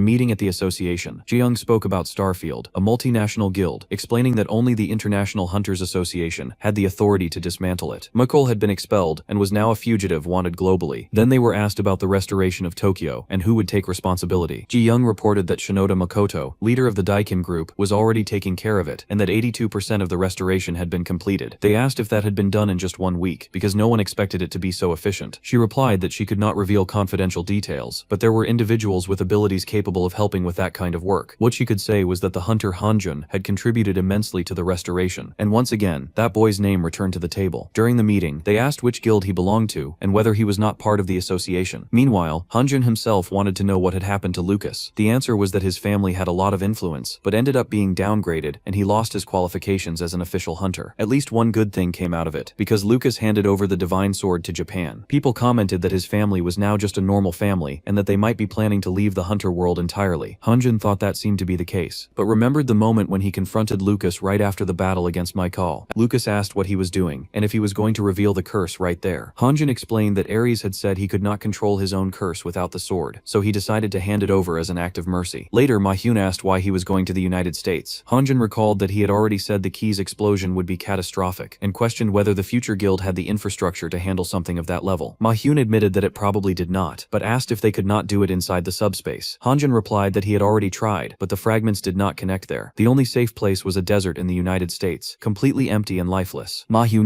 meeting at the association. Jiyoung spoke about Starfield, a multinational guild, explaining that only the International Hunters Association had the authority to dismantle it. Mukul had been expelled and was now a fugitive wanted globally. Then they were asked about the restoration of Tokyo and who would take responsibility. Jiyoung reported that Shinoda Makoto, leader of the Daikin group, was already taking care of it, and that 82% of the restoration had been completed. They asked if that had been done in just 1 week, because no one expected it to be so efficient. She replied that she could not reveal confidential details, but there were individuals with abilities capable of helping with that kind of of work. What she could say was that the hunter Hanjun had contributed immensely to the restoration, and once again, that boy's name returned to the table. During the meeting, they asked which guild he belonged to, and whether he was not part of the association. Meanwhile, Hanjun himself wanted to know what had happened to Lucas. The answer was that his family had a lot of influence, but ended up being downgraded, and he lost his qualifications as an official hunter. At least one good thing came out of it, because Lucas handed over the divine sword to Japan. People commented that his family was now just a normal family, and that they might be planning to leave the hunter world entirely. Hanjun thought that seemed to be the case, but remembered the moment when he confronted Lucas right after the battle against Michael. Lucas asked what he was doing, and if he was going to reveal the curse right there. Hanjun explained that Ares had said he could not control his own curse without the sword, so he decided to hand it over as an act of mercy. Later, Mahyun asked why he was going to the United States. Hanjun recalled that he had already said the key's explosion would be catastrophic, and questioned whether the future guild had the infrastructure to handle something of that level. Mahyun admitted that it probably did not, but asked if they could not do it inside the subspace. Hanjun replied that he had already tried, but the fragments did not connect there. The only safe place was a desert in the United States, completely empty and lifeless. Mahyun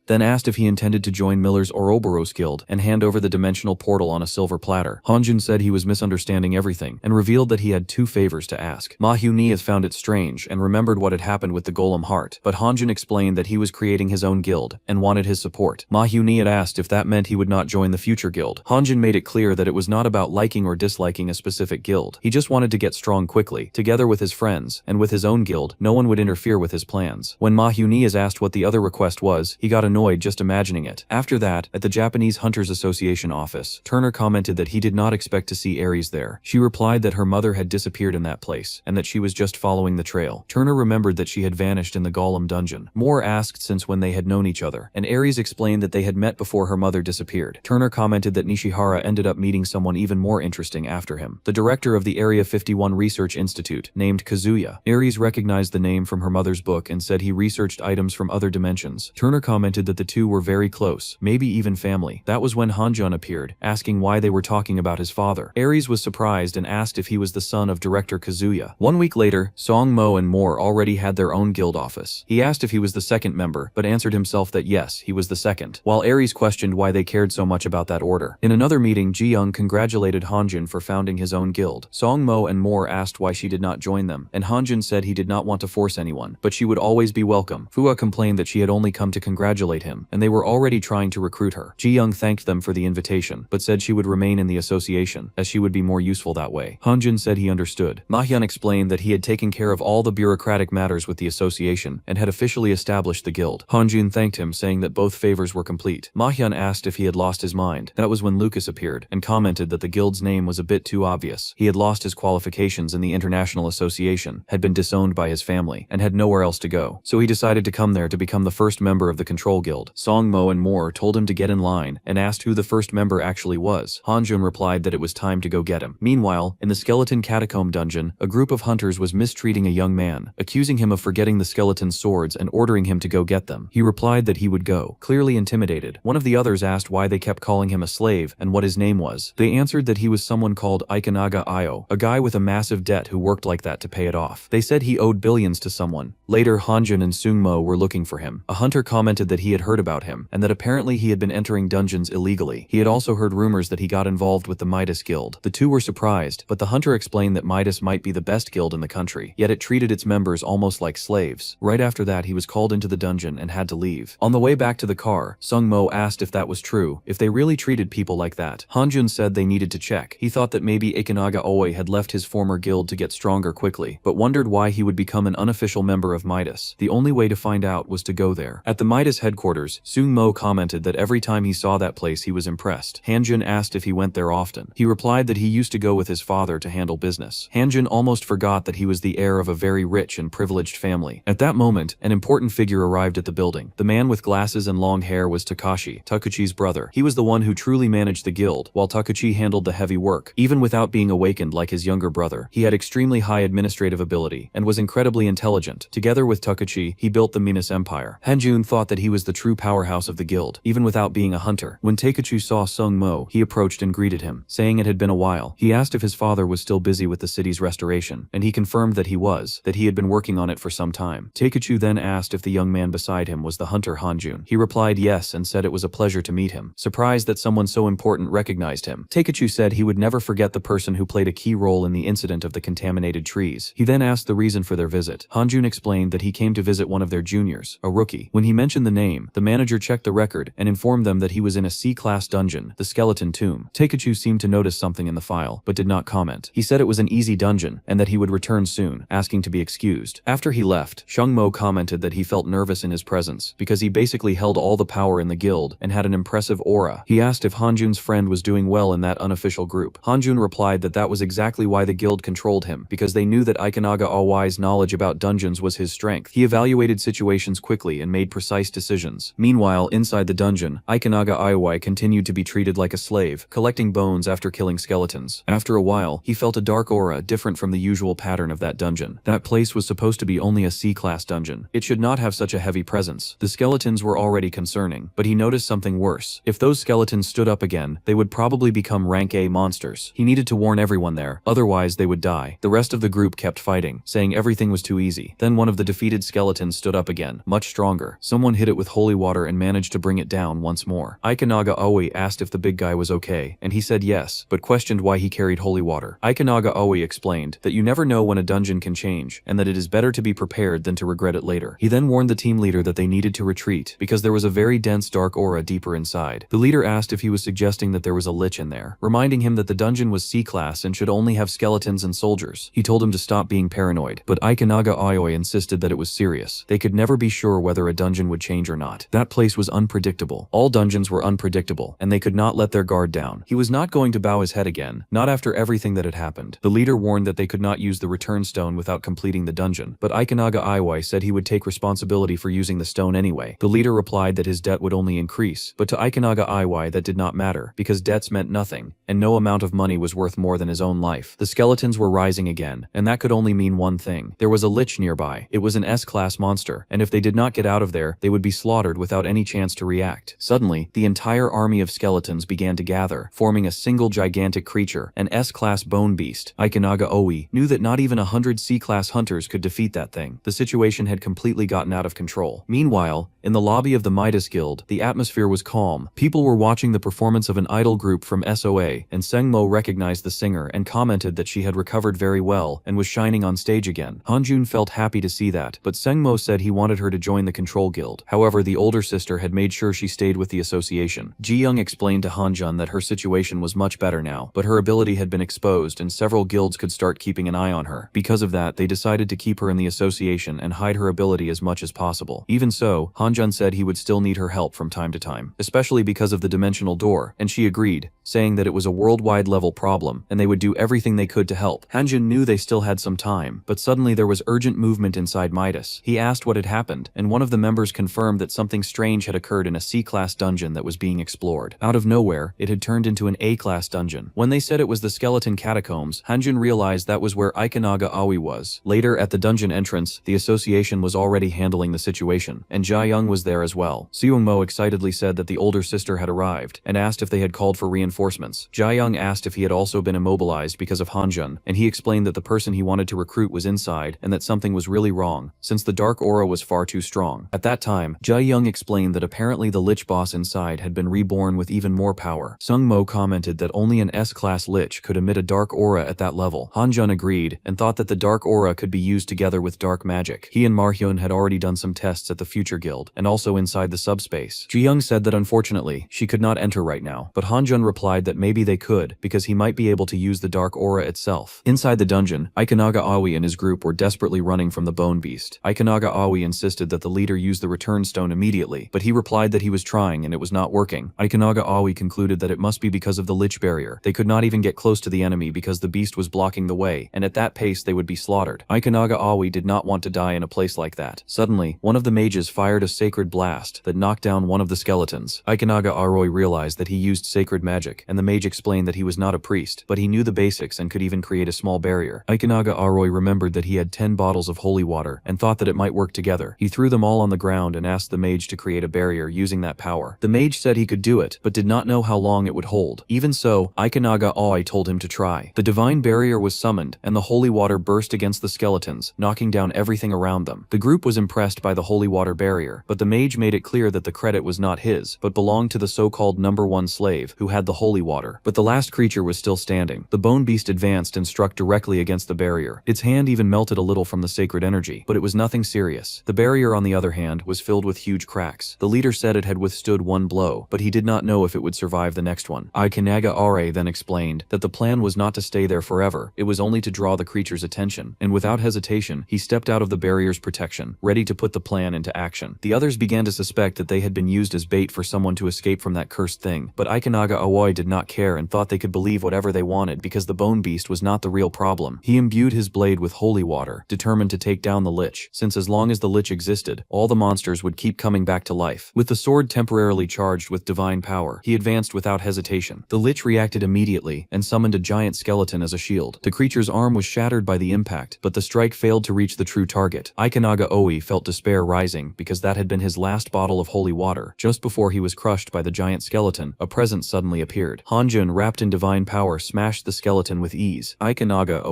then asked if he intended to join Miller's Ouroboros guild and hand over the dimensional portal on a silver platter. Hanjun said he was misunderstanding everything, and revealed that he had two favors to ask. Mahyun found it strange and remembered what had happened with the golem heart, but Hanjun explained that he was creating his own guild and wanted his support. Mahyun had asked if that meant he would not join the future guild. Hanjun made it clear that it was not about liking or disliking a specific guild. He just wanted to get strong quickly, together with his friends, and with his own guild, no one would interfere with his plans. When Mahyun asked what the other request was, he got annoyed just imagining it. After that, at the Japanese Hunters Association office, Turner commented that he did not expect to see Ares there. She replied that her mother had disappeared in that place, and that she was just following the trail. Turner remembered that she had vanished in the Golem dungeon. Moore asked since when they had known each other, and Ares explained that they had met before her mother disappeared. Turner commented that Nishihara ended up meeting someone even more interesting after him, the director of the Area 51 Research Institute, named Kazuya. Ares recognized the name from her mother's book and said he researched items from other dimensions. Turner commented that the two were very close, maybe even family. That was when Hanjun appeared, asking why they were talking about his father. Ares was surprised and asked if he was the son of director Kazuya. 1 week later, Song Mo and Moore already had their own guild office. He asked if he was the second member, but answered himself that yes, he was the second, while Ares questioned why they cared so much about that order. In another meeting, Ji Young congratulated Hanjun for founding his own guild. Song Mo and Moore asked why she did not join them, and Hanjun said he did not want to force anyone, but she would always be welcome. Fua complained that she had only come to congratulate him, and they were already trying to recruit her. Ji Young thanked them for the invitation, but said she would remain in the association, as she would be more useful that way. Hanjun said he understood. Mahyun explained that he had taken care of all the bureaucratic matters with the association, and had officially established the guild. Hanjun thanked him, saying that both favors were complete. Mahyun asked if he had lost his mind. That was when Lucas appeared, and commented that the guild's name was a bit too obvious. He had lost his qualifications in the International Association, had been disowned by his family, and had nowhere else to go. So he decided to come there to become the first member of the Control Guild. Song Mo and Moore told him to get in line, and asked who the first member actually was. Hanjun replied that it was time to go get him. Meanwhile, in the Skeleton Catacomb dungeon, a group of hunters was mistreating a young man, accusing him of forgetting the skeleton's swords and ordering him to go get them. He replied that he would go, clearly intimidated. One of the others asked why they kept calling him a slave and what his name was. They answered that he was someone called Ikanaga Io, a guy with a massive debt who worked like that to pay it off. They said he owed billions to someone. Later, Hanjun and Sungmo were looking for him. A hunter commented that he had heard about him, and that apparently he had been entering dungeons illegally. He had also heard rumors that he got involved with the Midas Guild. The two were surprised, but the hunter explained that Midas might be the best guild in the country, yet it treated its members almost like slaves. Right after that, he was called into the dungeon and had to leave. On the way back to the car, Sungmo asked if that was true, if they really treated people like that. Hanjun said they needed to check. He thought that maybe Ikanaga Oi had left his former guild to get stronger quickly, but wondered why he would become an unofficial member of Midas. The only way to find out was to go there. At the Midas headquarters, Sungmo commented that every time he saw that place he was impressed. Hanjun asked if he went there often. He replied that he used to go with his father to handle business. Hanjun almost forgot that he was the heir of a very rich and privileged family. At that moment, an important figure arrived at the building. The man with glasses and long hair was Takashi, Takuchi's brother. He was the one who truly managed the guild, while Takuchi handled the heavy work. Even without being awakened like his younger brother, he had extremely high administrative ability, and was incredibly intelligent. Together with Takuchi, he built the Minas Empire. Hanjun thought that he was the true powerhouse of the guild, even without being a hunter. When Takuchi saw Sung Mo, he approached and greeted him, saying it had been a while. He asked if his father was still busy with the city's restoration, and he confirmed that he was, that he had been working on it for some time. Takuchi then asked if the young man beside him was the hunter Hanjun. He replied yes and said it was a pleasure to meet him, surprised that someone so important recognized him. Takuchi said he would never forget the person who played a key role in the incident resident of the contaminated trees. He then asked the reason for their visit. Hanjun explained that he came to visit one of their juniors, a rookie. When he mentioned the name, the manager checked the record and informed them that he was in a C-class dungeon, the Skeleton Tomb. Takechu seemed to notice something in the file, but did not comment. He said it was an easy dungeon and that he would return soon, asking to be excused. After he left, Shungmo commented that he felt nervous in his presence because he basically held all the power in the guild and had an impressive aura. He asked if Hanjun's friend was doing well in that unofficial group. Hanjun replied that that was exactly why the guild controlled him, because they knew that Ikenaga Awai's knowledge about dungeons was his strength. He evaluated situations quickly and made precise decisions. Meanwhile, inside the dungeon, Ikenaga Awai continued to be treated like a slave, collecting bones after killing skeletons. After a while, he felt a dark aura different from the usual pattern of that dungeon. That place was supposed to be only a C-class dungeon. It should not have such a heavy presence. The skeletons were already concerning, but he noticed something worse. If those skeletons stood up again, they would probably become rank A monsters. He needed to warn everyone there, otherwise they would die. The rest of the group kept fighting, saying everything was too easy. Then one of the defeated skeletons stood up again, much stronger. Someone hit it with holy water and managed to bring it down once more. Ikenaga Aoi asked if the big guy was okay, and he said yes, but questioned why he carried holy water. Ikenaga Aoi explained that you never know when a dungeon can change, and that it is better to be prepared than to regret it later. He then warned the team leader that they needed to retreat, because there was a very dense dark aura deeper inside. The leader asked if he was suggesting that there was a lich in there, reminding him that the dungeon was C-class and should only have skeletons and soldiers. He told him to stop being paranoid, but Ikenaga Aoi insisted that it was serious. They could never be sure whether a dungeon would change or not. That place was unpredictable. All dungeons were unpredictable, and they could not let their guard down. He was not going to bow his head again, not after everything that had happened. The leader warned that they could not use the return stone without completing the dungeon, but Ikenaga Aoi said he would take responsibility for using the stone anyway. The leader replied that his debt would only increase, but to Ikenaga Aoi that did not matter, because debts meant nothing, and no amount of money was worth more than his own life. The skeletons were rising again, and that could only mean one thing. There was a lich nearby. It was an S-class monster, and if they did not get out of there, they would be slaughtered without any chance to react. Suddenly, the entire army of skeletons began to gather, forming a single gigantic creature, an S-class bone beast. Ikenaga Aoi knew that not even 100 C-class hunters could defeat that thing. The situation had completely gotten out of control. Meanwhile, in the lobby of the Midas Guild, the atmosphere was calm. People were watching the performance of an idol group from SOA, and Sengmo recognized the singer and commented that she had recovered very well and was shining on stage again. Hanjun felt happy to see that, but Sengmo said he wanted her to join the Control Guild. However, the older sister had made sure she stayed with the association. Ji-young explained to Hanjun that her situation was much better now, but her ability had been exposed and several guilds could start keeping an eye on her. Because of that, they decided to keep her in the association and hide her ability as much as possible. Even so, Hanjun said he would still need her help from time to time, especially because of the dimensional door, and she agreed, saying that it was a worldwide level problem and they would do everything they could to help. Hanjun knew they still had some time, but suddenly there was urgent movement inside Midas. He asked what had happened, and one of the members confirmed that something strange had occurred in a C-class dungeon that was being explored. Out of nowhere, it had turned into an A-class dungeon. When they said it was the skeleton catacombs, Hanjun realized that was where Ikenaga Aoi was. Later, at the dungeon entrance, the association was already handling the situation, and Jia-young was there as well. Seung-mo excitedly said that the older sister had arrived, and asked if they had called for reinforcements. Jia-young asked if he had also been immobilized because of Hanjun, and he explained that the person he wanted to recruit was inside, and that something was really wrong, since the dark aura was far too strong. At that time, Jia-young explained that apparently the lich boss inside had been reborn with even more power. Seung-mo commented that only an S-class lich could emit a dark aura at that level. Hanjun agreed, and thought that the dark aura could be used together with dark magic. He and Marhyun had already done some tests at the Future Guild, and also inside the subspace. Ji-young said that unfortunately, she could not enter right now, but Hanjun replied that maybe they could, because he might be able to use the dark aura itself. Inside the dungeon, Ikenaga Aoi and his group were desperately running from the bone beast. Ikenaga Aoi insisted that the leader use the return stone immediately, but he replied that he was trying and it was not working. Ikenaga Aoi concluded that it must be because of the lich barrier. They could not even get close to the enemy because the beast was blocking the way, and at that pace they would be slaughtered. Ikenaga Aoi did not want to die in a place like that. Suddenly, one of the mages fired a sacred blast that knocked down one of the skeletons. Ikenaga Aoi realized that he used sacred magic, and the mage explained that he was not a priest, but he knew the basics and could even create a small barrier. Ikenaga Aoi remembered that he had 10 bottles of holy water and thought that it might work together. He threw them all on the ground and asked the mage to create a barrier using that power. The mage said he could do it, but did not know how long it would hold. Even so, Ikenaga Aoi told him to try. The divine barrier was summoned, and the holy water burst against the skeletons, knocking down everything around them. The group was impressed by the holy water barrier, but the mage made it clear that the credit was not his, but belonged to the so-called #1 slave, who had the holy water. But the last creature was still standing. The bone beast advanced collapsed and struck directly against the barrier. Its hand even melted a little from the sacred energy, but it was nothing serious. The barrier, on the other hand, was filled with huge cracks. The leader said it had withstood one blow, but he did not know if it would survive the next one. Ikanaga then explained that the plan was not to stay there forever, it was only to draw the creature's attention, and without hesitation, he stepped out of the barrier's protection, ready to put the plan into action. The others began to suspect that they had been used as bait for someone to escape from that cursed thing, but Ikanaga did not care and thought they could believe whatever they wanted because the bone beast was not the real problem. He imbued his blade with holy water, determined to take down the lich, since as long as the lich existed, all the monsters would keep coming back to life. With the sword temporarily charged with divine power, he advanced without hesitation. The lich reacted immediately and summoned a giant skeleton as a shield. The creature's arm was shattered by the impact, but the strike failed to reach the true target. Ikanaga felt despair rising because that had been his last bottle of holy water. Just before he was crushed by the giant skeleton, a presence suddenly appeared. Hanjun, wrapped in divine power, smashed the skeleton with ease. Ikanaga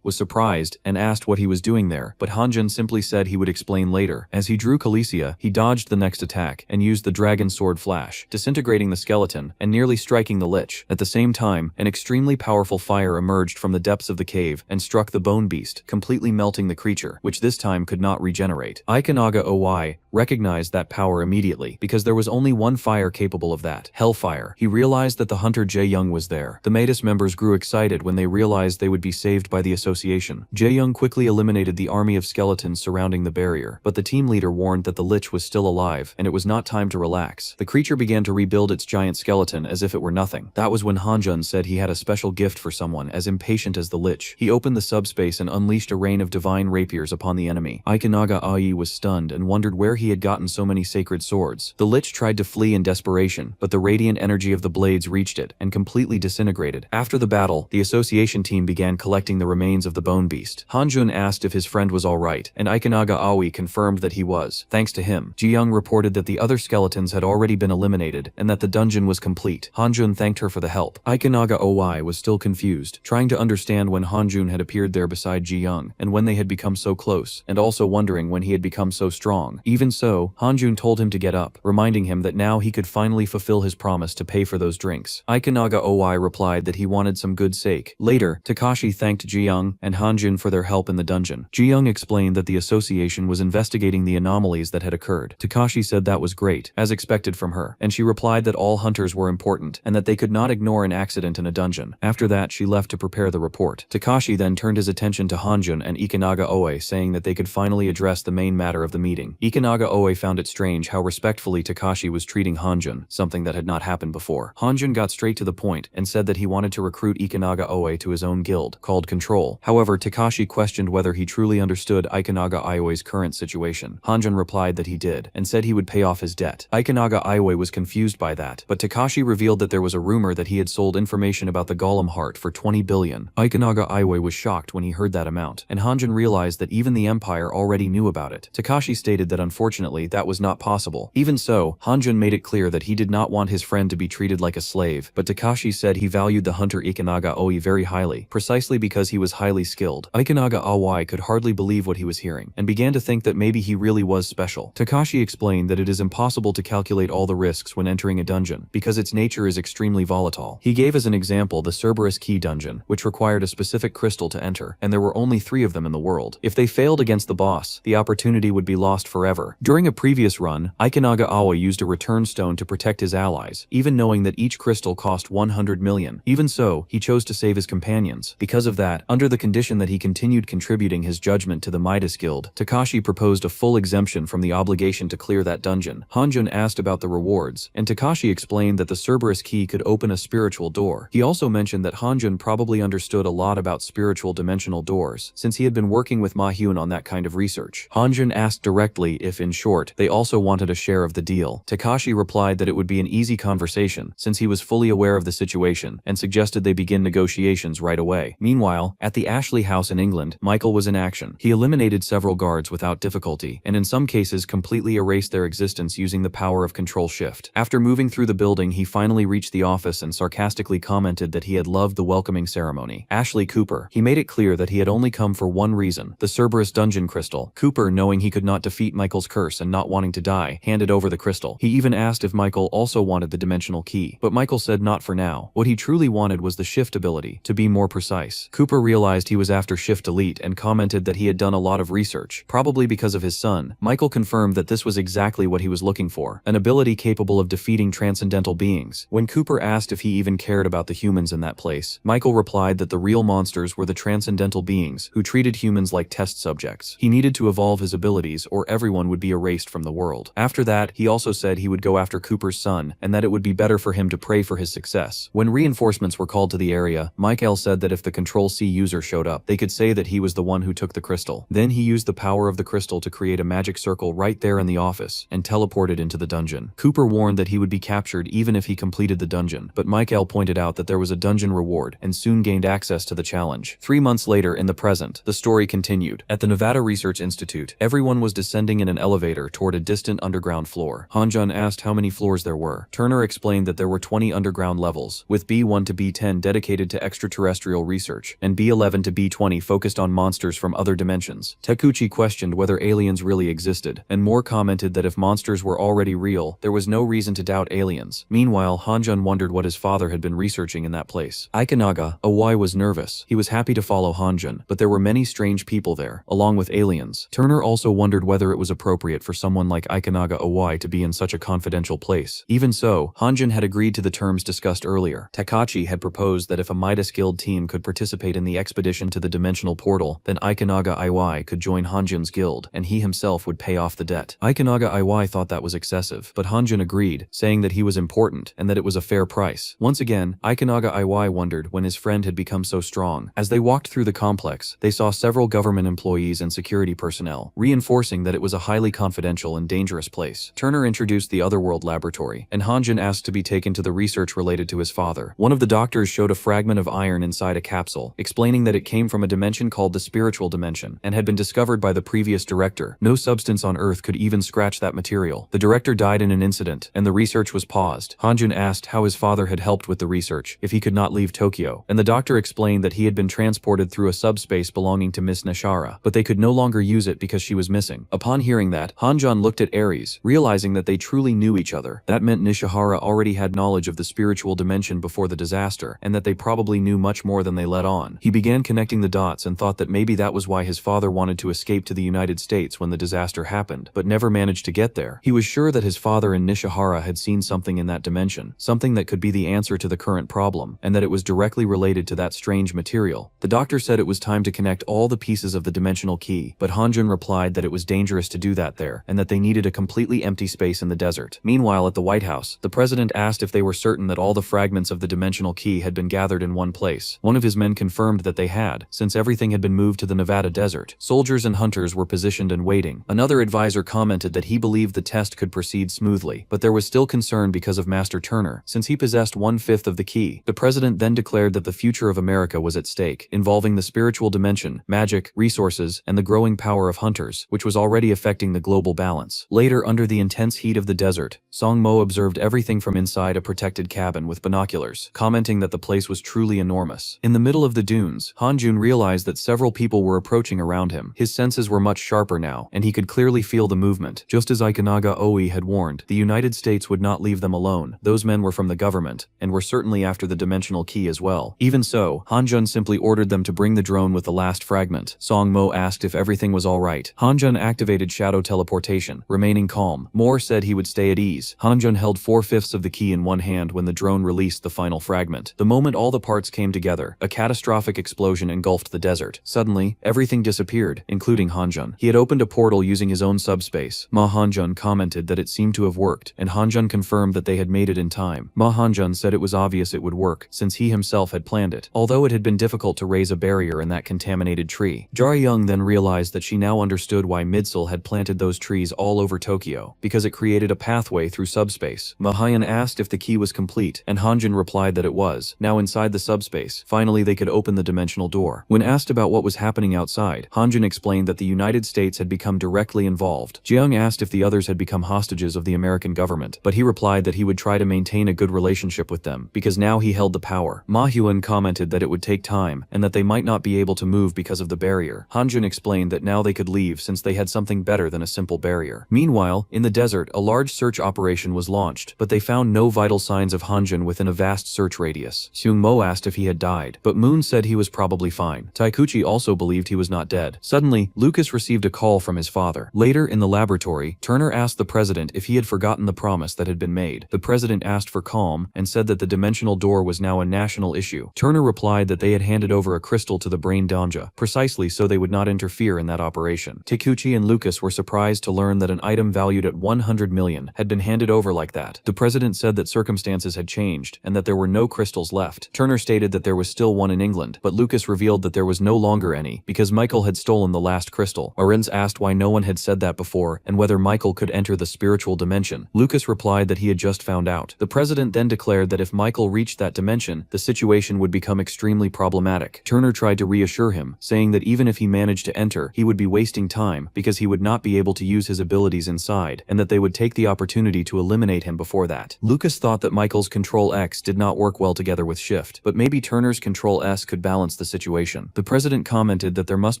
was surprised and asked what he was doing there, but Hanjun simply said he would explain later. As he drew Khaleesi, he dodged the next attack and used the dragon sword flash, disintegrating the skeleton and nearly striking the lich. At the same time, an extremely powerful fire emerged from the depths of the cave and struck the bone beast, completely melting the creature, which this time could not regenerate. Ikanaga recognized that power immediately because there was only one fire capable of that: hellfire. He realized that the hunter Jae-young was there. The Matus members grew excited when they realized they would be saved by the association. Jae-young quickly eliminated the army of skeletons surrounding the barrier, but the team leader warned that the lich was still alive and it was not time to relax. The creature began to rebuild its giant skeleton as if it were nothing. That was when Hanjun said he had a special gift for someone as impatient as the lich. He opened the subspace and unleashed a rain of divine rapiers upon the enemy. Ikanaga was stunned and wondered where he had gotten so many sacred swords. The lich tried to flee in desperation, but the radiant energy of the blades reached it and completely disintegrated. After the battle, the association team began collecting the remains of the bone beast. Hanjun asked if his friend was alright, and Ikanaga confirmed that he was. Thanks to him, Ji-young reported that the other skeletons had already been eliminated and that the dungeon was complete. Hanjun thanked her for the help. Ikanaga was still confused, trying to understand when Hanjun had appeared there beside Ji-young and when they had become so close, and also wondering when he had become so strong. Even so, Hanjun told him to get up, reminding him that now he could finally fulfill his promise to pay for those drinks. Ikanaga replied that he wanted some good sake. Later, Takashi thanked Ji-young and Hanjun for their help in the dungeon. Ji-young explained that the association was investigating the anomalies that had occurred. Takashi said that was great, as expected from her, and she replied that all hunters were important and that they could not ignore an accident in a dungeon. After that, she left to prepare the report. Takashi then turned his attention to Hanjun and Ikanaga saying that they could finally address the main matter of the meeting. Ikanaga found it strange how respectfully Takashi was treating Hanjun, something that had not happened before. Hanjun got straight to the point and said that he wanted to recruit Ikanaga to his own guild, called Control. However, Takashi questioned whether he truly understood Ikanaga current situation. Hanjun replied that he did, and said he would pay off his debt. Ikanaga was confused by that, but Takashi revealed that there was a rumor that he had sold information about the golem heart for 20 billion. Ikanaga was shocked when he heard that amount, and Hanjun realized that even the Empire already knew about it. Takashi stated that unfortunately that was not possible. Even so, Hanjun made it clear that he did not want his friend to be treated like a slave, but Takashi said he valued the hunter Ikanaga very highly, precisely because he was highly skilled. Ikanaga could hardly believe what he was hearing, and began to think that maybe he really was special. Takashi explained that it is impossible to calculate all the risks when entering a dungeon, because its nature is extremely volatile. He gave as an example the Cerberus Key dungeon, which required a specific crystal to enter, and there were only 3 of them in the world. If they failed against the boss, the opportunity would be lost forever. During a previous run, Ikanaga used a return stone to protect his allies, even knowing that each crystal cost 100 million. Even so, he chose to save his companions. Because of that, under the condition that he continued contributing his judgment to the Midas Guild, Takashi proposed a full exemption from the obligation to clear that dungeon. Hanjun asked about the rewards, and Takashi explained that the Cerberus Key could open a spiritual door. He also mentioned that Hanjun probably understood a lot about spiritual dimensional doors, since he had been working with Ma-hyun on that kind of research. Hanjun asked directly if, in short, they also wanted a share of the deal. Takashi replied that it would be an easy conversation, since he was fully aware of the situation, and suggested they begin negotiations right away. Meanwhile, at the Ashley house in England, Michael was in action. He eliminated several guards without difficulty, and in some cases completely erased their existence using the power of Control Shift. After moving through the building, he finally reached the office and sarcastically commented that he had loved the welcoming ceremony. Ashley Cooper. He made it clear that he had only come for one reason: the Cerberus dungeon crystal. Cooper, knowing he could not defeat Michael's curse and not wanting to die, handed over the crystal. He even asked if Michael also wanted the dimensional key, but Michael said not for now. What he truly wanted was the shift ability, to be more precise. Cooper realized he was after shift delete and commented that he had done a lot of research, probably because of his son. Michael confirmed that this was exactly what he was looking for, an ability capable of defeating transcendental beings. When Cooper asked if he even cared about the humans in that place, Michael replied that the real monsters were the transcendental beings who treated humans like test subjects. He needed to evolve his abilities or everyone would be erased from the world. After that, he also said he would go after Cooper's son and that it would be better for him to pray for his success. When reinforcements were called to the area, Michael said that if the Control-C user showed up, they could say that he was the one who took the crystal. Then he used the power of the crystal to create a magic circle right there in the office and teleported into the dungeon. Cooper warned that he would be captured even if he completed the dungeon, but Michael pointed out that there was a dungeon reward and soon gained access to the challenge. 3 months later, in the present, the story continued. At the Nevada Research Institute, everyone was descending in an elevator toward a distant underground floor. Hanjun asked how many floors there were. Turner explained that there were 20 underground levels, with B1 to B10 dedicated to extraterrestrial research, and B11 to B20 focused on monsters from other dimensions. Tekuchi questioned whether aliens really existed, and Moore commented that if monsters were already real, there was no reason to doubt aliens. Meanwhile, Hanjun wondered what his father had been researching in that place. Ikanaga, Awai, was nervous. He was happy to follow Hanjun, but there were many strange people there, along with aliens. Turner also wondered whether it was appropriate for someone like Ikanaga Awai to be in such a confidential place. Even so, Hanjun had agreed to the terms discussed earlier. Takachi had proposed that if a Midas Guild team could participate in the expedition to the dimensional portal, then Ikanaga Iwai could join Hanjun's guild, and he himself would pay off the debt. Ikanaga Iwai thought that was excessive, but Hanjun agreed, saying that he was important and that it was a fair price. Once again, Ikanaga Iwai wondered when his friend had become so strong. As they walked through the complex, they saw several government employees and security personnel, reinforcing that it was a highly confidential and dangerous place. Turner introduced the Otherworld laboratory, and Hanjun asked to be taken to the research related to his father. One of the doctors showed a fragment of iron inside a capsule, explaining that it came from a dimension called the spiritual dimension, and had been discovered by the previous director. No substance on Earth could even scratch that material. The director died in an incident, and the research was paused. Hanjun asked how his father had helped with the research, if he could not leave Tokyo, and the doctor explained that he had been transported through a subspace belonging to Miss Nishara, but they could no longer use it because she was missing. Upon hearing that, Hanjun looked at Ares, realizing that they truly knew each other. That meant Nishihara already had knowledge of the spiritual dimension before the disaster, and that they probably knew much more than they let on. He began connecting the dots and thought that maybe that was why his father wanted to escape to the United States when the disaster happened, but never managed to get there. He was sure that his father and Nishihara had seen something in that dimension, something that could be the answer to the current problem, and that it was directly related to that strange material. The doctor said it was time to connect all the pieces of the dimensional key, but Hanjun replied that it was dangerous to do that there, and that they needed a completely empty space in the desert. Meanwhile, at the White House, the president asked if they were certain that all the fragments of the dimensional key had been gathered in one place. One of his men confirmed that they had, since everything had been moved to the Nevada desert. Soldiers and hunters were positioned and waiting. Another advisor commented that he believed the test could proceed smoothly, but there was still concern because of Master Turner, since he possessed 1/5 of the key. The president then declared that the future of America was at stake, involving the spiritual dimension, magic, resources, and the growing power of hunters, which was already affecting the global balance. Later, under the intense heat of the desert, Song Mo observed everything from inside a protected cabin with binoculars, commenting that the place was truly enormous. In the middle of the dunes, Hanjun realized that several people were approaching around him. His senses were much sharper now, and he could clearly feel the movement. Just as Ikanaga Oi had warned, the United States would not leave them alone. Those men were from the government, and were certainly after the dimensional key as well. Even so, Hanjun simply ordered them to bring the drone with the last fragment. Song Mo asked if everything was alright. Hanjun activated shadow teleportation, remaining calm. Moore said he would stay at ease. Hanjun held 4/5 of the key in one hand when the drone released the final fragment. The moment all the parts came together, a catastrophic explosion engulfed the desert. Suddenly, everything disappeared, including Hanjun. He had opened a portal using his own subspace. Ma Hanjun commented that it seemed to have worked, and Hanjun confirmed that they had made it in time. Ma Hanjun said it was obvious it would work, since he himself had planned it, although it had been difficult to raise a barrier in that contaminated tree. Jari Young then realized that she now understood why Midsel had planted those trees all over Tokyo, because it created a pathway through subspace. Mahayan asked if the key was complete, and Hanjun replied that it was. Now inside the subspace, finally they could open the dimensional door. When asked about what was happening outside, Hanjun explained that the United States had become directly involved. Jeong asked if the others had become hostages of the American government, but he replied that he would try to maintain a good relationship with them, because now he held the power. Ma Hyun commented that it would take time, and that they might not be able to move because of the barrier. Hanjun explained that now they could leave since they had something better than a simple barrier. Meanwhile, in the desert, a large search operation was launched, but they found no vital signs of Hanjin within a vast search radius. Seung-mo asked if he had died, but Moon said he was probably fine. Taikuchi also believed he was not dead. Suddenly, Lucas received a call from his father. Later, in the laboratory, Turner asked the president if he had forgotten the promise that had been made. The president asked for calm and said that the dimensional door was now a national issue. Turner replied that they had handed over a crystal to the brain Danja, precisely so they would not interfere in that operation. Taikuchi and Lucas were surprised to learn that an item valued at 100 million had been handed over like that. The president said that circumstances had changed and that there were no crystals left. Turner stated that there was still one in England, but Lucas revealed that there was no longer any because Michael had stolen the last crystal. Arins asked why no one had said that before and whether Michael could enter the spiritual dimension. Lucas replied that he had just found out. The president then declared that if Michael reached that dimension, the situation would become extremely problematic. Turner tried to reassure him, saying that even if he managed to enter, he would be wasting time because he would not be able to use his abilities inside, and that they would take the opportunity to eliminate him before that. Lucas thought that Michael's Control X did not work well together with Shift, but maybe Turner's Control S could balance the situation. The president commented that there must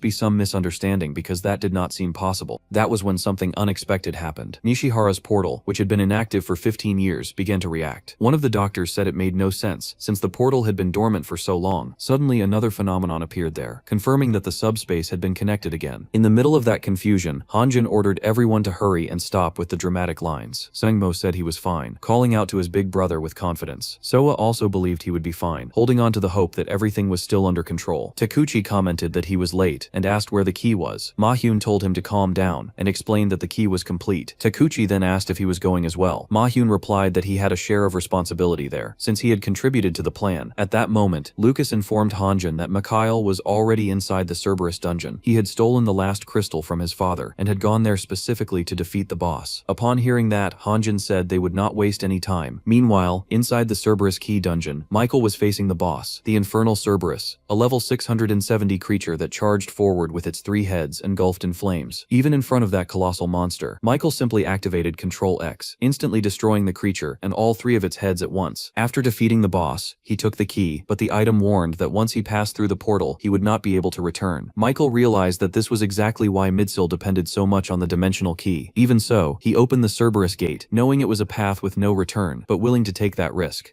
be some misunderstanding because that did not seem possible. That was when something unexpected happened. Nishihara's portal, which had been inactive for 15 years, began to react. One of the doctors said it made no sense, since the portal had been dormant for so long. Suddenly another phenomenon appeared there, confirming that the subspace had been connected again. In the middle of that confusion, Hanjin ordered everyone to hurry and stop with the dramatic lines. Seung-mo said he was fine, calling out to his big brother with confidence. Soa also believed he would be fine, holding on to the hope that everything was still under control. Takuchi commented that he was late and asked where the key was. Ma-hyun told him to calm down and explained that the key was complete. Takuchi then asked if he was going as well. Ma-hyun replied that he had a share of responsibility there, since he had contributed to the plan. At that moment, Lucas informed Hanjin that Mikhail was already inside the Cerberus dungeon. He had stolen the last crystal from his father and had gone there specifically to defeat the boss. Upon hearing that, Hanjin said they would not waste any time. Meanwhile, inside the Cerberus key dungeon, Michael was facing the boss, the Infernal Cerberus, a level 670 creature that charged forward with its 3 heads engulfed in flames. Even in front of that colossal monster, Michael simply activated Control X, instantly destroying the creature and all 3 of its heads at once. After defeating the boss, he took the key, but the item warned that once he passed through the portal, he would not be able to return. Michael realized that this was exactly why Midsil depended so much on the dimensional key. Even so, he opened the Cerberus gate, knowing it was a path with no return, but willing to take that risk.